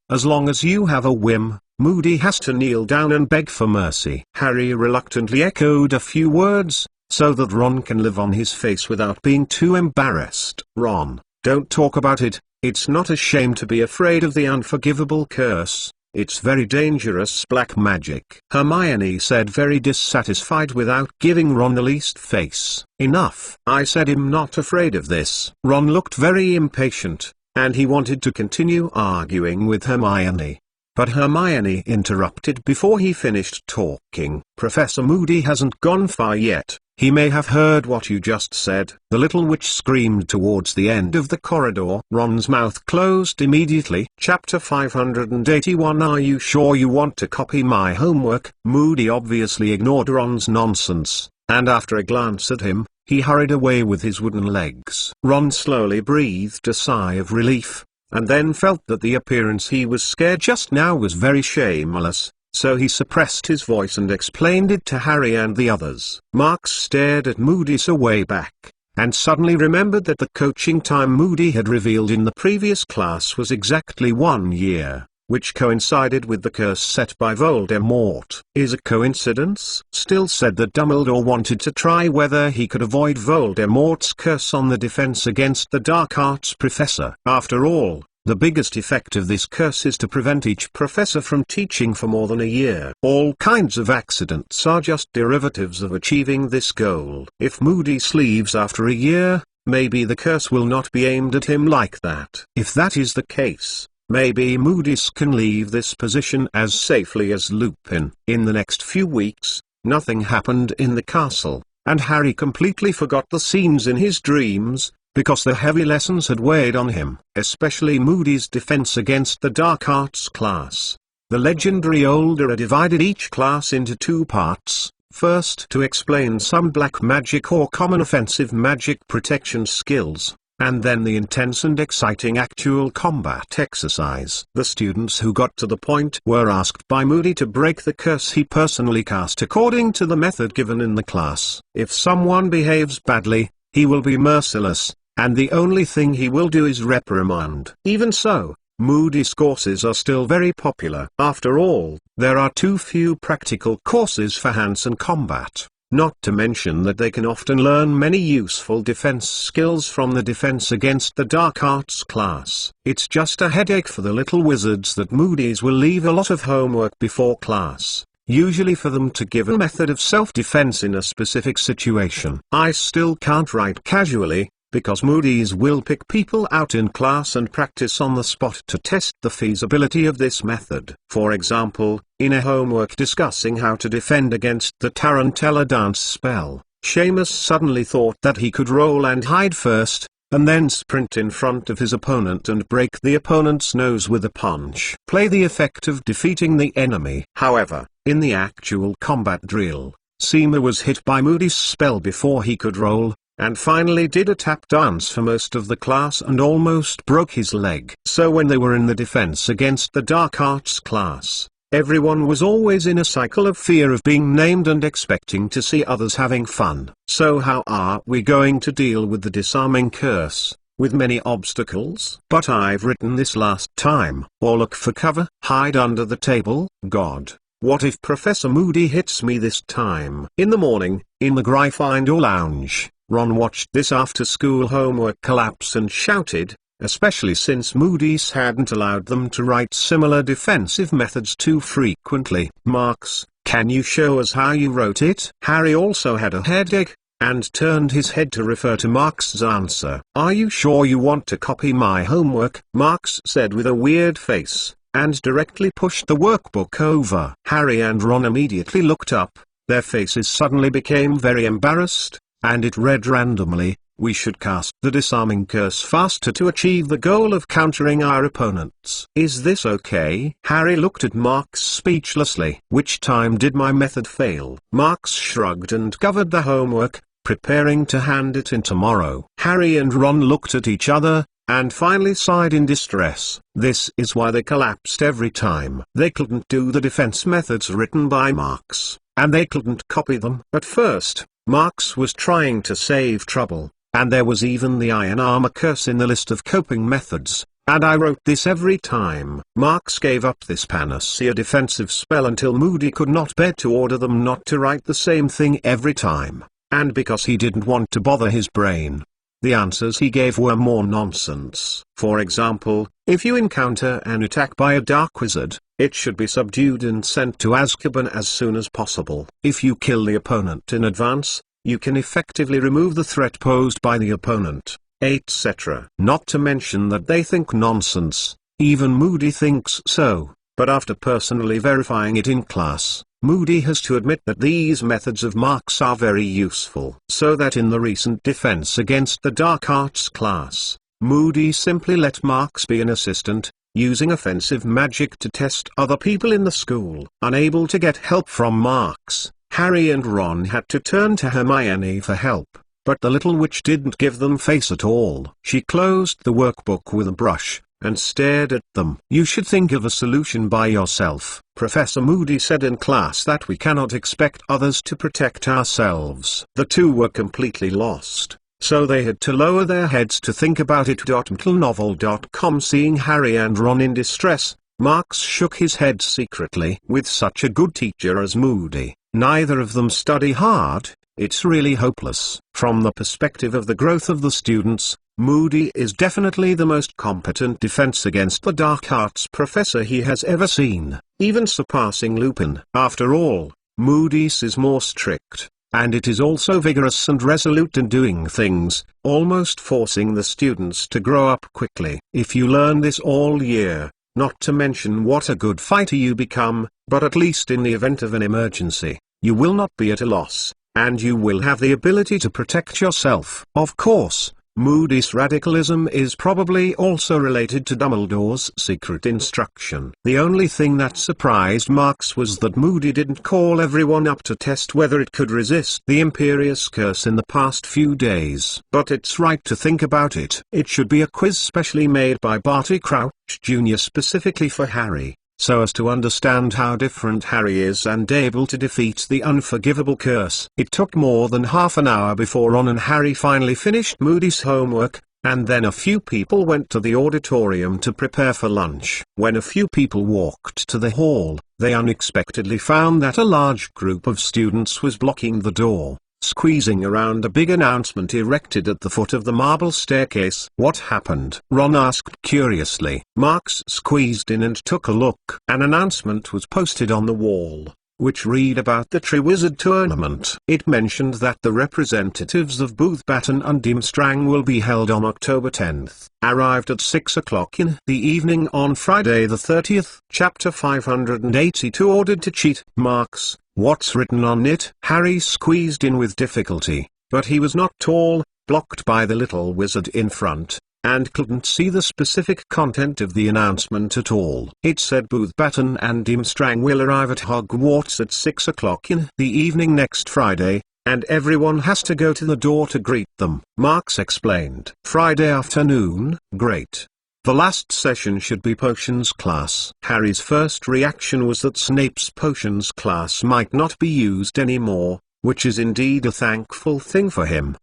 As long as you have a whim, Moody has to kneel down and beg for mercy. Harry reluctantly echoed a few words, so that Ron can live on his face without being too embarrassed. "Ron, don't talk about it. It's not a shame to be afraid of the unforgivable curse. It's very dangerous black magic," Hermione said, very dissatisfied without giving Ron the least face. "Enough. I said I'm not afraid of this." Ron looked very impatient, and he wanted to continue arguing with Hermione. But Hermione interrupted before he finished talking. "Professor Moody hasn't gone far yet. He may have heard what you just said." The little witch screamed towards the end of the corridor. Ron's mouth closed immediately. Chapter 581. Are you sure you want to copy my homework? Moody obviously ignored Ron's nonsense, and after a glance at him, he hurried away with his wooden legs. Ron slowly breathed a sigh of relief, and then felt that the appearance he was scared just now was very shameless, so he suppressed his voice and explained it to Harry and the others. Marks stared at Moody's way back, and suddenly remembered that the coaching time Moody had revealed in the previous class was exactly 1 year, which coincided with the curse set by Voldemort. Is a coincidence? Still said that Dumbledore wanted to try whether he could avoid Voldemort's curse on the defense against the dark arts professor. After all, the biggest effect of this curse is to prevent each professor from teaching for more than a year. All kinds of accidents are just derivatives of achieving this goal. If Moody leaves after a year, maybe the curse will not be aimed at him like that. If that is the case, maybe Moody can leave this position as safely as Lupin. In the next few weeks, nothing happened in the castle, and Harry completely forgot the scenes in his dreams, because the heavy lessons had weighed on him, especially Moody's defense against the dark arts class. The legendary Older divided each class into 2 parts, first to explain some black magic or common offensive magic protection skills, and then the intense and exciting actual combat exercise. The students who got to the point were asked by Moody to break the curse he personally cast according to the method given in the class. If someone behaves badly, he will be merciless, and the only thing he will do is reprimand. Even so, Moody's courses are still very popular. After all, there are too few practical courses for hand-to-hand combat. Not to mention that they can often learn many useful defense skills from the defense against the dark arts class. It's just a headache for the little wizards that Moody's will leave a lot of homework before class, usually for them to give a method of self-defense in a specific situation. I still can't write casually, because Moody's will pick people out in class and practice on the spot to test the feasibility of this method. For example, in a homework discussing how to defend against the Tarantella dance spell, Seamus suddenly thought that he could roll and hide first, and then sprint in front of his opponent and break the opponent's nose with a punch. Play the effect of defeating the enemy. However, in the actual combat drill, Seamus was hit by Moody's spell before he could roll, and finally did a tap dance for most of the class and almost broke his leg. So when they were in the defense against the dark arts class, everyone was always in a cycle of fear of being named and expecting to see others having fun. So how are we going to deal with the disarming curse? With many obstacles? But I've written this last time. Or look for cover, hide under the table. God, what if Professor Moody hits me this time? In the morning, in the Gryffindor lounge, Ron watched this after-school homework collapse and shouted, especially since Moody's hadn't allowed them to write similar defensive methods too frequently. Marks, can you show us how you wrote it? Harry also had a headache, and turned his head to refer to Mark's answer. "Are you sure you want to copy my homework?" Marks said with a weird face, and directly pushed the workbook over. Harry and Ron immediately looked up. Their faces suddenly became very embarrassed, and it read randomly, "We should cast the disarming curse faster to achieve the goal of countering our opponents. Is this okay?" Harry looked at Marks speechlessly. "Which time did my method fail?" Marks shrugged and covered the homework, preparing to hand it in tomorrow. Harry and Ron looked at each other, and finally sighed in distress. This is why they collapsed every time. They couldn't do the defense methods written by Marks, and they couldn't copy them. At first, Marks was trying to save trouble, and there was even the iron armor curse in the list of coping methods, and I wrote this every time. Marks gave up this panacea defensive spell until Moody could not bear to order them not to write the same thing every time, and because he didn't want to bother his brain. The answers he gave were more nonsense. For example, if you encounter an attack by a dark wizard, it should be subdued and sent to Azkaban as soon as possible. If you kill the opponent in advance, you can effectively remove the threat posed by the opponent, etc. Not to mention that they think nonsense. Even Moody thinks so, but after personally verifying it in class, Moody has to admit that these methods of Marks are very useful. So that in the recent defense against the Dark Arts class, Moody simply let Marks be an assistant, using offensive magic to test other people in the school. Unable to get help from Marks, Harry and Ron had to turn to Hermione for help, but the little witch didn't give them face at all. She closed the workbook with a brush, and stared at them. "You should think of a solution by yourself." Professor Moody said in class that we cannot expect others to protect ourselves. The two were completely lost, so they had to lower their heads to think about it. McLenovel.com. Seeing Harry and Ron in distress, Marks shook his head secretly. With such a good teacher as Moody, neither of them study hard. It's really hopeless. From the perspective of the growth of the students, Moody is definitely the most competent defense against the dark arts professor he has ever seen, even surpassing Lupin. After all, Moody's is more strict, and it is also vigorous and resolute in doing things, almost forcing the students to grow up quickly. If you learn this all year, not to mention what a good fighter you become, but at least in the event of an emergency, you will not be at a loss, and you will have the ability to protect yourself. Of course, Moody's radicalism is probably also related to Dumbledore's secret instruction. The only thing that surprised Marks was that Moody didn't call everyone up to test whether it could resist the Imperious Curse in the past few days. But it's right to think about it. It should be a quiz specially made by Barty Crouch Jr. specifically for Harry, so as to understand how different Harry is and able to defeat the unforgivable curse. It took more than half an hour before Ron and Harry finally finished Moody's homework, and then a few people went to the auditorium to prepare for lunch. When a few people walked to the hall, they unexpectedly found that a large group of students was blocking the door, squeezing around a big announcement erected at the foot of the marble staircase. "What happened?" Ron asked curiously. Marks squeezed in and took a look. An announcement was posted on the wall, which read about the Triwizard Tournament. It mentioned that the representatives of Booth Batten and Dimstrang will be held on October 10th. Arrived at 6 o'clock in the evening on Friday the 30th. Chapter 582. Ordered to cheat. Marks, what's written on it? Harry squeezed in with difficulty, but he was not tall, blocked by the little wizard in front, and couldn't see the specific content of the announcement at all. It said Booth Batten and Dimstrang will arrive at Hogwarts at 6 o'clock in the evening next Friday, and everyone has to go to the door to greet them. Marks explained. Friday afternoon? Great. The last session should be potions class. Harry's first reaction was that Snape's potions class might not be used anymore, which is indeed a thankful thing for him.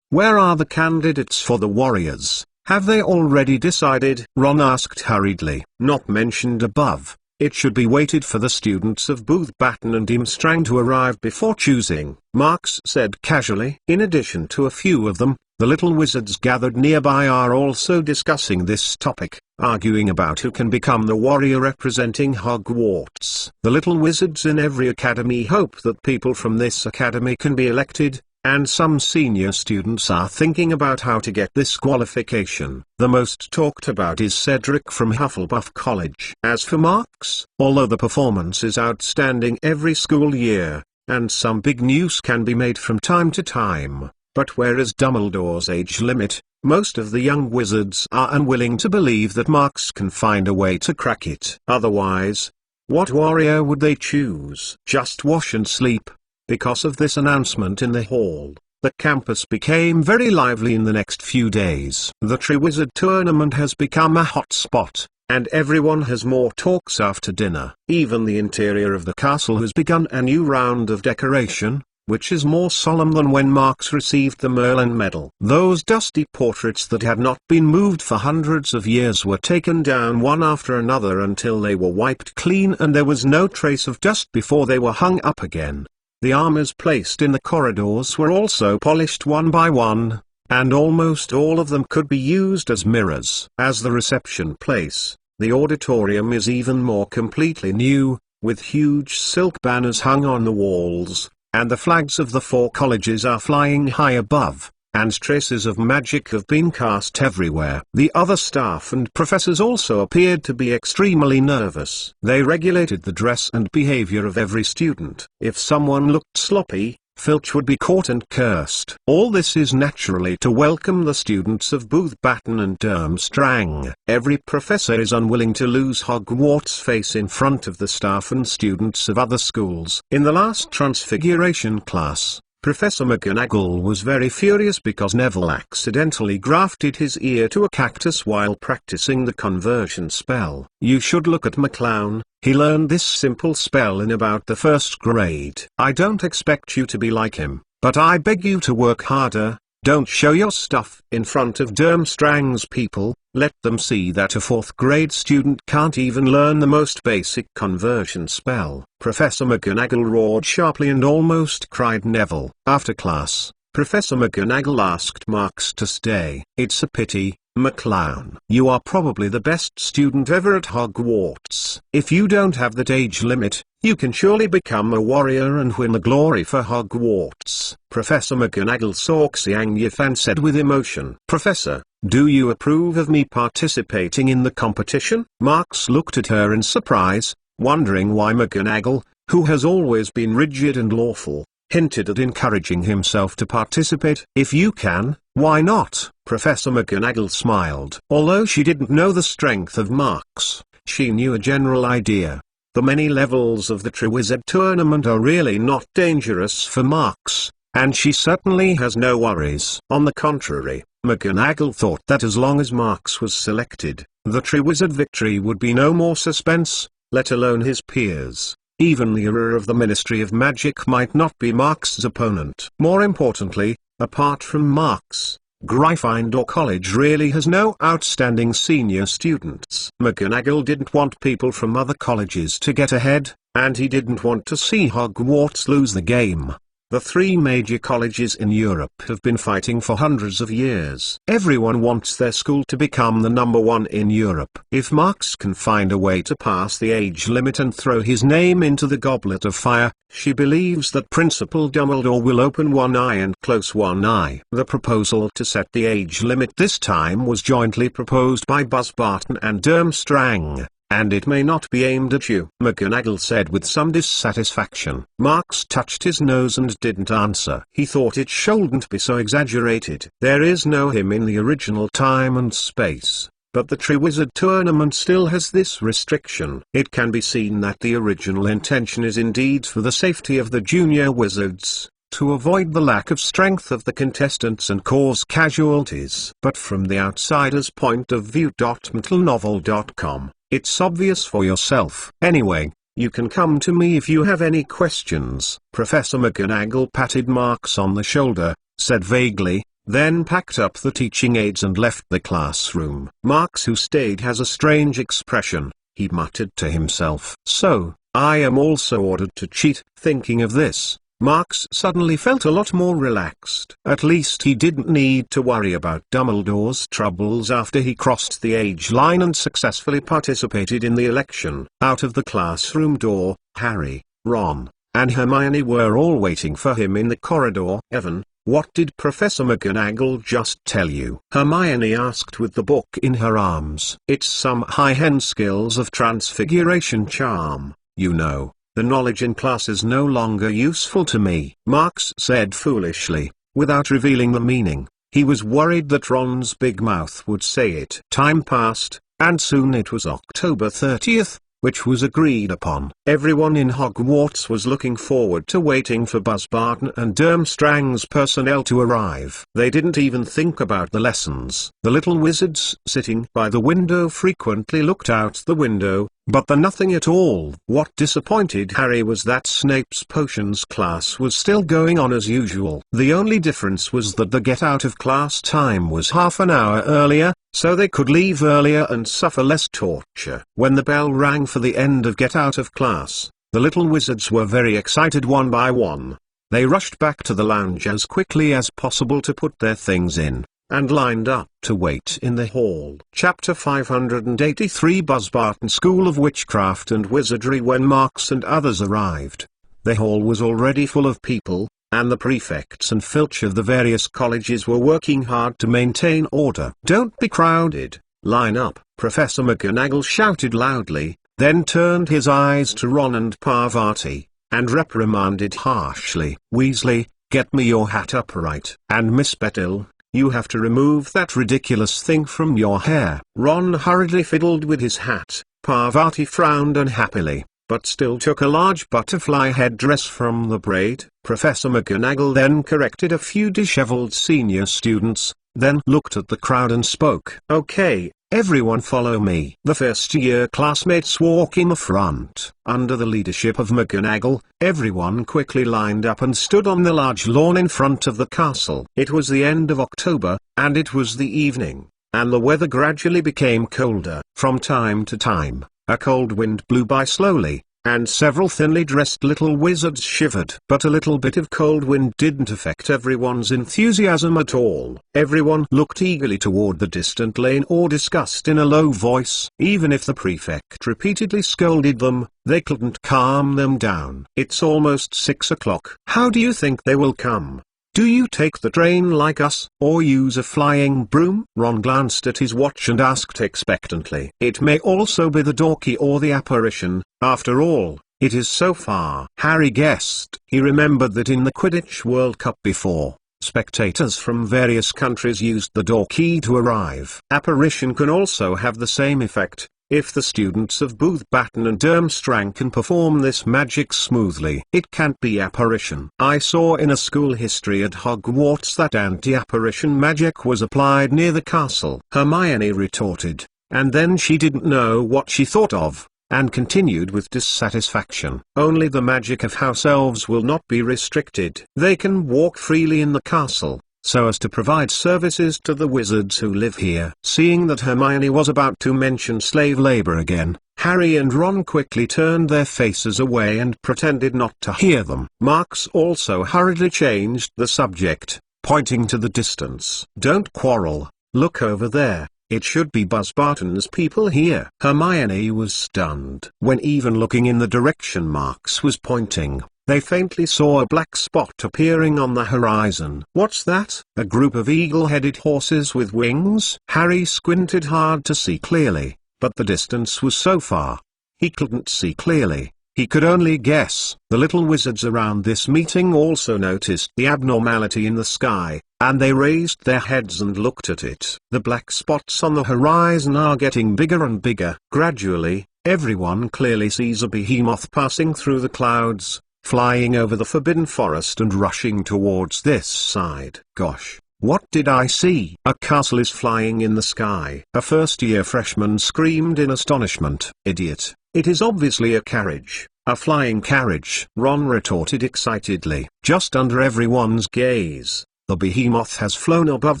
Where are the candidates for the Warriors? Have they already decided? Ron asked hurriedly. Not mentioned above. It should be waited for the students of Booth Batten and Dimstrang to arrive before choosing, Marks said casually. In addition to a few of them, the little wizards gathered nearby are also discussing this topic, arguing about who can become the warrior representing Hogwarts. The little wizards in every academy hope that people from this academy can be elected, and some senior students are thinking about how to get this qualification. The most talked about is Cedric from Hufflepuff College. As for Marks, although the performance is outstanding every school year, and some big news can be made from time to time, but where is Dumbledore's age limit? Most of the young wizards are unwilling to believe that Marks can find a way to crack it. Otherwise, what warrior would they choose? Just wash and sleep. Because of this announcement in the hall, the campus became very lively in the next few days. The Triwizard Tournament has become a hot spot, and everyone has more talks after dinner. Even the interior of the castle has begun a new round of decoration, which is more solemn than when Marks received the Merlin Medal. Those dusty portraits that had not been moved for hundreds of years were taken down one after another until they were wiped clean and there was no trace of dust before they were hung up again. The armors placed in the corridors were also polished one by one, and almost all of them could be used as mirrors. As the reception place, the auditorium is even more completely new, with huge silk banners hung on the walls, and the flags of the 4 colleges are flying high above, and traces of magic have been cast everywhere. The other staff and professors also appeared to be extremely nervous. They regulated the dress and behavior of every student. If someone looked sloppy, Filch would be caught and cursed. All this is naturally to welcome the students of Booth Batten and Durmstrang. Every professor is unwilling to lose Hogwarts' face in front of the staff and students of other schools. In the last Transfiguration class, Professor McGonagall was very furious because Neville accidentally grafted his ear to a cactus while practicing the conversion spell. You should look at McClown. He learned this simple spell in about the 1st grade. I don't expect you to be like him, but I beg you to work harder. Don't show your stuff in front of Durmstrang's people. Let them see that a 4th grade student can't even learn the most basic conversion spell. Professor McGonagall roared sharply and almost cried Neville. After class, Professor McGonagall asked Marks to stay. It's a pity, McClown. You are probably the best student ever at Hogwarts. If you don't have that age limit, you can surely become a warrior and win the glory for Hogwarts. Professor McGonagall saw Xiangyif and said with emotion, Professor, do you approve of me participating in the competition? Marks looked at her in surprise, wondering why McGonagall, who has always been rigid and lawful, hinted at encouraging himself to participate. If you can, why not? Professor McGonagall smiled. Although she didn't know the strength of Marks, she knew a general idea. The many levels of the Triwizard Tournament are really not dangerous for Marks, and she certainly has no worries. On the contrary, McGonagall thought that as long as Marks was selected, the Triwizard victory would be no more suspense, let alone his peers. Even the Auror of the Ministry of Magic might not be Marks's opponent. More importantly, apart from Marks, Gryffindor College really has no outstanding senior students. McGonagall didn't want people from other colleges to get ahead, and he didn't want to see Hogwarts lose the game. The 3 major colleges in Europe have been fighting for hundreds of years. Everyone wants their school to become the number 1 in Europe. If Marks can find a way to pass the age limit and throw his name into the Goblet of Fire, she believes that Principal Dumbledore will open one eye and close one eye. The proposal to set the age limit this time was jointly proposed by Buzz Barton and Durmstrang. And it may not be aimed at you, McGonagall said with some dissatisfaction. Marks touched his nose and didn't answer. He thought it shouldn't be so exaggerated. There is no him in the original time and space, but the Triwizard Tournament still has this restriction. It can be seen that the original intention is indeed for the safety of the junior wizards, to avoid the lack of strength of the contestants and cause casualties. But from the outsider's point of view. MTLnovel.com. It's obvious for yourself. Anyway, you can come to me if you have any questions. Professor McGonagall patted Marks on the shoulder, said vaguely, then packed up the teaching aids and left the classroom. Marks, who stayed, has a strange expression. He muttered to himself. So, I am also ordered to cheat. Thinking of this, Marks suddenly felt a lot more relaxed. At least he didn't need to worry about Dumbledore's troubles after he crossed the age line and successfully participated in the election. Out of the classroom door, Harry, Ron, and Hermione were all waiting for him in the corridor. "Evan, what did Professor McGonagall just tell you?" Hermione asked with the book in her arms. "It's some high-end skills of transfiguration charm, you know. The knowledge in class is no longer useful to me," Marks said foolishly, without revealing the meaning. He was worried that Ron's big mouth would say it. Time passed, and soon it was October 30th, which was agreed upon. Everyone in Hogwarts was looking forward to waiting for Buzzbarton and Durmstrang's personnel to arrive. They didn't even think about the lessons. The little wizards sitting by the window frequently looked out the window, but the nothing at all. What disappointed Harry was that Snape's potions class was still going on as usual. The only difference was that the get-out-of-class time was half an hour earlier, so they could leave earlier and suffer less torture. When the bell rang for the end of get-out-of-class, the little wizards were very excited. One by one, they rushed back to the lounge as quickly as possible to put their things in, and lined up to wait in the hall. Chapter 583 Buzzbarton School of Witchcraft and Wizardry. When Marks and others arrived, the hall was already full of people, and the prefects and filch of the various colleges were working hard to maintain order. "Don't be crowded, line up," Professor McGonagall shouted loudly, then turned his eyes to Ron and Parvati, and reprimanded harshly. "Weasley, get me your hat upright. And Miss Petil, you have to remove that ridiculous thing from your hair." Ron hurriedly fiddled with his hat. Parvati frowned unhappily, but still took a large butterfly headdress from the braid. Professor McGonagall then corrected a few disheveled senior students, then looked at the crowd and spoke. "Okay, everyone follow me." The first-year classmates walk in the front. Under the leadership of McGonagall, everyone quickly lined up and stood on the large lawn in front of the castle. It was the end of October, and it was the evening, and the weather gradually became colder. From time to time, a cold wind blew by slowly, and several thinly dressed little wizards shivered. But a little bit of cold wind didn't affect everyone's enthusiasm at all. Everyone looked eagerly toward the distant lane or discussed in a low voice. Even if the prefect repeatedly scolded them, they couldn't calm them down. "It's almost 6 o'clock. How do you think they will come? Do you take the train like us, or use a flying broom?" Ron glanced at his watch and asked expectantly. "It may also be the Dorky or the apparition, after all, it is so far." Harry guessed. He remembered that in the Quidditch World Cup before, spectators from various countries used the Dorky to arrive. Apparition can also have the same effect, if the students of Boothbatten and Durmstrang can perform this magic smoothly. It can't be apparition. "I saw in a school history at Hogwarts that anti-apparition magic was applied near the castle," Hermione retorted, and then she didn't know what she thought of, and continued with dissatisfaction. "Only the magic of house elves will not be restricted. They can walk freely in the castle, so as to provide services to the wizards who live here." Seeing that Hermione was about to mention slave labor again, Harry and Ron quickly turned their faces away and pretended not to hear them. Marks also hurriedly changed the subject, pointing to the distance. "Don't quarrel, look over there. It should be Buzzbarton's people here." Hermione was stunned. When even looking in the direction Marks was pointing, they faintly saw a black spot appearing on the horizon. "What's that?" "A group of eagle-headed horses with wings." Harry squinted hard to see clearly, but the distance was so far, he couldn't see clearly. He could only guess. The little wizards around this meeting also noticed the abnormality in the sky, and they raised their heads and looked at it. "The black spots on the horizon are getting bigger and bigger. Gradually, everyone clearly sees a behemoth passing through the clouds, flying over the Forbidden Forest and rushing towards this side." "Gosh, what did I see?" "A castle is flying in the sky." A first-year freshman screamed in astonishment. "Idiot, it is obviously a carriage, a flying carriage," Ron retorted excitedly. Just under everyone's gaze, the behemoth has flown above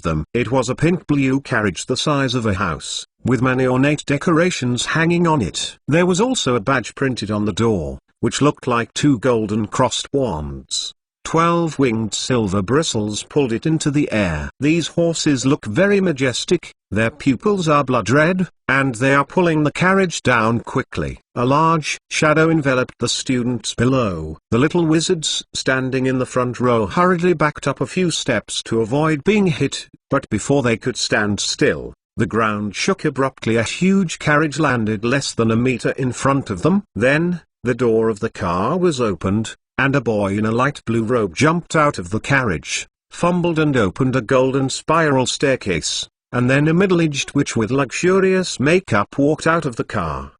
them. It was a pink-blue carriage the size of a house, with many ornate decorations hanging on it. There was also a badge printed on the door, which looked like two golden crossed wands. 12 winged silver bristles pulled it into the air. These horses look very majestic, their pupils are blood red, and they are pulling the carriage down quickly. A large shadow enveloped the students below. The little wizards standing in the front row hurriedly backed up a few steps to avoid being hit, but before they could stand still, the ground shook abruptly. A huge carriage landed less than a meter in front of them. Then, the door of the car was opened, and a boy in a light blue robe jumped out of the carriage, fumbled and opened a golden spiral staircase, and then a middle-aged witch with luxurious makeup walked out of the car.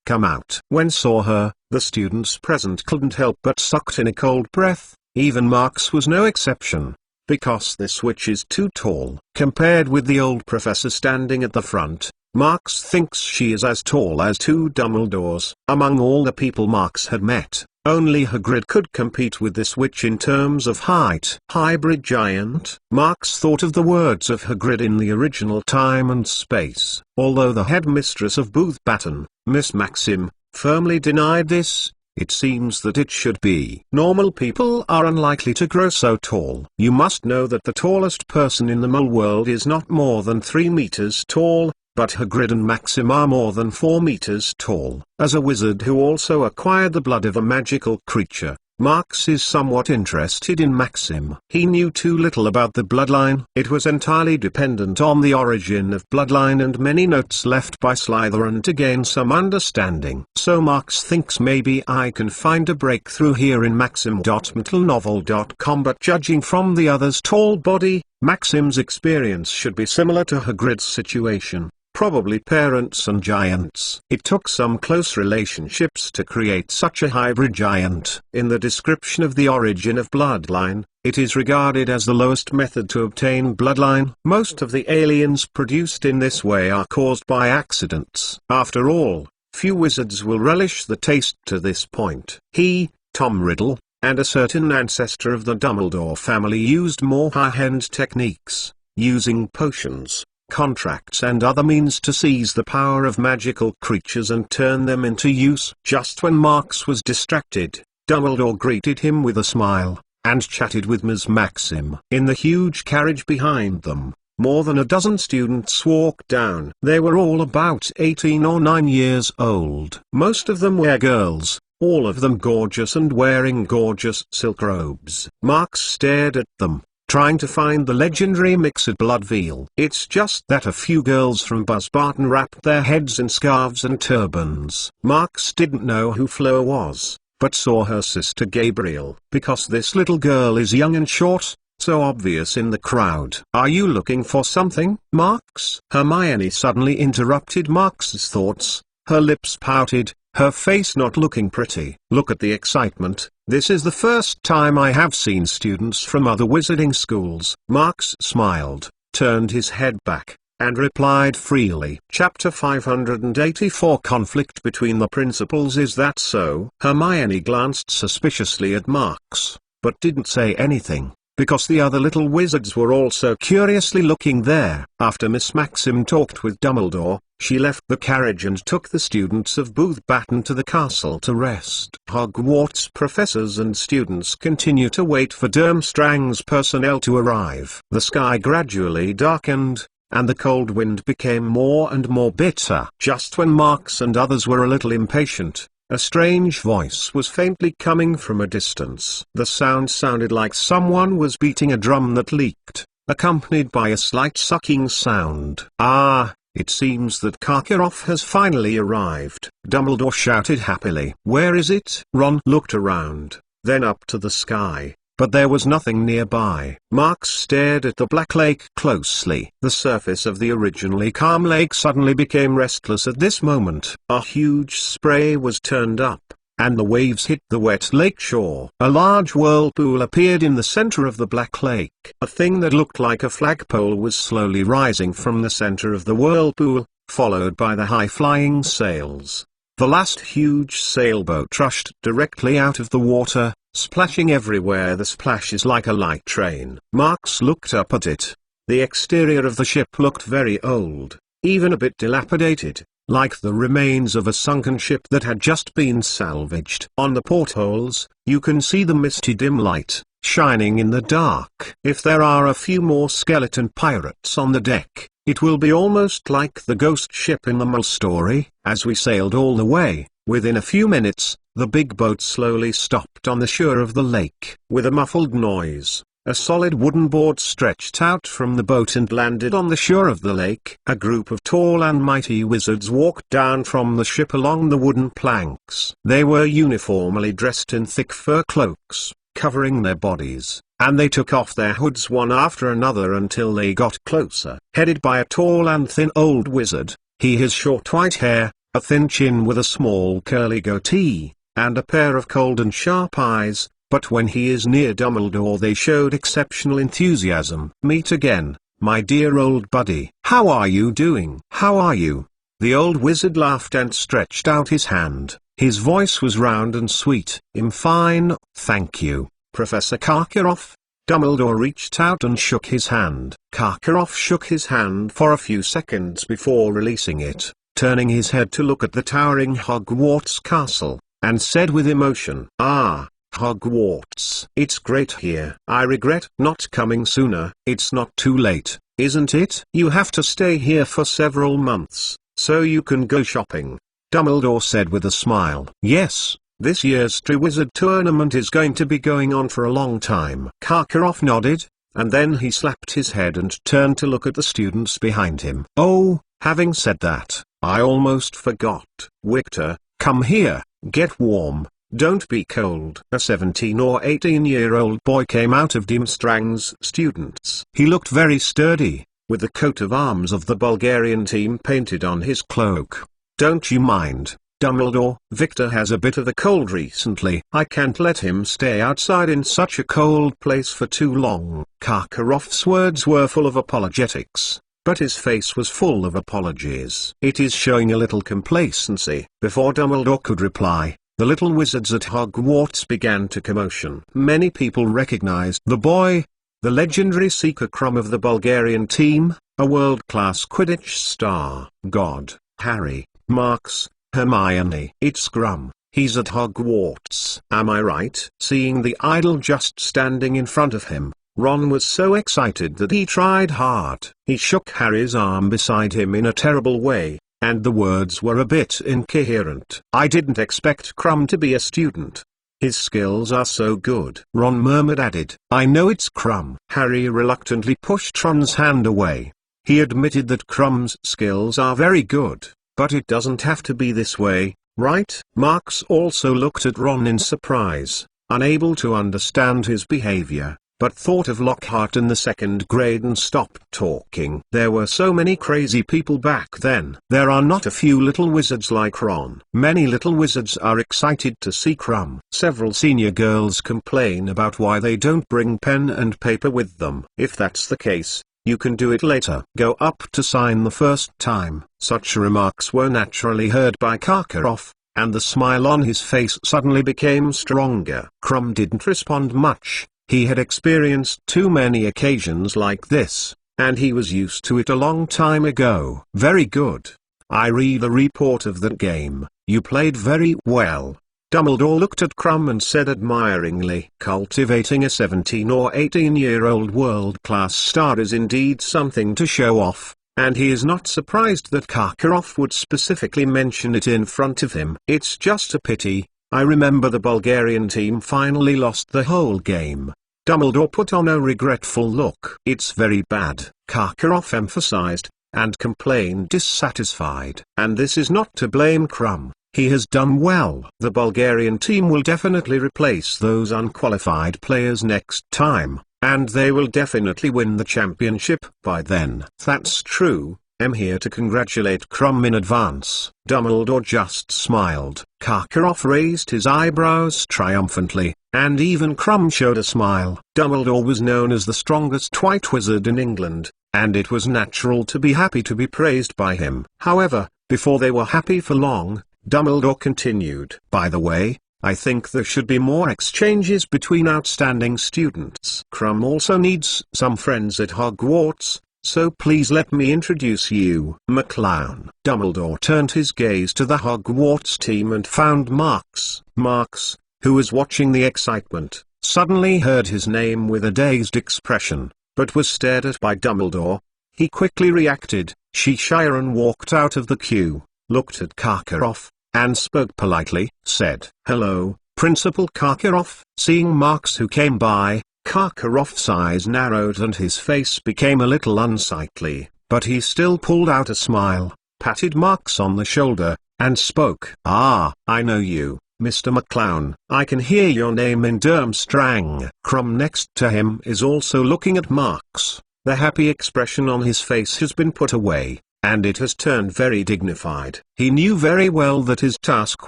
"Come out." When saw her, the students present couldn't help but sucked in a cold breath. Even Marx was no exception, because this witch is too tall. Compared with the old professor standing at the front, Marx thinks she is as tall as 2 Dumbledores. Among all the people Marx had met, only Hagrid could compete with this witch in terms of height. Hybrid giant. Marx thought of the words of Hagrid in the original Time and Space. Although the headmistress of Booth Baton, Miss Maxim, firmly denied this, it seems that it should be. Normal people are unlikely to grow so tall. You must know that the tallest person in the mole world is not more than 3 meters tall, but Hagrid and Maxim are more than 4 meters tall. As a wizard who also acquired the blood of a magical creature, Marx is somewhat interested in Maxim. He knew too little about the bloodline. It was entirely dependent on the origin of bloodline and many notes left by Slytherin to gain some understanding. So Marx thinks maybe I can find a breakthrough here in Maxim.mentalnovel.com, but judging from the other's tall body, Maxim's experience should be similar to Hagrid's situation. Probably parents and giants. It took some close relationships to create such a hybrid giant. In the description of the origin of bloodline, it is regarded as the lowest method to obtain bloodline. Most of the aliens produced in this way are caused by accidents. After all, few wizards will relish the taste to this point. He, Tom Riddle, and a certain ancestor of the Dumbledore family used more high-end techniques, using potions, contracts and other means to seize the power of magical creatures and turn them into use. Just when Marx was distracted, Dumbledore greeted him with a smile, and chatted with Ms. Maxim. In the huge carriage behind them, more than a dozen students walked down. They were all about 18 or 9 years old. Most of them were girls, all of them gorgeous and wearing gorgeous silk robes. Marx stared at them, trying to find the legendary mixed blood veil. It's just that a few girls from Buzzbarton wrapped their heads in scarves and turbans. Marx didn't know who Fleur was, but saw her sister Gabriel. Because this little girl is young and short, so obvious in the crowd. "Are you looking for something, Marx?" Hermione suddenly interrupted Marx's thoughts. Her lips pouted, her face not looking pretty. "Look at the excitement. This is the first time I have seen students from other wizarding schools." Marx smiled, turned his head back, and replied freely. Chapter 584 Conflict between the principals. Is that so? Hermione glanced suspiciously at Marx, but didn't say anything, because the other little wizards were also curiously looking there. After Miss Maxim talked with Dumbledore, she left the carriage and took the students of Booth Baton to the castle to rest. Hogwarts professors and students continue to wait for Durmstrang's personnel to arrive. The sky gradually darkened, and the cold wind became more and more bitter. Just when Marx and others were a little impatient, a strange voice was faintly coming from a distance. The sound sounded like someone was beating a drum that leaked, accompanied by a slight sucking sound. "Ah, it seems that Karkaroff has finally arrived," Dumbledore shouted happily. "Where is it?" Ron looked around, then up to the sky, but there was nothing nearby. Marx stared at the black lake closely. The surface of the originally calm lake suddenly became restless at this moment. A huge spray was turned up, and the waves hit the wet lake shore. A large whirlpool appeared in the center of the black lake. A thing that looked like a flagpole was slowly rising from the center of the whirlpool, followed by the high-flying sails. The last huge sailboat rushed directly out of the water, splashing everywhere. The splash is like a light train. Marx looked up at it. The exterior of the ship looked very old, even a bit dilapidated, like the remains of a sunken ship that had just been salvaged. On the portholes, you can see the misty dim light, shining in the dark. If there are a few more skeleton pirates on the deck, it will be almost like the ghost ship in the Mull story. As we sailed all the way, within a few minutes, the big boat slowly stopped on the shore of the lake. With a muffled noise, a solid wooden board stretched out from the boat and landed on the shore of the lake. A group of tall and mighty wizards walked down from the ship along the wooden planks. They were uniformly dressed in thick fur cloaks, covering their bodies, and they took off their hoods one after another until they got closer. Headed by a tall and thin old wizard, he has short white hair, a thin chin with a small curly goatee, and a pair of cold and sharp eyes. But when he is near Dumbledore they showed exceptional enthusiasm. "Meet again, my dear old buddy. How are you doing?" "How are you?" The old wizard laughed and stretched out his hand. His voice was round and sweet. "I'm fine, thank you, Professor Karkaroff." Dumbledore reached out and shook his hand. Karkaroff shook his hand for a few seconds before releasing it, turning his head to look at the towering Hogwarts castle, and said with emotion, "Ah, Hogwarts. It's great here. I regret not coming sooner." "It's not too late, isn't it? You have to stay here for several months, so you can go shopping," Dumbledore said with a smile. "Yes, this year's Triwizard Tournament is going to be going on for a long time." Karkaroff nodded, and then he slapped his head and turned to look at the students behind him. "Oh, having said that, I almost forgot. Victor, come here, get warm. Don't be cold." A 17 or 18-year-old boy came out of Dimstrang's students. He looked very sturdy, with the coat of arms of the Bulgarian team painted on his cloak. "Don't you mind, Dumbledore? Victor has a bit of a cold recently. I can't let him stay outside in such a cold place for too long." Karkaroff's words were full of apologetics, but his face was full of apologies. "It is showing a little complacency." Before Dumbledore could reply, the little wizards at Hogwarts began to commotion. Many people recognized the boy, the legendary Seeker Crumb of the Bulgarian team, a world-class Quidditch star. "God, Harry, Marks, Hermione. It's Crumb. He's at Hogwarts. Am I right?" Seeing the idol just standing in front of him, Ron was so excited that he tried hard. He shook Harry's arm beside him in a terrible way, and the words were a bit incoherent. "I didn't expect Crumb to be a student. His skills are so good." Ron murmured added, "I know it's Crumb." Harry reluctantly pushed Ron's hand away. He admitted that Crumb's skills are very good, but it doesn't have to be this way, right? Marks also looked at Ron in surprise, unable to understand his behavior, but thought of Lockhart in the second grade and stopped talking. There were so many crazy people back then. There are not a few little wizards like Ron. Many little wizards are excited to see Crumb. Several senior girls complain about why they don't bring pen and paper with them. If that's the case, you can do it later. Go up to sign the first time. Such remarks were naturally heard by Karkaroff, and the smile on his face suddenly became stronger. Crumb didn't respond much. He had experienced too many occasions like this, and he was used to it a long time ago. "Very good. I read a report of that game. You played very well." Dumbledore looked at Crumb and said admiringly, "Cultivating a 17 or 18-year-old world-class star is indeed something to show off," and he is not surprised that Karkaroff would specifically mention it in front of him. "It's just a pity. I remember the Bulgarian team finally lost the whole game." Dumbledore put on a regretful look. "It's very bad," Karkaroff emphasized, and complained dissatisfied. "And this is not to blame Crumb. He has done well. The Bulgarian team will definitely replace those unqualified players next time, and they will definitely win the championship by then." "That's true. I'm here to congratulate Crumb in advance." Dumbledore just smiled. Karkaroff raised his eyebrows triumphantly, and even Crumb showed a smile. Dumbledore was known as the strongest white wizard in England, and it was natural to be happy to be praised by him. However, before they were happy for long, Dumbledore continued. "By the way, I think there should be more exchanges between outstanding students. Crumb also needs some friends at Hogwarts, so please let me introduce you." McClown. Dumbledore turned his gaze to the Hogwarts team and found Marks. Marks, who was watching the excitement, suddenly heard his name with a dazed expression, but was stared at by Dumbledore. He quickly reacted. Chiron walked out of the queue, looked at Karkaroff, and spoke politely, said, "Hello, Principal Karkaroff." Seeing Marks who came by, Karkaroff's eyes narrowed and his face became a little unsightly, but he still pulled out a smile, patted Marks on the shoulder, and spoke. "Ah, I know you, Mr. McClown. I can hear your name in Durmstrang." Crumb next to him is also looking at Marks. The happy expression on his face has been put away, and it has turned very dignified. He knew very well that his task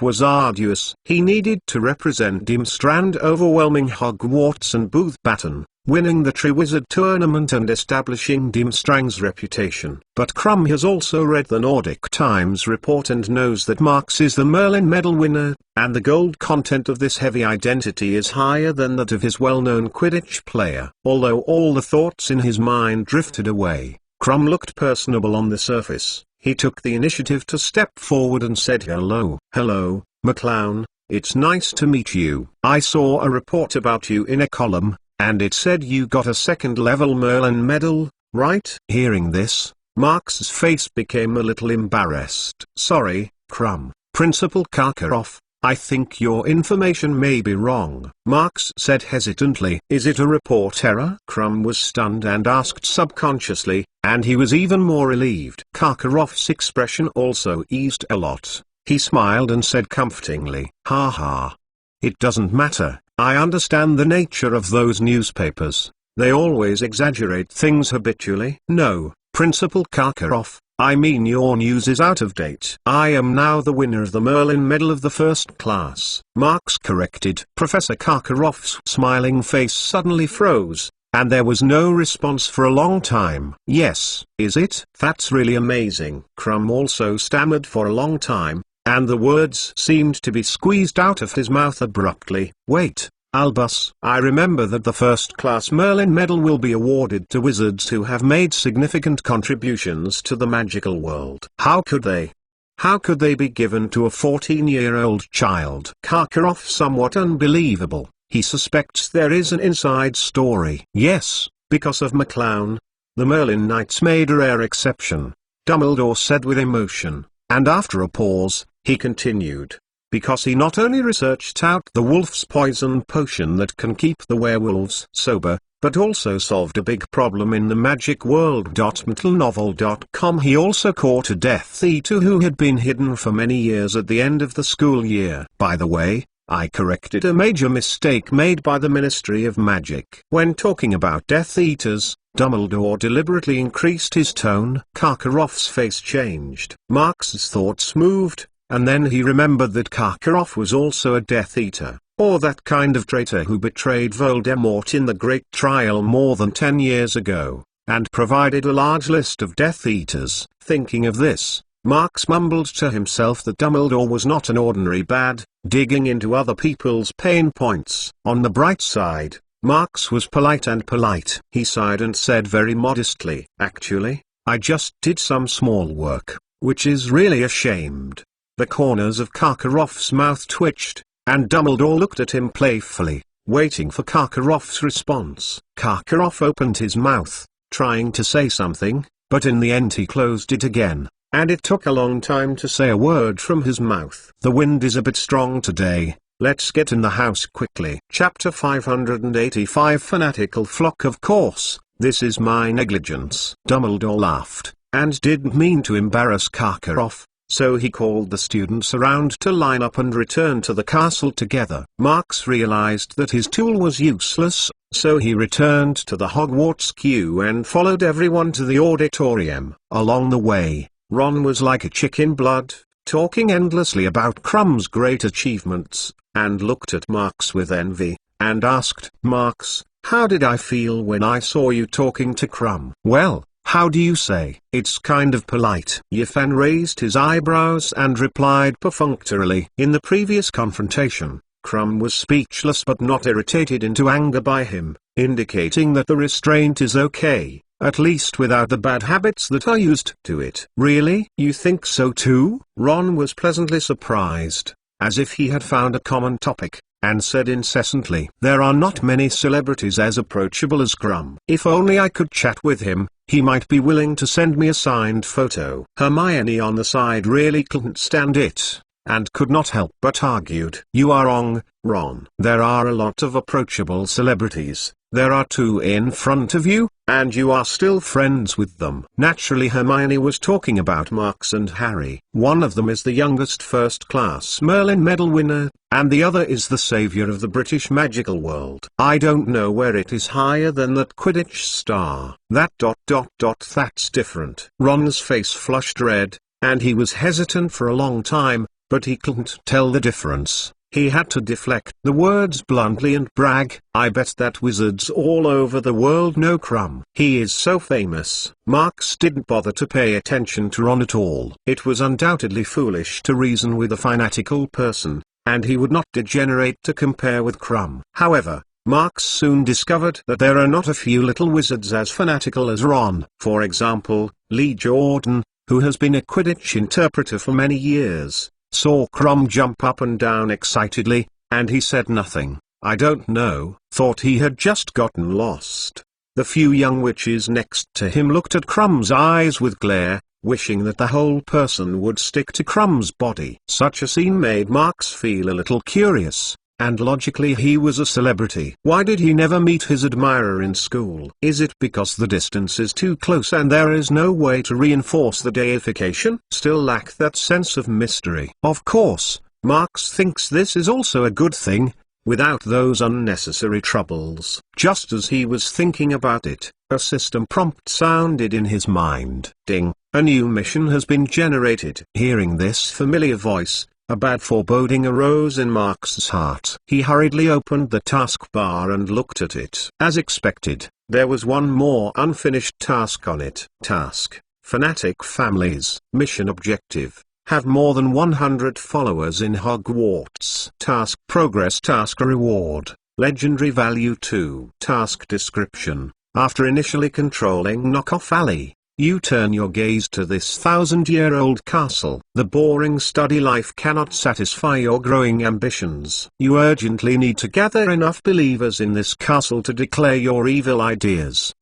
was arduous. He needed to represent Durmstrang, overwhelming Hogwarts and Booth Baton, winning the Triwizard Tournament and establishing Durmstrang's reputation. But Crumb has also read the Nordic Times report and knows that Marks is the Merlin Medal winner, and the gold content of this heavy identity is higher than that of his well-known Quidditch player. Although all the thoughts in his mind drifted away, Crumb looked personable on the surface. He took the initiative to step forward and said, "Hello." "Hello, McClown, it's nice to meet you. I saw a report about you in a column, and it said you got a second-level Merlin medal, right?" Hearing this, Marks's face became a little embarrassed. "Sorry, Crumb, Principal Karkaroff, I think your information may be wrong," Marks said hesitantly. "Is it a report error?" Crumb was stunned and asked subconsciously, and he was even more relieved. Karkaroff's expression also eased a lot. He smiled and said comfortingly, "Ha ha. It doesn't matter. I understand the nature of those newspapers. They always exaggerate things habitually." "No, Principal Karkaroff, I mean your news is out of date. I am now the winner of the Merlin Medal of the first class," Marks corrected. Professor Karkaroff's smiling face suddenly froze, and there was no response for a long time. "Yes, is it? That's really amazing." Crumb also stammered for a long time, and the words seemed to be squeezed out of his mouth abruptly. "Wait, Albus, I remember that the first-class Merlin Medal will be awarded to wizards who have made significant contributions to the magical world." How could they be given to a 14-year-old child? Karkaroff somewhat unbelievable. He suspects there is an inside story. "Yes, because of McClown. The Merlin Knights made a rare exception," Dumbledore said with emotion, and after a pause, he continued, "because he not only researched out the wolf's poison potion that can keep the werewolves sober, but also solved a big problem in the magic world. MTLnovel.com. He also caught a Death Eater who had been hidden for many years at the end of the school year." By the way, I corrected a major mistake made by the Ministry of Magic. When talking about Death Eaters, Dumbledore deliberately increased his tone. Karkaroff's face changed. Marks's thoughts moved, and then he remembered that Karkaroff was also a Death Eater, or that kind of traitor who betrayed Voldemort in the Great Trial more than 10 years ago, and provided a large list of Death Eaters. Thinking of this, Marks mumbled to himself that Dumbledore was not an ordinary bad, digging into other people's pain points. On the bright side, Marks was polite. He sighed and said very modestly, "Actually, I just did some small work, which is really ashamed." The corners of Karkaroff's mouth twitched, and Dumbledore looked at him playfully, waiting for Karkaroff's response. Karkaroff opened his mouth, trying to say something, but in the end he closed it again, and it took a long time to say a word from his mouth. "The wind is a bit strong today. Let's get in the house quickly." Chapter 585. Fanatical Flock. "Of course, this is my negligence." Dumbledore laughed, and didn't mean to embarrass Karkaroff, so he called the students around to line up and return to the castle together. Marks realized that his tool was useless, so he returned to the Hogwarts queue and followed everyone to the auditorium. Along the way, Ron was like a chicken blood, talking endlessly about Crumb's great achievements, and looked at Marks with envy, and asked, "Marks, how did I feel when I saw you talking to Crumb?" "Well, how do you say? It's kind of polite." Yifan raised his eyebrows and replied perfunctorily. In the previous confrontation, Crumb was speechless but not irritated into anger by him, indicating that the restraint is okay. at least without the bad habits that are used to it. Really? You think so too? Ron was pleasantly surprised, as if he had found a common topic, and said incessantly, "There are not many celebrities as approachable as Crumb. If only I could chat with him, he might be willing to send me a signed photo." Hermione on the side really couldn't stand it, and could not help but argued. "You are wrong, Ron. There are a lot of approachable celebrities. There are two in front of you, and you are still friends with them." Naturally Hermione was talking about Marks and Harry. One of them is the youngest first-class Merlin medal winner, and the other is the savior of the British magical world. I don't know where it is higher than that Quidditch star. That's different. Ron's face flushed red, and he was hesitant for a long time, but he couldn't tell the difference. He had to deflect the words bluntly and brag, "I bet that wizards all over the world know Crumb. He is so famous." Marks didn't bother to pay attention to Ron at all. It was undoubtedly foolish to reason with a fanatical person, and he would not degenerate to compare with Crumb. However, Marks soon discovered that there are not a few little wizards as fanatical as Ron. For example, Lee Jordan, who has been a Quidditch interpreter for many years, saw Crumb jump up and down excitedly, and he said nothing. "I don't know," thought he had just gotten lost. The few young witches next to him looked at Crumb's eyes with glare, wishing that the whole person would stick to Crumb's body. Such a scene made Marks feel a little curious, and logically he was a celebrity. Why did he never meet his admirer in school? Is it because the distance is too close and there is no way to reinforce the deification? Still lack that sense of mystery. Of course, Marks thinks this is also a good thing, without those unnecessary troubles. Just as he was thinking about it, a system prompt sounded in his mind. Ding! A new mission has been generated. Hearing this familiar voice, a bad foreboding arose in Marks's heart. He hurriedly opened the taskbar and looked at it. As expected, there was one more unfinished task on it. Task: Fanatic Families. Mission Objective: have more than 100 followers in Hogwarts. Task Progress. Task Reward: Legendary Value 2. Task Description: after initially controlling Knockoff Alley, you turn your gaze to this 1,000-year-old castle. The boring study life cannot satisfy your growing ambitions. You urgently need to gather enough believers in this castle to declare your evil ideas.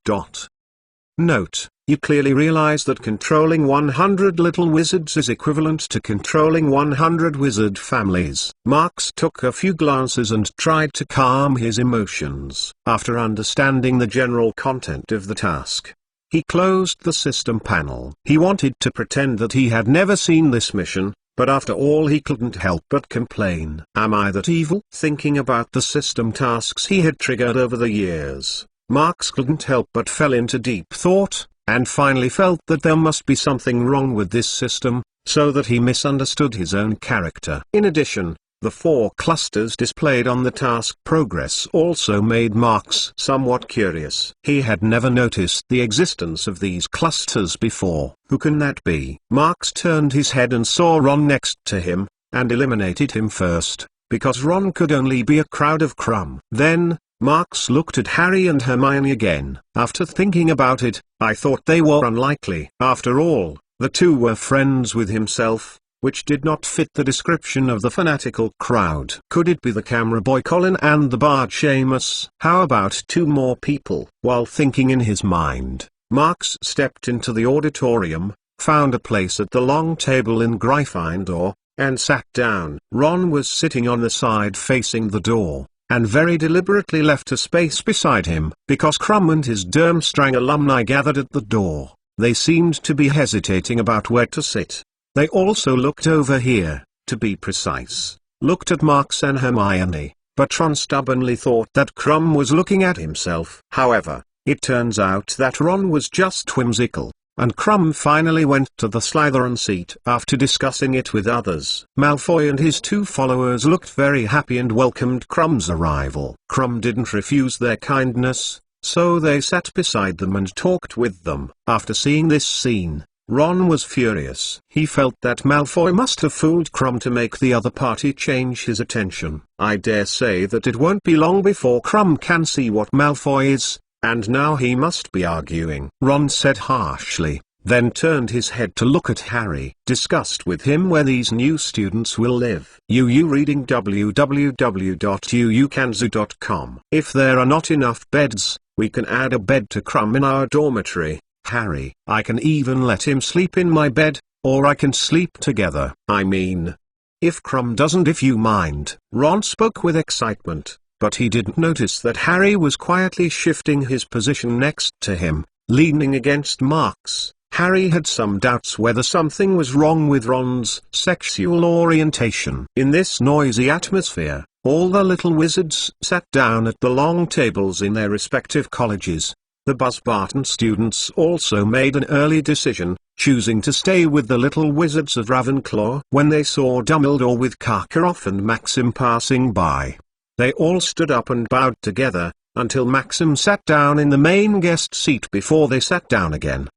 Note: you clearly realize that controlling 100 little wizards is equivalent to controlling 100 wizard families. Marks took a few glances and tried to calm his emotions. After understanding the general content of the task, he closed the system panel. He wanted to pretend that he had never seen this mission, but after all he couldn't help but complain. Am I that evil? Thinking about the system tasks he had triggered over the years, Marks couldn't help but fell into deep thought, and finally felt that there must be something wrong with this system, so that he misunderstood his own character. In addition, the 4 clusters displayed on the task progress also made Marks somewhat curious. He had never noticed the existence of these clusters before. Who can that be? Marks turned his head and saw Ron next to him, and eliminated him first, because Ron could only be a crowd of Crumb. Then, Marks looked at Harry and Hermione again. After thinking about it, I thought they were unlikely. After all, the two were friends with himself, which did not fit the description of the fanatical crowd. Could it be the camera boy Colin and the bard Seamus? How about 2 more people? While thinking in his mind, Marks stepped into the auditorium, found a place at the long table in Gryffindor, and sat down. Ron was sitting on the side facing the door, and very deliberately left a space beside him. Because Crumb and his Durmstrang alumni gathered at the door, they seemed to be hesitating about where to sit. They also looked over here, to be precise, looked at Marks and Hermione, but Ron stubbornly thought that Crumb was looking at himself. However, it turns out that Ron was just whimsical, and Crumb finally went to the Slytherin seat after discussing it with others. Malfoy and his 2 followers looked very happy and welcomed Crumb's arrival. Crumb didn't refuse their kindness, so they sat beside them and talked with them. After seeing this scene, Ron was furious. He felt that Malfoy must have fooled Crumb to make the other party change his attention. I dare say that it won't be long before Crumb can see what Malfoy is, And now he must be arguing, Ron said harshly, then turned his head to look at Harry. Discussed with him where these new students will live. Reading www.uukanzu.com. If there are not enough beds, we can add a bed to Crumb in our dormitory, Harry. I can even let him sleep in my bed, or I can sleep together. I mean, if Crumb doesn't, if you mind. Ron spoke with excitement, but he didn't notice that Harry was quietly shifting his position next to him, leaning against Mark's. Harry had some doubts whether something was wrong with Ron's sexual orientation. In this noisy atmosphere, all the little wizards sat down at the long tables in their respective colleges. The Buzzbarton students also made an early decision, choosing to stay with the little wizards of Ravenclaw. When they saw Dumbledore with Karkaroff and Maxim passing by, they all stood up and bowed together, until Maxim sat down in the main guest seat before they sat down again.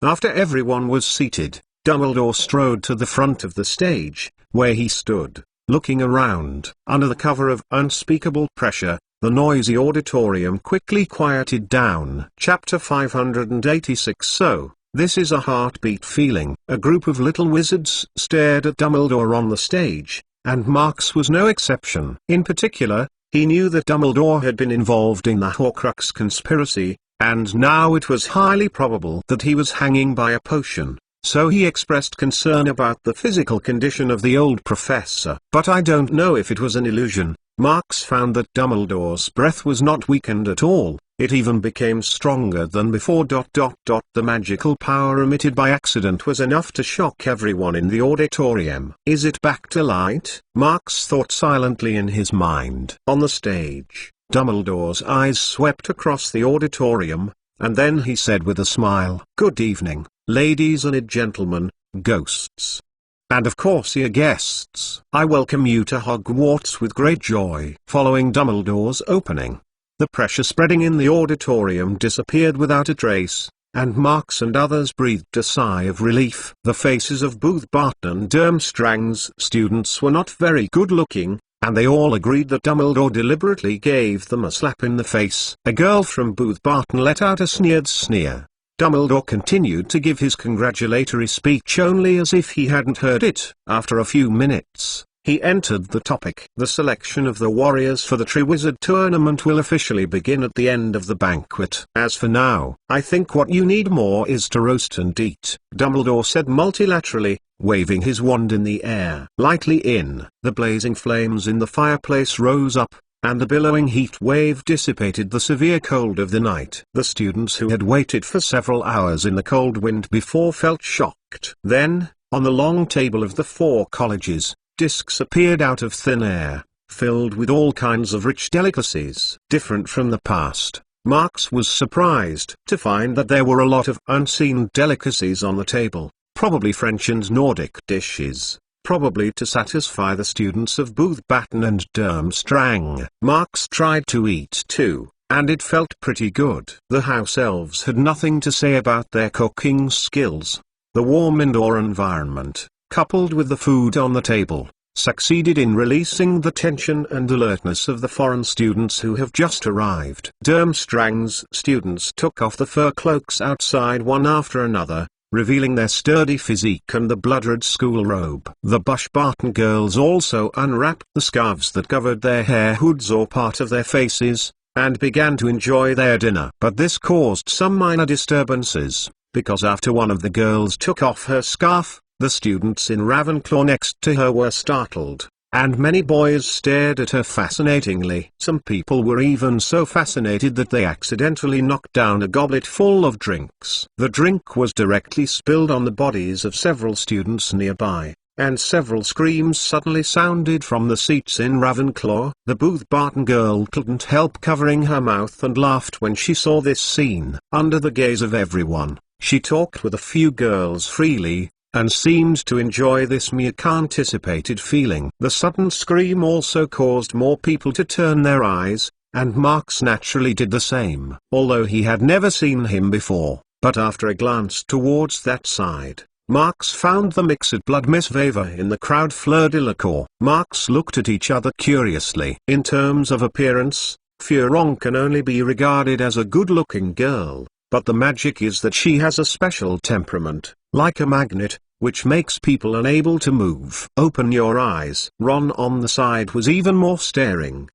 After everyone was seated, Dumbledore strode to the front of the stage, where he stood, looking around. Under the cover of unspeakable pressure, the noisy auditorium quickly quieted down. Chapter 586. So, this is a heartbeat feeling. A group of little wizards stared at Dumbledore on the stage, and Marks was no exception. In particular, he knew that Dumbledore had been involved in the Horcrux conspiracy, and now it was highly probable that he was hanging by a potion, so he expressed concern about the physical condition of the old professor. But I don't know if it was an illusion. Marks found that Dumbledore's breath was not weakened at all, it even became stronger than before. The magical power emitted by accident was enough to shock everyone in the auditorium. Is it back to light? Marks thought silently in his mind. On the stage, Dumbledore's eyes swept across the auditorium, and then he said with a smile, "Good evening, ladies and gentlemen, ghosts. And of course your guests. I welcome you to Hogwarts with great joy." Following Dumbledore's opening, the pressure spreading in the auditorium disappeared without a trace, and Marks and others breathed a sigh of relief. The faces of Booth Barton and Durmstrang's students were not very good looking, and they all agreed that Dumbledore deliberately gave them a slap in the face. A girl from Booth Barton let out a sneered sneer. Dumbledore continued to give his congratulatory speech only as if he hadn't heard it. After a few minutes, he entered the topic. The selection of the warriors for the Triwizard Tournament will officially begin at the end of the banquet. As for now, I think what you need more is to roast and eat, Dumbledore said multilaterally, waving his wand in the air. Lightly in, the blazing flames in the fireplace rose up, and the billowing heat wave dissipated the severe cold of the night. The students who had waited for several hours in the cold wind before felt shocked. Then, on the long table of the four colleges, discs appeared out of thin air, filled with all kinds of rich delicacies. Different from the past, Marks was surprised to find that there were a lot of unseen delicacies on the table, probably French and Nordic dishes, probably to satisfy the students of Booth Barton and Durmstrang. Marks tried to eat too, and it felt pretty good. The house elves had nothing to say about their cooking skills. The warm indoor environment, coupled with the food on the table, succeeded in releasing the tension and alertness of the foreign students who have just arrived. Durmstrang's students took off the fur cloaks outside one after another, revealing their sturdy physique and the blood-red school robe. The Bushbarton girls also unwrapped the scarves that covered their hair, hoods or part of their faces, and began to enjoy their dinner. But this caused some minor disturbances, because after one of the girls took off her scarf, the students in Ravenclaw next to her were startled, and many boys stared at her fascinatingly. Some people were even so fascinated that they accidentally knocked down a goblet full of drinks. The drink was directly spilled on the bodies of several students nearby, and several screams suddenly sounded from the seats in Ravenclaw. The Booth Barton girl couldn't help covering her mouth and laughed when she saw this scene. Under the gaze of everyone, she talked with a few girls freely, and seemed to enjoy this much-anticipated feeling. The sudden scream also caused more people to turn their eyes, and Marks naturally did the same. Although he had never seen him before, but after a glance towards that side, Marks found the mixed blood Miss Vava in the crowd. Fleur de la Cour. Marks looked at each other curiously. In terms of appearance, Furong can only be regarded as a good-looking girl, but the magic is that she has a special temperament, like a magnet, which makes people unable to move. Open your eyes. Ron on the side was even more staring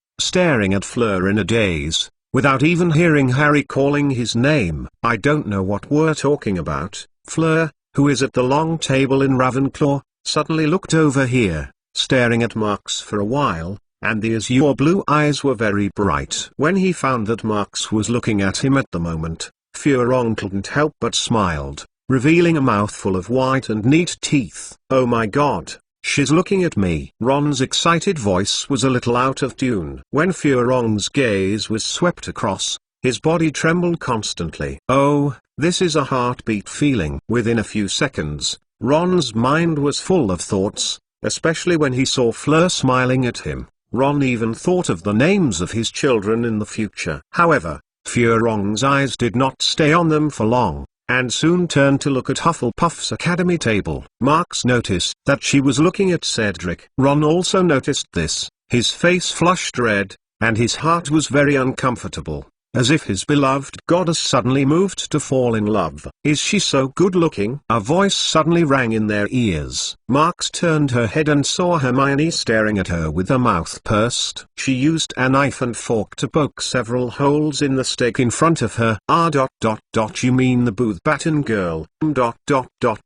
at Fleur in a daze, without even hearing Harry calling his name. I don't know what we're talking about. Fleur, who is at the long table in Ravenclaw, suddenly looked over here, staring at Marks for a while, and the azure blue eyes were very bright. When he found that Marks was looking at him at the moment, Furong couldn't help but smiled, revealing a mouthful of white and neat teeth. Oh my god, she's looking at me. Ron's excited voice was a little out of tune. When Furong's gaze was swept across, his body trembled constantly. Oh, this is a heartbeat feeling. Within a few seconds, Ron's mind was full of thoughts, especially when he saw Fleur smiling at him. Ron even thought of the names of his children in the future. However, Furong's eyes did not stay on them for long, and soon turned to look at Hufflepuff's academy table. Marks noticed that she was looking at Cedric. Ron also noticed this. His face flushed red, and his heart was very uncomfortable, as if his beloved goddess suddenly moved to fall in love. Is she so good-looking? A voice suddenly rang in their ears. Marks turned her head and saw Hermione staring at her with her mouth pursed. She used a knife and fork to poke several holes in the steak in front of her. You mean the Booth Batten girl?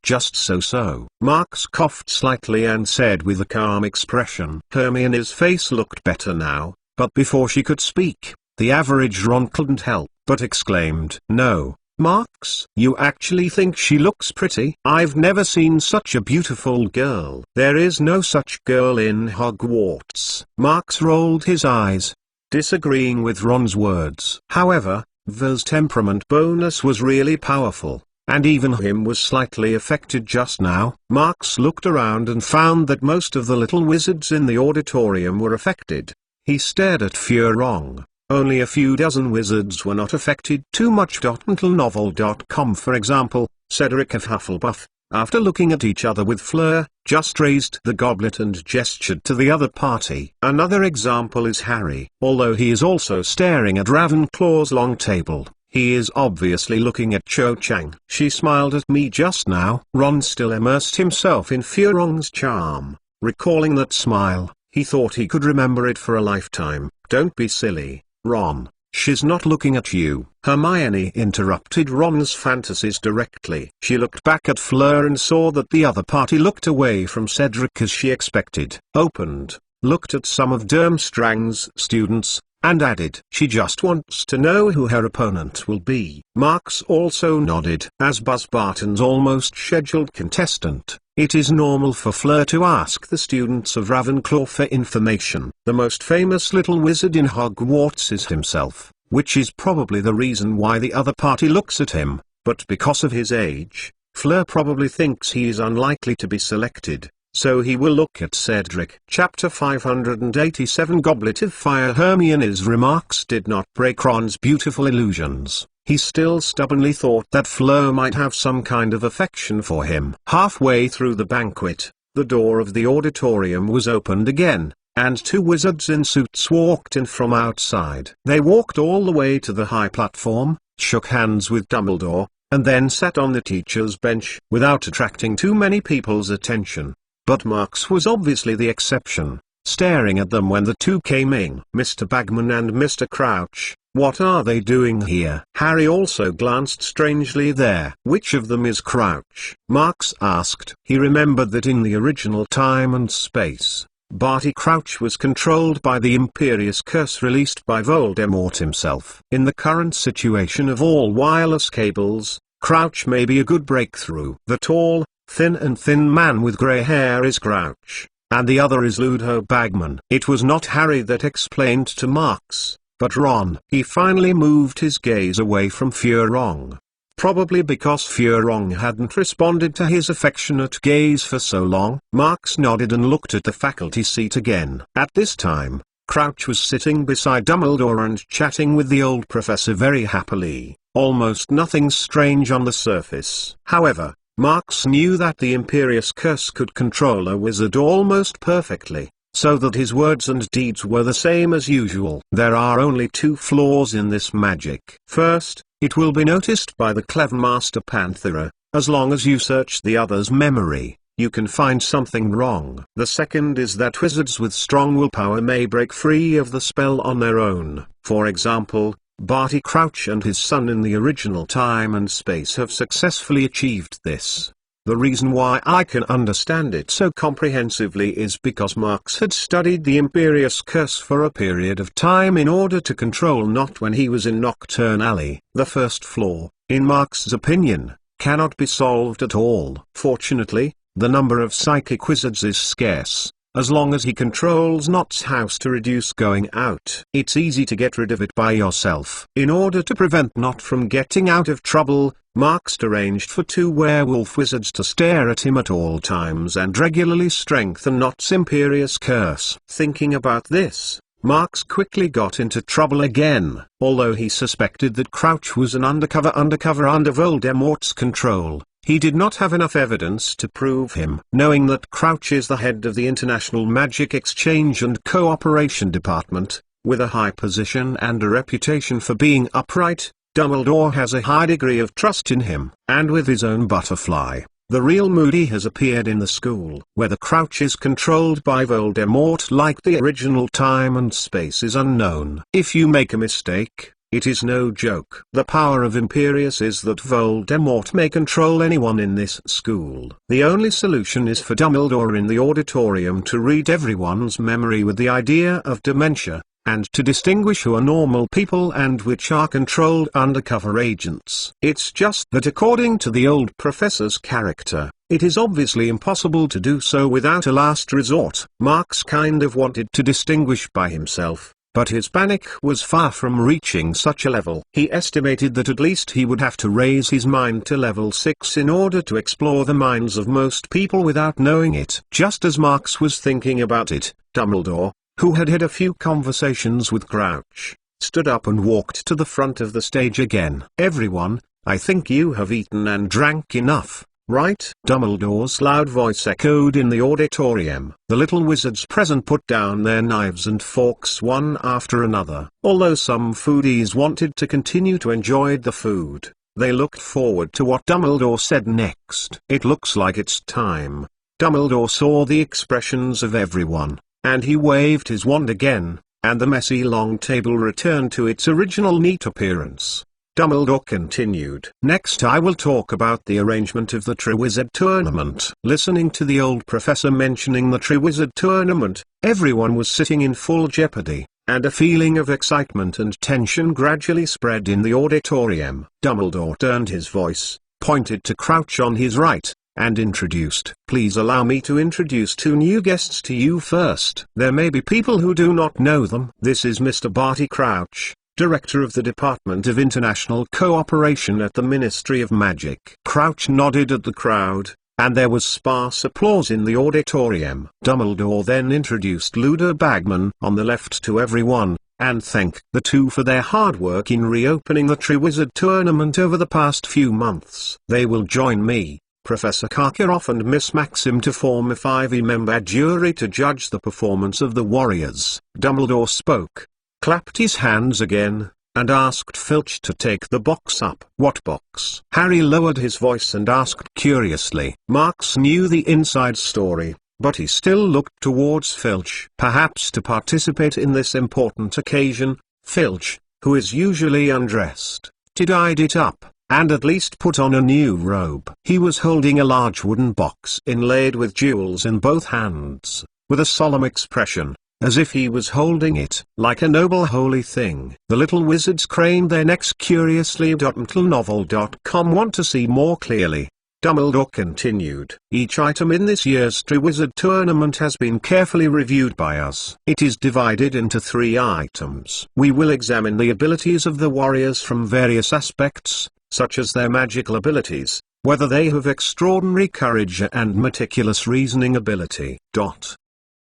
Just so. Marks coughed slightly and said with a calm expression. Hermione's face looked better now, but before she could speak, the average Ron couldn't help but exclaimed, "No, Marks, you actually think she looks pretty? I've never seen such a beautiful girl. There is no such girl in Hogwarts." Marks rolled his eyes, disagreeing with Ron's words. However, Ver's temperament bonus was really powerful, and even him was slightly affected just now. Marks looked around and found that most of the little wizards in the auditorium were affected. He stared at Furong. Only a few dozen wizards were not affected too much. Novel.com, for example, Cedric of Hufflepuff, after looking at each other with Fleur, just raised the goblet and gestured to the other party. Another example is Harry. Although he is also staring at Ravenclaw's long table, he is obviously looking at Cho Chang. She smiled at me just now. Ron still immersed himself in Furong's charm. Recalling that smile, he thought he could remember it for a lifetime. Don't be silly, Ron. She's not looking at you. Hermione interrupted Ron's fantasies directly. She looked back at Fleur and saw that the other party looked away from Cedric as she expected. Opened, looked at some of Durmstrang's students, and added, "She just wants to know who her opponent will be." Marks also nodded. As Buzz Barton's almost scheduled contestant, it is normal for Fleur to ask the students of Ravenclaw for information. The most famous little wizard in Hogwarts is himself, which is probably the reason why the other party looks at him, but because of his age, Fleur probably thinks he is unlikely to be selected, so he will look at Cedric. Chapter 587 Goblet of Fire. Hermione's remarks did not break Ron's beautiful illusions. He still stubbornly thought that Fleur might have some kind of affection for him. Halfway through the banquet, the door of the auditorium was opened again, and two wizards in suits walked in from outside. They walked all the way to the high platform, shook hands with Dumbledore, and then sat on the teacher's bench, without attracting too many people's attention. But Marks was obviously the exception, staring at them when the two came in. Mr. Bagman and Mr. Crouch, what are they doing here? Harry also glanced strangely there. Which of them is Crouch? Marks asked. He remembered that in the original Time and Space, Barty Crouch was controlled by the Imperious Curse released by Voldemort himself. In the current situation of all wireless cables, Crouch may be a good breakthrough. The tall, thin man with grey hair is Crouch, and the other is Ludo Bagman. It was not Harry that explained to Marks, but Ron. He finally moved his gaze away from Furong. Probably because Furong hadn't responded to his affectionate gaze for so long. Marks nodded and looked at the faculty seat again. At this time, Crouch was sitting beside Dumbledore and chatting with the old professor very happily, almost nothing strange on the surface. However, Marks knew that the Imperious Curse could control a wizard almost perfectly, so that his words and deeds were the same as usual. There are only two flaws in this magic. First, it will be noticed by the clever Master Panthera, as long as you search the other's memory, you can find something wrong. The second is that wizards with strong willpower may break free of the spell on their own. For example, Barty Crouch and his son in the original time and space have successfully achieved this. The reason why I can understand it so comprehensively is because Marx had studied the Imperious Curse for a period of time in order to control Not when he was in Nocturne Alley. The first flaw, in Marx's opinion, cannot be solved at all. Fortunately, the number of psychic wizards is scarce, as long as he controls Not's house to reduce going out. It's easy to get rid of it by yourself. In order to prevent Not from getting out of trouble, Marx arranged for two werewolf wizards to stare at him at all times and regularly strengthen Not's Imperious Curse. Thinking about this, Marx quickly got into trouble again. Although he suspected that Crouch was an undercover under Voldemort's control, he did not have enough evidence to prove him. Knowing that Crouch is the head of the International Magic Exchange and Cooperation Department, with a high position and a reputation for being upright, Dumbledore has a high degree of trust in him. And with his own butterfly, the real Moody has appeared in the school. Whether Crouch is controlled by Voldemort like the original time and space is unknown. If you make a mistake, it is no joke. The power of Imperius is that Voldemort may control anyone in this school. The only solution is for Dumbledore in the auditorium to read everyone's memory with the idea of dementia, and to distinguish who are normal people and which are controlled undercover agents. It's just that according to the old professor's character, it is obviously impossible to do so without a last resort. Marx kind of wanted to distinguish by himself, but his panic was far from reaching such a level. He estimated that at least he would have to raise his mind to level 6 in order to explore the minds of most people without knowing it. Just as Marx was thinking about it, Dumbledore, who had had a few conversations with Crouch, stood up and walked to the front of the stage again. "Everyone, I think you have eaten and drank enough, right?" Dumbledore's loud voice echoed in the auditorium. The little wizards present put down their knives and forks one after another. Although some foodies wanted to continue to enjoy the food, they looked forward to what Dumbledore said next. "It looks like it's time." Dumbledore saw the expressions of everyone, and he waved his wand again, and the messy long table returned to its original neat appearance. Dumbledore continued. "Next I will talk about the arrangement of the Triwizard Tournament." Listening to the old professor mentioning the Triwizard Tournament, everyone was sitting in full jeopardy, and a feeling of excitement and tension gradually spread in the auditorium. Dumbledore turned his voice, pointed to Crouch on his right, and introduced. "Please allow me to introduce two new guests to you first. There may be people who do not know them. This is Mr. Barty Crouch, Director of the Department of International Cooperation at the Ministry of Magic." Crouch nodded at the crowd, and there was sparse applause in the auditorium. Dumbledore then introduced Luda Bagman on the left to everyone, and thanked the two for their hard work in reopening the Triwizard Tournament over the past few months. "They will join me, Professor Karkaroff and Miss Maxim, to form a 5-member jury to judge the performance of the warriors." Dumbledore spoke, clapped his hands again, and asked Filch to take the box up. "What box?" Harry lowered his voice and asked curiously. Marx knew the inside story, but he still looked towards Filch. Perhaps to participate in this important occasion, Filch, who is usually undressed, tidied it up, and at least put on a new robe. He was holding a large wooden box inlaid with jewels in both hands, with a solemn expression, as if he was holding it like a noble holy thing. The little wizards craned their necks curiously. .mtlnovel.com want to see more clearly. Dumbledore continued. "Each item in this year's Triwizard Tournament has been carefully reviewed by us. It is divided into 3 items. We will examine the abilities of the warriors from various aspects, such as their magical abilities, whether they have extraordinary courage and meticulous reasoning ability.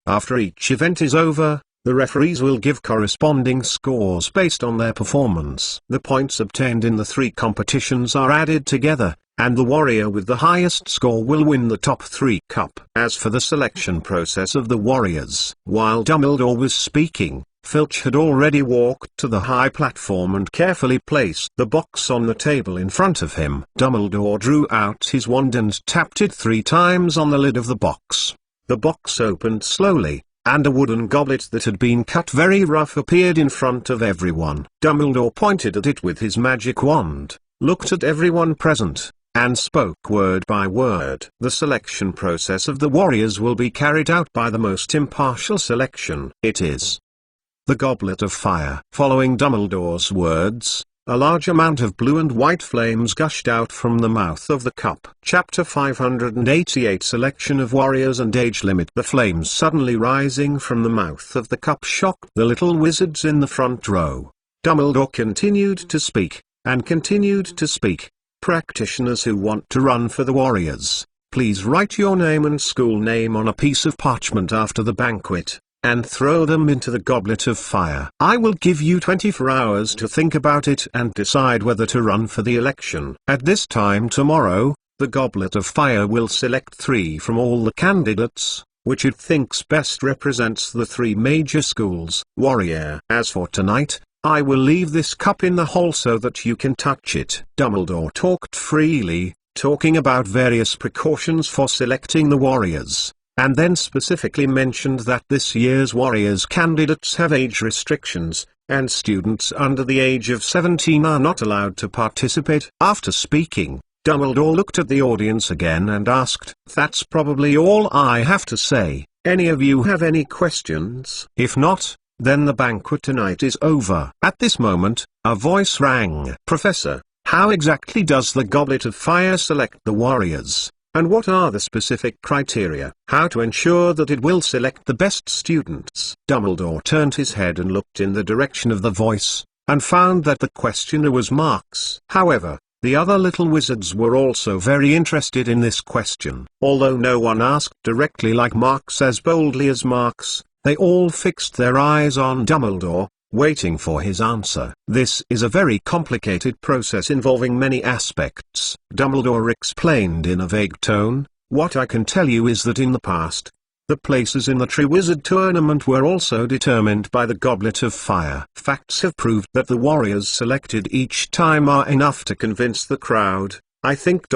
After each event is over, The referees will give corresponding scores based on their performance. The points obtained in the 3 competitions are added together, and the warrior with the highest score will win the top 3 cup. As for the selection process of the warriors, while Dumbledore was speaking, Filch had already walked to the high platform and carefully placed the box on the table in front of him. Dumbledore drew out his wand and tapped it 3 times on the lid of the box. The box opened slowly, and a wooden goblet that had been cut very rough appeared in front of everyone. Dumbledore pointed at it with his magic wand, looked at everyone present, and spoke word by word. The selection process of the warriors will be carried out by the most impartial selection. It is the Goblet of Fire. Following Dumbledore's words, a large amount of blue and white flames gushed out from the mouth of the cup. Chapter 588 Selection of Warriors and Age Limit. The flames suddenly rising from the mouth of the cup shocked the little wizards in the front row. Dumbledore continued to speak, and continued to speak. Practitioners who want to run for the warriors, please write your name and school name on a piece of parchment after the banquet, and throw them into the Goblet of Fire. I will give you 24 hours to think about it and decide whether to run for the election. At this time tomorrow, the Goblet of Fire will select 3 from all the candidates, which it thinks best represents the 3 major schools. Warrior. As for tonight, I will leave this cup in the hole so that you can touch it. Dumbledore talked freely, talking about various precautions for selecting the warriors, and then specifically mentioned that this year's warriors candidates have age restrictions, and students under the age of 17 are not allowed to participate. After speaking, Dumbledore looked at the audience again and asked, "That's probably all I have to say. Any of you have any questions? If not, then the banquet tonight is over." At this moment, a voice rang. "Professor, how exactly does the Goblet of Fire select the warriors? And what are the specific criteria? How to ensure that it will select the best students?" Dumbledore turned his head and looked in the direction of the voice, and found that the questioner was Marx. However, the other little wizards were also very interested in this question. Although no one asked directly like Marx as boldly as Marx, they all fixed their eyes on Dumbledore, waiting for his answer. This is a very complicated process involving many aspects. Dumbledore explained in a vague tone, "What I can tell you is that in the past, the places in the Triwizard Tournament were also determined by the Goblet of Fire. Facts have proved that the warriors selected each time are enough to convince the crowd. I think ...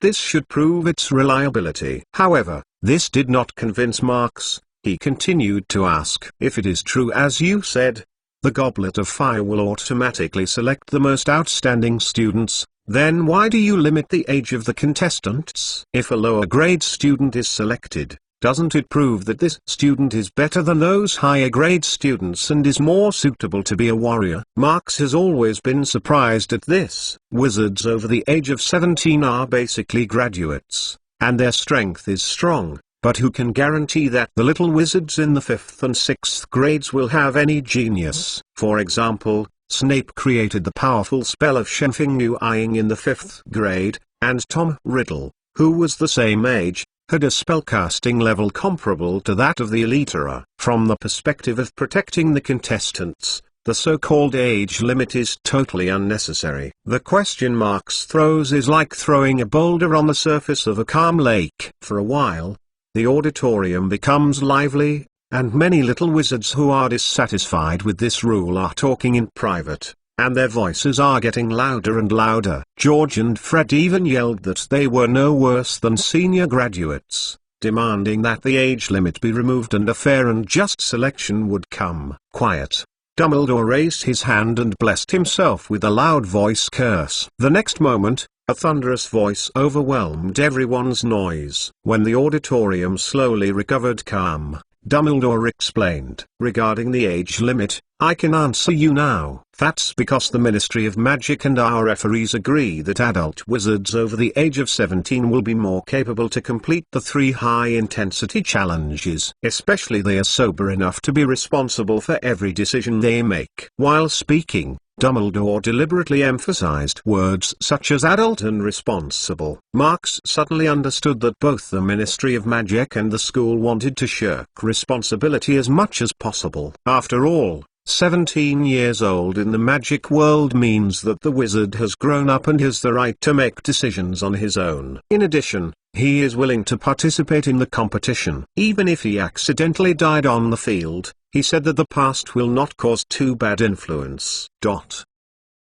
This should prove its reliability." However, this did not convince Marx. He continued to ask, "If it is true as you said, the Goblet of Fire will automatically select the most outstanding students, then why do you limit the age of the contestants? If a lower grade student is selected, doesn't it prove that this student is better than those higher grade students and is more suitable to be a warrior?" Marx has always been surprised at this. Wizards over the age of 17 are basically graduates, and their strength is strong. But who can guarantee that the little wizards in the 5th and 6th grades will have any genius? For example, Snape created the powerful spell of Shenfing-Nuing in the 5th grade, and Tom Riddle, who was the same age, had a spellcasting level comparable to that of the Elitera. From the perspective of protecting the contestants, the so-called age limit is totally unnecessary. The question Marx throws is like throwing a boulder on the surface of a calm lake. For a while, the auditorium becomes lively, and many little wizards who are dissatisfied with this rule are talking in private, and their voices are getting louder and louder. George and Fred even yelled that they were no worse than senior graduates, demanding that the age limit be removed and a fair and just selection would come. Quiet. Dumbledore raised his hand and blessed himself with a loud voice curse. The next moment, a thunderous voice overwhelmed everyone's noise. When the auditorium slowly recovered calm, Dumbledore explained, "Regarding the age limit, I can answer you now. That's because the Ministry of Magic and our referees agree that adult wizards over the age of 17 will be more capable to complete the 3 high-intensity challenges. Especially they are sober enough to be responsible for every decision they make." While speaking, Dumbledore deliberately emphasized words such as adult and responsible. Marx suddenly understood that both the Ministry of Magic and the school wanted to shirk responsibility as much as possible. After all, 17 years old in the magic world means that the wizard has grown up and has the right to make decisions on his own. In addition, he is willing to participate in the competition. Even if he accidentally died on the field, he said that the past will not cause too bad influence.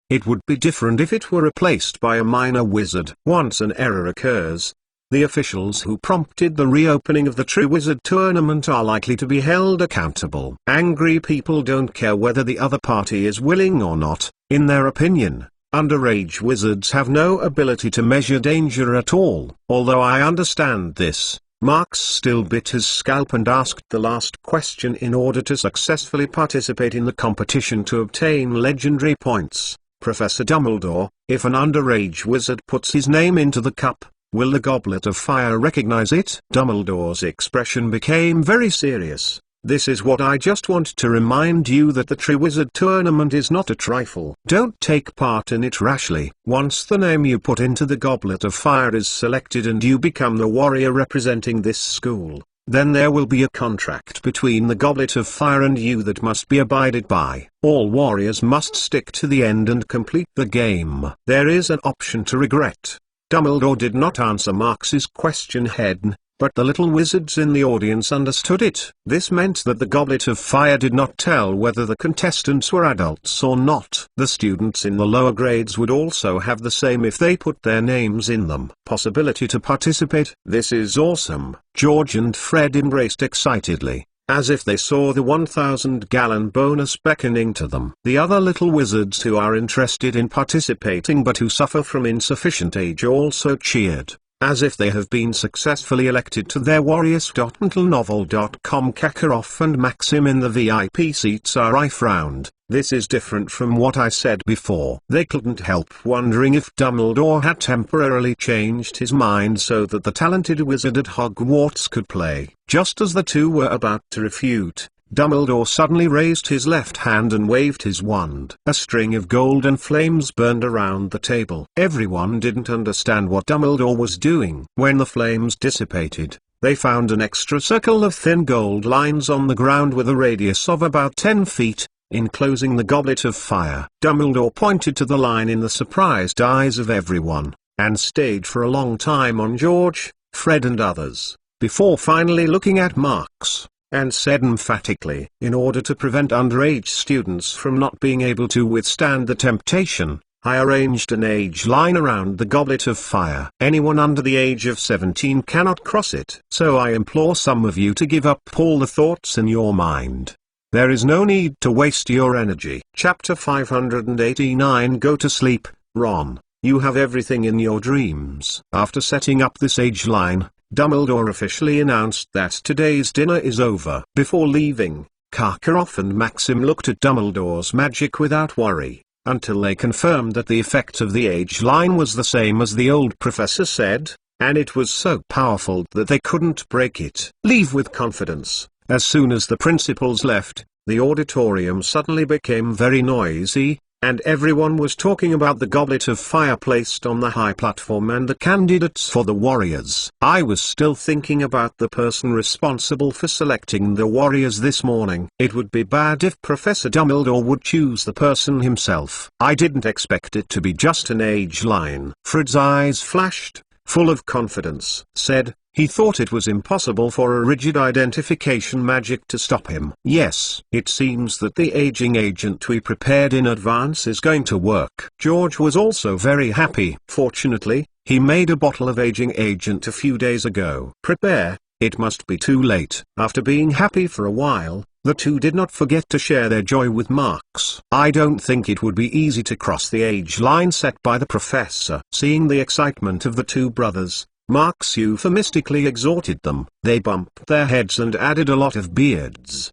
It would be different if it were replaced by a minor wizard. Once an error occurs, the officials who prompted the reopening of the True Wizard tournament are likely to be held accountable. Angry people don't care whether the other party is willing or not. In their opinion, underage wizards have no ability to measure danger at all. Although I understand this, Marx still bit his scalp and asked the last question in order to successfully participate in the competition to obtain legendary points. Professor Dumbledore, if an underage wizard puts his name into the cup, will the Goblet of Fire recognize it? Dumbledore's expression became very serious. This is what I just want to remind you, that the True Wizard tournament is not a trifle. Don't take part in it rashly. Once the name you put into the Goblet of Fire is selected and you become the warrior representing this school, then there will be a contract between the Goblet of Fire and you that must be abided by. All warriors must stick to the end and complete the game. There is an option to regret. Dumbledore did not answer Marx's question head-on, but the little wizards in the audience understood it. This meant that the Goblet of Fire did not tell whether the contestants were adults or not. The students in the lower grades would also have the same if they put their names in them. Possibility to participate. This is awesome, George and Fred embraced excitedly, as if they saw the 1,000-gallon bonus beckoning to them. The other little wizards who are interested in participating but who suffer from insufficient age also cheered, as if they have been successfully elected to their warriors. Novel.com. Kakarov and Maxim in the VIP seats. I frowned. This is different from what I said before. They couldn't help wondering if Dumbledore had temporarily changed his mind so that the talented wizard at Hogwarts could play. Just as the two were about to refute, Dumbledore suddenly raised his left hand and waved his wand. A string of golden flames burned around the table. Everyone didn't understand what Dumbledore was doing. When the flames dissipated, they found an extra circle of thin gold lines on the ground with a radius of about 10 feet, enclosing the Goblet of Fire. Dumbledore pointed to the line in the surprised eyes of everyone, and stayed for a long time on George, Fred and others, before finally looking at Marx, and said emphatically, in order to prevent underage students from not being able to withstand the temptation, I arranged an age line around the Goblet of Fire. Anyone under the age of 17 cannot cross it. So I implore some of you to give up all the thoughts in your mind. There is no need to waste your energy. Chapter 589. Go to sleep, Ron. You have everything in your dreams. After setting up this age line, Dumbledore officially announced that today's dinner is over. Before leaving, Karkaroff and Maxim looked at Dumbledore's magic without worry, until they confirmed that the effect of the age line was the same as the old professor said, and it was so powerful that they couldn't break it. Leave with confidence. As soon as the principals left, the auditorium suddenly became very noisy, and everyone was talking about the Goblet of Fire placed on the high platform and the candidates for the warriors. I was still thinking about the person responsible for selecting the warriors this morning. It would be bad if Professor Dumbledore would choose the person himself. I didn't expect it to be just an age line. Fred's eyes flashed, full of confidence. Said, he thought it was impossible for a rigid identification magic to stop him. Yes, it seems that the aging agent we prepared in advance is going to work. George was also very happy. Fortunately, he made a bottle of aging agent a few days ago. Prepare, it must be too late. After being happy for a while, the two did not forget to share their joy with Marx. I don't think it would be easy to cross the age line set by the professor. Seeing the excitement of the two brothers, Marx euphemistically exhorted them. They bumped their heads and added a lot of beards.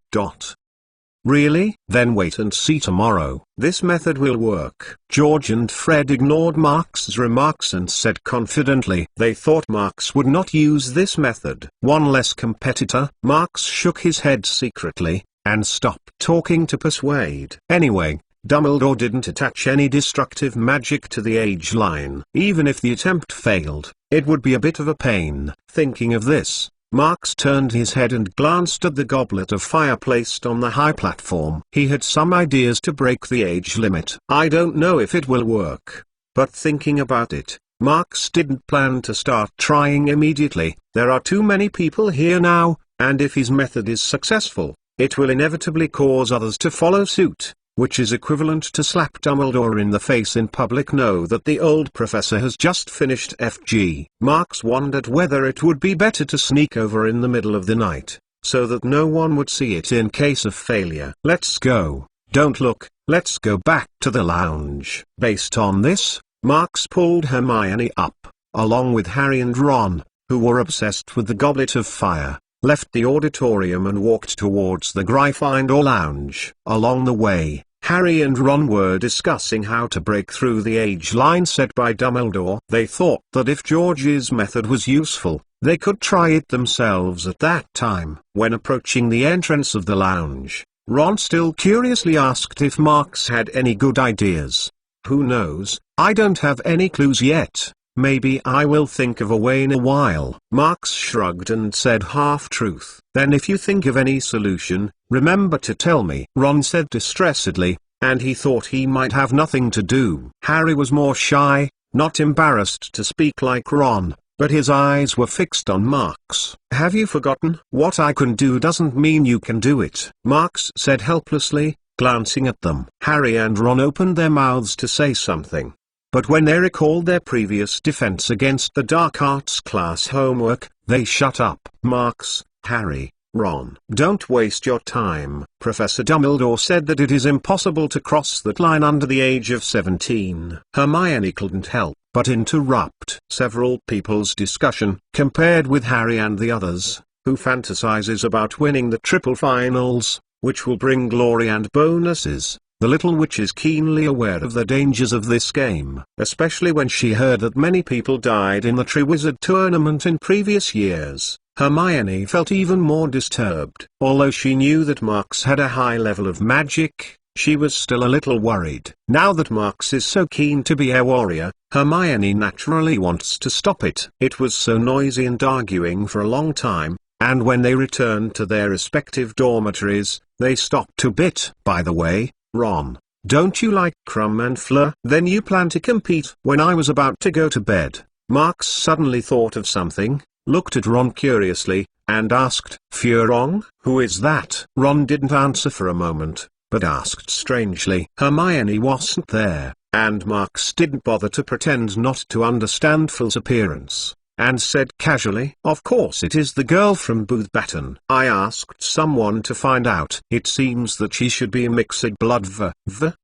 Really? Then wait and see tomorrow. This method will work. George and Fred ignored Marx's remarks and said confidently they thought Marx would not use this method. One less competitor. Marx shook his head secretly, and stopped talking to persuade. Anyway, Dumbledore didn't attach any destructive magic to the age line. Even if the attempt failed, it would be a bit of a pain. Thinking of this, Marks turned his head and glanced at the goblet of fire placed on the high platform. He had some ideas to break the age limit. I don't know if it will work, but thinking about it, Marks didn't plan to start trying immediately. There are too many people here now, and if his method is successful, it will inevitably cause others to follow suit, which is equivalent to slap Dumbledore in the face in public. Know that the old professor has just finished FG. Marks wondered whether it would be better to sneak over in the middle of the night, so that no one would see it in case of failure. Let's go. Don't look, let's go back to the lounge. Based on this, Marks pulled Hermione up, along with Harry and Ron, who were obsessed with the Goblet of Fire, left the auditorium and walked towards the Gryffindor lounge. Along the way, Harry and Ron were discussing how to break through the age line set by Dumbledore. They thought that if George's method was useful, they could try it themselves at that time. When approaching the entrance of the lounge, Ron still curiously asked if Marks had any good ideas. Who knows, I don't have any clues yet. Maybe I will think of a way in a while. Marks shrugged and said half-truth. Then if you think of any solution, remember to tell me, Ron said distressedly, and he thought he might have nothing to do. Harry was more shy, not embarrassed to speak like Ron, but his eyes were fixed on Marks. Have you forgotten? What I can do doesn't mean you can do it, Marks said helplessly, glancing at them. Harry and Ron opened their mouths to say something, but when they recalled their previous defense against the dark arts class homework, they shut up. Marks, Harry, Ron. Don't waste your time. Professor Dumbledore said that it is impossible to cross that line under the age of 17. Hermione couldn't help but interrupt several people's discussion, compared with Harry and the others, who fantasizes about winning the triple finals, which will bring glory and bonuses. The little witch is keenly aware of the dangers of this game, especially when she heard that many people died in the Triwizard Tournament in previous years. Hermione felt even more disturbed. Although she knew that Marks had a high level of magic, she was still a little worried. Now that Marks is so keen to be a warrior, Hermione naturally wants to stop it. It was so noisy and arguing for a long time, and when they returned to their respective dormitories, they stopped a bit. By the way, Ron, don't you like Crumb and Fleur? Then you plan to compete? When I was about to go to bed, Marks suddenly thought of something, looked at Ron curiously, and asked, Furong? Who is that? Ron didn't answer for a moment, but asked strangely. Hermione wasn't there, and Marks didn't bother to pretend not to understand Phil's appearance, and said casually, Of course it is the girl from Boothbatten. I asked someone to find out. It seems that she should be a mixed blood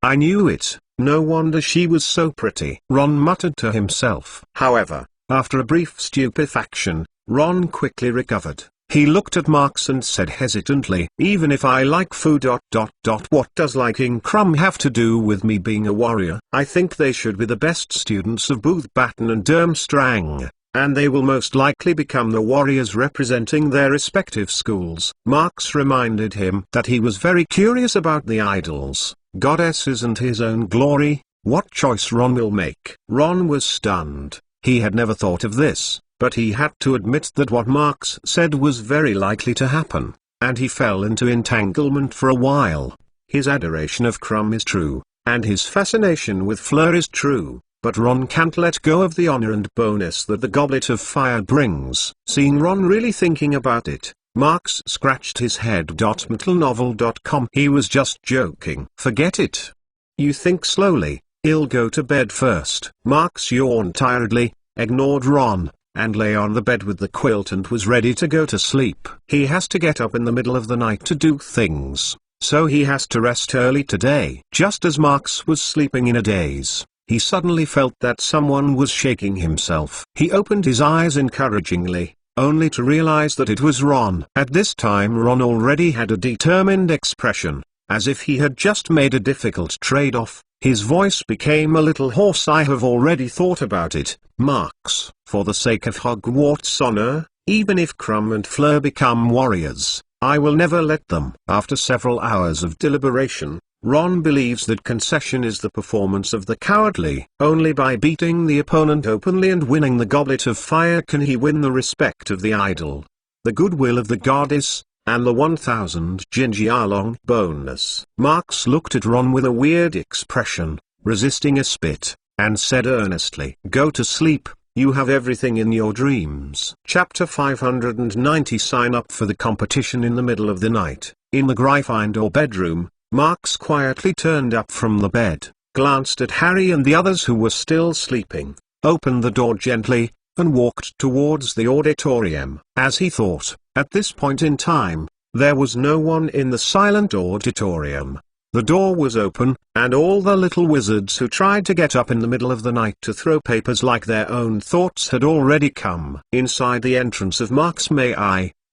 I knew it. No wonder she was so pretty. Ron muttered to himself. However, after a brief stupefaction, Ron quickly recovered. He looked at Marks and said hesitantly, Even if I like food ... what does liking Crumb have to do with me being a warrior? I think they should be the best students of Boothbatten and Durmstrang, and they will most likely become the warriors representing their respective schools. Marks reminded him that he was very curious about the idols, goddesses and his own glory. What choice Ron will make? Ron was stunned. He had never thought of this, but he had to admit that what Marks said was very likely to happen, and he fell into entanglement for a while. His adoration of Crumb is true, and his fascination with Fleur is true, but Ron can't let go of the honor and bonus that the Goblet of Fire brings. Seeing Ron really thinking about it, Marks scratched his head. Mentalnovel.com. He was just joking. Forget it. You think slowly, I'll go to bed first. Marks yawned tiredly, ignored Ron, and lay on the bed with the quilt and was ready to go to sleep. He has to get up in the middle of the night to do things, so he has to rest early today. Just as Marks was sleeping in a daze, he suddenly felt that someone was shaking himself. He opened his eyes encouragingly, only to realize that it was Ron. At this time Ron already had a determined expression, as if he had just made a difficult trade-off. His voice became a little hoarse. I have already thought about it, Marks. For the sake of Hogwarts honor, even if Crumb and Fleur become warriors, I will never let them. After several hours of deliberation, Ron believes that concession is the performance of the cowardly. Only by beating the opponent openly and winning the Goblet of Fire can he win the respect of the idol, the goodwill of the goddess, and the 1000 Jinjialong bonus. Marx looked at Ron with a weird expression, resisting a spit, and said earnestly, "Go to sleep, you have everything in your dreams." Chapter 590. Sign up for the competition in the middle of the night. In the Gryffindor bedroom, Marx quietly turned up from the bed, glanced at Harry and the others who were still sleeping, opened the door gently, and walked towards the auditorium. As he thought, at this point in time, there was no one in the silent auditorium. The door was open, and all the little wizards who tried to get up in the middle of the night to throw papers like their own thoughts had already come. Inside the entrance of Marx May,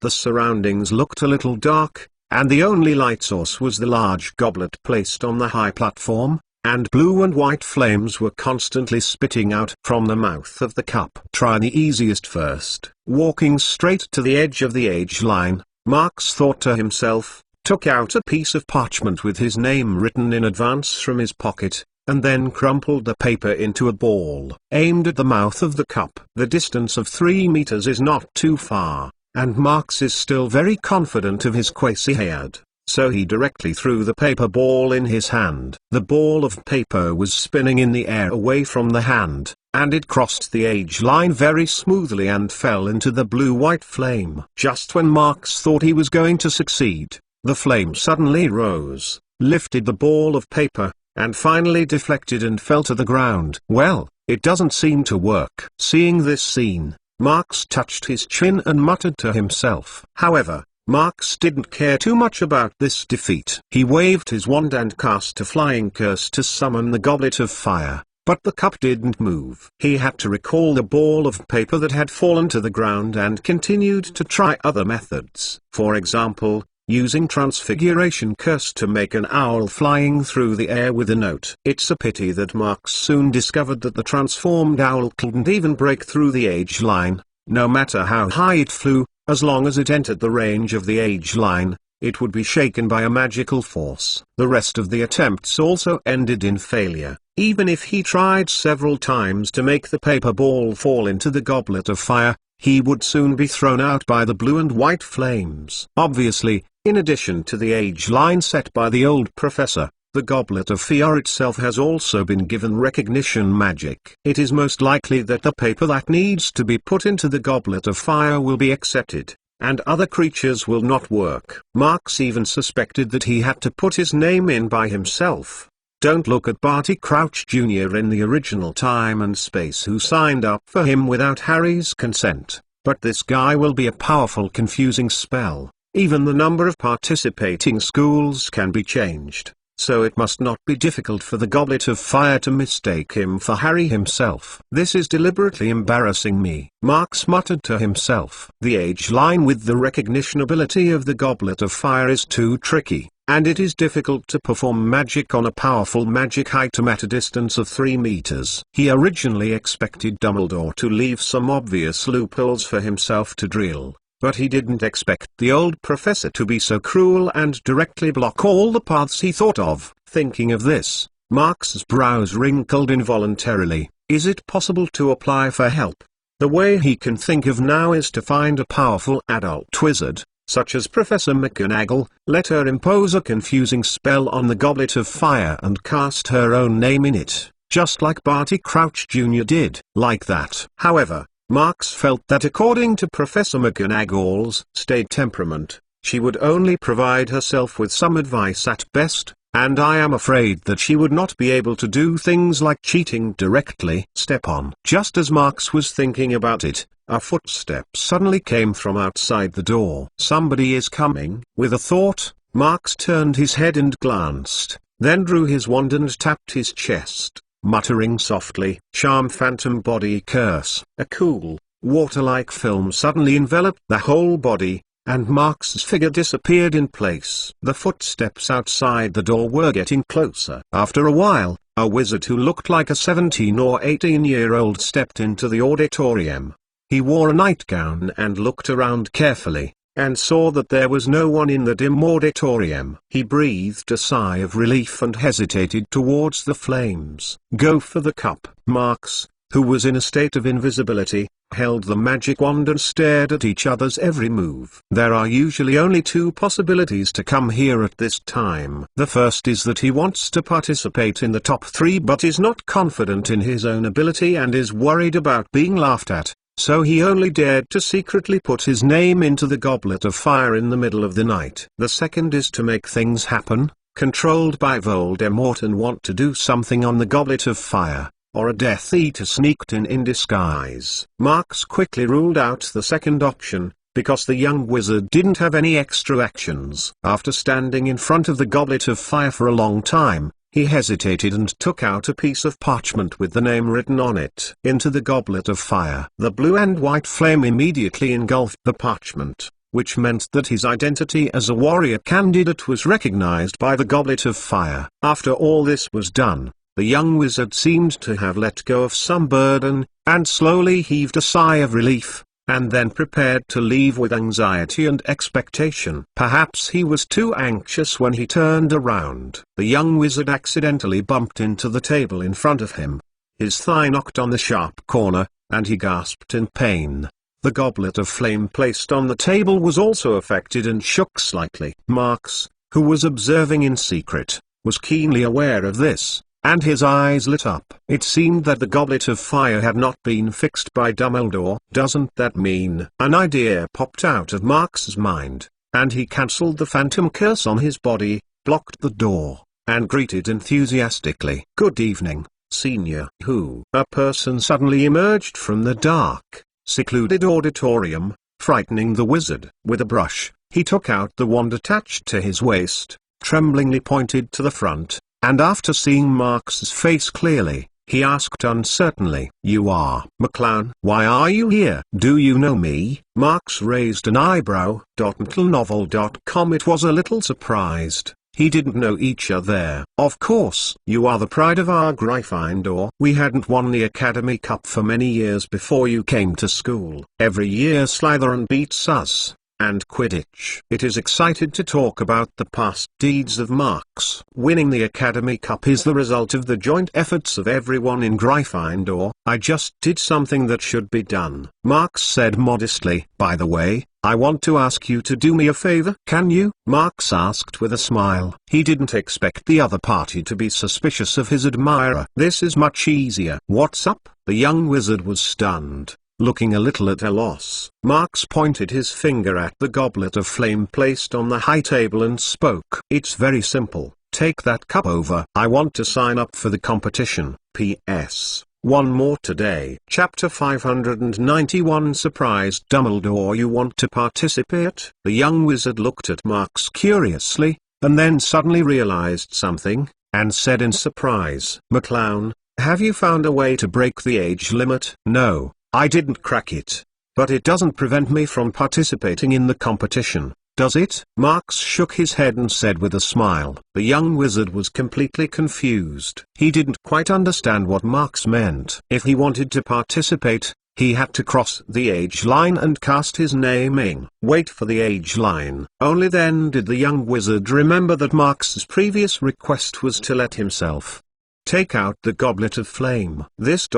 the surroundings looked a little dark, and the only light source was the large goblet placed on the high platform, and blue and white flames were constantly spitting out from the mouth of the cup. Try the easiest first. Walking straight to the edge of the age line, Marx thought to himself, took out a piece of parchment with his name written in advance from his pocket, and then crumpled the paper into a ball, aimed at the mouth of the cup. The distance of 3 meters is not too far, and Marx is still very confident of his quasi-head, so he directly threw the paper ball in his hand. The ball of paper was spinning in the air away from the hand, and it crossed the age line very smoothly and fell into the blue-white flame. Just when Marx thought he was going to succeed, the flame suddenly rose, lifted the ball of paper, and finally deflected and fell to the ground. Well, it doesn't seem to work. Seeing this scene, Marx touched his chin and muttered to himself. However, Marx didn't care too much about this defeat. He waved his wand and cast a flying curse to summon the Goblet of Fire, but the cup didn't move. He had to recall the ball of paper that had fallen to the ground and continued to try other methods. For example, using Transfiguration Curse to make an owl flying through the air with a note. It's a pity that Marx soon discovered that the transformed owl couldn't even break through the age line. No matter how high it flew, as long as it entered the range of the age line, it would be shaken by a magical force. The rest of the attempts also ended in failure. Even if he tried several times to make the paper ball fall into the Goblet of Fire, he would soon be thrown out by the blue and white flames. Obviously, in addition to the age line set by the old professor, the Goblet of Fire itself has also been given recognition magic. It is most likely that the paper that needs to be put into the Goblet of Fire will be accepted, and other creatures will not work. Marx even suspected that he had to put his name in by himself. Don't look at Barty Crouch Jr. in the original Time and Space who signed up for him without Harry's consent, but this guy will be a powerful confusing spell. Even the number of participating schools can be changed, so it must not be difficult for the Goblet of Fire to mistake him for Harry himself. This is deliberately embarrassing me, Marx muttered to himself. The age line with the recognition ability of the Goblet of Fire is too tricky, and it is difficult to perform magic on a powerful magic item at a distance of 3 meters. He originally expected Dumbledore to leave some obvious loopholes for himself to drill, but he didn't expect the old professor to be so cruel and directly block all the paths he thought of. Thinking of this, Marx's brows wrinkled involuntarily. Is it possible to apply for help? The way he can think of now is to find a powerful adult wizard, such as Professor McGonagall, let her impose a confusing spell on the Goblet of Fire and cast her own name in it, just like Barty Crouch Jr. did. Like that. However, Marx felt that according to Professor McGonagall's staid temperament, she would only provide herself with some advice at best, and I am afraid that she would not be able to do things like cheating directly. Step on. Just as Marx was thinking about it, a footstep suddenly came from outside the door. Somebody is coming. With a thought, Marx turned his head and glanced, then drew his wand and tapped his chest, muttering softly, "Charm Phantom Body Curse." A cool, water-like film suddenly enveloped the whole body, and Marx's figure disappeared in place. The footsteps outside the door were getting closer. After a while, a wizard who looked like a 17 or 18-year-old stepped into the auditorium. He wore a nightgown and looked around carefully. and saw that there was no one in the dim auditorium. He breathed a sigh of relief and hesitated towards the flames. "Go for the cup." Marx, who was in a state of invisibility, held the magic wand and stared at each other's every move. There are usually only two possibilities to come here at this time. The first is that he wants to participate in the top 3 but is not confident in his own ability and is worried about being laughed at, so he only dared to secretly put his name into the goblet of fire in the middle of the night. The second is to make things happen, controlled by Voldemort, and want to do something on the goblet of fire, or a Death Eater sneaked in disguise. Marx quickly ruled out the second option, because the young wizard didn't have any extra actions. After standing in front of the goblet of fire for a long time, he hesitated and took out a piece of parchment with the name written on it. Into the goblet of fire. The blue and white flame immediately engulfed the parchment, which meant that his identity as a warrior candidate was recognized by the goblet of fire. After all this was done, the young wizard seemed to have let go of some burden, and slowly heaved a sigh of relief, and then prepared to leave with anxiety and expectation. Perhaps he was too anxious when he turned around. The young wizard accidentally bumped into the table in front of him. His thigh knocked on the sharp corner, and he gasped in pain. The goblet of flame placed on the table was also affected and shook slightly. Marx, who was observing in secret, was keenly aware of this, and his eyes lit up. It seemed that the goblet of fire had not been fixed by Dumbledore. Doesn't that mean? An idea popped out of Marx's mind, and he cancelled the phantom curse on his body, blocked the door, and greeted enthusiastically, "Good evening, Senior." Who? A person suddenly emerged from the dark, secluded auditorium, frightening the wizard. With a brush, he took out the wand attached to his waist, tremblingly pointed to the front, and after seeing Marx's face clearly, he asked uncertainly, "You are McClown? Why are you here? Do you know me?" Marx raised an eyebrow. McClownnovel.com. It was a little surprised. He didn't know each other. "Of course. You are the pride of our Gryffindor. We hadn't won the Academy Cup for many years before you came to school. Every year Slytherin beats us, and Quidditch." It is excited to talk about the past deeds of Marx. Winning the Academy Cup is the result of the joint efforts of everyone in Gryffindor. "I just did something that should be done," Marx said modestly. "By the way, I want to ask you to do me a favor." "Can you?" Marx asked with a smile. He didn't expect the other party to be suspicious of his admirer. "This is much easier." "What's up?" The young wizard was stunned, looking a little at a loss. Marx pointed his finger at the goblet of flame placed on the high table and spoke. "It's very simple. Take that cup over. I want to sign up for the competition. P.S. One more today." Chapter 591. Surprised Dumbledore. "You want to participate?" The young wizard looked at Marx curiously, and then suddenly realized something, and said in surprise, "McClown, have you found a way to break the age limit?" "No, I didn't crack it. But it doesn't prevent me from participating in the competition, does it?" Marx shook his head and said with a smile. The young wizard was completely confused. He didn't quite understand what Marx meant. If he wanted to participate, he had to cross the age line and cast his name in. Wait for the age line. Only then did the young wizard remember that Marx's previous request was to let himself take out the goblet of flame. This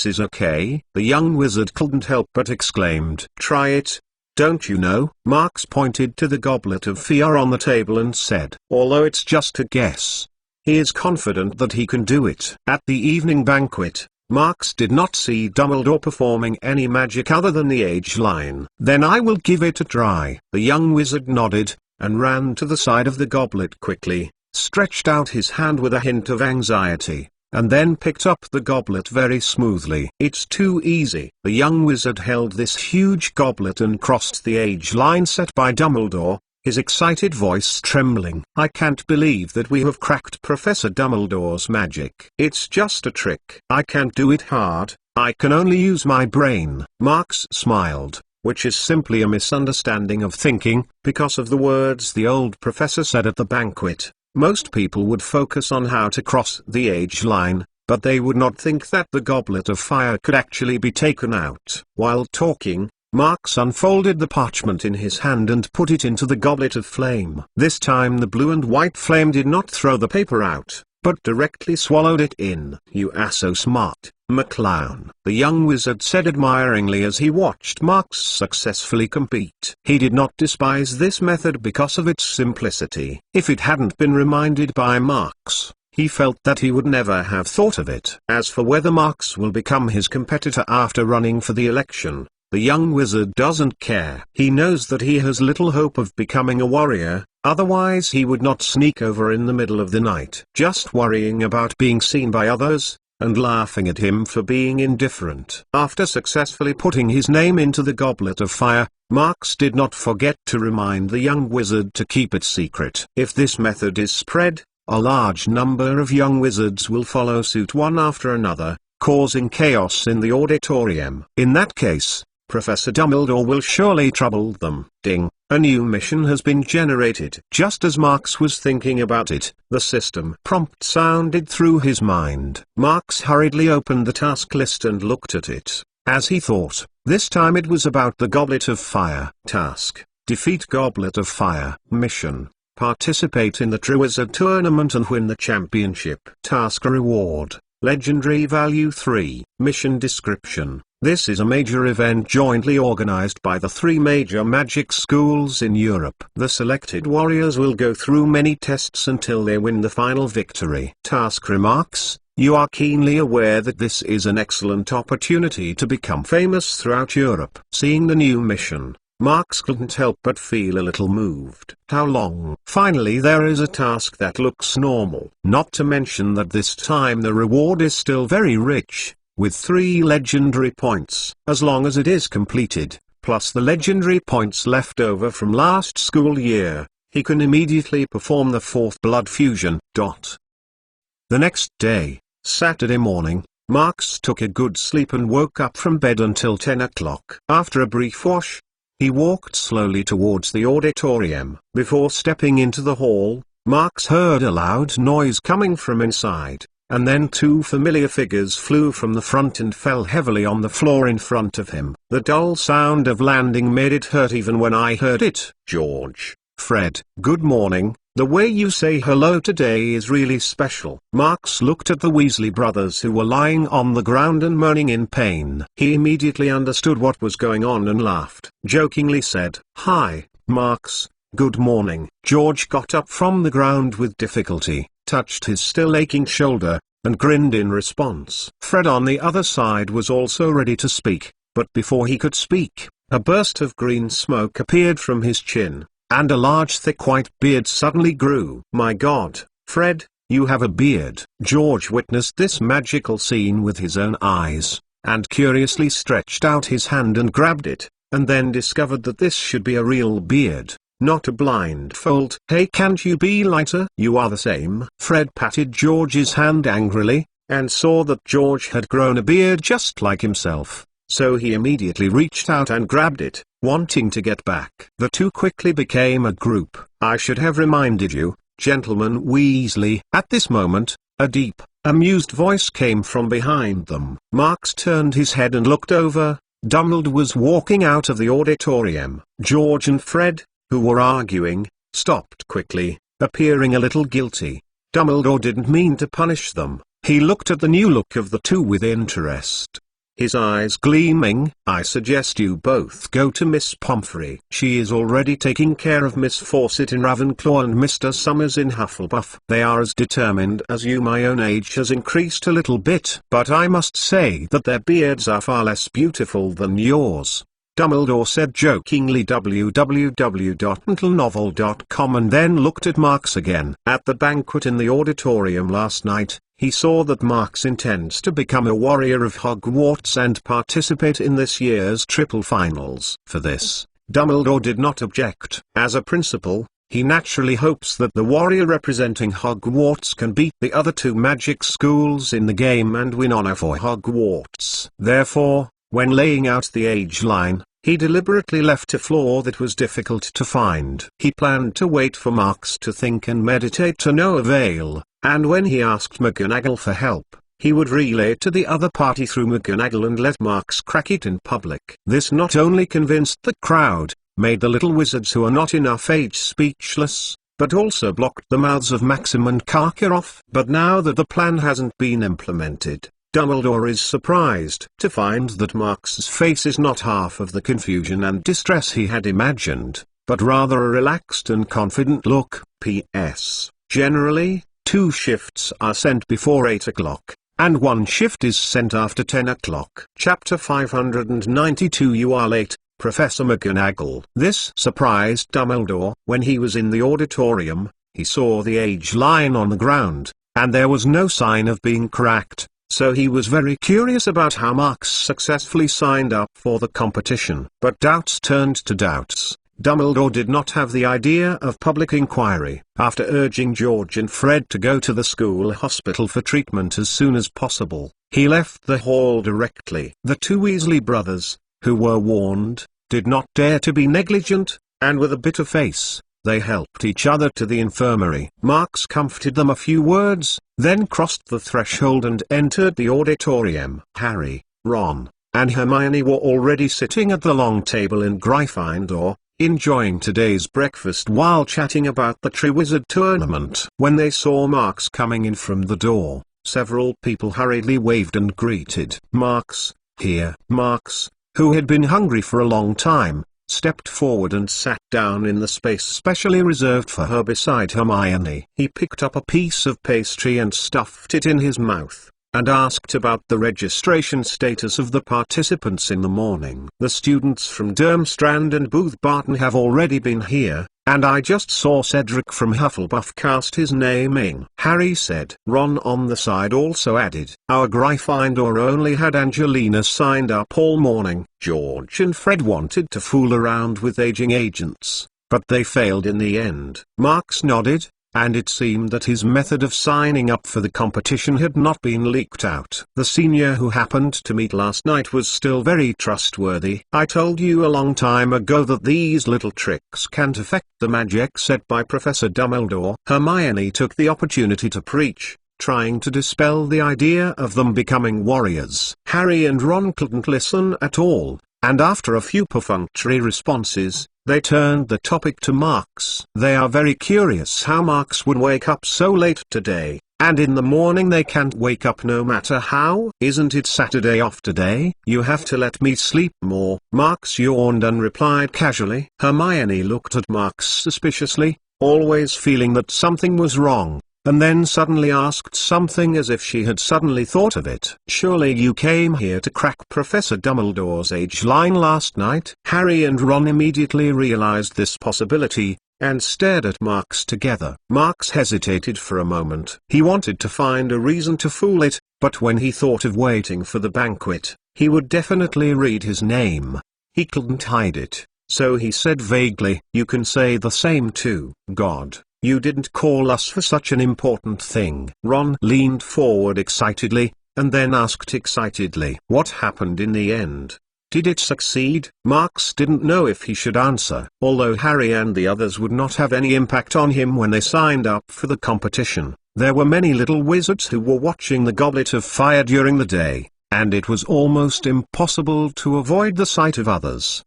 is okay. The young wizard couldn't help but exclaimed. "Try it. Don't you know?" Marx pointed to the goblet of fire on the table and said, "Although it's just a guess, he is confident that he can do it." At the evening banquet, Marx did not see Dumbledore performing any magic other than the age line. "Then I will give it a try." The young wizard nodded, and ran to the side of the goblet quickly, stretched out his hand with a hint of anxiety, and then picked up the goblet very smoothly. "It's too easy." The young wizard held this huge goblet and crossed the age line set by Dumbledore, his excited voice trembling. "I can't believe that we have cracked Professor Dumbledore's magic. It's just a trick. I can't do it hard, I can only use my brain." Marx smiled, which is simply a misunderstanding of thinking. Because of the words the old professor said at the banquet, most people would focus on how to cross the age line, but they would not think that the goblet of fire could actually be taken out. While talking, Marx unfolded the parchment in his hand and put it into the goblet of flame. This time the blue and white flame did not throw the paper out, but directly swallowed it in. "You are so smart, McClown," the young wizard said admiringly as he watched Marx successfully compete. He did not despise this method because of its simplicity. If it hadn't been reminded by Marx, he felt that he would never have thought of it. As for whether Marx will become his competitor after running for the election, the young wizard doesn't care. He knows that he has little hope of becoming a warrior, otherwise he would not sneak over in the middle of the night, just worrying about being seen by others, and laughing at him for being indifferent. After successfully putting his name into the goblet of fire, Marx did not forget to remind the young wizard to keep it secret. If this method is spread, a large number of young wizards will follow suit one after another, causing chaos in the auditorium. In that case, Professor Dumbledore will surely trouble them. Ding! A new mission has been generated. Just as Marx was thinking about it, the system prompt sounded through his mind. Marx hurriedly opened the task list and looked at it. As he thought, this time it was about the Goblet of Fire. Task: defeat Goblet of Fire. Mission: participate in the Triwizard Tournament and win the championship. Task reward: legendary value 3. Mission description: this is a major event jointly organized by the 3 major magic schools in Europe. The selected warriors will go through many tests until they win the final victory. Task remarks: you are keenly aware that this is an excellent opportunity to become famous throughout Europe. Seeing the new mission, Marx couldn't help but feel a little moved. How long? Finally, there is a task that looks normal. Not to mention that this time the reward is still very rich, with 3 legendary points. As long as it is completed, plus the legendary points left over from last school year, he can immediately perform the 4th blood fusion. The next day, Saturday morning, Marx took a good sleep and woke up from bed until 10 o'clock. After a brief wash, he walked slowly towards the auditorium. Before stepping into the hall, Marx heard a loud noise coming from inside, and then 2 familiar figures flew from the front and fell heavily on the floor in front of him. The dull sound of landing made it hurt even when I heard it. George, Fred, good morning. The way you say hello today is really special. Marx looked at the Weasley brothers who were lying on the ground and moaning in pain. He immediately understood what was going on and laughed. Jokingly said, "Hi, Marx, good morning." George got up from the ground with difficulty, touched his still aching shoulder, and grinned in response. Fred on the other side was also ready to speak, but before he could speak, a burst of green smoke appeared from his chin, and a large thick white beard suddenly grew. "My God, Fred, you have a beard." George witnessed this magical scene with his own eyes, and curiously stretched out his hand and grabbed it, and then discovered that this should be a real beard, not a blindfold. "Hey, can't you be lighter? You are the same." Fred patted George's hand angrily, and saw that George had grown a beard just like himself, so he immediately reached out and grabbed it, wanting to get back. The two quickly became a group. "I should have reminded you, Gentleman Weasley." At this moment, a deep, amused voice came from behind them. Marx turned his head and looked over. Dumbledore was walking out of the auditorium. George and Fred, who were arguing, stopped quickly, appearing a little guilty. Dumbledore didn't mean to punish them. He looked at the new look of the two with interest, his eyes gleaming. "I suggest you both go to Miss Pomfrey. She is already taking care of Miss Fawcett in Ravenclaw and Mr. Summers in Hufflepuff. They are as determined as you. My own age has increased a little bit, but I must say that their beards are far less beautiful than yours," Dumbledore said jokingly. www.mentalnovel.com and then looked at Marx again. At the banquet in the auditorium last night, he saw that Marx intends to become a warrior of Hogwarts and participate in this year's triple finals. For this, Dumbledore did not object. As a principal, he naturally hopes that the warrior representing Hogwarts can beat the other 2 magic schools in the game and win honor for Hogwarts. Therefore, when laying out the age line, he deliberately left a flaw that was difficult to find. He planned to wait for Marx to think and meditate to no avail, and when he asked McGonagall for help, he would relay it to the other party through McGonagall and let Marks crack it in public. This not only convinced the crowd, made the little wizards who are not enough age speechless, but also blocked the mouths of Maxim and Karkaroff. But now that the plan hasn't been implemented, Dumbledore is surprised to find that Marks's face is not half of the confusion and distress he had imagined, but rather a relaxed and confident look. P.S. Generally, 2 shifts are sent before 8 o'clock, and 1 shift is sent after 10 o'clock. Chapter 592 You Are Late, Professor McGonagall. This surprised Dumbledore. When he was in the auditorium, he saw the age line on the ground, and there was no sign of being cracked, so he was very curious about how Marks successfully signed up for the competition. But doubts turned to doubts. Dumbledore did not have the idea of public inquiry. After urging George and Fred to go to the school hospital for treatment as soon as possible, he left the hall directly. The 2 Weasley brothers, who were warned, did not dare to be negligent, and with a bitter face, they helped each other to the infirmary. Marks comforted them a few words, then crossed the threshold and entered the auditorium. Harry, Ron, and Hermione were already sitting at the long table in Gryffindor, enjoying today's breakfast while chatting about the Triwizard Tournament. When they saw Marks coming in from the door, several people hurriedly waved and greeted Marks. Here, Marks, who had been hungry for a long time, stepped forward and sat down in the space specially reserved for her beside Hermione. He picked up a piece of pastry and stuffed it in his mouth, and asked about the registration status of the participants in the morning. The students from Durmstrand and Booth Barton have already been here, and I just saw Cedric from Hufflepuff cast his name in, Harry said. Ron on the side also added, our Gryffindor only had Angelina signed up all morning. George and Fred wanted to fool around with aging agents, but they failed in the end. Marks nodded, and it seemed that his method of signing up for the competition had not been leaked out. The senior who happened to meet last night was still very trustworthy. I told you a long time ago that these little tricks can't affect the magic set by Professor Dumbledore. Hermione took the opportunity to preach, trying to dispel the idea of them becoming warriors. Harry and Ron couldn't listen at all, and after a few perfunctory responses, they turned the topic to Marks. They are very curious how Marks would wake up so late today, and in the morning they can't wake up no matter how. Isn't it Saturday off today? You have to let me sleep more. Marks yawned and replied casually. Hermione looked at Marks suspiciously, always feeling that something was wrong, and then suddenly asked something as if she had suddenly thought of it. Surely you came here to crack Professor Dumbledore's age line last night? Harry and Ron immediately realized this possibility, and stared at Marks together. Marks hesitated for a moment. He wanted to find a reason to fool it, but when he thought of waiting for the banquet, he would definitely read his name. He couldn't hide it, so he said vaguely, you can say the same too. God. You didn't call us for such an important thing. Ron leaned forward excitedly, and then asked excitedly, what happened in the end? Did it succeed? Marks didn't know if he should answer. Although Harry and the others would not have any impact on him when they signed up for the competition, there were many little wizards who were watching the Goblet of Fire during the day, and it was almost impossible to avoid the sight of others.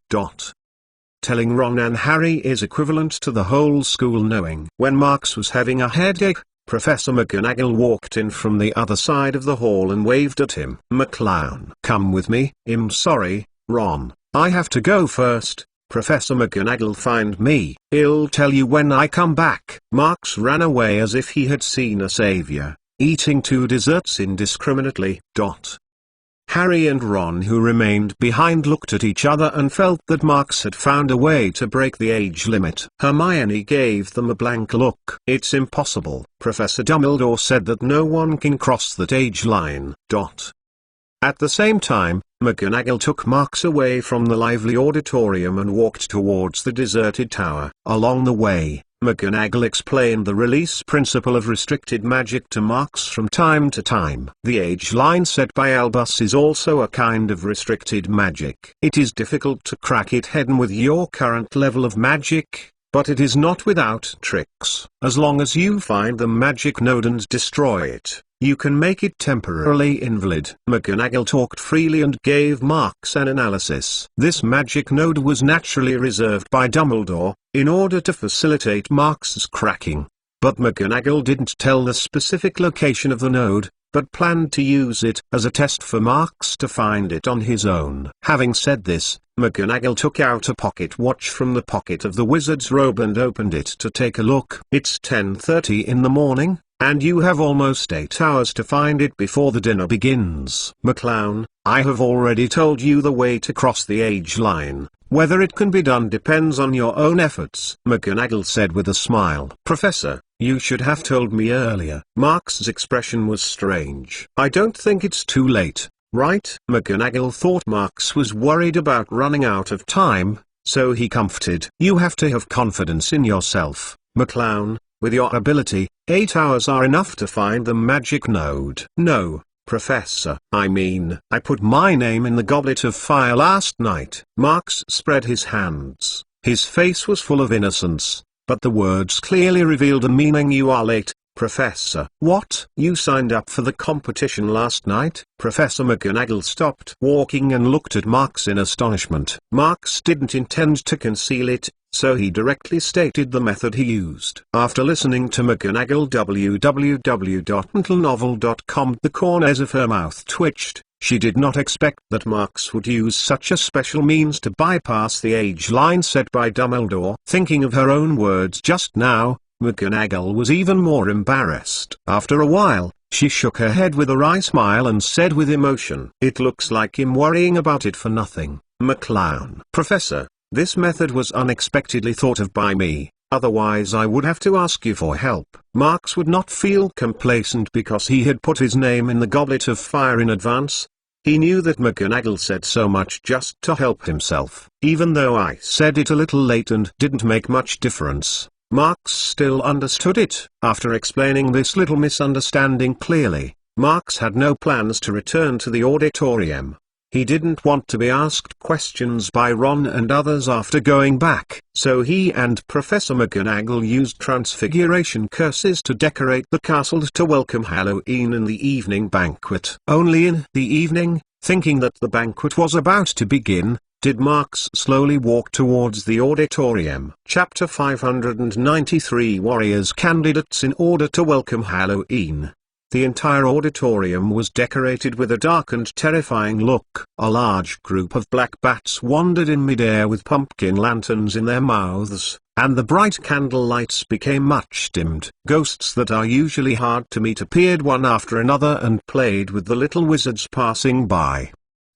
Telling Ron and Harry is equivalent to the whole school knowing. When Marks was having a headache, Professor McGonagall walked in from the other side of the hall and waved at him. McClown. Come with me. I'm sorry, Ron, I have to go first. Professor McGonagall find me. I'll tell you when I come back. Marks ran away as if he had seen a savior, eating 2 desserts indiscriminately. Harry and Ron, who remained behind, looked at each other and felt that Marks had found a way to break the age limit. Hermione gave them a blank look. It's impossible. Professor Dumbledore said that no one can cross that age line. At the same time, McGonagall took Marks away from the lively auditorium and walked towards the deserted tower. Along the way, McGonagall explained the release principle of restricted magic to Marks from time to time. The age line set by Albus is also a kind of restricted magic. It is difficult to crack it hidden with your current level of magic, but it is not without tricks. As long as you find the magic node and destroy it, You can make it temporarily invalid. McGonagall talked freely and gave Marks an analysis. This magic node was naturally reserved by Dumbledore, in order to facilitate Marks's cracking. But McGonagall didn't tell the specific location of the node, but planned to use it as a test for Marks to find it on his own. Having said this, McGonagall took out a pocket watch from the pocket of the wizard's robe and opened it to take a look. It's 10:30 in the morning, and you have almost 8 hours to find it before the dinner begins. McClown, I have already told you the way to cross the age line. Whether it can be done depends on your own efforts, McGonagall said with a smile. Professor, you should have told me earlier. Marks's expression was strange. I don't think it's too late, right? McGonagall thought Marks was worried about running out of time, so he comforted. You have to have confidence in yourself, McClown. With your ability, 8 hours are enough to find the magic node. No, Professor. I mean, I put my name in the goblet of fire last night. Marks spread his hands. His face was full of innocence, but the words clearly revealed a meaning. You are late, Professor. What? You signed up for the competition last night? Professor McGonagall stopped walking and looked at Marks in astonishment. Marks didn't intend to conceal it, so he directly stated the method he used. After listening to McGonagall www.mentalnovel.com, the corners of her mouth twitched. She did not expect that Marks would use such a special means to bypass the age line set by Dumbledore. Thinking of her own words just now, McGonagall was even more embarrassed. After a while, she shook her head with a wry smile and said with emotion, "It looks like him worrying about it for nothing, McClown." Professor, this method was unexpectedly thought of by me, otherwise I would have to ask you for help. Marks would not feel complacent because he had put his name in the goblet of fire in advance. He knew that McGonagall said so much just to help himself. Even though I said it a little late and didn't make much difference, Marks still understood it. After explaining this little misunderstanding clearly, Marks had no plans to return to the auditorium. He didn't want to be asked questions by Ron and others after going back. So he and Professor McGonagall used transfiguration curses to decorate the castle to welcome Halloween in the evening banquet. Only in the evening, thinking that the banquet was about to begin, did Marks slowly walk towards the auditorium. Chapter 593 Warriors Candidates in order to welcome Halloween. The entire auditorium was decorated with a dark and terrifying look. A large group of black bats wandered in midair with pumpkin lanterns in their mouths, and the bright candle lights became much dimmed. Ghosts that are usually hard to meet appeared one after another and played with the little wizards passing by.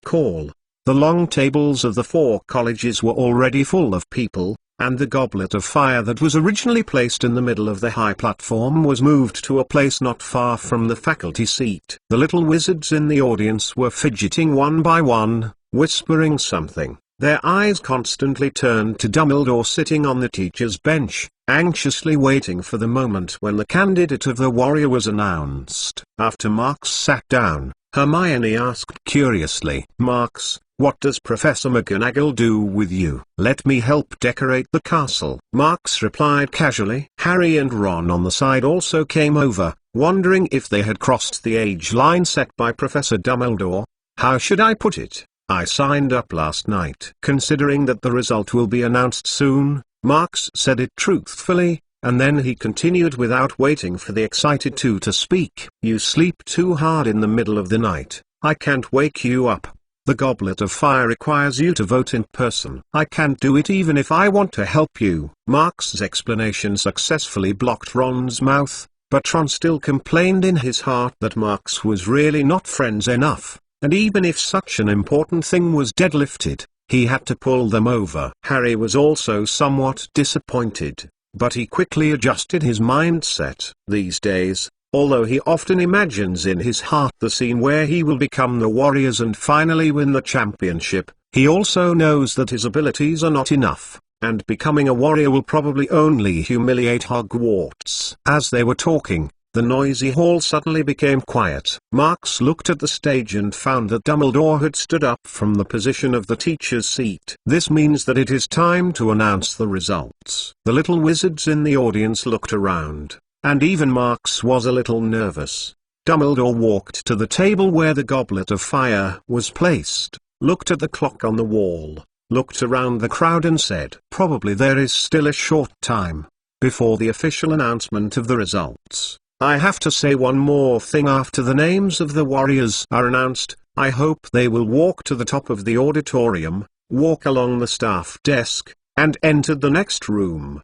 Call. The long tables of the 4 colleges were already full of people, and the goblet of fire that was originally placed in the middle of the high platform was moved to a place not far from the faculty seat. The little wizards in the audience were fidgeting one by one, whispering something. Their eyes constantly turned to Dumbledore sitting on the teacher's bench, anxiously waiting for the moment when the candidate of the warrior was announced. After Marks sat down, Hermione asked curiously, "Marks, what does Professor McGonagall do with you?" "Let me help decorate the castle," Marks replied casually. Harry and Ron on the side also came over, wondering if they had crossed the age line set by Professor Dumbledore. "How should I put it? I signed up last night." Considering that the result will be announced soon, Marks said it truthfully, and then he continued without waiting for the excited two to speak. "You sleep too hard in the middle of the night. I can't wake you up. The Goblet of Fire requires you to vote in person. I can't do it even if I want to help you." Marks's explanation successfully blocked Ron's mouth, but Ron still complained in his heart that Marks was really not friends enough, and even if such an important thing was deadlifted, he had to pull them over. Harry was also somewhat disappointed, but he quickly adjusted his mindset. These days, although he often imagines in his heart the scene where he will become the Warriors and finally win the championship, he also knows that his abilities are not enough, and becoming a warrior will probably only humiliate HogWarts. As they were talking, the noisy hall suddenly became quiet. Marks looked at the stage and found that Dumbledore had stood up from the position of the teacher's seat. "This means that it is time to announce the results." The little wizards in the audience looked around, and even Marks was a little nervous. Dumbledore walked to the table where the goblet of fire was placed, looked at the clock on the wall, looked around the crowd and said, "Probably there is still a short time before the official announcement of the results. I have to say one more thing after the names of the warriors are announced. I hope they will walk to the top of the auditorium, walk along the staff desk, and enter the next room.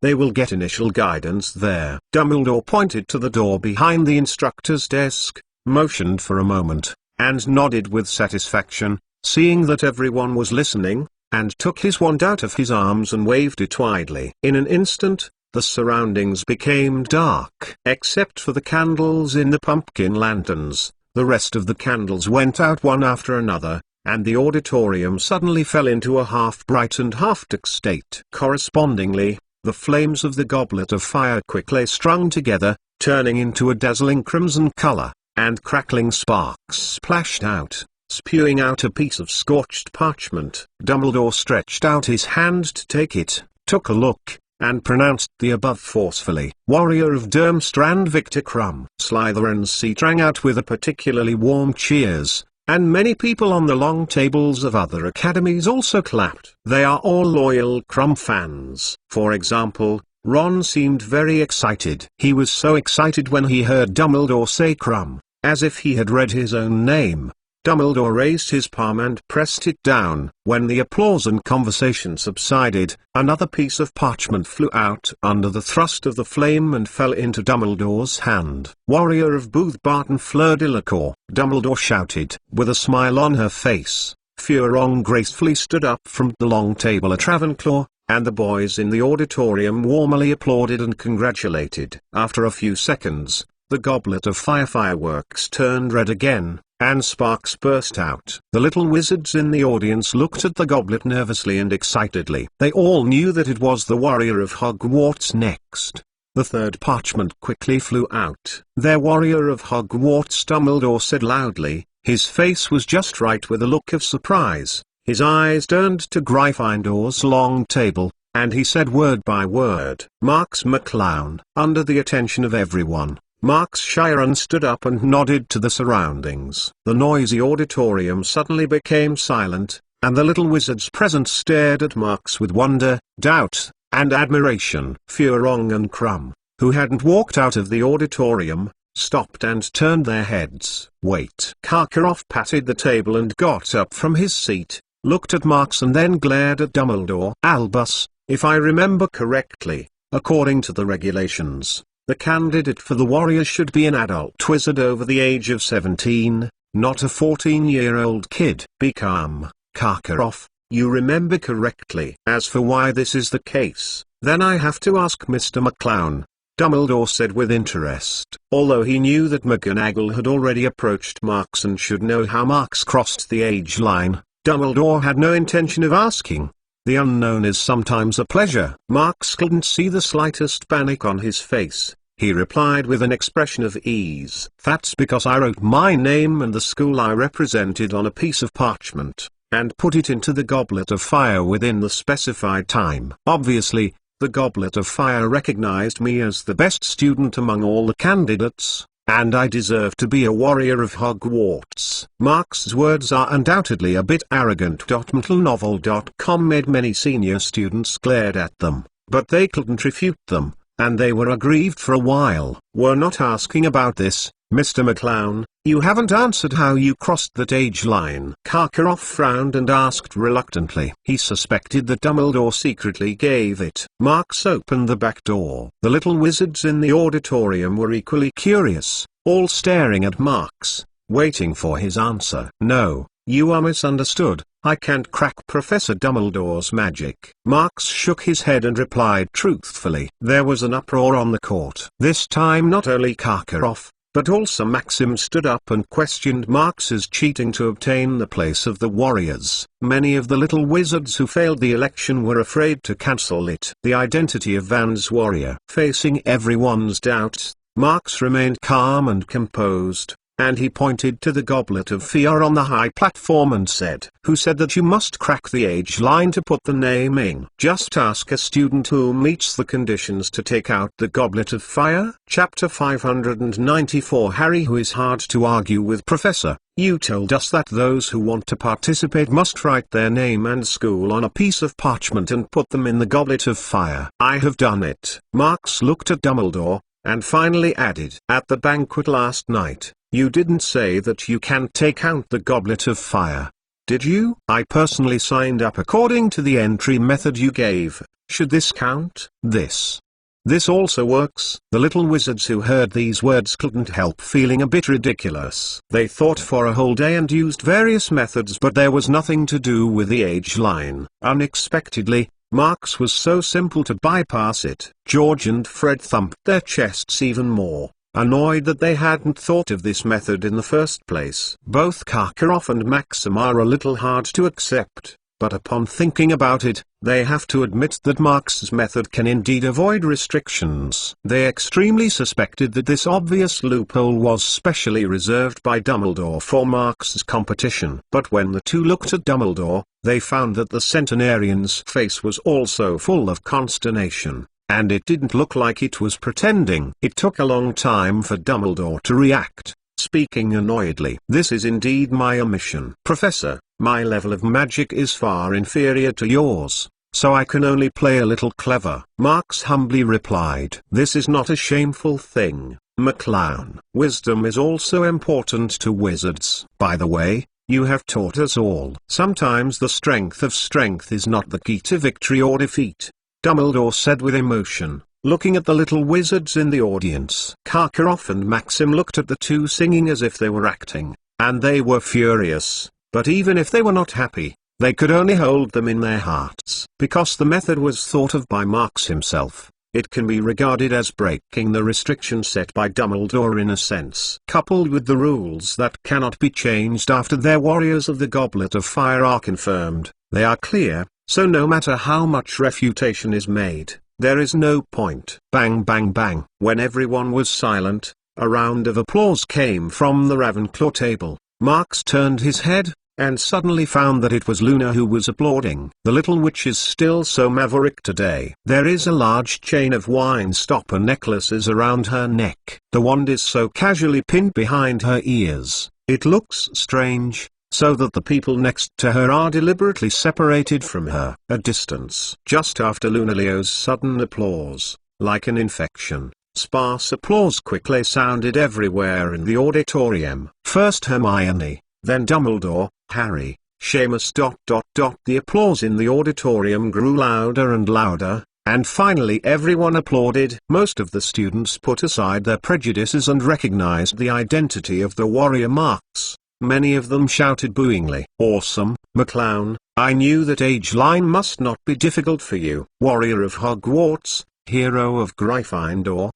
They will get initial guidance there." Dumbledore pointed to the door behind the instructor's desk, motioned for a moment, and nodded with satisfaction, seeing that everyone was listening, and took his wand out of his arms and waved it widely. In an instant, the surroundings became dark. Except for the candles in the pumpkin lanterns, the rest of the candles went out one after another, and the auditorium suddenly fell into a half-bright and half-dark state. Correspondingly, the flames of the goblet of fire quickly strung together, turning into a dazzling crimson color, and crackling sparks splashed out, spewing out a piece of scorched parchment. Dumbledore stretched out his hand to take it, took a look, and pronounced the above forcefully. "Warrior of Durmstrand Victor Crumb." Slytherin's seat rang out with a particularly warm cheers, and many people on the long tables of other academies also clapped. They are all loyal Crumb fans. For example, Ron seemed very excited. He was so excited when he heard Dumbledore say Crumb, as if he had read his own name. Dumbledore raised his palm and pressed it down. When the applause and conversation subsided, another piece of parchment flew out under the thrust of the flame and fell into Dumbledore's hand. "Warrior of Booth Barton Fleur Delacour," Dumbledore shouted. With a smile on her face, Furong gracefully stood up from the long table at Ravenclaw, and the boys in the auditorium warmly applauded and congratulated. After a few seconds, the goblet of fire fireworks turned red again, and sparks burst out. The little wizards in the audience looked at the goblet nervously and excitedly. They all knew that it was the warrior of Hogwarts next. The third parchment quickly flew out. "Their warrior of Hogwarts," Dumbledore said loudly. His face was just right with a look of surprise. His eyes turned to Gryffindor's long table, and he said word by word, "Marks McClown." Under the attention of everyone, Marks Chiron stood up and nodded to the surroundings. The noisy auditorium suddenly became silent, and the little wizards present stared at Marks with wonder, doubt, and admiration. Furong and Crumb, who hadn't walked out of the auditorium, stopped and turned their heads. "Wait." Karkaroff patted the table and got up from his seat, looked at Marks and then glared at Dumbledore. "Albus, if I remember correctly, according to the regulations, the candidate for the warrior should be an adult wizard over the age of 17, not a 14-year-old kid." "Be calm, Karkaroff, you remember correctly. As for why this is the case, then I have to ask Mr. McClown," Dumbledore said with interest. Although he knew that McGonagall had already approached Marks and should know how Marks crossed the age line, Dumbledore had no intention of asking. The unknown is sometimes a pleasure. Marks couldn't see the slightest panic on his face. He replied with an expression of ease. "That's because I wrote my name and the school I represented on a piece of parchment, and put it into the goblet of fire within the specified time. Obviously, the goblet of fire recognized me as the best student among all the candidates, and I deserve to be a warrior of Hogwarts." Marks's words are undoubtedly a bit arrogant. MTLnovel.com made many senior students glared at them, but they couldn't refute them, and they were aggrieved for a while. "We're not asking about this, Mr. McClown. You haven't answered how you crossed that age line." Karkaroff frowned and asked reluctantly. He suspected that Dumbledore secretly gave it. Marks opened the back door. The little wizards in the auditorium were equally curious, all staring at Marks, waiting for his answer. "No, you are misunderstood. I can't crack Professor Dumbledore's magic." Marks shook his head and replied truthfully. There was an uproar on the court. This time not only Karkaroff, but also Maxim stood up and questioned Marks's cheating to obtain the place of the warriors. Many of the little wizards who failed the election were afraid to cancel it. The identity of Van's warrior. Facing everyone's doubts, Marks remained calm and composed, and he pointed to the goblet of fire on the high platform and said, "Who said that you must crack the age line to put the name in? Just ask a student who meets the conditions to take out the goblet of fire." Chapter 594. Harry, who is hard to argue with. Professor, you told us that those who want to participate must write their name and school on a piece of parchment and put them in the goblet of fire. I have done it. Marks looked at Dumbledore, and finally added, "At the banquet last night, you didn't say that you can't take out the goblet of fire. Did you? I personally signed up according to the entry method you gave. Should this count?" This also works. The little wizards who heard these words couldn't help feeling a bit ridiculous. They thought for a whole day and used various methods, but there was nothing to do with the age line. Unexpectedly, Marks was so simple to bypass it. George and Fred thumped their chests even more, annoyed that they hadn't thought of this method in the first place. Both Karkaroff and Maxim are a little hard to accept, but upon thinking about it, they have to admit that Marks's method can indeed avoid restrictions. They extremely suspected that this obvious loophole was specially reserved by Dumbledore for Marks's competition. But when the two looked at Dumbledore, they found that the centenarian's face was also full of consternation, and it didn't look like it was pretending. It took a long time for Dumbledore to react, speaking annoyedly. "This is indeed my omission. Professor, my level of magic is far inferior to yours, so I can only play a little clever." Marks humbly replied, "This is not a shameful thing, McClown. Wisdom is also important to wizards. By the way, you have taught us all. Sometimes the strength of strength is not the key to victory or defeat," Dumbledore said with emotion, looking at the little wizards in the audience. Karkaroff and Maxim looked at the two singing as if they were acting, and they were furious. But even if they were not happy, they could only hold them in their hearts. Because the method was thought of by Marks himself, it can be regarded as breaking the restriction set by Dumbledore in a sense. Coupled with the rules that cannot be changed after their warriors of the Goblet of Fire are confirmed, they are clear, so no matter how much refutation is made, there is no point. Bang bang bang. When everyone was silent, a round of applause came from the Ravenclaw table. Marks turned his head, and suddenly found that it was Luna who was applauding. The little witch is still so maverick today. There is a large chain of wine stopper necklaces around her neck. The wand is so casually pinned behind her ears, it looks strange, so that the people next to her are deliberately separated from her. A distance. Just after Lunario's sudden applause, like an infection, sparse applause quickly sounded everywhere in the auditorium. First Hermione, then Dumbledore, Harry, Seamus. The applause in the auditorium grew louder and louder, and finally everyone applauded. Most of the students put aside their prejudices and recognized the identity of the warrior Marks. Many of them shouted booingly, "Awesome, McClown, I knew that age line must not be difficult for you. Warrior of Hogwarts, hero of Gryffindor."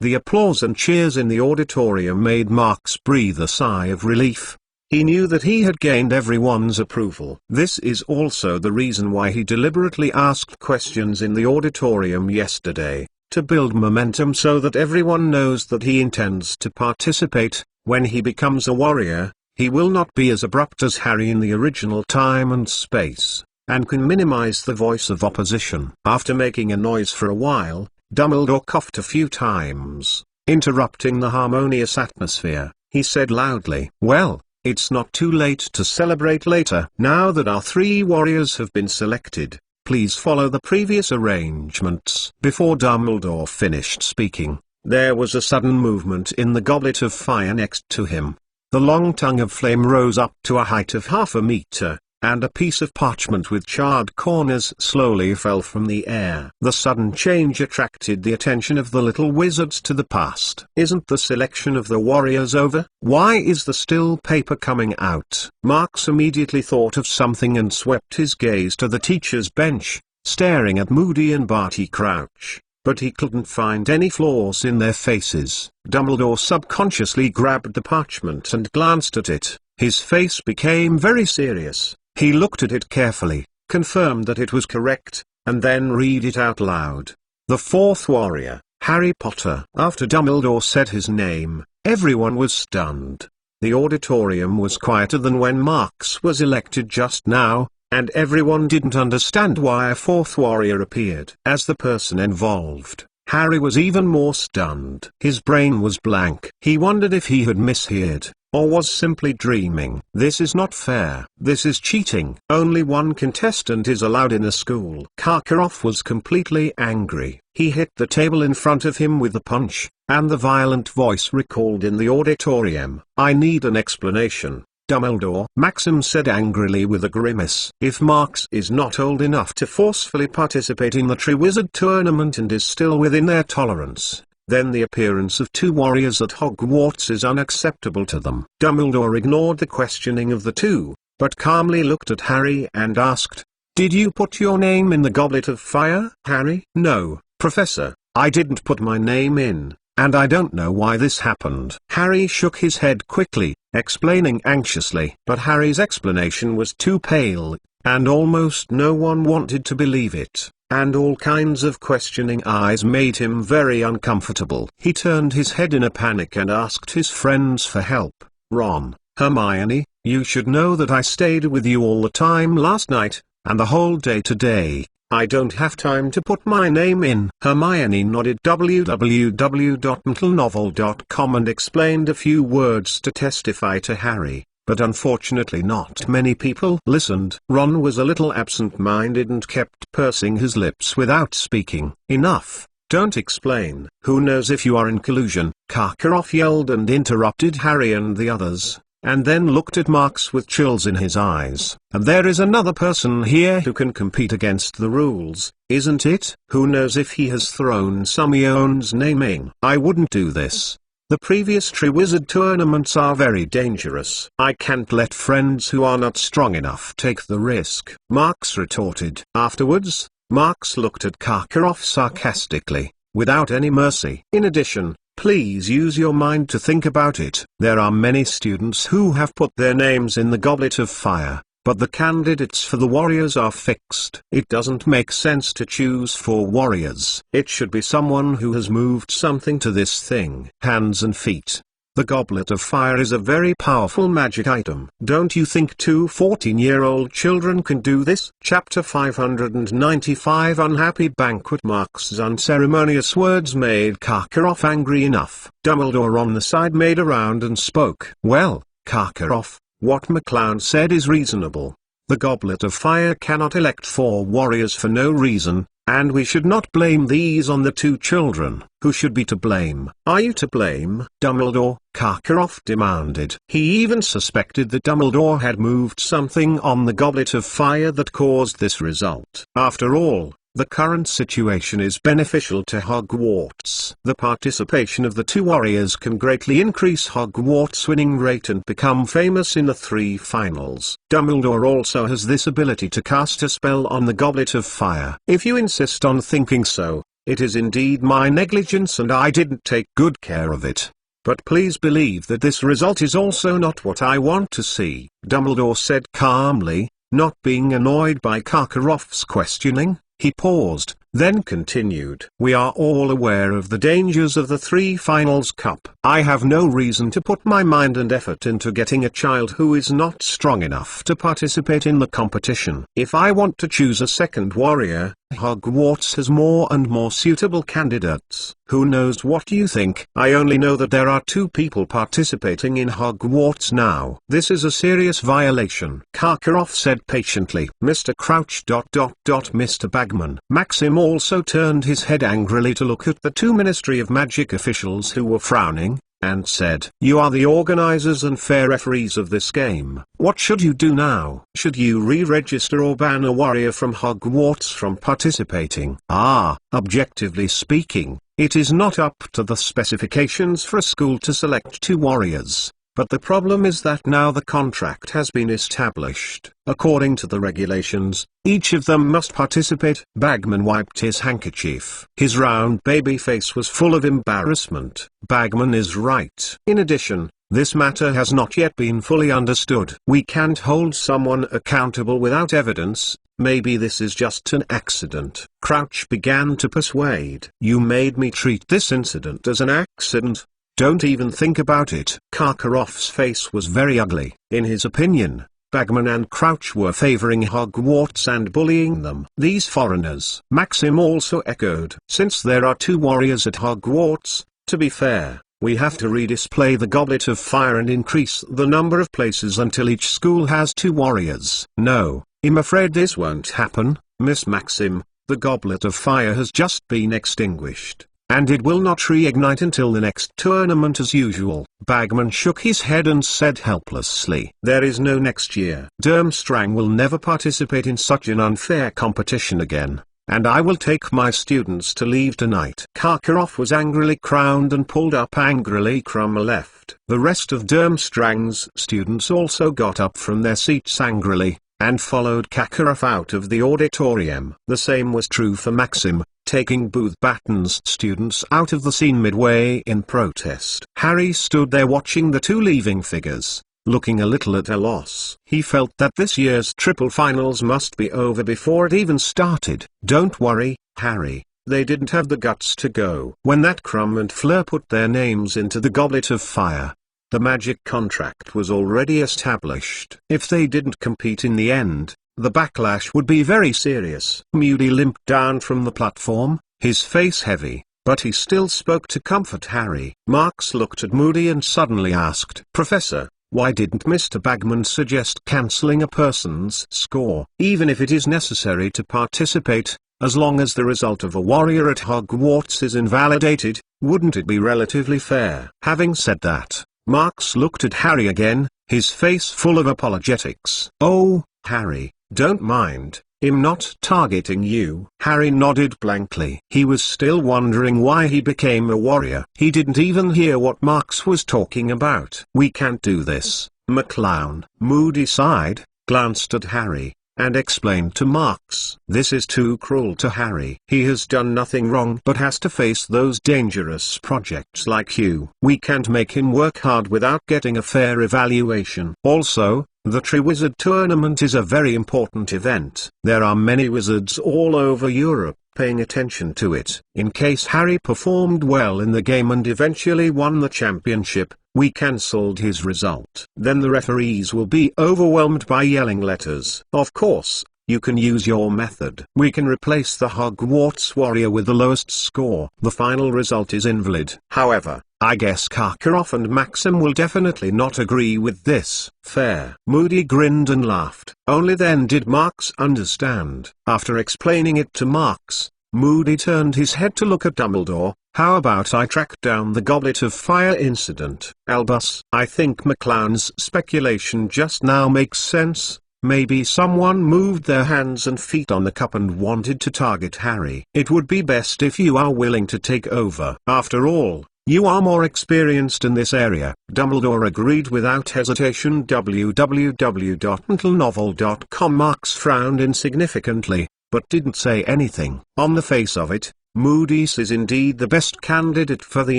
The applause and cheers in the auditorium made Marks breathe a sigh of relief. He knew that he had gained everyone's approval. This is also the reason why he deliberately asked questions in the auditorium yesterday, to build momentum so that everyone knows that he intends to participate. When he becomes a warrior, he will not be as abrupt as Harry in the original time and space, and can minimize the voice of opposition. After making a noise for a while, Dumbledore coughed a few times, interrupting the harmonious atmosphere. He said loudly, "Well, it's not too late to celebrate later. Now that our 3 warriors have been selected, please follow the previous arrangements." Before Dumbledore finished speaking, there was a sudden movement in the goblet of fire next to him. The long tongue of flame rose up to a height of 1/2 meter, and a piece of parchment with charred corners slowly fell from the air. The sudden change attracted the attention of the little wizards to the past. "Isn't the selection of the warriors over? Why is the still paper coming out?" Marks immediately thought of something and swept his gaze to the teacher's bench, staring at Moody and Barty Crouch. But he couldn't find any flaws in their faces. Dumbledore subconsciously grabbed the parchment and glanced at it. His face became very serious. He looked at it carefully, confirmed that it was correct, and then read it out loud. "The 4th warrior, Harry Potter." After Dumbledore said his name, Everyone was stunned. The auditorium was quieter than when Marks was elected just now, and everyone didn't understand why a fourth warrior appeared. As the person involved, Harry was even more stunned. His brain was blank. He wondered if he had misheard, or was simply dreaming. This is not fair. This is cheating. Only one contestant is allowed in a school. Karkaroff was completely angry. He hit the table in front of him with a punch, and the violent voice recalled in the auditorium, "I need an explanation, Dumbledore," Maxim said angrily with a grimace. If Marks is not old enough to forcefully participate in the Triwizard Tournament and is still within their tolerance, then the appearance of two warriors at Hogwarts is unacceptable to them. Dumbledore ignored the questioning of the two, but calmly looked at Harry and asked, "Did you put your name in the Goblet of Fire, Harry?" "No, Professor, I didn't put my name in, and I don't know why this happened." Harry shook his head quickly, explaining anxiously. But Harry's explanation was too pale, and almost no one wanted to believe it, and all kinds of questioning eyes made him very uncomfortable. He turned his head in a panic and asked his friends for help. "Ron, Hermione, you should know that I stayed with you all the time last night, and the whole day today. I don't have time to put my name in." Hermione nodded www.mtlnovel.com and explained a few words to testify to Harry, but unfortunately not many people listened. Ron was a little absent-minded and kept pursing his lips without speaking. "Enough, don't explain." "Who knows if you are in collusion?" Karkaroff yelled and interrupted Harry and the others, and then looked at Marks with chills in his eyes. "And there is another person here who can compete against the rules, isn't it? Who knows if he has thrown Hermione's name in?" "I wouldn't do this. The previous Triwizard tournaments are very dangerous. I can't let friends who are not strong enough take the risk," Marks retorted. Afterwards, Marks looked at Karkaroff sarcastically, without any mercy. "In addition, please use your mind to think about it. There are many students who have put their names in the Goblet of Fire, but the candidates for the Warriors are fixed. It doesn't make sense to choose 4 warriors. It should be someone who has moved something to this thing. Hands and feet. The Goblet of Fire is a very powerful magic item. Don't you think 2 14-year-old children can do this?" Chapter 595 Unhappy Banquet. Marks' unceremonious words made Karkaroff angry enough. Dumbledore on the side made a round and spoke. "Well, Karkaroff, what McClown said is reasonable. The Goblet of Fire cannot elect 4 warriors for no reason, and we should not blame these on the 2 children. Who should be to blame?" "Are you to blame, Dumbledore?" Karkaroff demanded. He even suspected that Dumbledore had moved something on the Goblet of Fire that caused this result. After all, the current situation is beneficial to Hogwarts. The participation of the 2 warriors can greatly increase Hogwarts' winning rate and become famous in the 3 finals. Dumbledore also has this ability to cast a spell on the Goblet of Fire. If you insist on thinking so, it is indeed my negligence and I didn't take good care of it. But please believe that this result is also not what I want to see," Dumbledore said calmly, not being annoyed by Karkaroff's questioning. He paused, then continued. "We are all aware of the dangers of the 3 Finals Cup. I have no reason to put my mind and effort into getting a child who is not strong enough to participate in the competition. If I want to choose a second warrior, Hogwarts has more and more suitable candidates. Who knows what you think? I only know that there are 2 people participating in Hogwarts now. This is a serious violation," Karkaroff said patiently. "Mr. Crouch... Mr. Bagman." Maxim also turned his head angrily to look at the 2 Ministry of Magic officials who were frowning, and said, "You are the organizers and fair referees of this game. What should you do now? Should you re-register or ban a warrior from Hogwarts from participating?" Objectively speaking, it is not up to the specifications for a school to select 2 warriors. But the problem is that now the contract has been established. According to the regulations, each of them must participate. Bagman wiped his handkerchief. His round baby face was full of embarrassment. Bagman is right. In addition, this matter has not yet been fully understood. We can't hold someone accountable without evidence. Maybe this is just an accident. Crouch began to persuade. "You made me treat this incident as an accident. Don't even think about it. Karkaroff's face was very ugly. In his opinion, Bagman and Crouch were favoring Hogwarts and bullying them. These foreigners. Maxim also echoed. Since there are 2 warriors at Hogwarts, to be fair, we have to redisplay the Goblet of Fire and increase the number of places until each school has 2 warriors. No, I'm afraid this won't happen, Miss Maxim. The Goblet of Fire has just been extinguished, and it will not reignite until the next tournament as usual. Bagman shook his head and said helplessly, there is no next year. Durmstrang will never participate in such an unfair competition again, and I will take my students to leave tonight. Karkaroff was angrily crowned and pulled up angrily. Crumb left. The rest of Durmstrang's students also got up from their seats angrily, and followed Karkaroff out of the auditorium. The same was true for Maxim, taking Booth Batten's students out of the scene midway in protest. Harry stood there watching the 2 leaving figures, looking a little at a loss. He felt that this year's triple finals must be over before it even started. Don't worry, Harry, they didn't have the guts to go. When that Crumb and Fleur put their names into the Goblet of Fire, the magic contract was already established. If they didn't compete in the end, the backlash would be very serious. Moody limped down from the platform, his face heavy, but he still spoke to comfort Harry. Marks looked at Moody and suddenly asked, Professor, why didn't Mr. Bagman suggest cancelling a person's score? Even if it is necessary to participate, as long as the result of a warrior at Hogwarts is invalidated, wouldn't it be relatively fair? Having said that, Marks looked at Harry again, his face full of apologetics. Oh, Harry, don't mind, I'm not targeting you. Harry nodded blankly. He was still wondering why he became a warrior. He didn't even hear what Marks was talking about. We can't do this, McClown. Moody sighed, glanced at Harry, and explained to Marks. This is too cruel to Harry. He has done nothing wrong but has to face those dangerous projects like you. We can't make him work hard without getting a fair evaluation. Also, the Triwizard Tournament is a very important event. There are many wizards all over Europe paying attention to it. In case Harry performed well in the game and eventually won the championship, we cancelled his result. Then the referees will be overwhelmed by yelling letters. Of course, you can use your method. We can replace the Hogwarts warrior with the lowest score. The final result is invalid. However, I guess Karkaroff and Maxim will definitely not agree with this. Fair. Moody grinned and laughed. Only then did Marks understand. After explaining it to Marks, Moody turned his head to look at Dumbledore. How about I track down the Goblet of Fire incident? Albus, I think McClown's speculation just now makes sense. Maybe someone moved their hands and feet on the cup and wanted to target Harry. It would be best if you are willing to take over. After all, you are more experienced in this area. Dumbledore agreed without hesitation. www.mentalnovel.com. Marks frowned insignificantly, but didn't say anything. On the face of it, Moody's is indeed the best candidate for the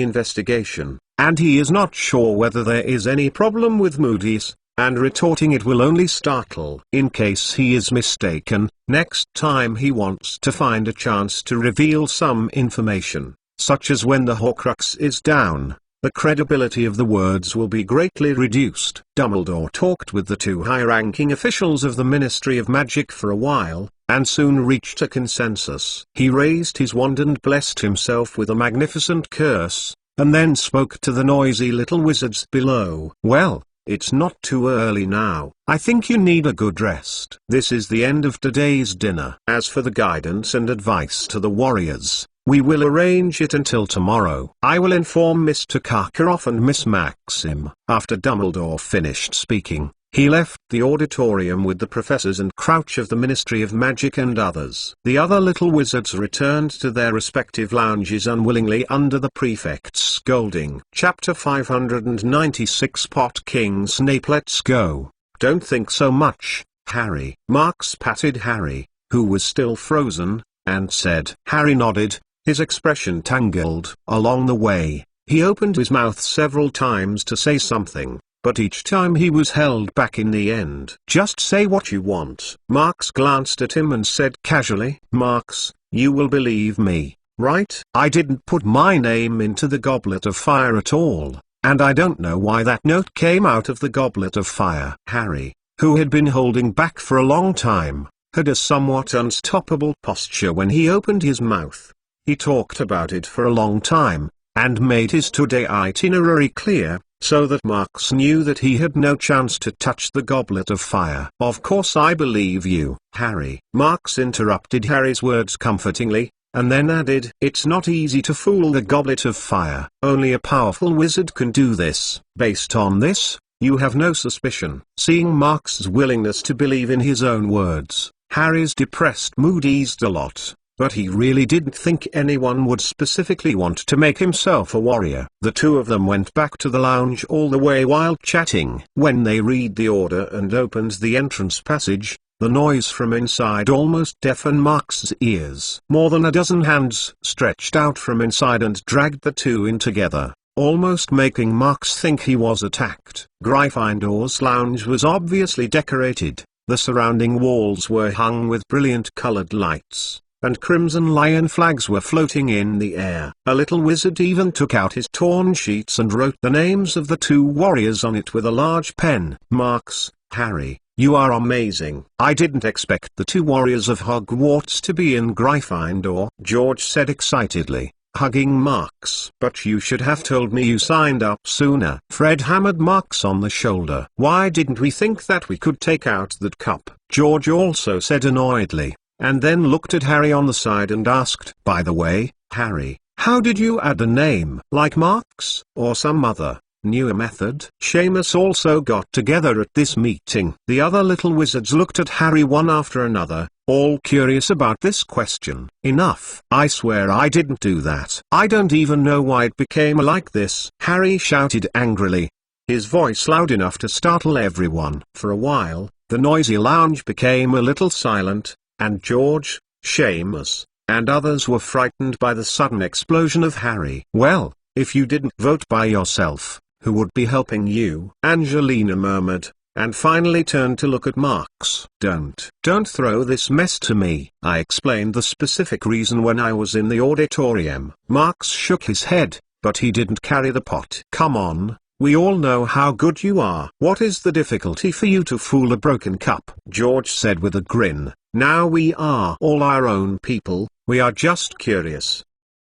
investigation, and he is not sure whether there is any problem with Moody's, and retorting it will only startle. In case he is mistaken, next time he wants to find a chance to reveal some information, such as when the Horcrux is down, the credibility of the words will be greatly reduced. Dumbledore talked with the 2 high-ranking officials of the Ministry of Magic for a while, and soon reached a consensus. He raised his wand and blessed himself with a magnificent curse, and then spoke to the noisy little wizards below. Well, it's not too early now. I think you need a good rest. This is the end of today's dinner. As for the guidance and advice to the warriors, we will arrange it until tomorrow. I will inform Mr. Karkaroff and Miss Maxim. After Dumbledore finished speaking, he left the auditorium with the professors and Crouch of the Ministry of Magic and others. The other little wizards returned to their respective lounges unwillingly under the prefect's scolding. Chapter 596. Pot King Snape. Let's go. Don't think so much, Harry. Marks patted Harry, who was still frozen, and said. Harry nodded, his expression tangled. Along the way, he opened his mouth several times to say something, but each time he was held back in the end. Just say what you want. Marks glanced at him and said casually, Marks, you will believe me, right? I didn't put my name into the Goblet of Fire at all, and I don't know why that note came out of the Goblet of Fire." Harry, who had been holding back for a long time, had a somewhat unstoppable posture when he opened his mouth. He talked about it for a long time, and made his two-day itinerary clear, so that Marks knew that he had no chance to touch the Goblet of Fire. "Of course I believe you, Harry." Marks interrupted Harry's words comfortingly, and then added, "It's not easy to fool the Goblet of Fire. Only a powerful wizard can do this. Based on this, you have no suspicion." Seeing Marks's willingness to believe in his own words, Harry's depressed mood eased a lot. But he really didn't think anyone would specifically want to make himself a warrior. The two of them went back to the lounge all the way while chatting. When they read the order and opened the entrance passage, the noise from inside almost deafened Marks's ears. More than a dozen hands stretched out from inside and dragged the two in together, almost making Marks think he was attacked. Gryffindor's lounge was obviously decorated. The surrounding walls were hung with brilliant colored lights, and crimson lion flags were floating in the air. A little wizard even took out his torn sheets and wrote the names of the two warriors on it with a large pen. "Marks, Harry, you are amazing. I didn't expect the two warriors of Hogwarts to be in Gryffindor," George said excitedly, hugging Marks. "But you should have told me you signed up sooner." Fred hammered Marks on the shoulder. "Why didn't we think that we could take out that cup?" George also said annoyedly, and then looked at Harry on the side and asked, "By the way, Harry, how did you add a name like Marks, or some other, newer method?" Seamus also got together at this meeting. The other little wizards looked at Harry one after another, all curious about this question. "Enough. I swear I didn't do that. I don't even know why it became like this," Harry shouted angrily, his voice loud enough to startle everyone. For a while, the noisy lounge became a little silent, and George, Seamus, and others were frightened by the sudden explosion of Harry. "Well, if you didn't vote by yourself, who would be helping you?" Angelina murmured, and finally turned to look at Marks. Don't throw this mess to me. I explained the specific reason when I was in the auditorium." Marks shook his head, but he didn't carry the pot. "Come on. We all know how good you are. What is the difficulty for you to fool a broken cup?" George said with a grin. "Now we are all our own people, we are just curious."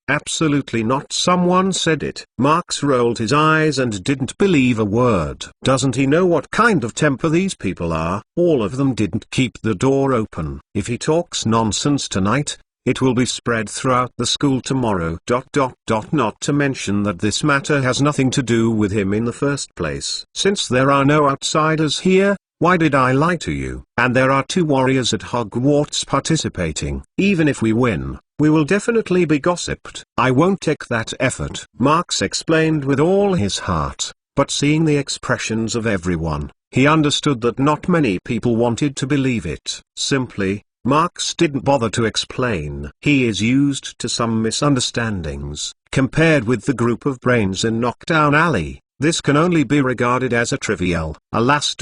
"Absolutely not," someone said it. Marks rolled his eyes and didn't believe a word. Doesn't he know what kind of temper these people are? All of them didn't keep the door open. If he talks nonsense tonight, it will be spread throughout the school tomorrow. Not to mention that this matter has nothing to do with him in the first place. Since there are no outsiders here, why did I lie to you? And there are two warriors at Hogwarts participating. Even if we win, we will definitely be gossiped. I won't take that effort. Marks explained with all his heart, but seeing the expressions of everyone, he understood that not many people wanted to believe it. Simply, Marks didn't bother to explain. He is used to some misunderstandings. Compared with the group of brains in Knockdown Alley, this can only be regarded as a trivial. Alas.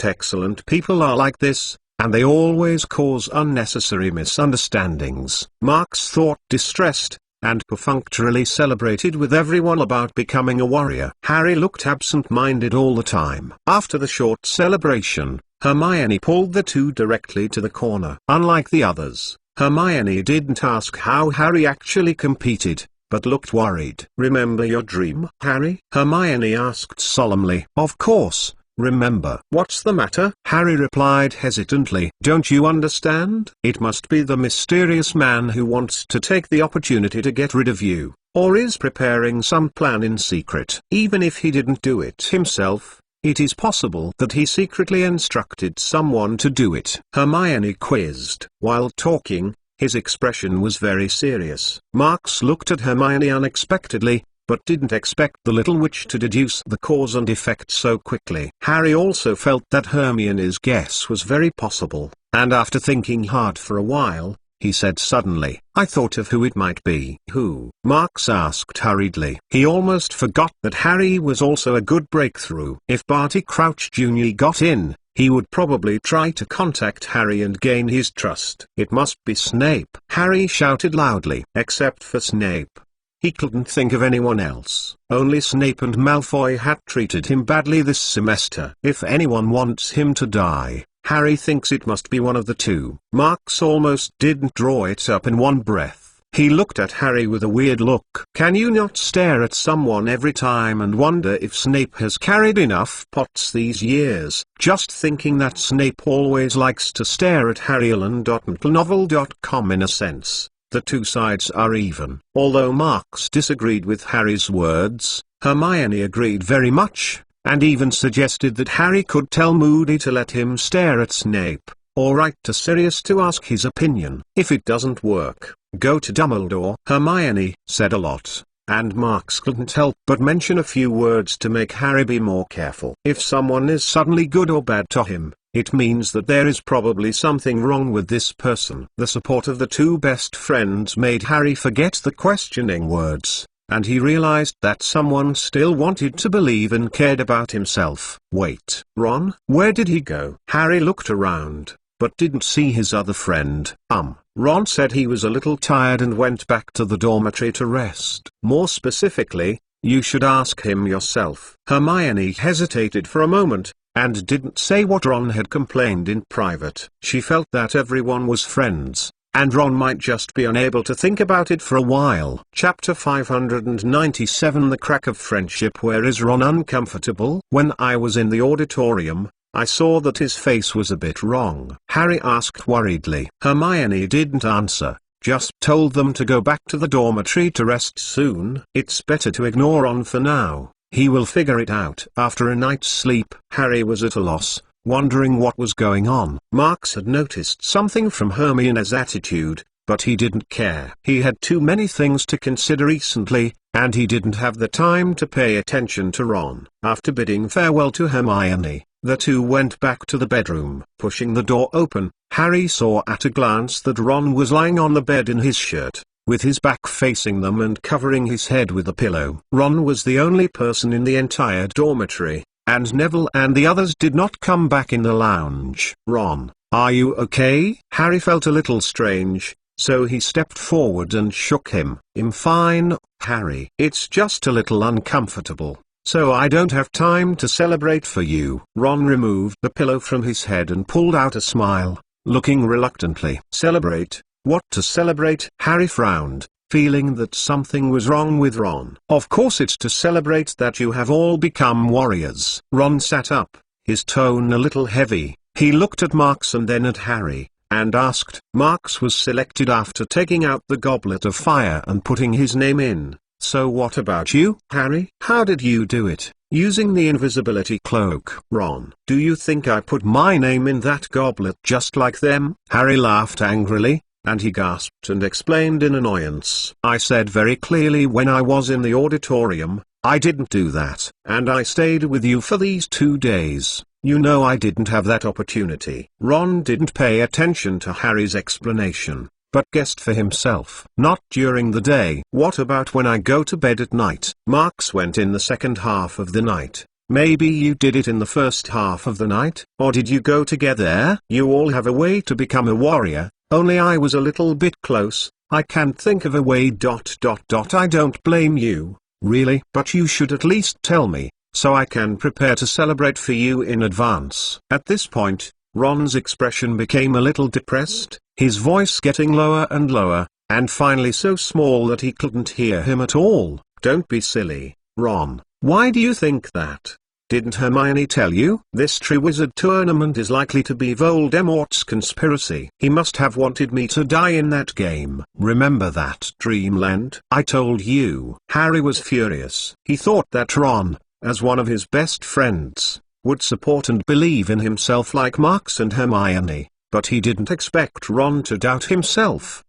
Excellent people are like this, and they always cause unnecessary misunderstandings. Marks thought distressed, and perfunctorily celebrated with everyone about becoming a warrior. Harry looked absent-minded all the time. After the short celebration, Hermione pulled the two directly to the corner. Unlike the others, Hermione didn't ask how Harry actually competed, but looked worried. "Remember your dream, Harry?" Hermione asked solemnly. "Of course, remember." "What's the matter?" Harry replied hesitantly. "Don't you understand? It must be the mysterious man who wants to take the opportunity to get rid of you, or is preparing some plan in secret. Even if he didn't do it himself, it is possible that he secretly instructed someone to do it." Hermione quizzed. While talking, his expression was very serious. Marks looked at Hermione unexpectedly, but didn't expect the little witch to deduce the cause and effect so quickly. Harry also felt that Hermione's guess was very possible, and after thinking hard for a while, he said suddenly, "I thought of who it might be." "Who?" Marks asked hurriedly. He almost forgot that Harry was also a good breakthrough. If Barty Crouch Jr. got in, he would probably try to contact Harry and gain his trust. It must be Snape. Harry shouted loudly. Except for Snape. He couldn't think of anyone else. Only Snape and Malfoy had treated him badly this semester. If anyone wants him to die, Harry thinks it must be one of the two. Marks almost didn't draw it up in one breath. He looked at Harry with a weird look. Can you not stare at someone every time and wonder if Snape has carried enough pots these years? Just thinking that Snape always likes to stare at harryallen.novel.com. In a sense, the two sides are even. Although Marks disagreed with Harry's words, Hermione agreed very much, and even suggested that Harry could tell Moody to let him stare at Snape, or write to Sirius to ask his opinion. If it doesn't work, go to Dumbledore. Hermione said a lot, and Marks couldn't help but mention a few words to make Harry be more careful. If someone is suddenly good or bad to him, it means that there is probably something wrong with this person. The support of the two best friends made Harry forget the questioning words, and he realized that someone still wanted to believe and cared about himself. Wait, Ron? Where did he go? Harry looked around, but didn't see his other friend. Ron said he was a little tired and went back to the dormitory to rest. More specifically, you should ask him yourself. Hermione hesitated for a moment, and didn't say what Ron had complained in private. She felt that everyone was friends, and Ron might just be unable to think about it for a while. Chapter 597 The Crack of Friendship. Where is Ron uncomfortable? When I was in the auditorium, I saw that his face was a bit wrong. Harry asked worriedly. Hermione didn't answer, just told them to go back to the dormitory to rest soon. It's better to ignore Ron for now. He will figure it out. After a night's sleep, Harry was at a loss, wondering what was going on. Marks had noticed something from Hermione's attitude, but he didn't care. He had too many things to consider recently, and he didn't have the time to pay attention to Ron. After bidding farewell to Hermione, the two went back to the bedroom. Pushing the door open, Harry saw at a glance that Ron was lying on the bed in his shirt, with his back facing them and covering his head with a pillow. Ron was the only person in the entire dormitory, and Neville and the others did not come back in the lounge. Ron, are you okay? Harry felt a little strange, so he stepped forward and shook him. I'm fine, Harry. It's just a little uncomfortable, so I don't have time to celebrate for you. Ron removed the pillow from his head and pulled out a smile, looking reluctantly. Celebrate? What to celebrate? Harry frowned, feeling that something was wrong with Ron. Of course it's to celebrate that you have all become warriors. Ron sat up, his tone a little heavy. He looked at Marks and then at Harry, and asked. Marks was selected after taking out the goblet of fire and putting his name in. So what about you, Harry? How did you do it? Using the invisibility cloak. Ron, do you think I put my name in that goblet just like them? Harry laughed angrily, and he gasped and explained in annoyance. I said very clearly when I was in the auditorium, I didn't do that. And I stayed with you for these 2 days. You know I didn't have that opportunity. Ron didn't pay attention to Harry's explanation, but guessed for himself. Not during the day. What about when I go to bed at night? Marks went in the second half of the night. Maybe you did it in the first half of the night? Or did you go together? You all have a way to become a warrior, only I was a little bit close. I can't think of a way. I don't blame you, really. But you should at least tell me, so I can prepare to celebrate for you in advance. At this point, Ron's expression became a little depressed, his voice getting lower and lower, and finally so small that he couldn't hear him at all. Don't be silly, Ron. Why do you think that? Didn't Hermione tell you? This Triwizard Tournament is likely to be Voldemort's conspiracy. He must have wanted me to die in that game. Remember that, Dreamland? I told you. Harry was furious. He thought that Ron, as one of his best friends, would support and believe in himself like Marks and Hermione, but he didn't expect Ron to doubt himself.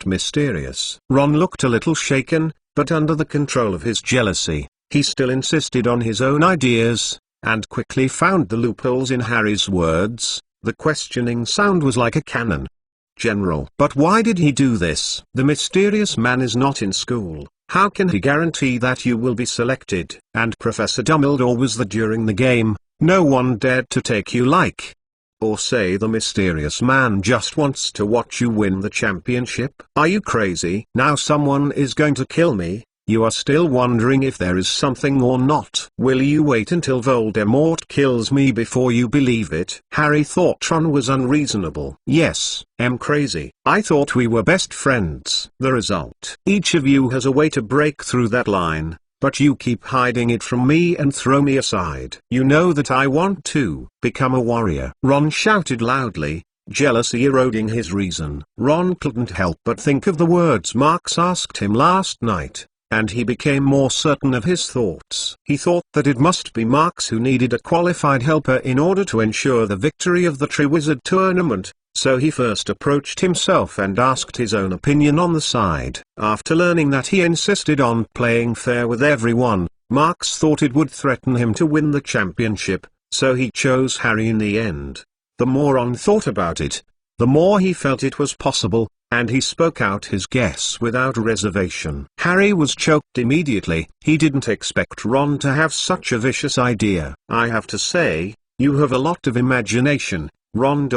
Mysterious. Ron looked a little shaken, but under the control of his jealousy, he still insisted on his own ideas, and quickly found the loopholes in Harry's words. The questioning sound was like a cannon. General. But why did he do this? The mysterious man is not in school. How can he guarantee that you will be selected? And Professor Dumbledore was there during the game, No one dared to take you like. Or say the mysterious man just wants to watch you win the championship. Are you crazy? Now someone is going to kill me. You are still wondering if there is something or not. Will you wait until Voldemort kills me before you believe it? Harry thought Ron was unreasonable. Yes, I'm crazy. I thought we were best friends. The result. Each of you has a way to break through that line, but you keep hiding it from me and throw me aside. You know that I want to become a warrior. Ron shouted loudly, jealousy eroding his reason. Ron couldn't help but think of the words Marks asked him last night, and he became more certain of his thoughts. He thought that it must be Marks who needed a qualified helper in order to ensure the victory of the Triwizard Tournament, so he first approached himself and asked his own opinion on the side. After learning that he insisted on playing fair with everyone, Marks thought it would threaten him to win the championship, so he chose Harry in the end. The more Ron thought about it, the more he felt it was possible, and he spoke out his guess without reservation. Harry was choked immediately. He didn't expect Ron to have such a vicious idea. I have to say, you have a lot of imagination, Ron.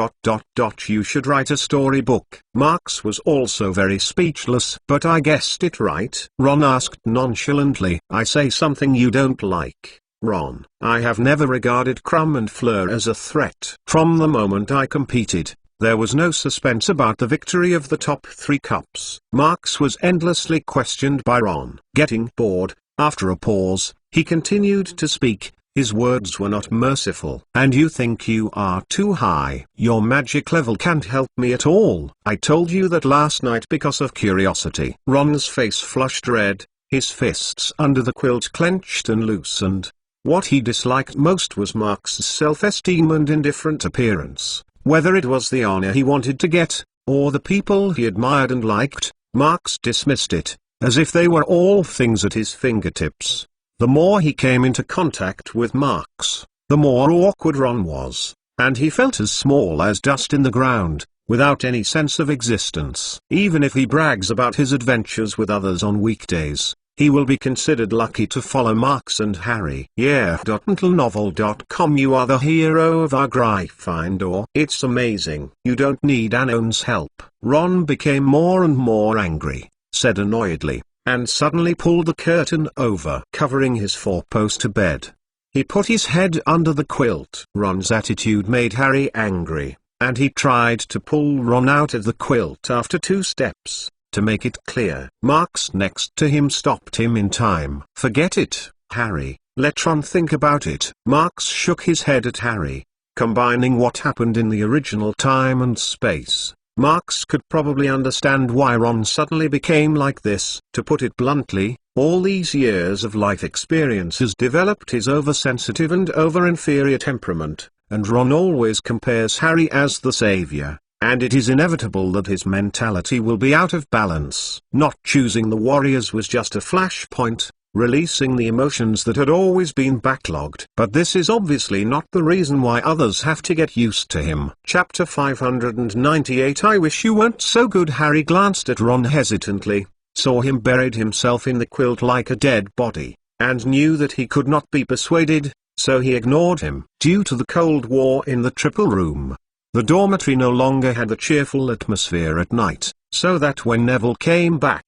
You should write a storybook. Marks was also very speechless. But I guessed it right? Ron asked nonchalantly. I say something you don't like, Ron. I have never regarded Crumb and Fleur as a threat. From the moment I competed, there was no suspense about the victory of the top 3 cups. Marks was endlessly questioned by Ron. Getting bored, after a pause, he continued to speak. His words were not merciful. And you think you are too high. Your magic level can't help me at all. I told you that last night because of curiosity. Ron's face flushed red, his fists under the quilt clenched and loosened. What he disliked most was Mark's self-esteem and indifferent appearance. Whether it was the honor he wanted to get, or the people he admired and liked, Marks dismissed it, as if they were all things at his fingertips. The more he came into contact with Marks, the more awkward Ron was, and he felt as small as dust in the ground, without any sense of existence. Even if he brags about his adventures with others on weekdays, he will be considered lucky to follow Marks and Harry. Yeah.novel.com. You are the hero of our Gryffindor. It's amazing. You don't need Anon's help. Ron became more and more angry, said annoyedly, and suddenly pulled the curtain over, covering his 4-poster bed. He put his head under the quilt. Ron's attitude made Harry angry, and he tried to pull Ron out of the quilt after 2 steps. To make it clear, Marks next to him stopped him in time. Forget it, Harry, let Ron think about it. Marks shook his head at Harry, combining what happened in the original time and space. Marks could probably understand why Ron suddenly became like this. To put it bluntly, all these years of life experience has developed his oversensitive and over-inferior temperament, and Ron always compares Harry as the savior. And it is inevitable that his mentality will be out of balance. Not choosing the Warriors was just a flashpoint, releasing the emotions that had always been backlogged. But this is obviously not the reason why others have to get used to him. Chapter 598. I wish you weren't so good. Harry glanced at Ron hesitantly, saw him buried himself in the quilt like a dead body, and knew that he could not be persuaded, so he ignored him. Due to the Cold War in the Triple Room, the dormitory no longer had the cheerful atmosphere at night, so that when Neville came back,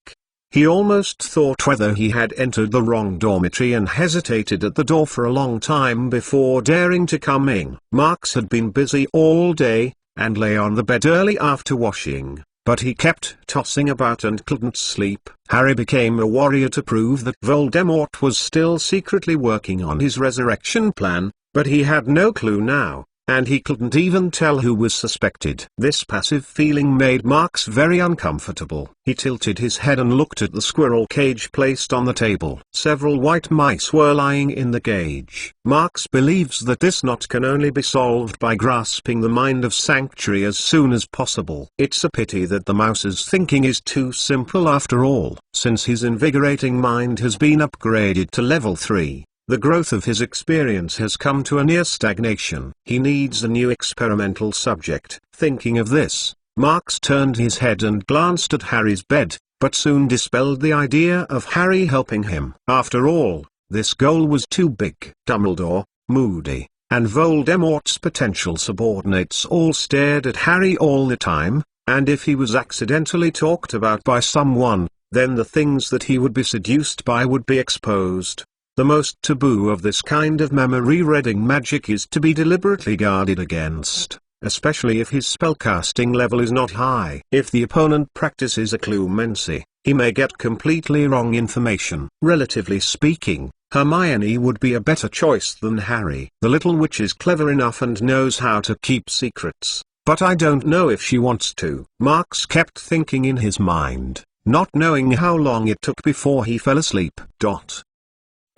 he almost thought whether he had entered the wrong dormitory and hesitated at the door for a long time before daring to come in. Marks had been busy all day, and lay on the bed early after washing, but he kept tossing about and couldn't sleep. Harry became a warrior to prove that Voldemort was still secretly working on his resurrection plan, but he had no clue now, and he couldn't even tell who was suspected. This passive feeling made Marks very uncomfortable. He tilted his head and looked at the squirrel cage placed on the table. Several white mice were lying in the cage. Marks believes that this knot can only be solved by grasping the mind of Sanctuary as soon as possible. It's a pity that the mouse's thinking is too simple after all. Since his invigorating mind has been upgraded to level 3. The growth of his experience has come to a near stagnation. He needs a new experimental subject. Thinking of this, Marks turned his head and glanced at Harry's bed, but soon dispelled the idea of Harry helping him. After all, this goal was too big. Dumbledore, moody, and Voldemort's potential subordinates all stared at Harry all the time, and if he was accidentally talked about by someone, then the things that he would be seduced by would be exposed. The most taboo of this kind of memory-reading magic is to be deliberately guarded against, especially if his spellcasting level is not high. If the opponent practices occlumency, he may get completely wrong information. Relatively speaking, Hermione would be a better choice than Harry. The little witch is clever enough and knows how to keep secrets, but I don't know if she wants to. Marks kept thinking in his mind, not knowing how long it took before he fell asleep.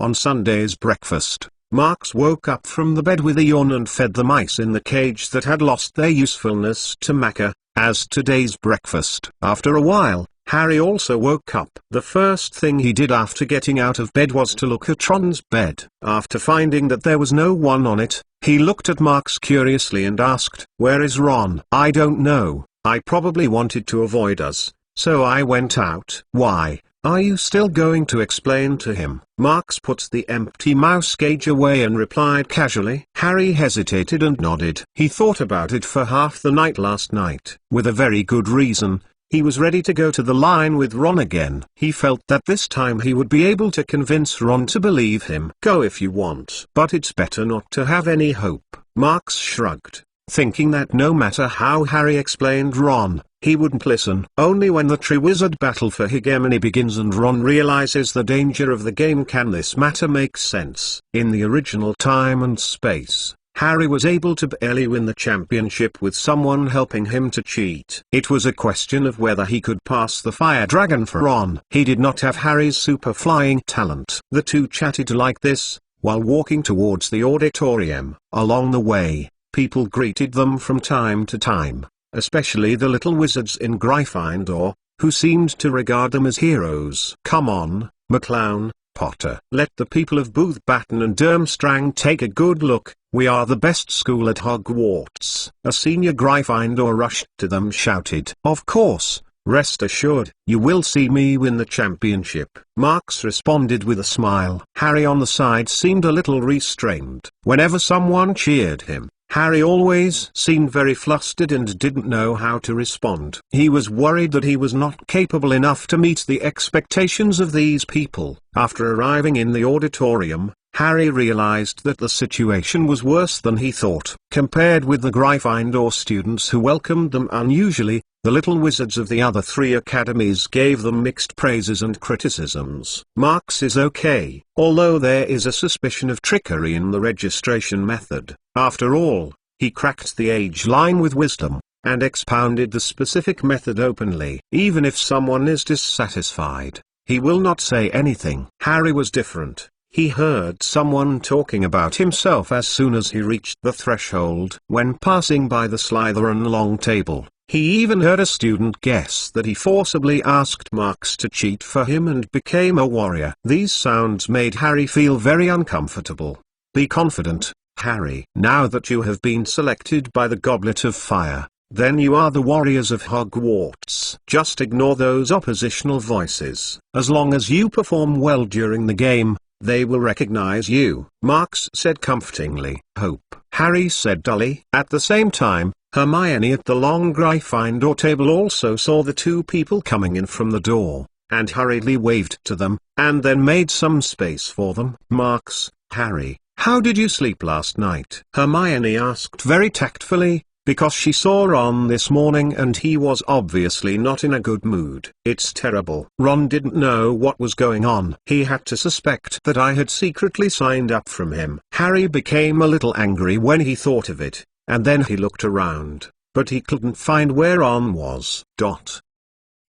On Sunday's breakfast, Marks woke up from the bed with a yawn and fed the mice in the cage that had lost their usefulness to Macca, as today's breakfast. After a while, Harry also woke up. The first thing he did after getting out of bed was to look at Ron's bed. After finding that there was no one on it, he looked at Marks curiously and asked, "Where is Ron?" "I don't know. I probably wanted to avoid us, so I went out." "Why? Are you still going to explain to him?" Marks put the empty mouse cage away and replied casually. Harry hesitated and nodded. He thought about it for half the night last night. With a very good reason, he was ready to go to the line with Ron again. He felt that this time he would be able to convince Ron to believe him. "Go if you want, but it's better not to have any hope." Marks shrugged, thinking that no matter how Harry explained Ron, he wouldn't listen. Only when the Triwizard Battle for Hegemony begins and Ron realizes the danger of the game can this matter make sense. In the original time and space, Harry was able to barely win the championship with someone helping him to cheat. It was a question of whether he could pass the fire dragon for Ron. He did not have Harry's super flying talent. The two chatted like this, while walking towards the auditorium. Along the way, people greeted them from time to time, especially the little wizards in Gryffindor, who seemed to regard them as heroes. "Come on, McClown, Potter. Let the people of Booth Batten and Durmstrang take a good look. We are the best school at Hogwarts." A senior Gryffindor rushed to them shouted. "Of course, rest assured, you will see me win the championship." Marks responded with a smile. Harry on the side seemed a little restrained. Whenever someone cheered him, Harry always seemed very flustered and didn't know how to respond. He was worried that he was not capable enough to meet the expectations of these people. After arriving in the auditorium, Harry realized that the situation was worse than he thought. Compared with the Gryffindor students who welcomed them unusually, the little wizards of the other three academies gave them mixed praises and criticisms. Marks is okay, although there is a suspicion of trickery in the registration method. After all, he cracked the age line with wisdom, and expounded the specific method openly. Even if someone is dissatisfied, he will not say anything. Harry was different. He heard someone talking about himself as soon as he reached the threshold. When passing by the Slytherin long table, he even heard a student guess that he forcibly asked Marks to cheat for him and became a warrior. These sounds made Harry feel very uncomfortable. Be confident, Harry. Now that you have been selected by the Goblet of Fire, then you are the warriors of Hogwarts. Just ignore those oppositional voices. As long as you perform well during the game, they will recognize you, Marks said comfortingly. Hope, Harry said dully. At the same time, Hermione at the long Gryffindor table also saw the two people coming in from the door, and hurriedly waved to them, and then made some space for them. Marks, Harry, how did you sleep last night? Hermione asked very tactfully, because she saw Ron this morning and he was obviously not in a good mood. It's terrible. Ron didn't know what was going on. He had to suspect that I had secretly signed up from him. Harry became a little angry when he thought of it, and then he looked around, but he couldn't find where Ron was.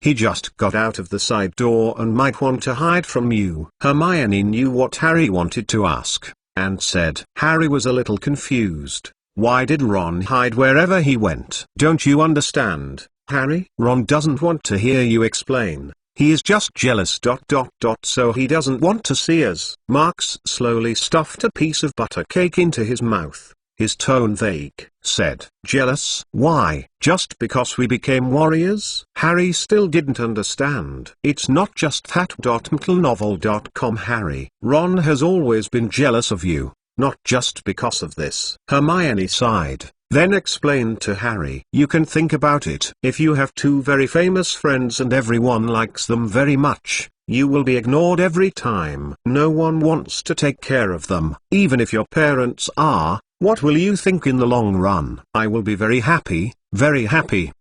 He just got out of the side door and might want to hide from you. Hermione knew what Harry wanted to ask, and said. Harry was a little confused. Why did Ron hide wherever he went? Don't you understand, Harry? Ron doesn't want to hear you explain. He is just jealous. So he doesn't want to see us. Marks slowly stuffed a piece of butter cake into his mouth. His tone vague, said. Jealous? Why? Just because we became warriors? Harry still didn't understand. It's not just that. MTLnovel.com Harry. Ron has always been jealous of you. not just because of this. Hermione sighed, then explained to Harry. You can think about it. If you have two very famous friends and everyone likes them very much, you will be ignored every time. No one wants to take care of them. Even if your parents are, what will you think in the long run? I will be very happy,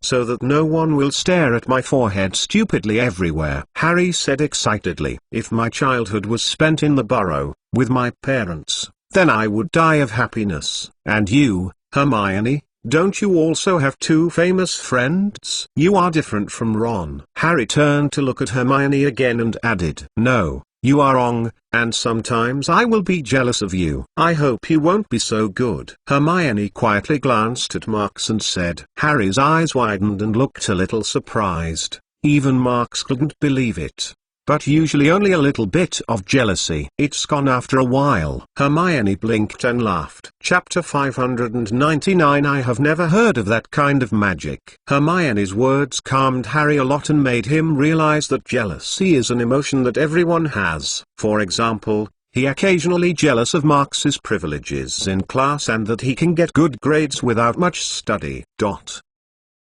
so that no one will stare at my forehead stupidly everywhere. Harry said excitedly. If my childhood was spent in the burrow, with my parents, then I would die of happiness. And you, Hermione, don't you also have two famous friends? You are different from Ron. Harry turned to look at Hermione again and added, No, you are wrong, and sometimes I will be jealous of you. I hope you won't be so good. Hermione quietly glanced at Marks and said. Harry's eyes widened and looked a little surprised. Even Marks couldn't believe it. But usually only a little bit of jealousy. It's gone after a while. Hermione blinked and laughed. Chapter 599 I have never heard of that kind of magic. Hermione's words calmed Harry a lot and made him realize that jealousy is an emotion that everyone has. For example, he occasionally jealous of Marks's privileges in class and that he can get good grades without much study.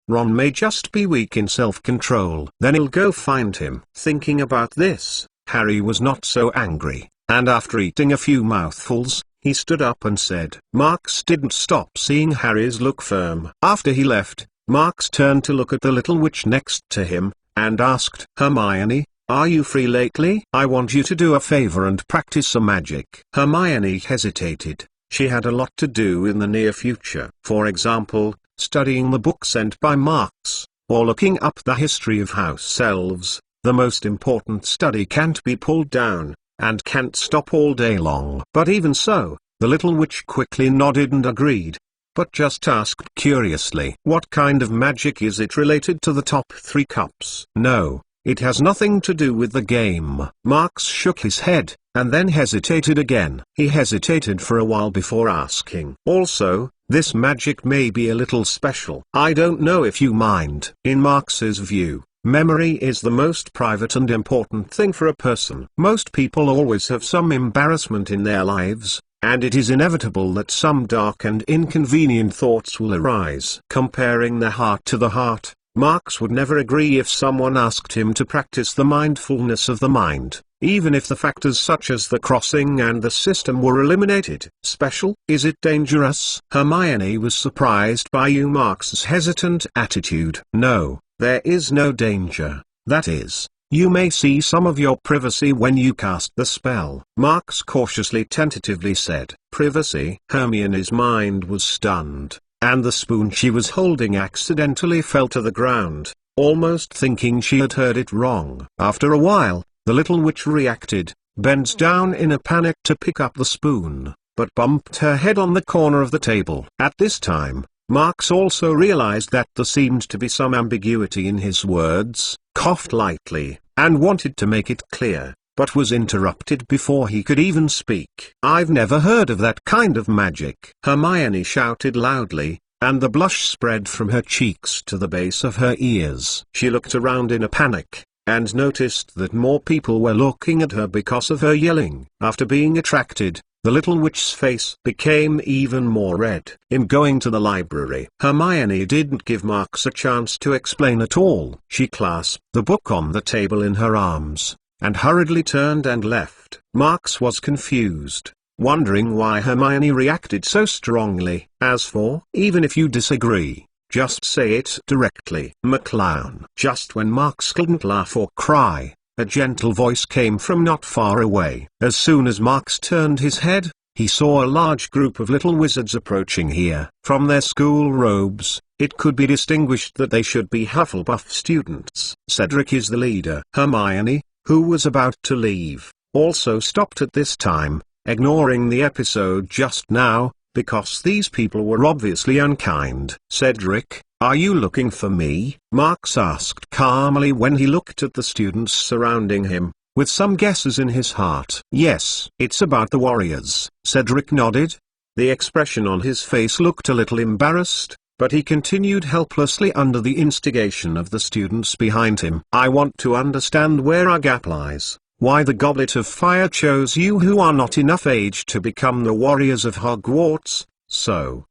Ron may just be weak in self-control. Then he'll go find him. Thinking about this, Harry was not so angry, and after eating a few mouthfuls, he stood up and said. Marks didn't stop seeing Harry's look firm. After he left, Marks turned to look at the little witch next to him, and asked, Hermione, are you free lately? I want you to do a favor and practice some magic. Hermione hesitated. She had a lot to do in the near future. For example, studying the book sent by Marks, or looking up the history of house elves. The most important study can't be pulled down, and can't stop all day long. But even so, the little witch quickly nodded and agreed, but just asked curiously, what kind of magic is it related to the top 3 cups? No, it has nothing to do with the game. Marks shook his head, and then hesitated again. He hesitated for a while before asking. Also, this magic may be a little special. I don't know if you mind. In Marks's view, memory is the most private and important thing for a person. Most people always have some embarrassment in their lives, and it is inevitable that some dark and inconvenient thoughts will arise. Comparing the heart to the heart, Marks would never agree if someone asked him to practice the mindfulness of the mind, even if the factors such as the crossing and the system were eliminated. Special? Is it dangerous? Hermione was surprised by Marks's hesitant attitude. No, there is no danger. That is, you may see some of your privacy when you cast the spell. Marks cautiously tentatively said. Privacy? Hermione's mind was stunned, and the spoon she was holding accidentally fell to the ground, almost thinking she had heard it wrong. After a while, the little witch reacted, bends down in a panic to pick up the spoon, but bumped her head on the corner of the table. At this time, Marks also realized that there seemed to be some ambiguity in his words, coughed lightly, and wanted to make it clear, but was interrupted before he could even speak. I've never heard of that kind of magic. Hermione shouted loudly, and the blush spread from her cheeks to the base of her ears. She looked around in a panic, and noticed that more people were looking at her because of her yelling. After being attracted, the little witch's face became even more red. In going to the library, Hermione didn't give Marks a chance to explain at all. She clasped the book on the table in her arms, and hurriedly turned and left. Marks was confused, wondering why Hermione reacted so strongly. As for, even if you disagree, just say it directly. McClown. Just when Marks couldn't laugh or cry, a gentle voice came from not far away. As soon as Marks turned his head, he saw a large group of little wizards approaching here. From their school robes, it could be distinguished that they should be Hufflepuff students. Cedric is the leader. Hermione, who was about to leave, also stopped at this time, ignoring the episode just now, because these people were obviously unkind. Cedric, are you looking for me? Marks asked calmly when he looked at the students surrounding him, with some guesses in his heart. Yes, it's about the warriors. Cedric nodded. The expression on his face looked a little embarrassed, but he continued helplessly under the instigation of the students behind him. I want to understand where our gap lies. why the Goblet of Fire chose you who are not enough age to become the warriors of Hogwarts, so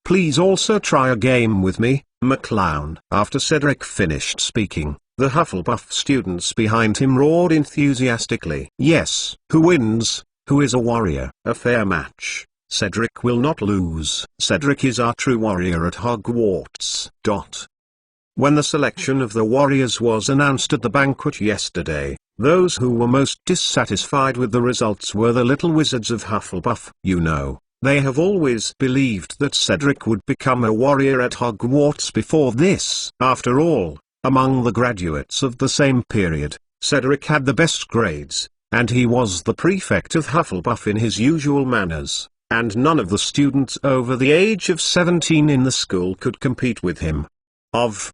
please also try a game with me, McClown." After Cedric finished speaking, the Hufflepuff students behind him roared enthusiastically. "Yes, who wins? Who is a warrior?" "A fair match. Cedric will not lose. Cedric is our true warrior at Hogwarts." When the selection of the warriors was announced at the banquet yesterday, those who were most dissatisfied with the results were the little wizards of Hufflepuff. You know, they have always believed that Cedric would become a warrior at Hogwarts before this. After all, among the graduates of the same period, Cedric had the best grades, and he was the prefect of Hufflepuff in his usual manners, and none of the students over the age of 17 in the school could compete with him.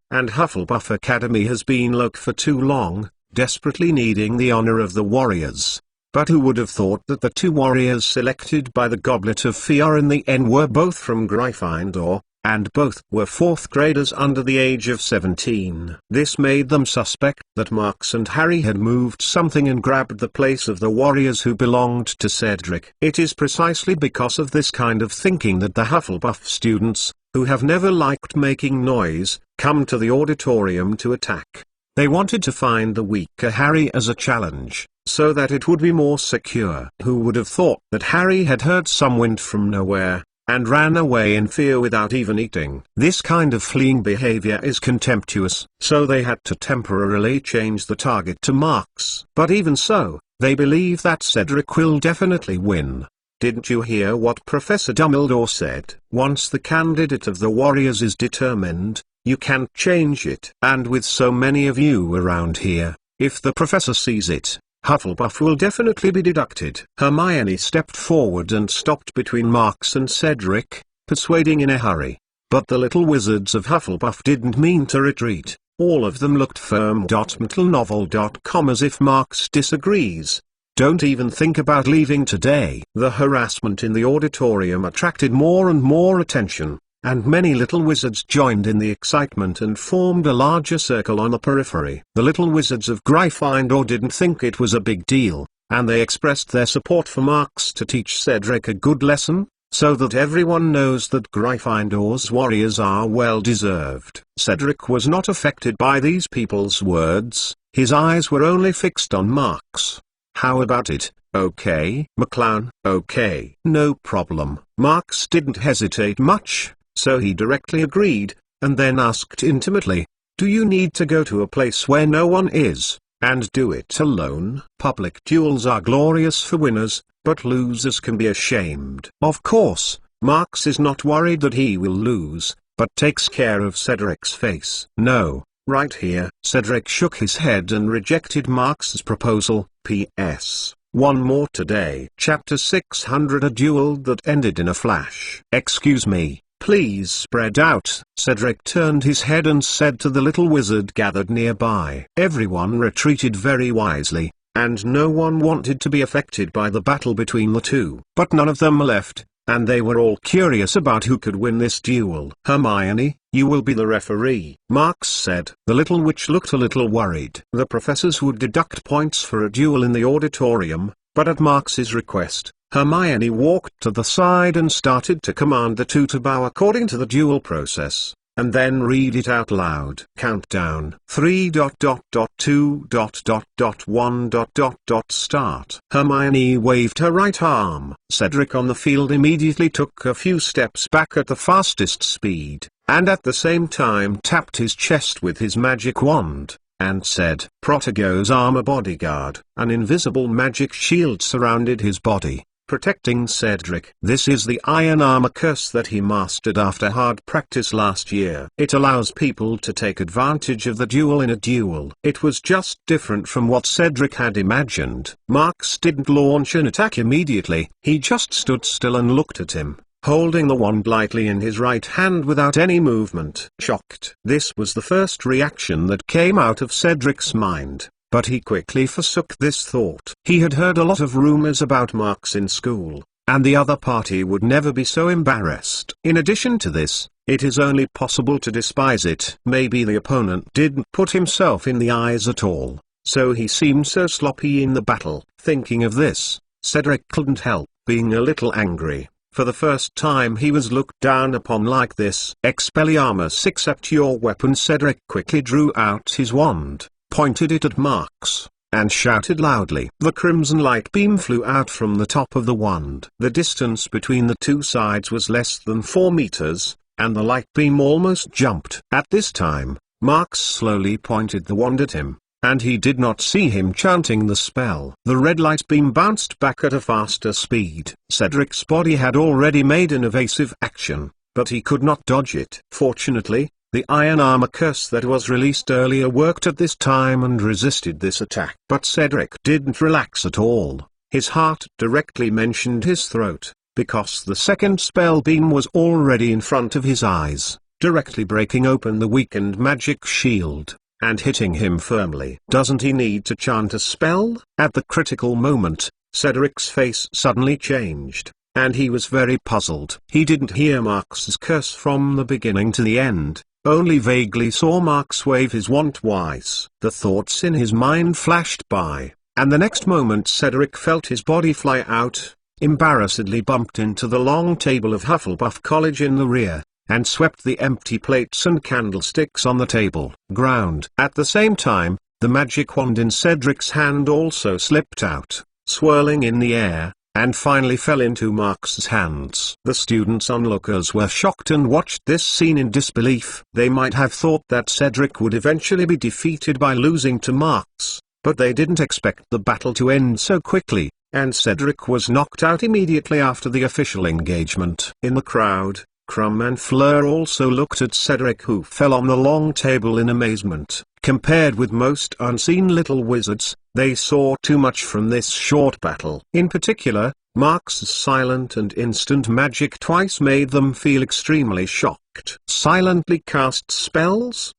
And Hufflepuff Academy has been low for too long, desperately needing the honor of the warriors. But who would have thought that the two warriors selected by the Goblet of Fire in the end were both from Gryffindor, and both were 4th graders under the age of 17. This made them suspect that Marks and Harry had moved something and grabbed the place of the warriors who belonged to Cedric. It is precisely because of this kind of thinking that the Hufflepuff students, who have never liked making noise, come to the auditorium to attack. They wanted to find the weaker Harry as a challenge, so that it would be more secure. Who would have thought that Harry had heard some wind from nowhere, and ran away in fear without even eating? This kind of fleeing behavior is contemptuous, so they had to temporarily change the target to Marks. But even so, they believe that Cedric will definitely win. Didn't you hear what Professor Dumbledore said? Once the candidate of the Warriors is determined, you can't change it. And with so many of you around here, if the professor sees it, Hufflepuff will definitely be deducted. Hermione stepped forward and stopped between Marks and Cedric, persuading in a hurry. But the little wizards of Hufflepuff didn't mean to retreat. All of them looked firm. McLenovel.com as if Marks disagrees. Don't even think about leaving today. The harassment in the auditorium attracted more and more attention, and many little wizards joined in the excitement and formed a larger circle on the periphery. The little wizards of Gryffindor didn't think it was a big deal, and they expressed their support for Marks to teach Cedric a good lesson, so that everyone knows that Gryffindor's warriors are well deserved. Cedric was not affected by these people's words. His eyes were only fixed on Marks. "How about it, okay, McClown?" "Okay, no problem." Marks didn't hesitate much, so he directly agreed, and then asked intimately, "Do you need to go to a place where no one is, and do it alone?" Public duels are glorious for winners, but losers can be ashamed. Of course, Marks is not worried that he will lose, but takes care of Cedric's face. "No, right here." Cedric shook his head and rejected Marks's proposal. P.S. One more today. Chapter 600. A duel that ended in a flash. "Excuse me, please spread out." Cedric turned his head and said to the little wizard gathered nearby. Everyone retreated very wisely, and no one wanted to be affected by the battle between the two. But none of them left, and they were all curious about who could win this duel. "Hermione, you will be the referee," Marks said. The little witch looked a little worried. The professors would deduct points for a duel in the auditorium, but at Marks's request, Hermione walked to the side and started to command the two to bow according to the duel process, and then read it out loud. Countdown. 3.2.1. Start. Hermione waved her right arm. Cedric on the field immediately took a few steps back at the fastest speed, and at the same time tapped his chest with his magic wand, and said, "Protego's armor bodyguard." An invisible magic shield surrounded his body, protecting Cedric. This is the iron armor curse that he mastered after hard practice last year. It allows people to take advantage of the duel in a duel. It was just different from what Cedric had imagined. Marks didn't launch an attack immediately. He just stood still and looked at him, holding the wand lightly in his right hand without any movement. Shocked. This was the first reaction that came out of Cedric's mind. But he quickly forsook this thought. He had heard a lot of rumors about Marks in school, and the other party would never be so embarrassed. In addition to this, it is only possible to despise it. Maybe the opponent didn't put himself in the eyes at all. so he seemed so sloppy in the battle. Thinking of this, Cedric couldn't help being a little angry. For the first time he was looked down upon like this. Expelliarmus, accept your weapon. Cedric quickly drew out his wand, pointed it at Marx, and shouted loudly. The crimson light beam flew out from the top of the wand. The distance between the two sides was less than 4 meters, and the light beam almost jumped. At this time, Marx slowly pointed the wand at him, and he did not see him chanting the spell. The red light beam bounced back at a faster speed. Cedric's body had already made an evasive action, but he could not dodge it. Fortunately, the iron armor curse that was released earlier worked at this time and resisted this attack. But Cedric didn't relax at all. His heart directly mentioned his throat, because the second spell beam was already in front of his eyes, directly breaking open the weakened magic shield, and hitting him firmly. Doesn't he need to chant a spell? At the critical moment, Cedric's face suddenly changed, and he was very puzzled. He didn't hear Marx's curse from the beginning to the end, only vaguely saw Marx wave his wand twice. The thoughts in his mind flashed by, and the next moment Cedric felt his body fly out, embarrassedly bumped into the long table of Hufflepuff College in the rear, and swept the empty plates and candlesticks on the table. Ground. At the same time, the magic wand in Cedric's hand also slipped out, swirling in the air, and finally fell into Marx's hands. The students onlookers were shocked and watched this scene in disbelief. They might have thought that Cedric would eventually be defeated by losing to Marx, but they didn't expect the battle to end so quickly, and Cedric was knocked out immediately after the official engagement. In the crowd, Crumb and Fleur also looked at Cedric, who fell on the long table in amazement. Compared with most unseen little wizards, they saw too much from this short battle. In particular, Marx's silent and instant magic twice made them feel extremely shocked. Silently cast spells?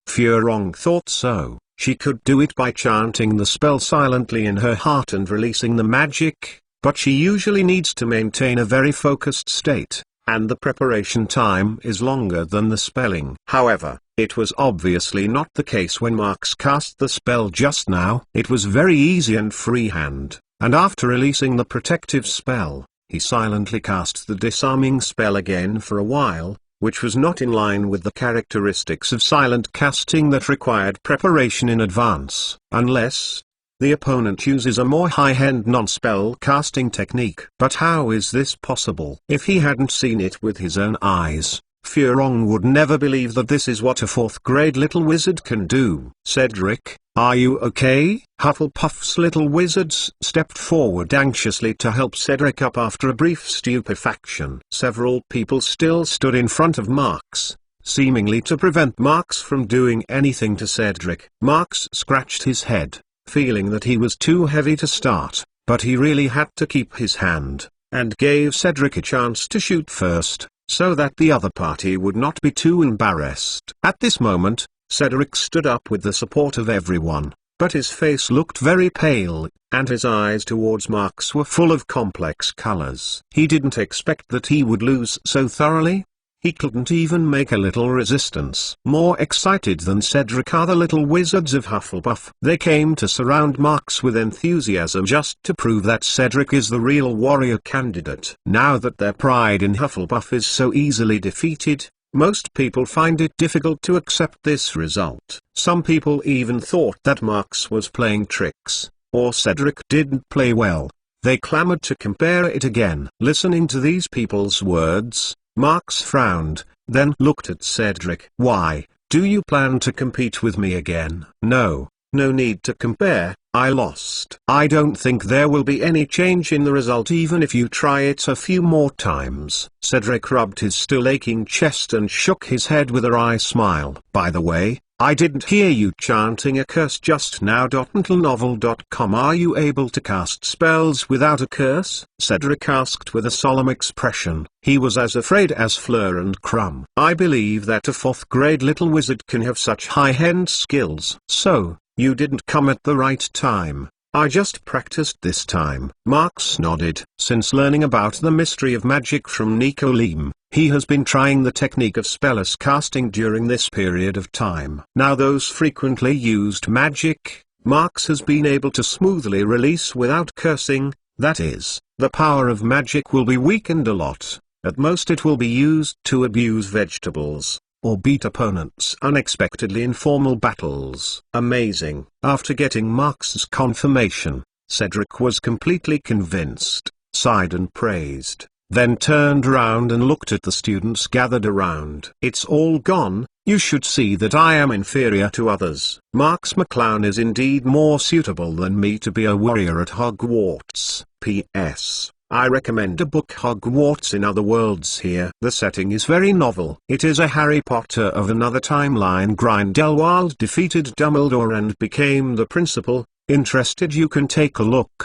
Furong thought so. She could do it by chanting the spell silently in her heart and releasing the magic, but she usually needs to maintain a very focused state, and the preparation time is longer than the spelling. However, it was obviously not the case when Marx cast the spell just now. It was very easy and freehand, and after releasing the protective spell, he silently cast the disarming spell again for a while, which was not in line with the characteristics of silent casting that required preparation in advance, unless the opponent uses a more high-end non-spell casting technique. But how is this possible? If he hadn't seen it with his own eyes, Furong would never believe that this is what a 4th grade little wizard can do. Cedric, are you okay? Hufflepuff's little wizards stepped forward anxiously to help Cedric up after a brief stupefaction. Several people still stood in front of Marx, seemingly to prevent Marx from doing anything to Cedric. Marx scratched his head, feeling that he was too heavy to start, but he really had to keep his hand, and gave Cedric a chance to shoot first, so that the other party would not be too embarrassed. At this moment, Cedric stood up with the support of everyone, but his face looked very pale, and his eyes towards Marx were full of complex colors. He didn't expect that he would lose so thoroughly. He couldn't even make a little resistance. More excited than Cedric are the little wizards of Hufflepuff. They came to surround Marx with enthusiasm just to prove that Cedric is the real warrior candidate. Now that their pride in Hufflepuff is so easily defeated, most people find it difficult to accept this result. Some people even thought that Marx was playing tricks, or Cedric didn't play well. They clamored to compare it again. Listening to these people's words, Marx frowned, then looked at Cedric. Why, do you plan to compete with me again? No, no need to compare, I lost. I don't think there will be any change in the result even if you try it a few more times. Cedric rubbed his still aching chest and shook his head with a wry smile. By the way, I didn't hear you chanting a curse just now. Untilnovel.com. Are you able to cast spells without a curse? Cedric asked with a solemn expression. He was as afraid as Fleur and Crumb. I believe that a 4th grade little wizard can have such high-end skills. So, you didn't come at the right time. I just practiced this time. Marx nodded. Since learning about the mystery of magic from Nico Lim, He has been trying the technique of spellless casting during this period of time. Now those frequently used magic, Marx has been able to smoothly release without cursing. That is, the power of magic will be weakened a lot. At most it will be used to abuse vegetables, or beat opponents unexpectedly in formal battles. Amazing. After getting Marx's confirmation, Cedric was completely convinced, sighed and praised, then turned around and looked at the students gathered around. It's all gone. You should see that I am inferior to others. Marx McClown is indeed more suitable than me to be a warrior at Hogwarts. P.S. I recommend a book Hogwarts in Other Worlds here. The setting is very novel. It is a Harry Potter of another timeline. Grindelwald defeated Dumbledore and became the principal. Interested? You can take a look.